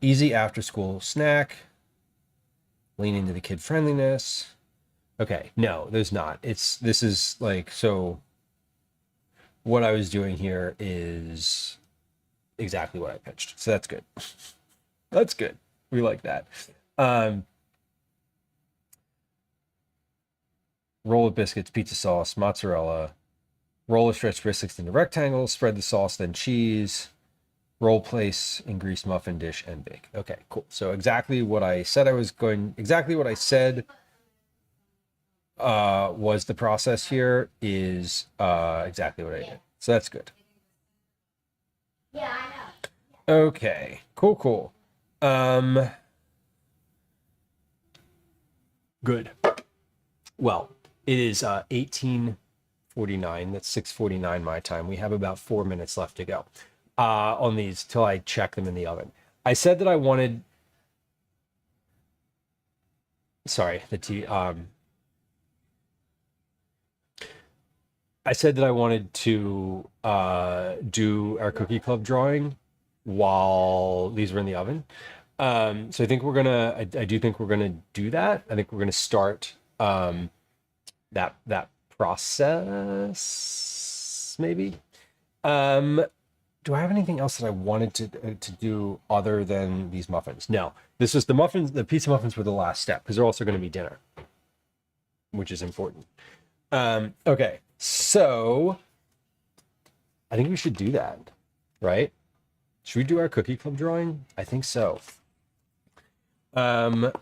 Easy after school snack, lean into the kid friendliness. Okay, no, there's not. This is like, so what I was doing here is exactly what I pitched. So that's good. That's good. We like that. Roll of biscuits, pizza sauce, mozzarella, roll of stretched biscuits into rectangles, spread the sauce, then cheese, roll, place in greased muffin dish, and bake. Okay, cool. So exactly what I said was the process here is exactly what I did. So that's good. Yeah, I know. Okay, cool. Good. Well, it is 18:49. That's 6:49 my time. We have about 4 minutes left to go on these till I check them in the oven. I said that I wanted. Sorry, the tea. I said that I wanted to do our cookie club drawing while these were in the oven. So I think we're gonna. I do think we're gonna do that. I think we're gonna start that process, maybe. Do I have anything else that I wanted to do other than these muffins? No, this was the muffins. The pizza muffins were the last step because they're also going to be dinner, which is important. Okay, so I think we should do that, right? Should we do our cookie club drawing? I think so. Oh,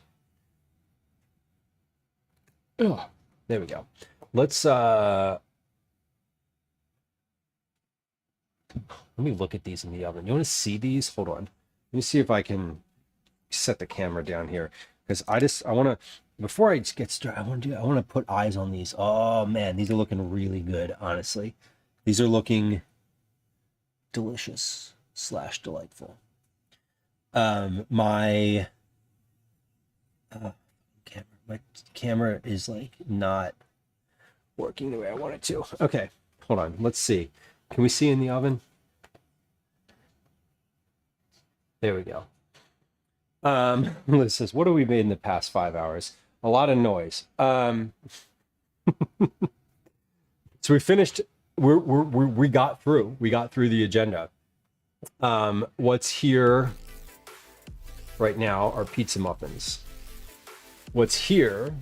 there we go. Let's let me look at these in the oven. You want to see these? Hold on. Let me see if I can set the camera down here because I want to, before I get started, I want to put eyes on these. Oh man, these are looking really good, honestly. These are looking delicious / delightful. My camera is like not working the way I want it to. Okay, hold on. Let's see. Can we see in the oven? There we go. Liz says, what have we made in the past 5 hours? A lot of noise. So we finished. We got through. We got through the agenda. What's here right now are pizza muffins. What's here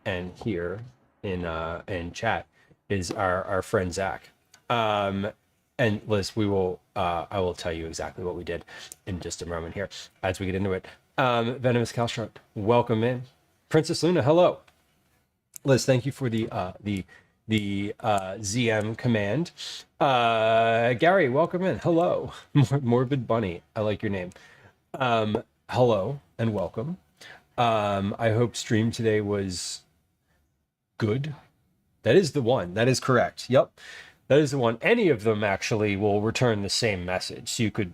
and here in chat is our friend Zach. And Liz, I will tell you exactly what we did in just a moment here as we get into it. Venomous Calstrut, welcome in. Princess Luna, hello. Liz, thank you for the ZM command. Gary, welcome in. Hello. Morbid Bunny, I like your name. Hello and welcome. I hope stream today was good. That is the one. That is correct. Yep. That is the one. Any of them actually will return the same message. So you could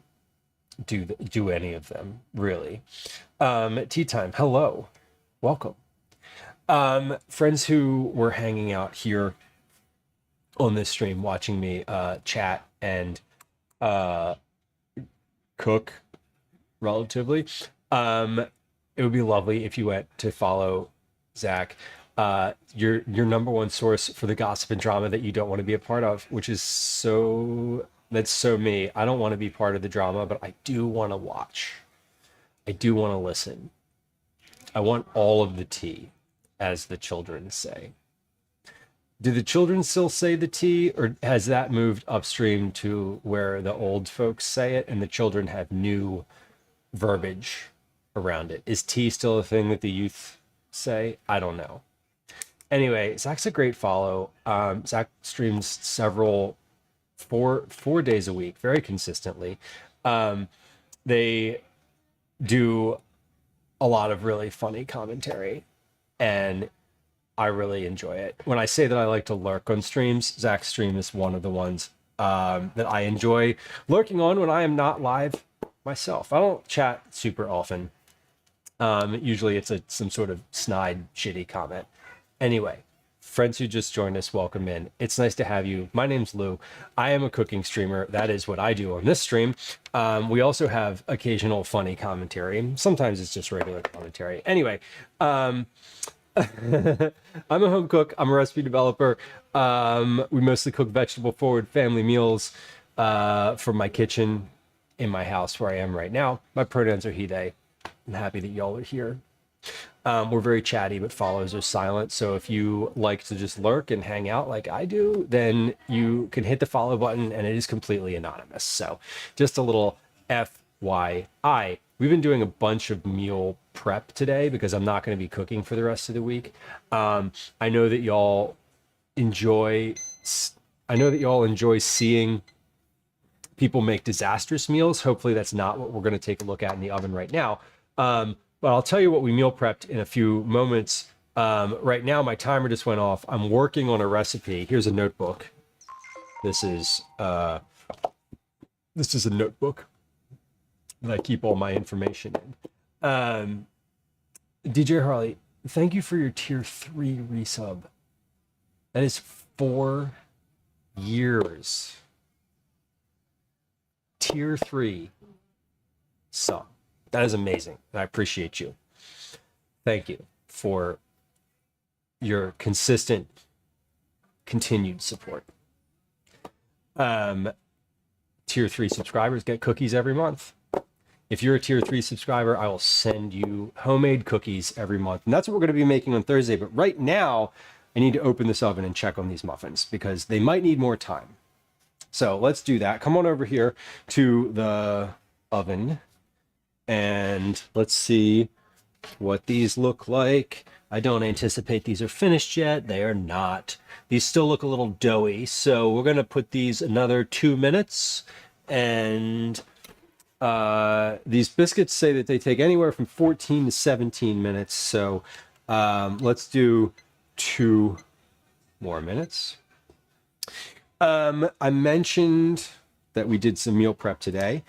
do any of them, really. Tea time. Hello. Welcome. Friends who were hanging out here on this stream, watching me chat and cook relatively. It would be lovely if you went to follow Zach. Your number one source for the gossip and drama that you don't want to be a part of, which is that's so me. I don't want to be part of the drama, but I do want to watch. I do want to listen. I want all of the tea, as the children say. Do the children still say the tea, or has that moved upstream to where the old folks say it and the children have new verbiage around it? Is tea still a thing that the youth say? I don't know. Anyway, Zach's a great follow. Zach streams four days a week, very consistently. They do a lot of really funny commentary, and I really enjoy it. When I say that I like to lurk on streams, Zach's stream is one of the ones that I enjoy lurking on when I am not live myself. I don't chat super often. Usually it's some sort of snide, shitty comment. Anyway, friends who just joined us, welcome in. It's nice to have you. My name's Lou. I am a cooking streamer. That is what I do on this stream. We also have occasional funny commentary. Sometimes it's just regular commentary. Anyway, I'm a home cook. I'm a recipe developer. We mostly cook vegetable-forward family meals from my kitchen in my house where I am right now. My pronouns are he, they. I'm happy that y'all are here. We're very chatty, but follows are silent. So if you like to just lurk and hang out like I do, then you can hit the follow button and it is completely anonymous. So just a little FYI. We've been doing a bunch of meal prep today because I'm not going to be cooking for the rest of the week. I know that y'all enjoy seeing people make disastrous meals. Hopefully that's not what we're going to take a look at in the oven right now. But I'll tell you what we meal prepped in a few moments. Right now, my timer just went off. I'm working on a recipe. Here's a notebook. This is a notebook that I keep all my information in. DJ Harley, thank you for your tier 3 resub. That is 4 years. Tier 3 sub. That is amazing. And I appreciate you. Thank you for your consistent, continued support. Tier 3 subscribers get cookies every month. If you're a tier 3 subscriber, I will send you homemade cookies every month. And that's what we're going to be making on Thursday. But right now, I need to open this oven and check on these muffins because they might need more time. So let's do that. Come on over here to the oven and let's see what these look like. I don't anticipate these are finished yet. They are not. These still look a little doughy. So we're going to put these another 2 minutes. And these biscuits say that they take anywhere from 14 to 17 minutes. So let's do 2 more minutes. I mentioned that we did some meal prep today.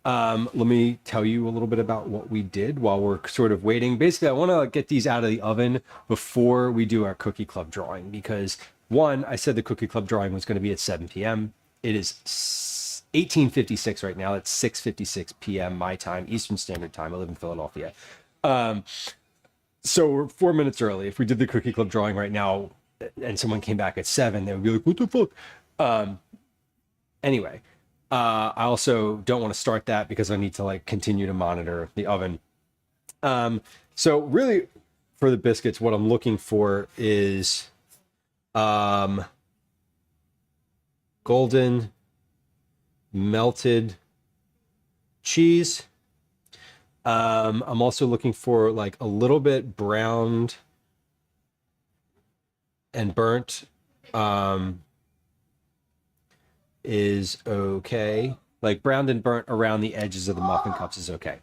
Let me tell you a little bit about what we did while we're sort of waiting. Basically, I want to get these out of the oven before we do our cookie club drawing because one, I said the cookie club drawing was going to be at 7 p.m. It is 18:56 right now. It's 6:56 p.m. my time, Eastern Standard Time. I live in Philadelphia. So we're 4 minutes early. If we did the cookie club drawing right now and someone came back at 7, they would be like, what the fuck? Anyway, I also don't want to start that because I need to like continue to monitor the oven. So really for the biscuits, what I'm looking for is golden melted cheese. I'm also looking for like a little bit browned and burnt is okay. Like browned and burnt around the edges of the muffin cups is okay.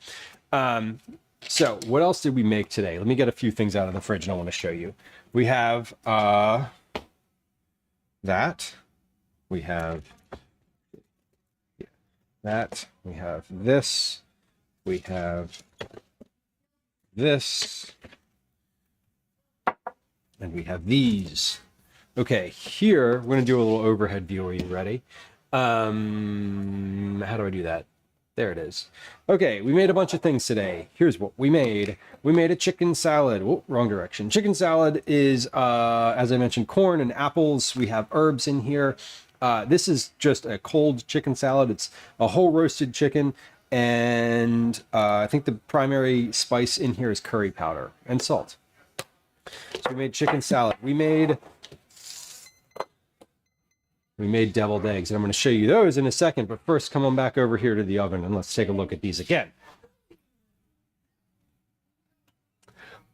So what else did we make today? Let me get a few things out of the fridge and I want to show you. We have that. We have that. We have this. We have this. And we have these. Okay, here, we're going to do a little overhead view. Are you ready? How do I do that? There it is. Okay, we made a bunch of things today. Here's what we made. We made a chicken salad. Oh, wrong direction. Chicken salad is, as I mentioned, corn and apples. We have herbs in here. This is just a cold chicken salad. It's a whole roasted chicken. And I think the primary spice in here is curry powder and salt. So we made chicken salad. We made deviled eggs, and I'm going to show you those in a second. But first, come on back over here to the oven, and let's take a look at these again.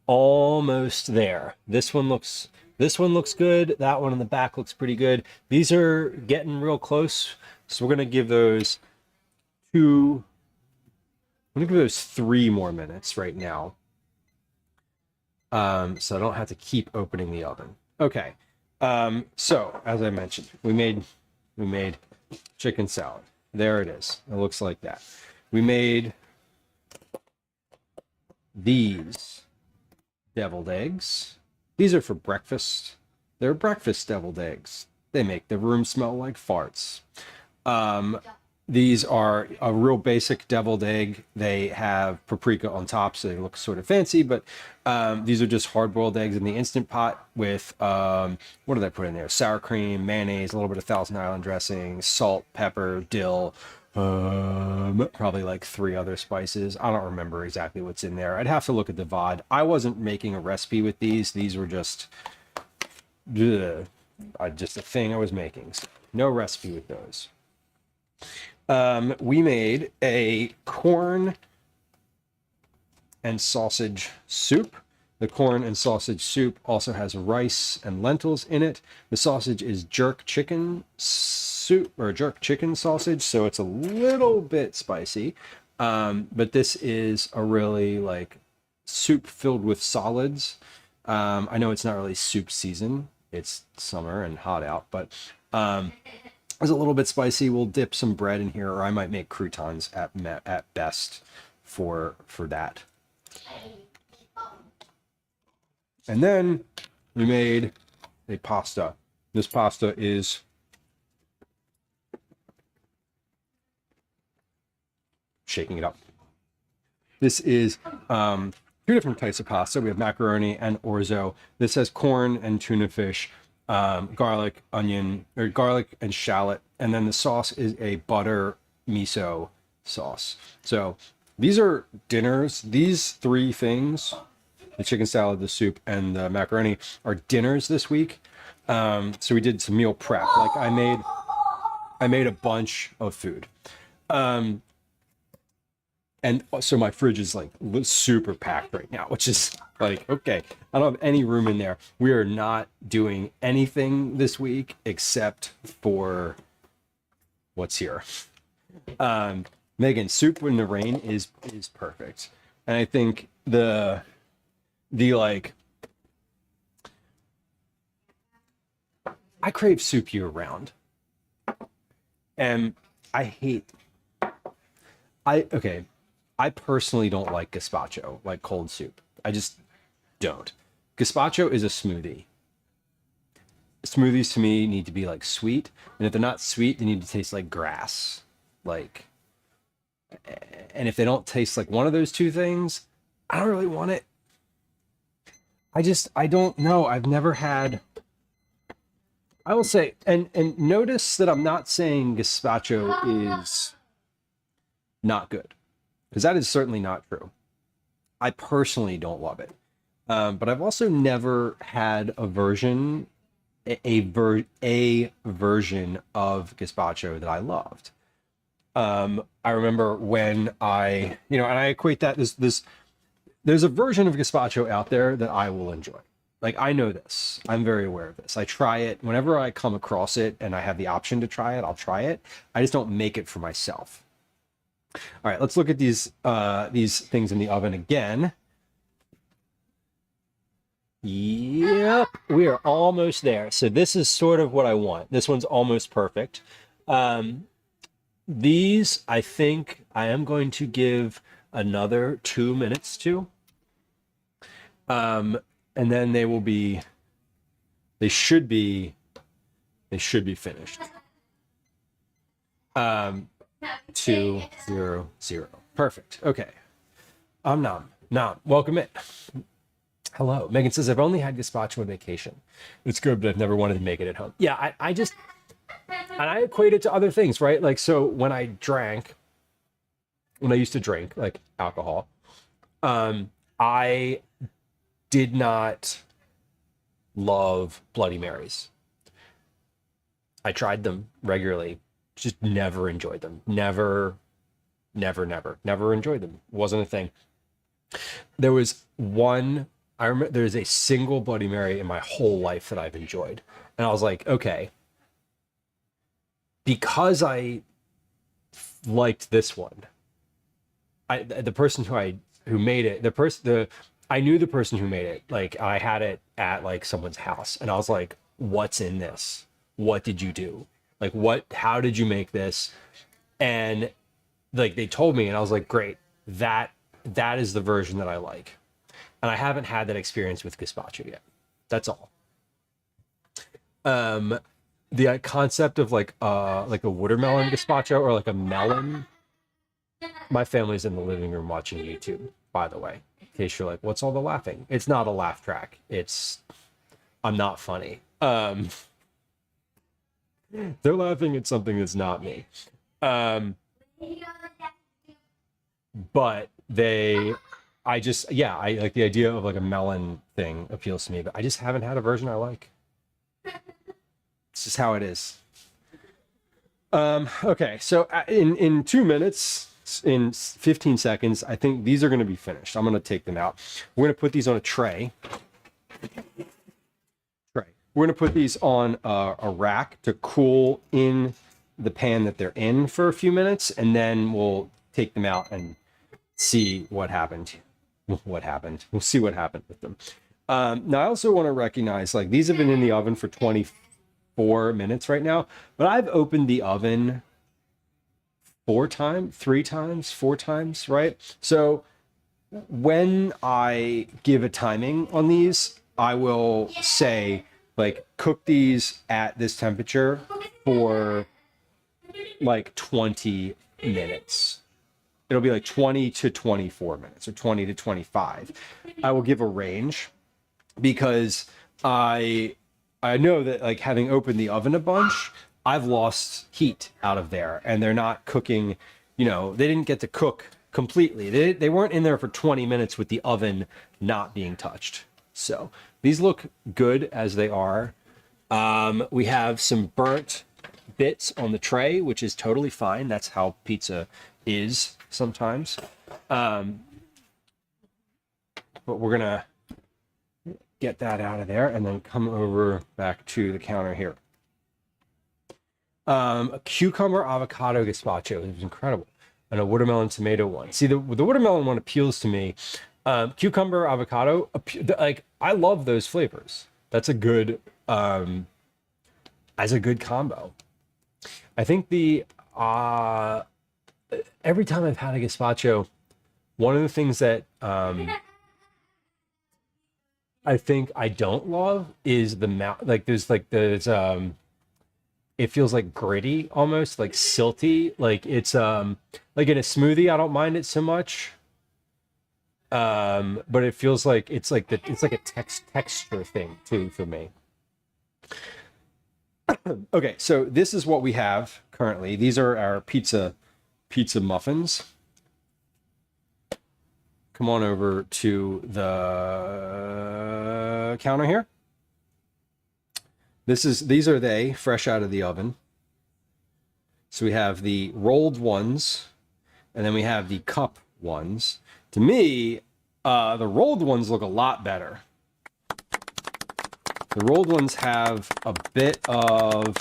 Almost there. This one looks good. That one in the back looks pretty good. These are getting real close, so we're going to give those 3 more minutes right now. So I don't have to keep opening the oven. Okay. So as I mentioned, we made chicken salad. There it is. It looks like that. We made these deviled eggs. These are for breakfast. They're breakfast deviled eggs. They make the room smell like farts. These are a real basic deviled egg. They have paprika on top, so they look sort of fancy, but these are just hard-boiled eggs in the Instant Pot with, what did I put in there? Sour cream, mayonnaise, a little bit of Thousand Island dressing, salt, pepper, dill, probably like 3 other spices. I don't remember exactly what's in there. I'd have to look at the VOD. I wasn't making a recipe with these. These were just a thing I was making. So no recipe with those. We made a corn and sausage soup. The corn and sausage soup also has rice and lentils in it. The sausage is jerk chicken soup or jerk chicken sausage, so it's a little bit spicy. But this is a really like soup filled with solids. I know it's not really soup season. It's summer and hot out, but it's a little bit spicy. We'll dip some bread in here, or I might make croutons at best for that. And then we made a pasta. This pasta is shaking it up. This is two different types of pasta. We have macaroni and orzo. This has corn and tuna fish, garlic, onion, or garlic and shallot. And then the sauce is a butter miso sauce. So these are dinners. These three things, the chicken salad, the soup, and the macaroni, are dinners this week. So we did some meal prep. Like I made a bunch of food. And so my fridge is like super packed right now, which is like, okay, I don't have any room in there. We are not doing anything this week except for what's here. Megan, soup in the rain is perfect. And I think the like, I crave soup year round. And I personally don't like gazpacho, like cold soup. I just don't. Gazpacho is a smoothie. Smoothies to me need to be like sweet, and if they're not sweet, they need to taste like grass. Like, and if they don't taste like one of those two things, I don't really want it. I don't know. I've never had. I will say, and notice that I'm not saying gazpacho is not good, because that is certainly not true. I personally don't love it, but I've also never had a version of gazpacho that I loved. I remember when and I equate that there's a version of gazpacho out there that I will enjoy. Like, I know this. I'm very aware of this. I try it whenever I come across it and I have the option to try it, I'll try it. I just don't make it for myself. All right, let's look at these things in the oven again. Yep, we are almost there. So this is sort of what I want. This one's almost perfect. These, I think I am going to give another 2 minutes to. And then they should be finished. 2, 0, 0. Perfect. Okay. Nom. Welcome in. Hello. Megan says, I've only had gazpacho on vacation. It's good, but I've never wanted to make it at home. Yeah, I just, and I equate it to other things, right? Like, so when I used to drink, like alcohol, I did not love Bloody Marys. I tried them regularly, just never enjoyed them. Never enjoyed them. Wasn't a thing. There was one, I remember there's a single Bloody Mary in my whole life that I've enjoyed. And I was like, okay, because I liked this one, the person who made it, I knew the person who made it. Like, I had it at like someone's house, and I was like, what's in this? What did you do? Like, how did you make this? And like, they told me, and I was like, great, that is the version that I like. And I haven't had that experience with gazpacho yet. That's all. The concept of like a watermelon gazpacho or like a melon. My family's in the living room watching YouTube, by the way. In case you're like, what's all the laughing? It's not a laugh track. I'm not funny. They're laughing at something that's not me. But I like the idea of like a melon thing appeals to me, but I just haven't had a version I like. It's just how it is. Okay, so in 2 minutes, in 15 seconds, I think these are going to be finished. I'm going to take them out. We're going to put these on a tray. We're going to put these on a rack to cool in the pan that they're in for a few minutes, and then we'll take them out and see what happened. We'll see what happened with them. Now, I also want to recognize, like, these have been in the oven for 24 minutes right now, but I've opened the oven 4 times, right? So when I give a timing on these, I will say, like, cook these at this temperature for like 20 minutes. it'll be like 20 to 24 minutes or 20 to 25. I will give a range because I know that, like, having opened the oven a bunch, I've lost heat out of there, and they're not cooking, you know, they didn't get to cook completely. They weren't in there for 20 minutes with the oven not being touched. So these look good as they are. We have some burnt bits on the tray, which is totally fine. That's how pizza is sometimes. But we're gonna get that out of there and then come over back to the counter here. A cucumber avocado gazpacho. It was incredible. And a watermelon tomato one. See, the watermelon one appeals to me. Cucumber avocado, like, I love those flavors. That's a good combo. I think every time I've had a gazpacho, one of the things that I think I don't love is the like there's it feels like gritty, almost like silty. Like it's like in a smoothie, I don't mind it so much. But it feels like it's like a texture thing too for me. Okay, so this is what we have currently. These are our pizza muffins. Come on over to the counter here. These are they, fresh out of the oven. So we have the rolled ones, and then we have the cup ones. To me, the rolled ones look a lot better. The rolled ones have a bit of,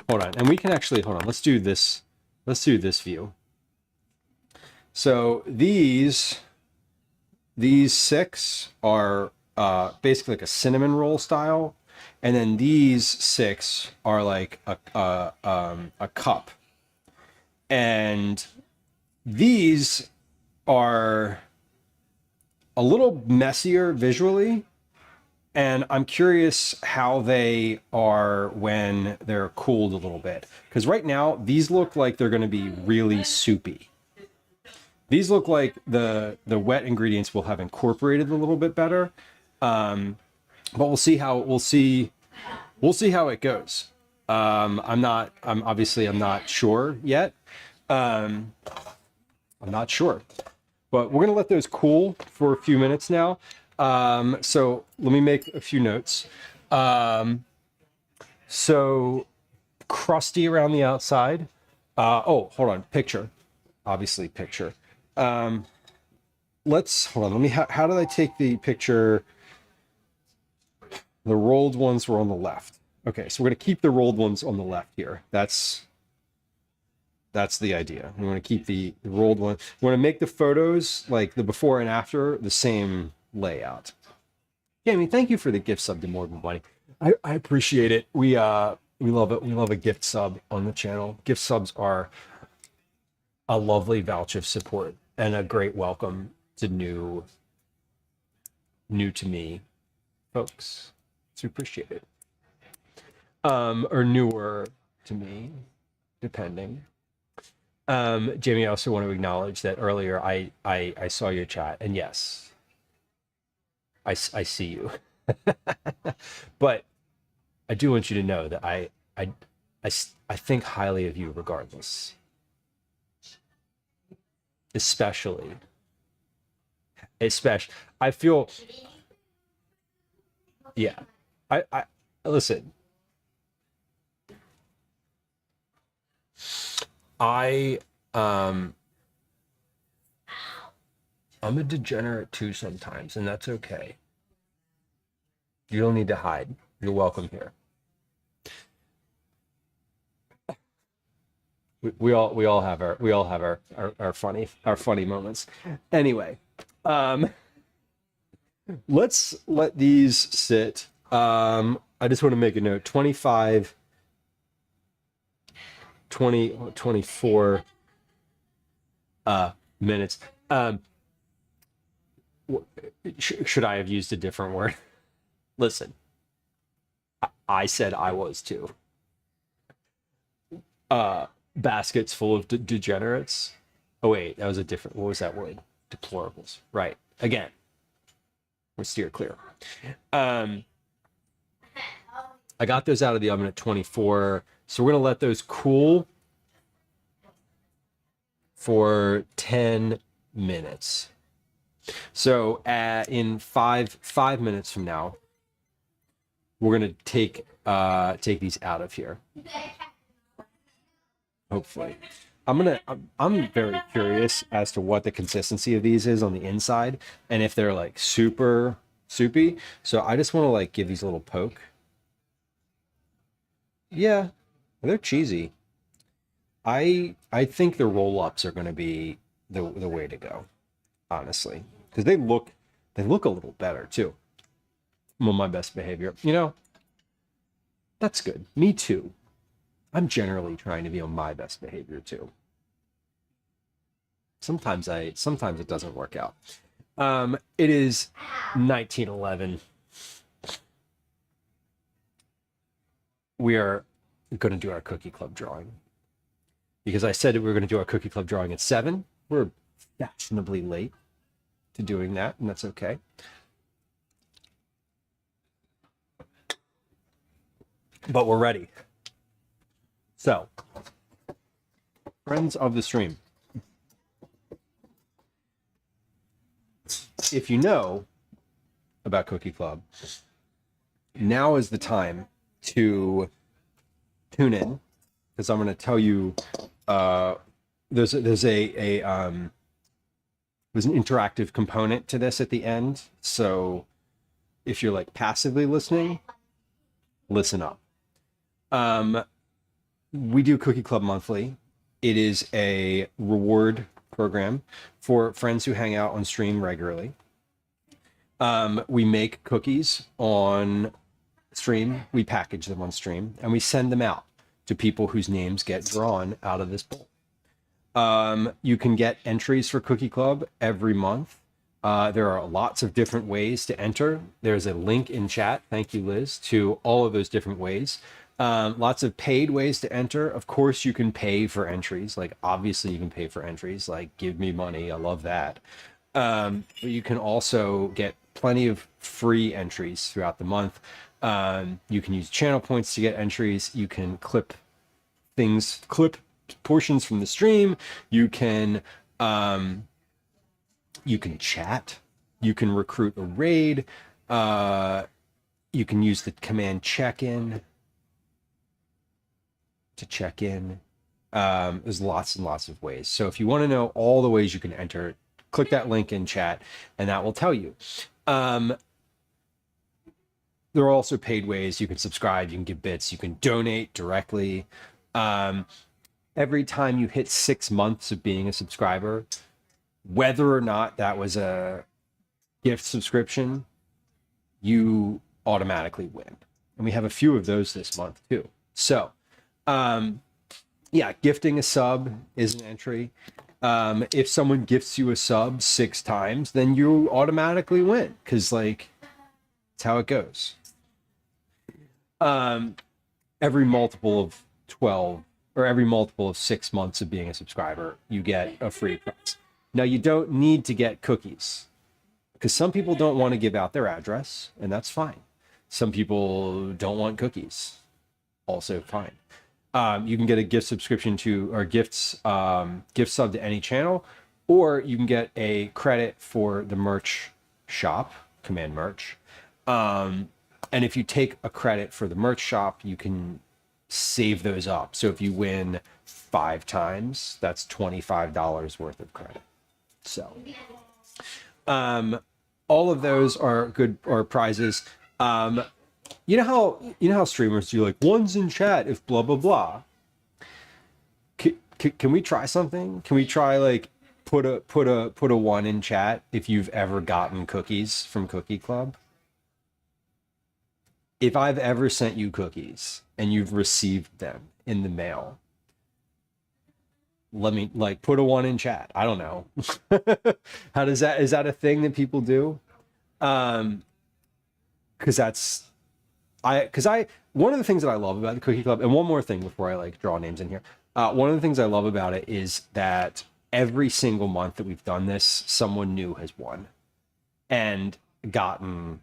hold on, and we can actually, hold on, let's do this view. So these 6 are basically like a cinnamon roll style, and then these 6 are like a cup. And these are a little messier visually, and I'm curious how they are when they're cooled a little bit. Because right now, these look like they're going to be really soupy. These look like the wet ingredients will have incorporated a little bit better, but we'll see how it goes. I'm obviously not sure yet. I'm not sure, but we're gonna let those cool for a few minutes now. So let me make a few notes. So crusty around the outside. Oh, hold on, picture. Obviously, picture. Let's hold on. Let me. How did I take the picture? The rolled ones were on the left. Okay, so we're gonna keep the rolled ones on the left here. That's the idea. We want to keep the rolled one. We want to make the photos, like the before and after, the same layout. Jamie, thank you for the gift sub to Morgan Bunny. I appreciate it. We love it. We love a gift sub on the channel. Gift subs are a lovely vouch of support and a great welcome to new to me folks. So appreciate it. Or newer to me, depending. Jamie, I also want to acknowledge that earlier I saw your chat, and yes, I see you. But I do want you to know that I think highly of you regardless. Especially I feel, yeah, I listen, I'm a degenerate too sometimes, and that's okay. You don't need to hide. You're welcome here. We all have our funny moments. Anyway, let's let these sit. I just want to make a note. 25, 20, 24 minutes. Should I have used a different word? Listen, I said I was too. Baskets full of degenerates. Oh wait, that was a different. What was that word? Deplorables. Right. Again, we steer clear. I got those out of the oven at 24, so we're gonna let those cool for 10 minutes. So in five minutes from now, we're gonna take these out of here. Hopefully, I'm very curious as to what the consistency of these is on the inside, and if they're like super soupy. So I just want to like give these a little poke. Yeah, they're cheesy. I think the roll-ups are going to be the way to go, honestly, because they look a little better too. I'm on my best behavior, you know. That's good. Me too. I'm generally trying to be on my best behavior too. Sometimes it doesn't work out. It is 1911. We are going to do our cookie club drawing. Because I said we were going to do our cookie club drawing at 7. We're fashionably late to doing that, and that's okay. But we're ready. So, friends of the stream, if you know about Cookie Club, now is the time to tune in, because I'm going to tell you there's an interactive component to this at the end. So if you're like passively listening, listen up. We do Cookie Club monthly. It is a reward program for friends who hang out on stream regularly. We make cookies on stream, we package them on stream, and we send them out to people whose names get drawn out of this bowl. You can get entries for Cookie Club every month. There are lots of different ways to enter. There's a link in chat, thank you, Liz, to all of those different ways. Lots of paid ways to enter. Of course, you can pay for entries. Like, obviously, you can pay for entries. Like, give me money. I love that. But you can also get plenty of free entries throughout the month. You can use channel points to get entries. You can clip portions from the stream. You can chat. You can recruit a raid. You can use the command check-in to check in. There's lots and lots of ways. So if you want to know all the ways you can enter, click that link in chat and that will tell you. There are also paid ways. You can subscribe, you can give bits, you can donate directly. Every time you hit 6 months of being a subscriber, whether or not that was a gift subscription, you automatically win. And we have a few of those this month too. So, yeah, gifting a sub is an entry. If someone gifts you a sub 6 times, then you automatically win, because like, it's how it goes. Every multiple of 12 or every multiple of 6 months of being a subscriber, you get a free prize. Now, you don't need to get cookies, because some people don't want to give out their address, and that's fine. Some people don't want cookies, also fine. You can get a gift subscription to, or gift sub to any channel, or you can get a credit for the merch shop, command merch. And if you take a credit for the merch shop, you can save those up. So if you win 5 times, that's $25 worth of credit. So, all of those are good, or prizes. You know how streamers do, like, one's in chat if blah blah blah. Can we try something? Can we try, like, put a 1 in chat if you've ever gotten cookies from Cookie Club? If I've ever sent you cookies and you've received them in the mail, let me, like, put a 1 in chat. I don't know. How does that, is that a thing that people do? Because one of the things that I love about the Cookie Club, and one more thing before I like draw names in here, one of the things I love about it is that every single month that we've done this, someone new has won and gotten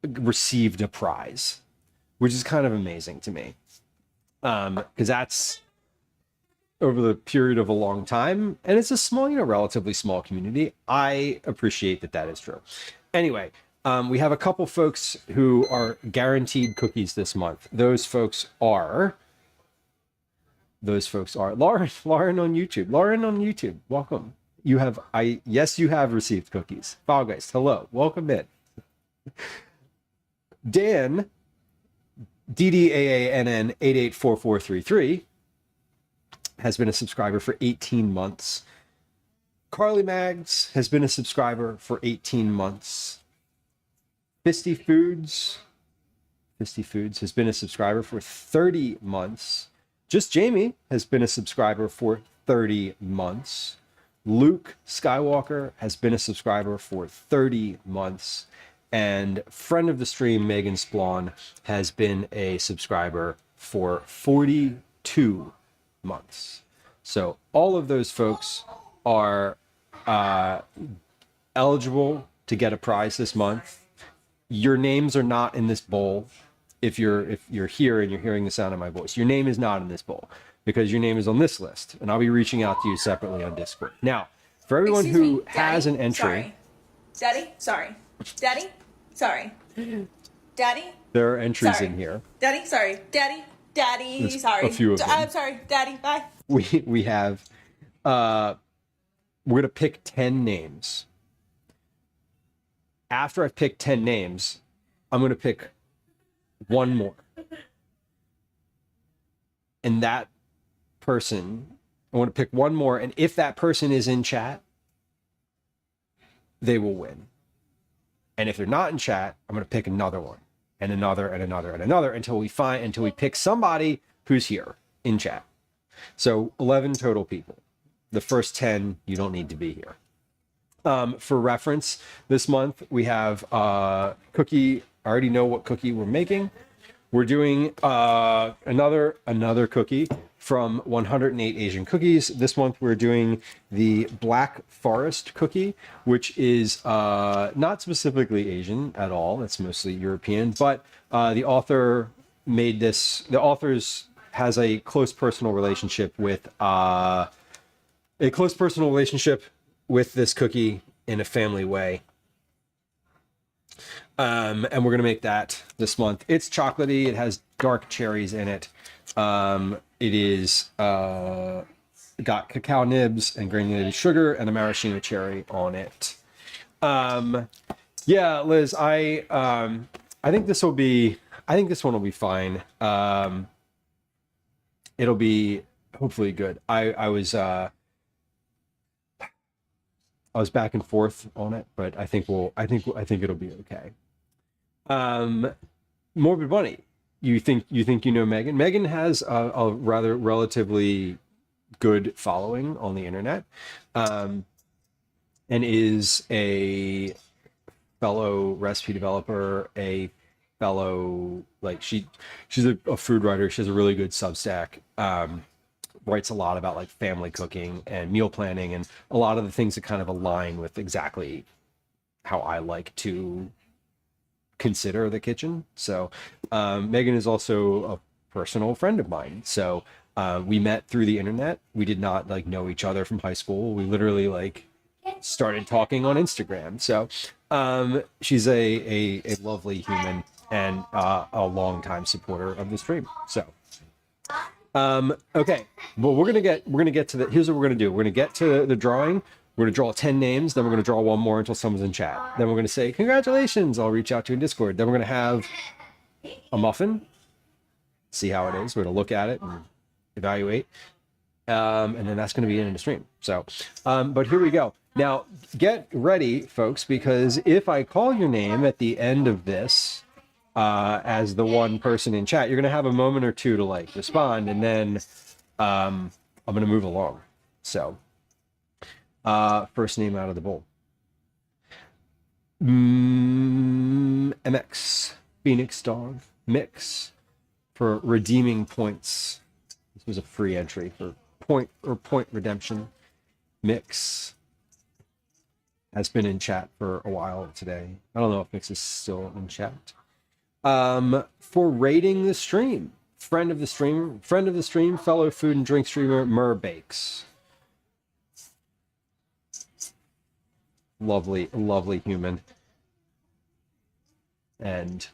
received a prize, which is kind of amazing to me, because that's over the period of a long time, and it's a small, relatively small community. I appreciate that is true. Anyway, we have a couple folks who are guaranteed cookies this month. Those folks are Lauren on YouTube. Welcome. You have received cookies. Fall Guys, hello, welcome in. Dan, DDAANN 884433, has been a subscriber for 18 months. Carly Mags has been a subscriber for 18 months. Fisty Foods has been a subscriber for 30 months. Just Jamie has been a subscriber for 30 months. Luke Skywalker has been a subscriber for 30 months. And friend of the stream, Megan Splawn, has been a subscriber for 42 months. So all of those folks are eligible to get a prize this month. Your names are not in this bowl. If you're here and you're hearing the sound of my voice, your name is not in this bowl because your name is on this list, and I'll be reaching out to you separately on Discord. Now, for everyone who has an entry, Daddy, sorry. Daddy, sorry. Daddy, there are entries in here. Daddy, sorry. Daddy, There's sorry. a few of them. I'm sorry. Daddy, bye. We have we're gonna pick 10 names. After I've picked 10 names, I'm gonna pick one more. And that person, I want to pick one more, and if that person is in chat, they will win. And if they're not in chat, I'm going to pick another one, and another, and another, and another, until we pick somebody who's here in chat. So 11 total people. The first 10, you don't need to be here. For reference, this month we have cookie. I already know what cookie we're making. We're doing another cookie from 108 Asian Cookies. This month we're doing the Black Forest cookie, which is not specifically Asian at all. It's mostly European, but the author made this. The author's has a close personal relationship with this cookie in a family way. And we're gonna make that this month. It's chocolatey. It has dark cherries in it. It is got cacao nibs and granulated sugar and a maraschino cherry on it. Yeah, Liz, I think this one will be fine. It'll be hopefully good. I was back and forth on it, but I think it'll be okay. Morbid Bunny, you think you know Megan? Megan has a rather relatively good following on the internet, and is a fellow recipe developer, a fellow she's a food writer. She has a really good Substack. Writes a lot about family cooking and meal planning and a lot of the things that kind of align with exactly how I like to consider the kitchen. So Megan is also a personal friend of mine. So we met through the internet. We did not know each other from high school. We literally started talking on Instagram. So she's a lovely human and a longtime supporter of the stream. So okay, well we're gonna get to the. Here's what we're gonna do. We're gonna get to the drawing. We're gonna draw 10 names. Then we're gonna draw one more until someone's in chat. Then we're gonna say congratulations. I'll reach out to you in Discord. Then we're gonna have a muffin. See how it is. We're gonna look at it and evaluate. And then that's gonna be in the stream. So, but here we go. Now get ready, folks, because if I call your name at the end of this. As the one person in chat, you're gonna have a moment or two to respond, and then I'm gonna move along. So first name out of the bowl. MX Phoenix Dog Mix for redeeming points. This was a free entry for Point Redemption Mix has been in chat for a while today. I don't know if Mix is still in chat. For rating the stream, friend of the stream, fellow food and drink streamer Mur Bakes. Lovely human, and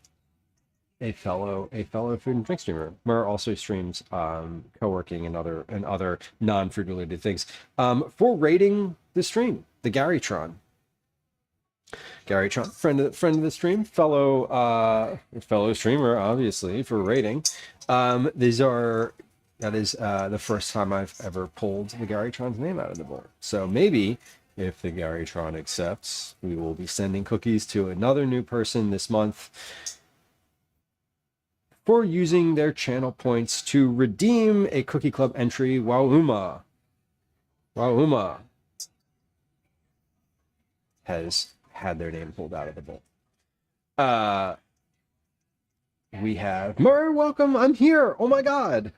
a fellow food and drink streamer. Mur also streams co-working and other non-food related things. For rating the stream, the Garytron, friend of the stream, fellow streamer, obviously, for rating. That is the first time I've ever pulled the Garytron's name out of the bowl. So maybe, if the Garytron accepts, we will be sending cookies to another new person this month for using their channel points to redeem a Cookie Club entry. Wowuma has had their name pulled out of the bowl. We have Murray, welcome. I'm here. Oh my god.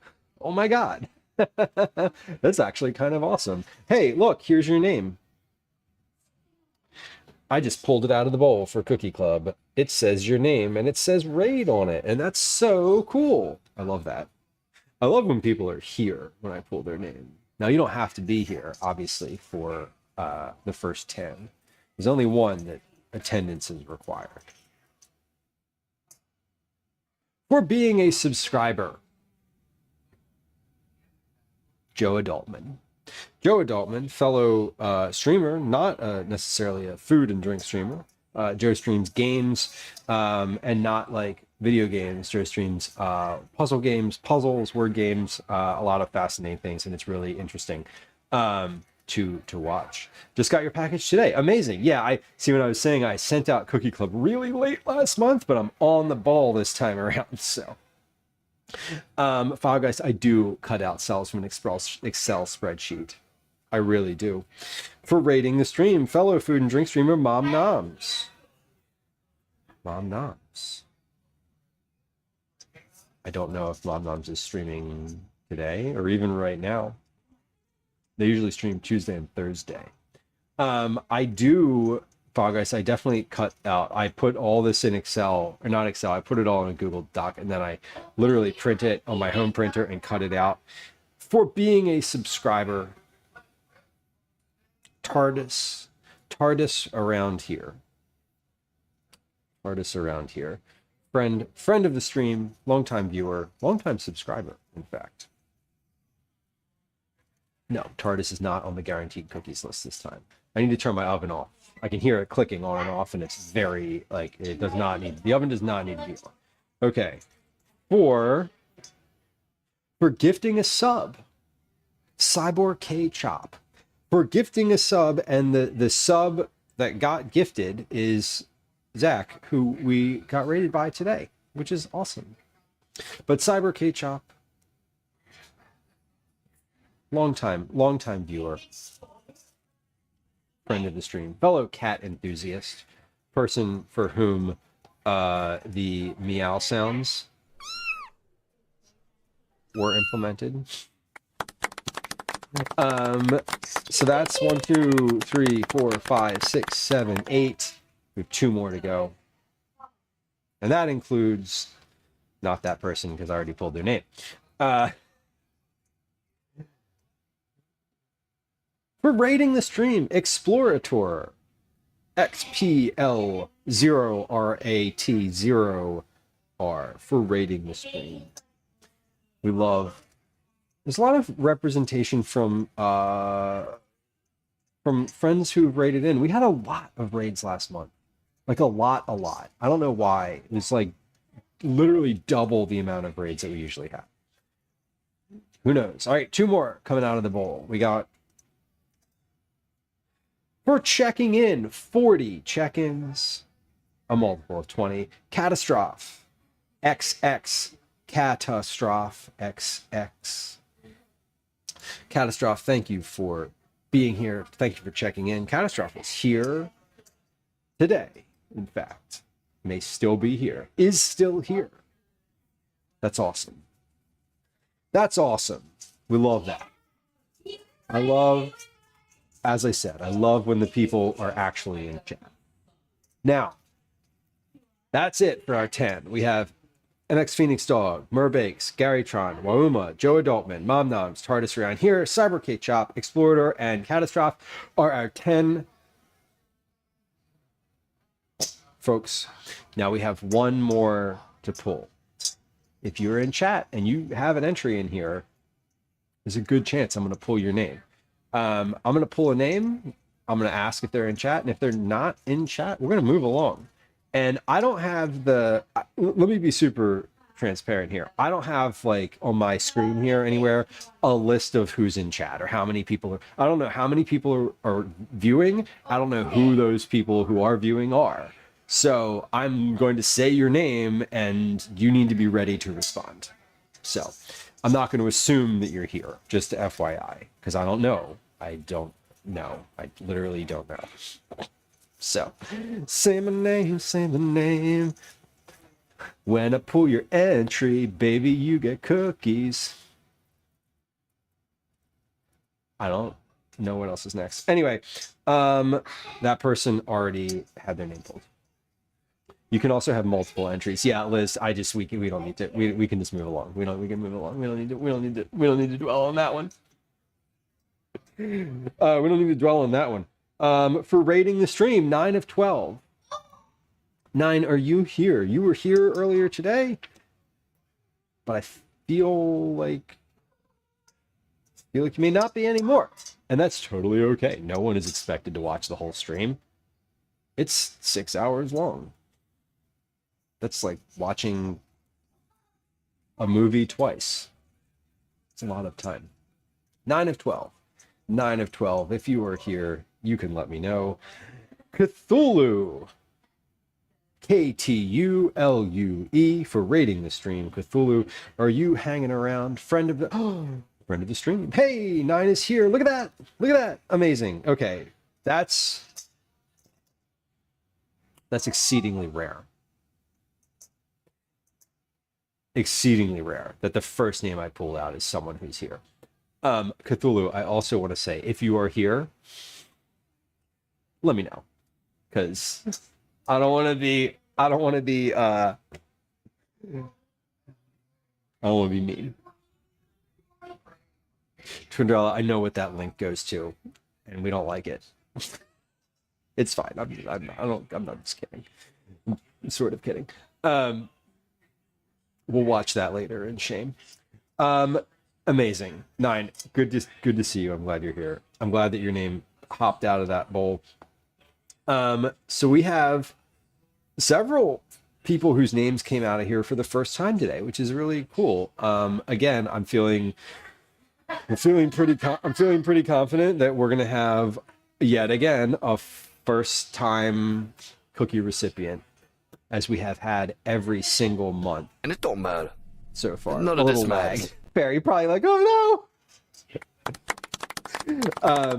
That's actually kind of awesome. Hey, look, here's your name. I just pulled it out of the bowl for Cookie Club. It says your name and it says raid on it, and that's so cool. I love that. I love when people are here when I pull their name. Now, you don't have to be here, obviously, for the first 10. There's only one that attendance is required. For being a subscriber, Joe Adultman. Joe Adultman, fellow streamer, not necessarily a food and drink streamer. Joe streams games and not like video games. Joe streams puzzle games, puzzles, word games, a lot of fascinating things, and it's really interesting to watch. Just got your package today. Amazing. Yeah, I see what I was saying. I sent out Cookie Club really late last month, but I'm on the ball this time around, so. File Guys, I do cut out cells from an Excel spreadsheet. I really do. For rating the stream, fellow food and drink streamer Mom Noms. I don't know if Mom Noms is streaming today or even right now. They usually stream Tuesday and Thursday. I do, File Guys, I definitely cut out. I put all this in Excel, or not Excel, I put it all in a Google Doc, and then I literally print it on my home printer and cut it out. For being a subscriber, TARDIS around here. Friend of the stream, longtime viewer, longtime subscriber, in fact. No, TARDIS is not on the guaranteed cookies list this time. I need to turn my oven off. I can hear it clicking on and off, and it's very, like, it does not need, the oven does not need to be on. Okay. For gifting a sub, Cyborg K Chop. For gifting a sub, and the sub that got gifted is Zach, who we got rated by today, which is awesome. But Cyber K Chop, long time viewer, friend of the stream, fellow cat enthusiast, person for whom the meow sounds were implemented. So that's 1, 2, 3, 4, 5, 6, 7, 8. We have 2 more to go. And that includes not that person, because I already pulled their name. For rating the stream, Explorator, XPL0RAT0R, for rating the stream. We love. There's a lot of representation from friends who've raided in. We had a lot of raids last month, like a lot. I don't know why. It was like literally double the amount of raids that we usually have. Who knows? All right, 2 more coming out of the bowl. We got. For checking in, 40 check-ins, a multiple of 20. Catastrophe, XX, Catastrophe, XX. Catastrophe, thank you for being here. Thank you for checking in. Catastrophe is here today, in fact. May still be here. Is still here. That's awesome. That's awesome. We love that. I love, as I said, I love when the people are actually in chat. Now, that's it for our 10. We have MX Phoenix Dog, Merbakes, Garytron, Wauma, Joe Adultman, Mom Noms, TARDIS around here, Cyber Kate Chop, Explorer, and Catastrophe are our 10 folks. Now we have one more to pull. If you're in chat and you have an entry in here, there's a good chance I'm going to pull your name. I'm going to pull a name. I'm going to ask if they're in chat. And if they're not in chat, we're going to move along. And I don't have the, let me be super transparent here. I don't have like on my screen here anywhere a list of who's in chat or how many people are, I don't know how many people are viewing. I don't know who those people who are viewing are. So I'm going to say your name and you need to be ready to respond. So I'm not going to assume that you're here, just FYI, because I don't know. I don't know. I literally don't know. So, say my name, say my name. When I pull your entry, baby, you get cookies. I don't know what else is next. Anyway, that person already had their name pulled. You can also have multiple entries. Yeah, Liz, we don't need to. We can just move along. We can move along. We don't need to dwell on that one. We don't need to dwell on that one. For rating the stream, 9 of 12. 9, are you here? You were here earlier today, but I feel like you may not be anymore, and that's totally okay. No one is expected to watch the whole stream. It's 6 hours long. That's like watching a movie twice. It's a lot of time. 9 of 12. 9 of 12. If you are here, you can let me know. Cthulhu. Ktulue for rating the stream. Cthulhu, are you hanging around? Friend of the stream. Hey, 9 is here. Look at that. Look at that. Amazing. Okay. That's exceedingly rare. Exceedingly rare that the first name I pulled out is someone who's here. Cthulhu, I also want to say, if you are here, let me know, because I don't want to be mean. Twindrella, I know what that link goes to, and we don't like it. It's fine. I'm not just kidding. I'm sort of kidding. We'll watch that later in shame. Amazing. 9. Good to see you. I'm glad you're here. I'm glad that your name hopped out of that bowl. So we have several people whose names came out of here for the first time today, which is really cool. Again, I'm feeling pretty confident that we're gonna have yet again a first time cookie recipient, as we have had every single month. And it don't matter. So far. None a of this little lag. matters. Barry probably like, oh no.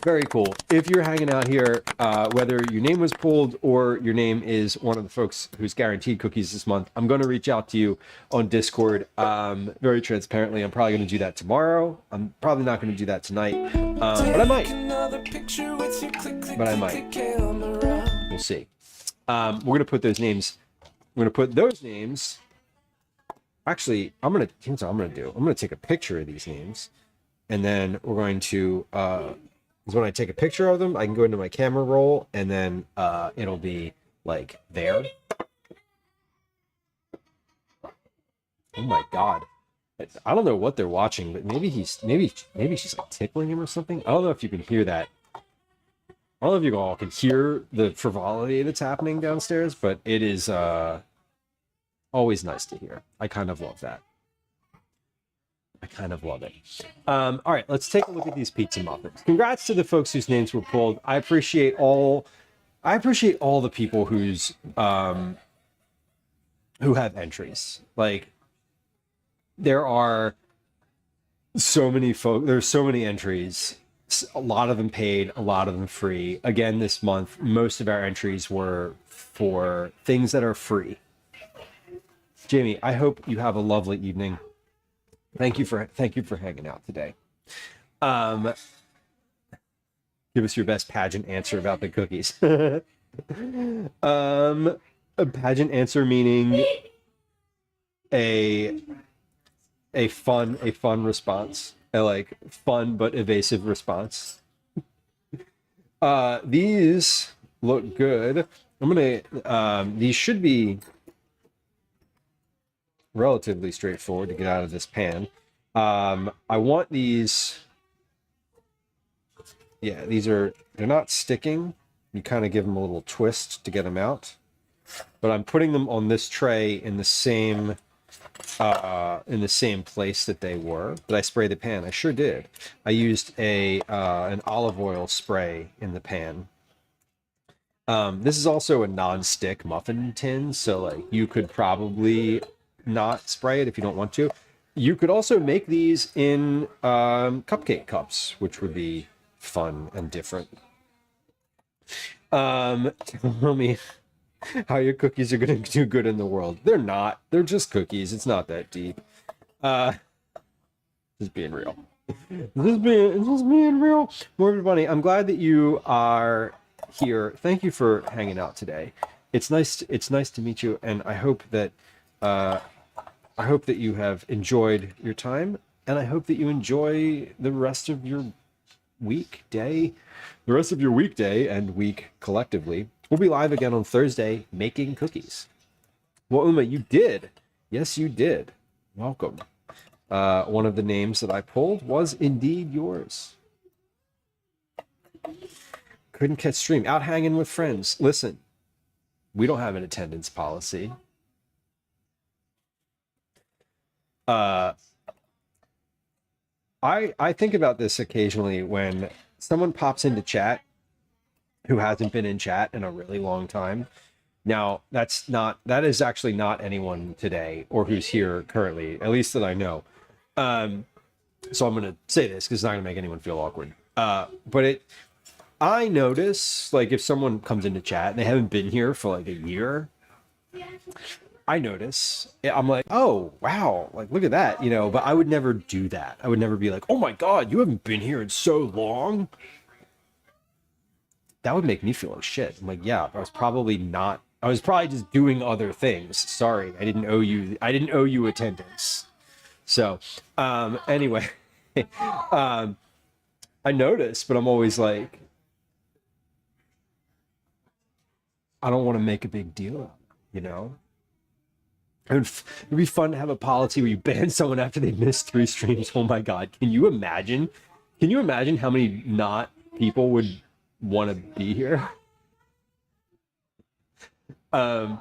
Very cool. If you're hanging out here, whether your name was pulled or your name is one of the folks who's guaranteed cookies this month, I'm going to reach out to you on Discord. Very transparently, I'm probably going to do that tomorrow. I'm probably not going to do that tonight, but I might. We'll see. We're going to put those names. Actually, here's what I'm going to do. I'm going to take a picture of these names, and then we're going to, because when I take a picture of them, I can go into my camera roll, and then it'll be like there. Oh my God. I don't know what they're watching, but maybe she's like tickling him or something. I don't know if you can hear that. I don't know if you all can hear the frivolity that's happening downstairs, but it is always nice to hear. I kind of love that. I kind of love it. All right, let's take a look at these pizza muffins. Congrats to the folks whose names were pulled. I appreciate all the people who have entries. Like, there are so many folks. There's so many entries. A lot of them paid, a lot of them free. Again, this month, most of our entries were for things that are free. Jamie, I hope you have a lovely evening. Thank you for hanging out today. Um, give us your best pageant answer about the cookies. A pageant answer meaning a fun response, a like fun but evasive response. These look good. I'm gonna these should be relatively straightforward to get out of this pan. I want these. Yeah, they're not sticking. You kind of give them a little twist to get them out. But I'm putting them on this tray in the same place that they were. Did I spray the pan? I sure did. I used an olive oil spray in the pan. This is also a non-stick muffin tin, so like you could probably not spray it if you don't want to. You could also make these in cupcake cups, which would be fun and different. Tell me how your cookies are going to do good in the world. They're not. They're just cookies. It's not that deep. Just being real. Just being real. Morbid Bunny, I'm glad that you are here. Thank you for hanging out today. It's nice to meet you, and I hope that you have enjoyed your time, and I hope that you enjoy the rest of your weekday and week collectively. We'll be live again on Thursday making cookies. Well, Uma, you did. Yes, you did. Welcome. One of the names that I pulled was indeed yours. Couldn't catch stream. Out hanging with friends. Listen, we don't have an attendance policy. I think about this occasionally when someone pops into chat who hasn't been in chat in a really long time. Now, that is actually not anyone today or who's here currently, at least that I know. So I'm going to say this because it's not going to make anyone feel awkward. But I notice, like, if someone comes into chat and they haven't been here for like a year, I notice, I'm like, oh, wow, like, look at that, you know, but I would never do that. I would never be like, oh my God, you haven't been here in so long. That would make me feel like shit. I'm like, yeah, I was probably just doing other things. Sorry, I didn't owe you attendance. So, anyway, I notice, but I'm always like, I don't want to make a big deal of it, you know? It'd be fun to have a policy where you ban someone after they've missed 3 streams. Oh my God. Can you imagine how many people would want to be here? I've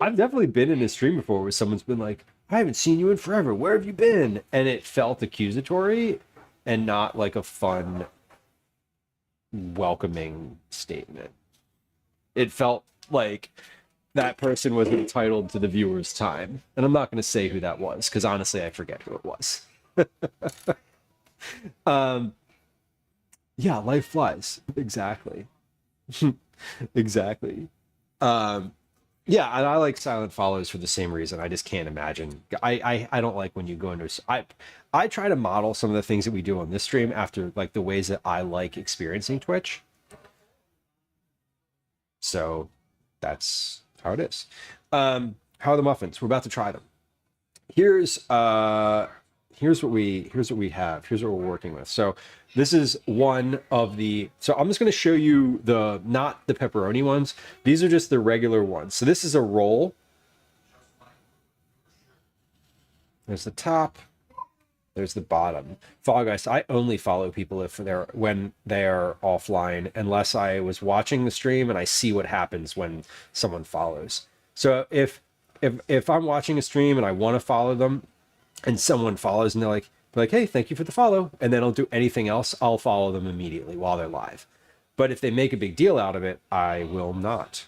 definitely been in a stream before where someone's been like, I haven't seen you in forever. Where have you been? And it felt accusatory and not like a fun, welcoming statement. It felt like that person was entitled to the viewer's time. And I'm not going to say who that was, because honestly, I forget who it was. Yeah, life flies. Exactly. Exactly. Yeah, and I like silent follows for the same reason. I just can't imagine. I don't like when you go into... I try to model some of the things that we do on this stream after like the ways that I like experiencing Twitch. So that's how it is. How are the muffins? We're about to try them. Here's what we have. Here's what we're working with. So this is one of the, so I'm just going to show you not the pepperoni ones. These are just the regular ones. So this is a roll. There's the top. There's the bottom. Fall Guys, I only follow people when they're offline, unless I was watching the stream and I see what happens when someone follows. So if I'm watching a stream and I want to follow them and someone follows and they're like, hey, thank you for the follow, and they don't do anything else, I'll follow them immediately while they're live. But if they make a big deal out of it, I will not.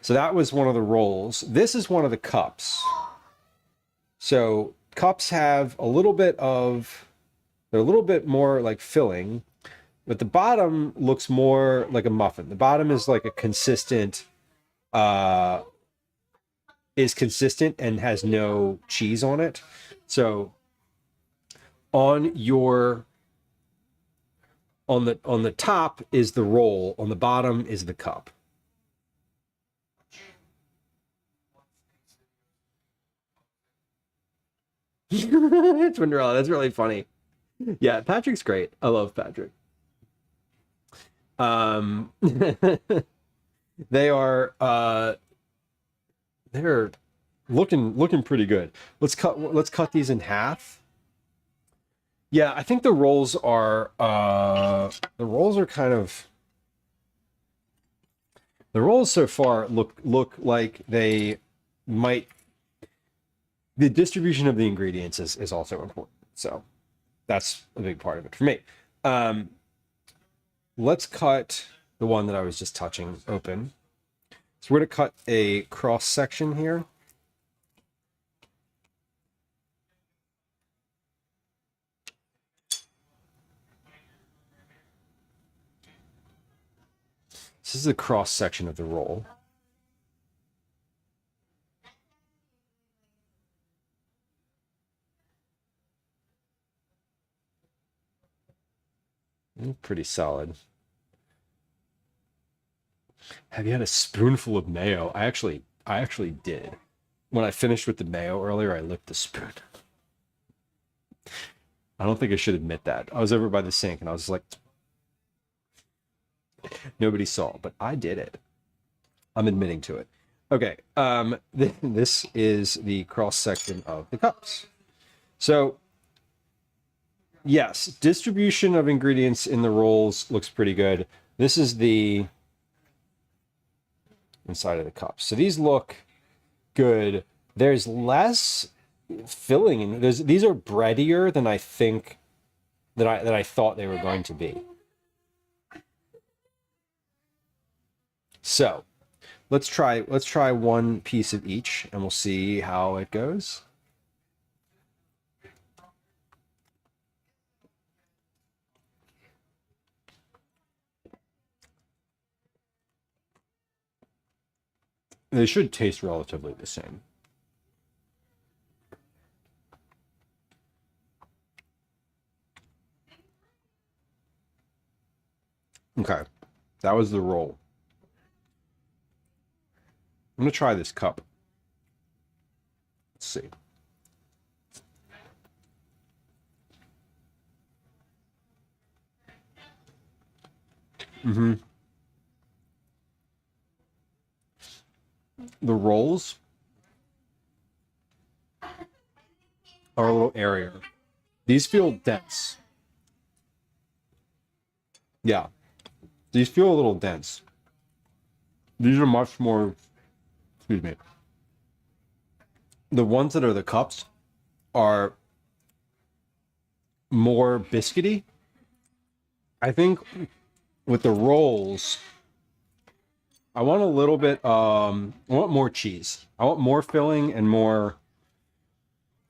So that was one of the rolls. This is one of the cups. So cups have they're a little bit more like filling, but the bottom looks more like a muffin. The bottom is like a consistent, and has no cheese on it. So on the top is the roll, on the bottom is the cup. Twinderella, that's really funny. Yeah, Patrick's great. I love Patrick. They're looking pretty good. Let's cut these in half. Yeah, I think the rolls are kind of, the rolls so far look like they might, the distribution of the ingredients is also important. So that's a big part of it for me. Let's cut the one that I was just touching open. So we're going to cut a cross section here. This is a cross section of the roll. Pretty solid. Have you had a spoonful of mayo? I actually did. When I finished with the mayo earlier, I licked the spoon. I don't think I should admit that. I was over by the sink and I was like, nobody saw, but I did it. I'm admitting to it. Okay, this is the cross section of the cups. So, yes, distribution of ingredients in the rolls looks pretty good. This is the inside of the cups. So these look good. There's less filling. These are breadier than I think that I thought they were going to be. So let's try one piece of each and we'll see how it goes. They should taste relatively the same. Okay, that was the roll. I'm gonna try this cup. Let's see. The rolls are a little airier. These feel dense. Yeah, these feel a little dense. These are much more, excuse me. The ones that are the cups are more biscuity. I think with the rolls, I want a little bit, I want more cheese. I want more filling and more,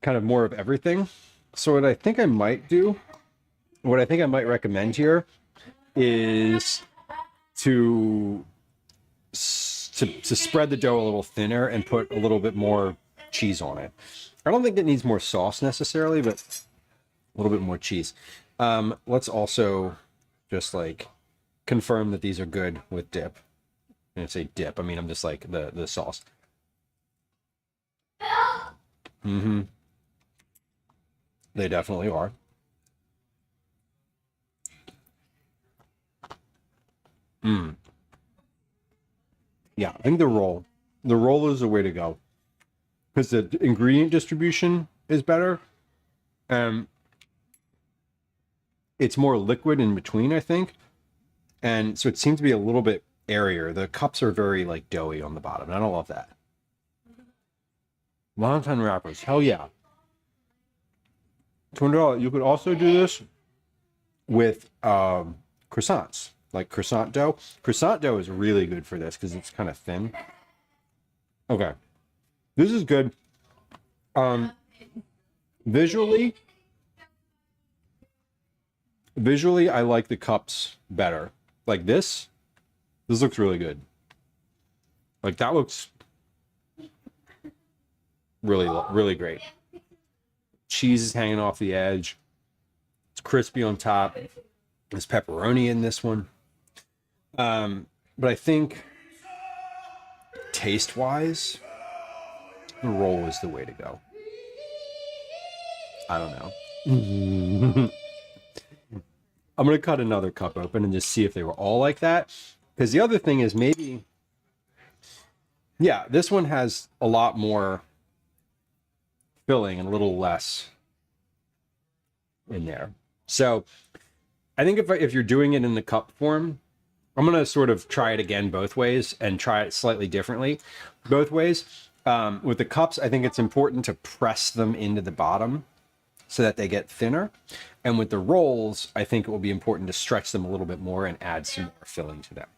kind of more of everything. So what I think I might do, what I think I might recommend here is to spread the dough a little thinner and put a little bit more cheese on it. I don't think it needs more sauce necessarily, but a little bit more cheese. Let's also just like confirm that these are good with dip. When I say dip, I mean I'm just like the sauce. They definitely are. Yeah, I think the roll is the way to go because the ingredient distribution is better, and it's more liquid in between, I think, and so it seems to be a little bit airier. The cups are very like doughy on the bottom, and I don't love that. Wonton wrappers, hell yeah. $200. You could also do this with croissants, like croissant dough. Croissant dough is really good for this because it's kind of thin. Okay, this is good. Visually, I like the cups better. Like this looks really good. Like that looks really, really great. Cheese is hanging off the edge. crispy on top. There's pepperoni in this one. But I think taste-wise, the roll is the way to go. I don't know. I'm going to cut another cup open and just see if they were all like that. Because the other thing is maybe, yeah, this one has a lot more filling and a little less in there. So I think if you're doing it in the cup form, I'm going to sort of try it again both ways and try it slightly differently both ways. With the cups, I think it's important to press them into the bottom so that they get thinner. And with the rolls, I think it will be important to stretch them a little bit more and add some more filling to them.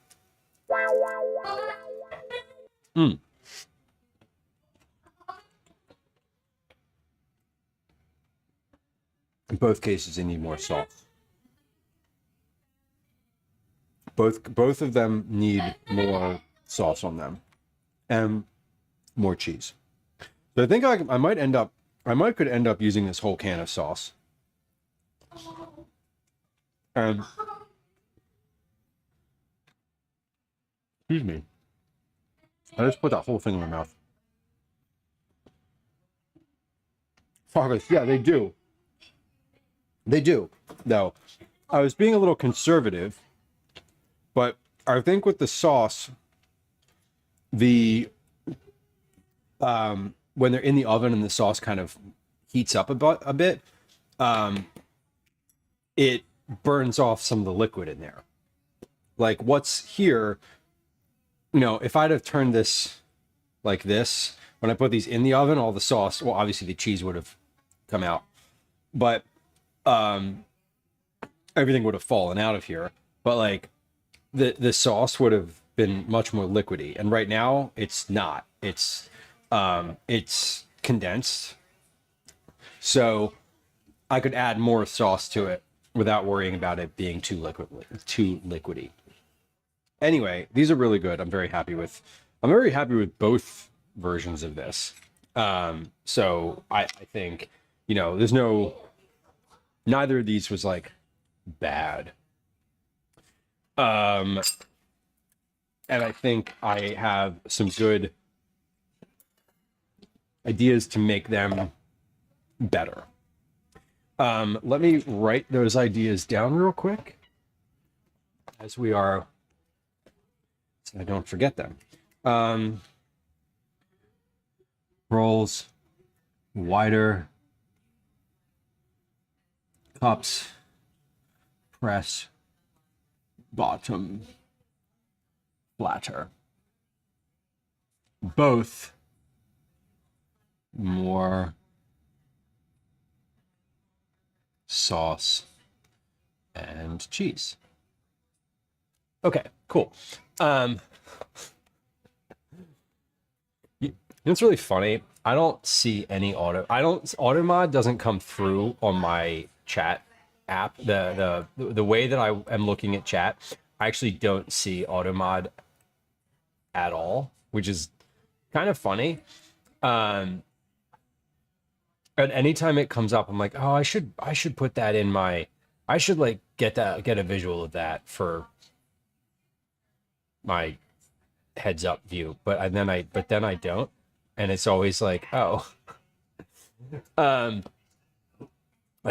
In both cases, they need more salt. Both of them need more sauce on them and more cheese. So I think I might could end up using this whole can of sauce. And excuse me, I just put that whole thing in my mouth. Yeah, they do. They do, though. I was being a little conservative, but I think with the sauce, when they're in the oven and the sauce kind of heats up a bit, it burns off some of the liquid in there. Like what's here, if I'd have turned this like this, when I put these in the oven, all the sauce, well, obviously the cheese would have come out, but everything would have fallen out of here. But like the sauce would have been much more liquidy, and right now it's not. It's condensed, so I could add more sauce to it without worrying about it being too liquidy. Anyway, these are really good. I'm very happy with both versions of this. So I think, there's neither of these was like bad. And I think I have some good ideas to make them better. Let me write those ideas down real quick as we are, so I don't forget them. Rolls, wider, cups, press, bottom, flatter. Both more sauce and cheese. Okay, cool. It's really funny. I don't see any AutoMod doesn't come through on my chat app. The way that I am looking at chat, I actually don't see AutoMod at all, which is kind of funny. And anytime it comes up, I'm like, oh, I should put that in my, I should like get a visual of that for my heads up view. But then I don't, and it's always like, oh, I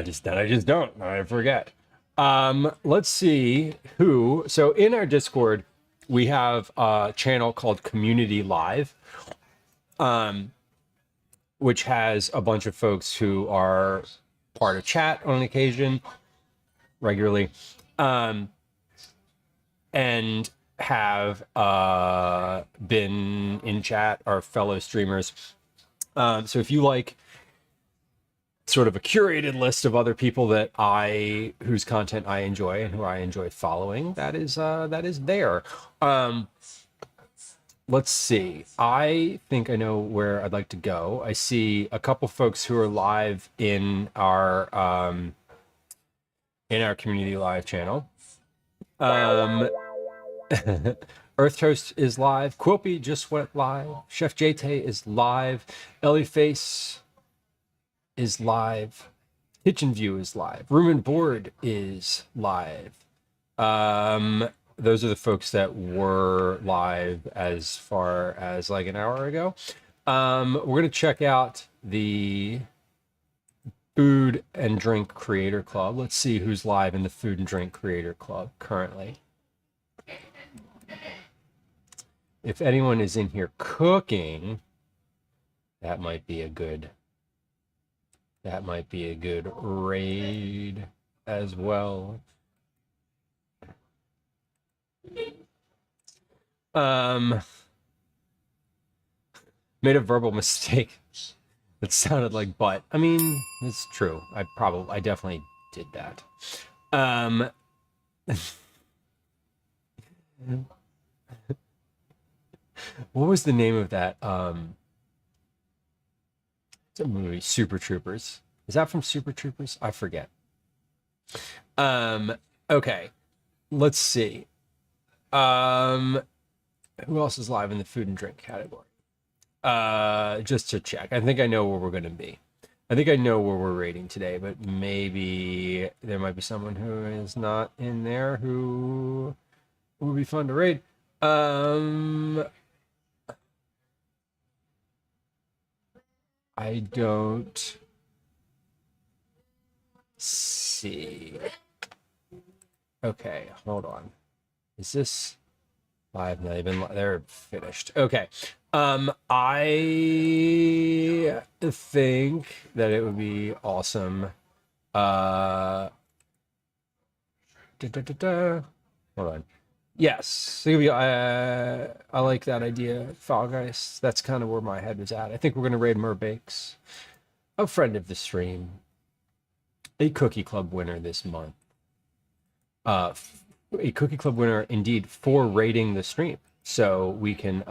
just don't. I forget. Let's see who. So in our Discord, we have a channel called Community Live, which has a bunch of folks who are part of chat on occasion, regularly, and have been in chat, our fellow streamers. So if you like sort of a curated list of other people whose content I enjoy and who I enjoy following, that is there. Let's see. I think I know where I'd like to go. I see a couple folks who are live in our Community Live channel. Earth Toast is live. Quilpy just went live. Chef JT is live. Ellie Face is live. Kitchen View is live. Room and Board is live. Those are the folks that were live as far as like an hour ago. We're going to check out the Food and Drink Creator Club. Let's see who's live in the Food and Drink Creator Club currently. If anyone is in here cooking, that might be a good raid as well. Made a verbal mistake that sounded like butt. I mean, it's true. I definitely did that. What was the name of that? It's a movie, Super Troopers. Is that from Super Troopers? I forget. Okay. Let's see. Who else is live in the food and drink category? Just to check. I think I know where we're going to be. I think I know where we're rating today, but maybe there might be someone who is not in there who would be fun to raid. I don't see. Okay, hold on. Is this live? No, they're finished. Okay. I think that it would be awesome. Hold on. Yes, I like that idea, Fall Guys. That's kind of where my head was at. I think we're going to raid Merbakes, a friend of the stream, a Cookie Club winner this month. A Cookie Club winner, indeed, for raiding the stream. So we can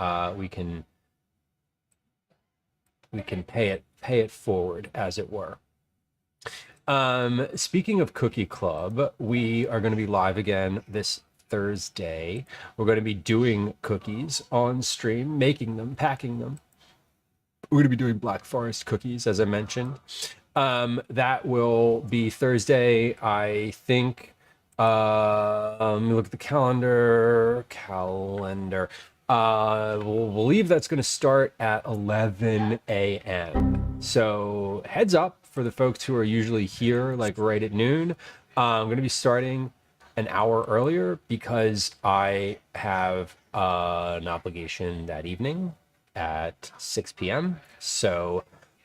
pay it forward, as it were. Speaking of Cookie Club, we are going to be live again this Thursday. We're going to be doing cookies on stream, making them, packing them. We're going to be doing Black Forest cookies, as I mentioned. That will be Thursday, I think. Let me look at the calendar. We'll believe that's going to start at 11 a.m. So heads up for the folks who are usually here, like right at noon. I'm going to be starting an hour earlier because I have an obligation that evening at 6 p.m. So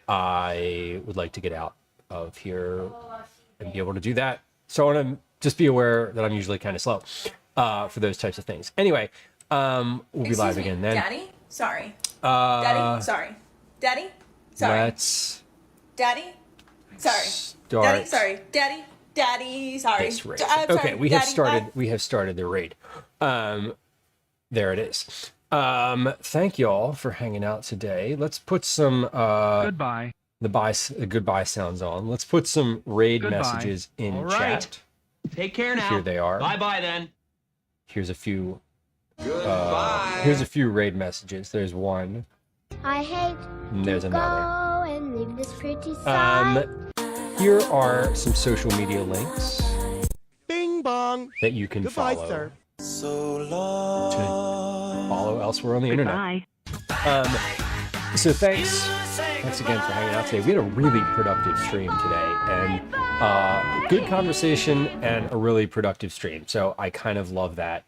I would like to get out of here and be able to do that. So I want to just be aware that I'm usually kind of slow for those types of things. Anyway, we'll be live again then. Daddy? Sorry. Daddy? Sorry. Daddy? Sorry. Let's Daddy? Sorry. start Daddy? Sorry. Daddy? Daddy? Sorry. this raid. I'm Okay, sorry. we have Daddy, started. bye. We have started the raid. There it is. Thank you all for hanging out today. Let's put some Goodbye. the goodbye sounds on. Let's put some raid Goodbye. messages in All right. chat. Take care now. Here they are. Bye-bye then. Here's a few. Goodbye. Here's a few raid messages. There's one. I hate And there's to another. go and leave this pretty side. Here are some social media links Bing bong. that you can Goodbye, follow sir. to follow elsewhere on the internet. So thanks again for hanging out today. We had a really productive stream today, and good conversation and a really productive stream. So I kind of love that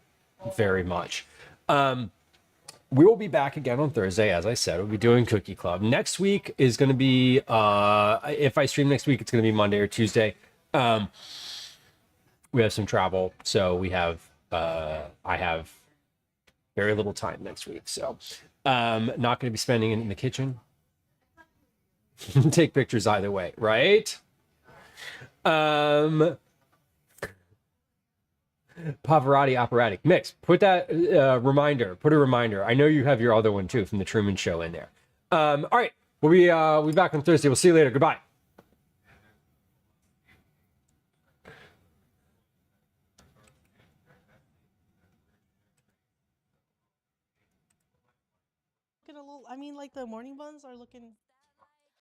very much. We will be back again on Thursday, as I said. We'll be doing Cookie Club. Next week is going to be, if I stream next week, it's going to be Monday or Tuesday. We have some travel, so I have very little time next week. So not going to be spending it in the kitchen. Take pictures either way, right? Pavarotti operatic mix. Put that reminder. Put a reminder. I know you have your other one too from the Truman Show in there. All right, we'll be back on Thursday. We'll see you later. Goodbye. I mean, like the morning buns are looking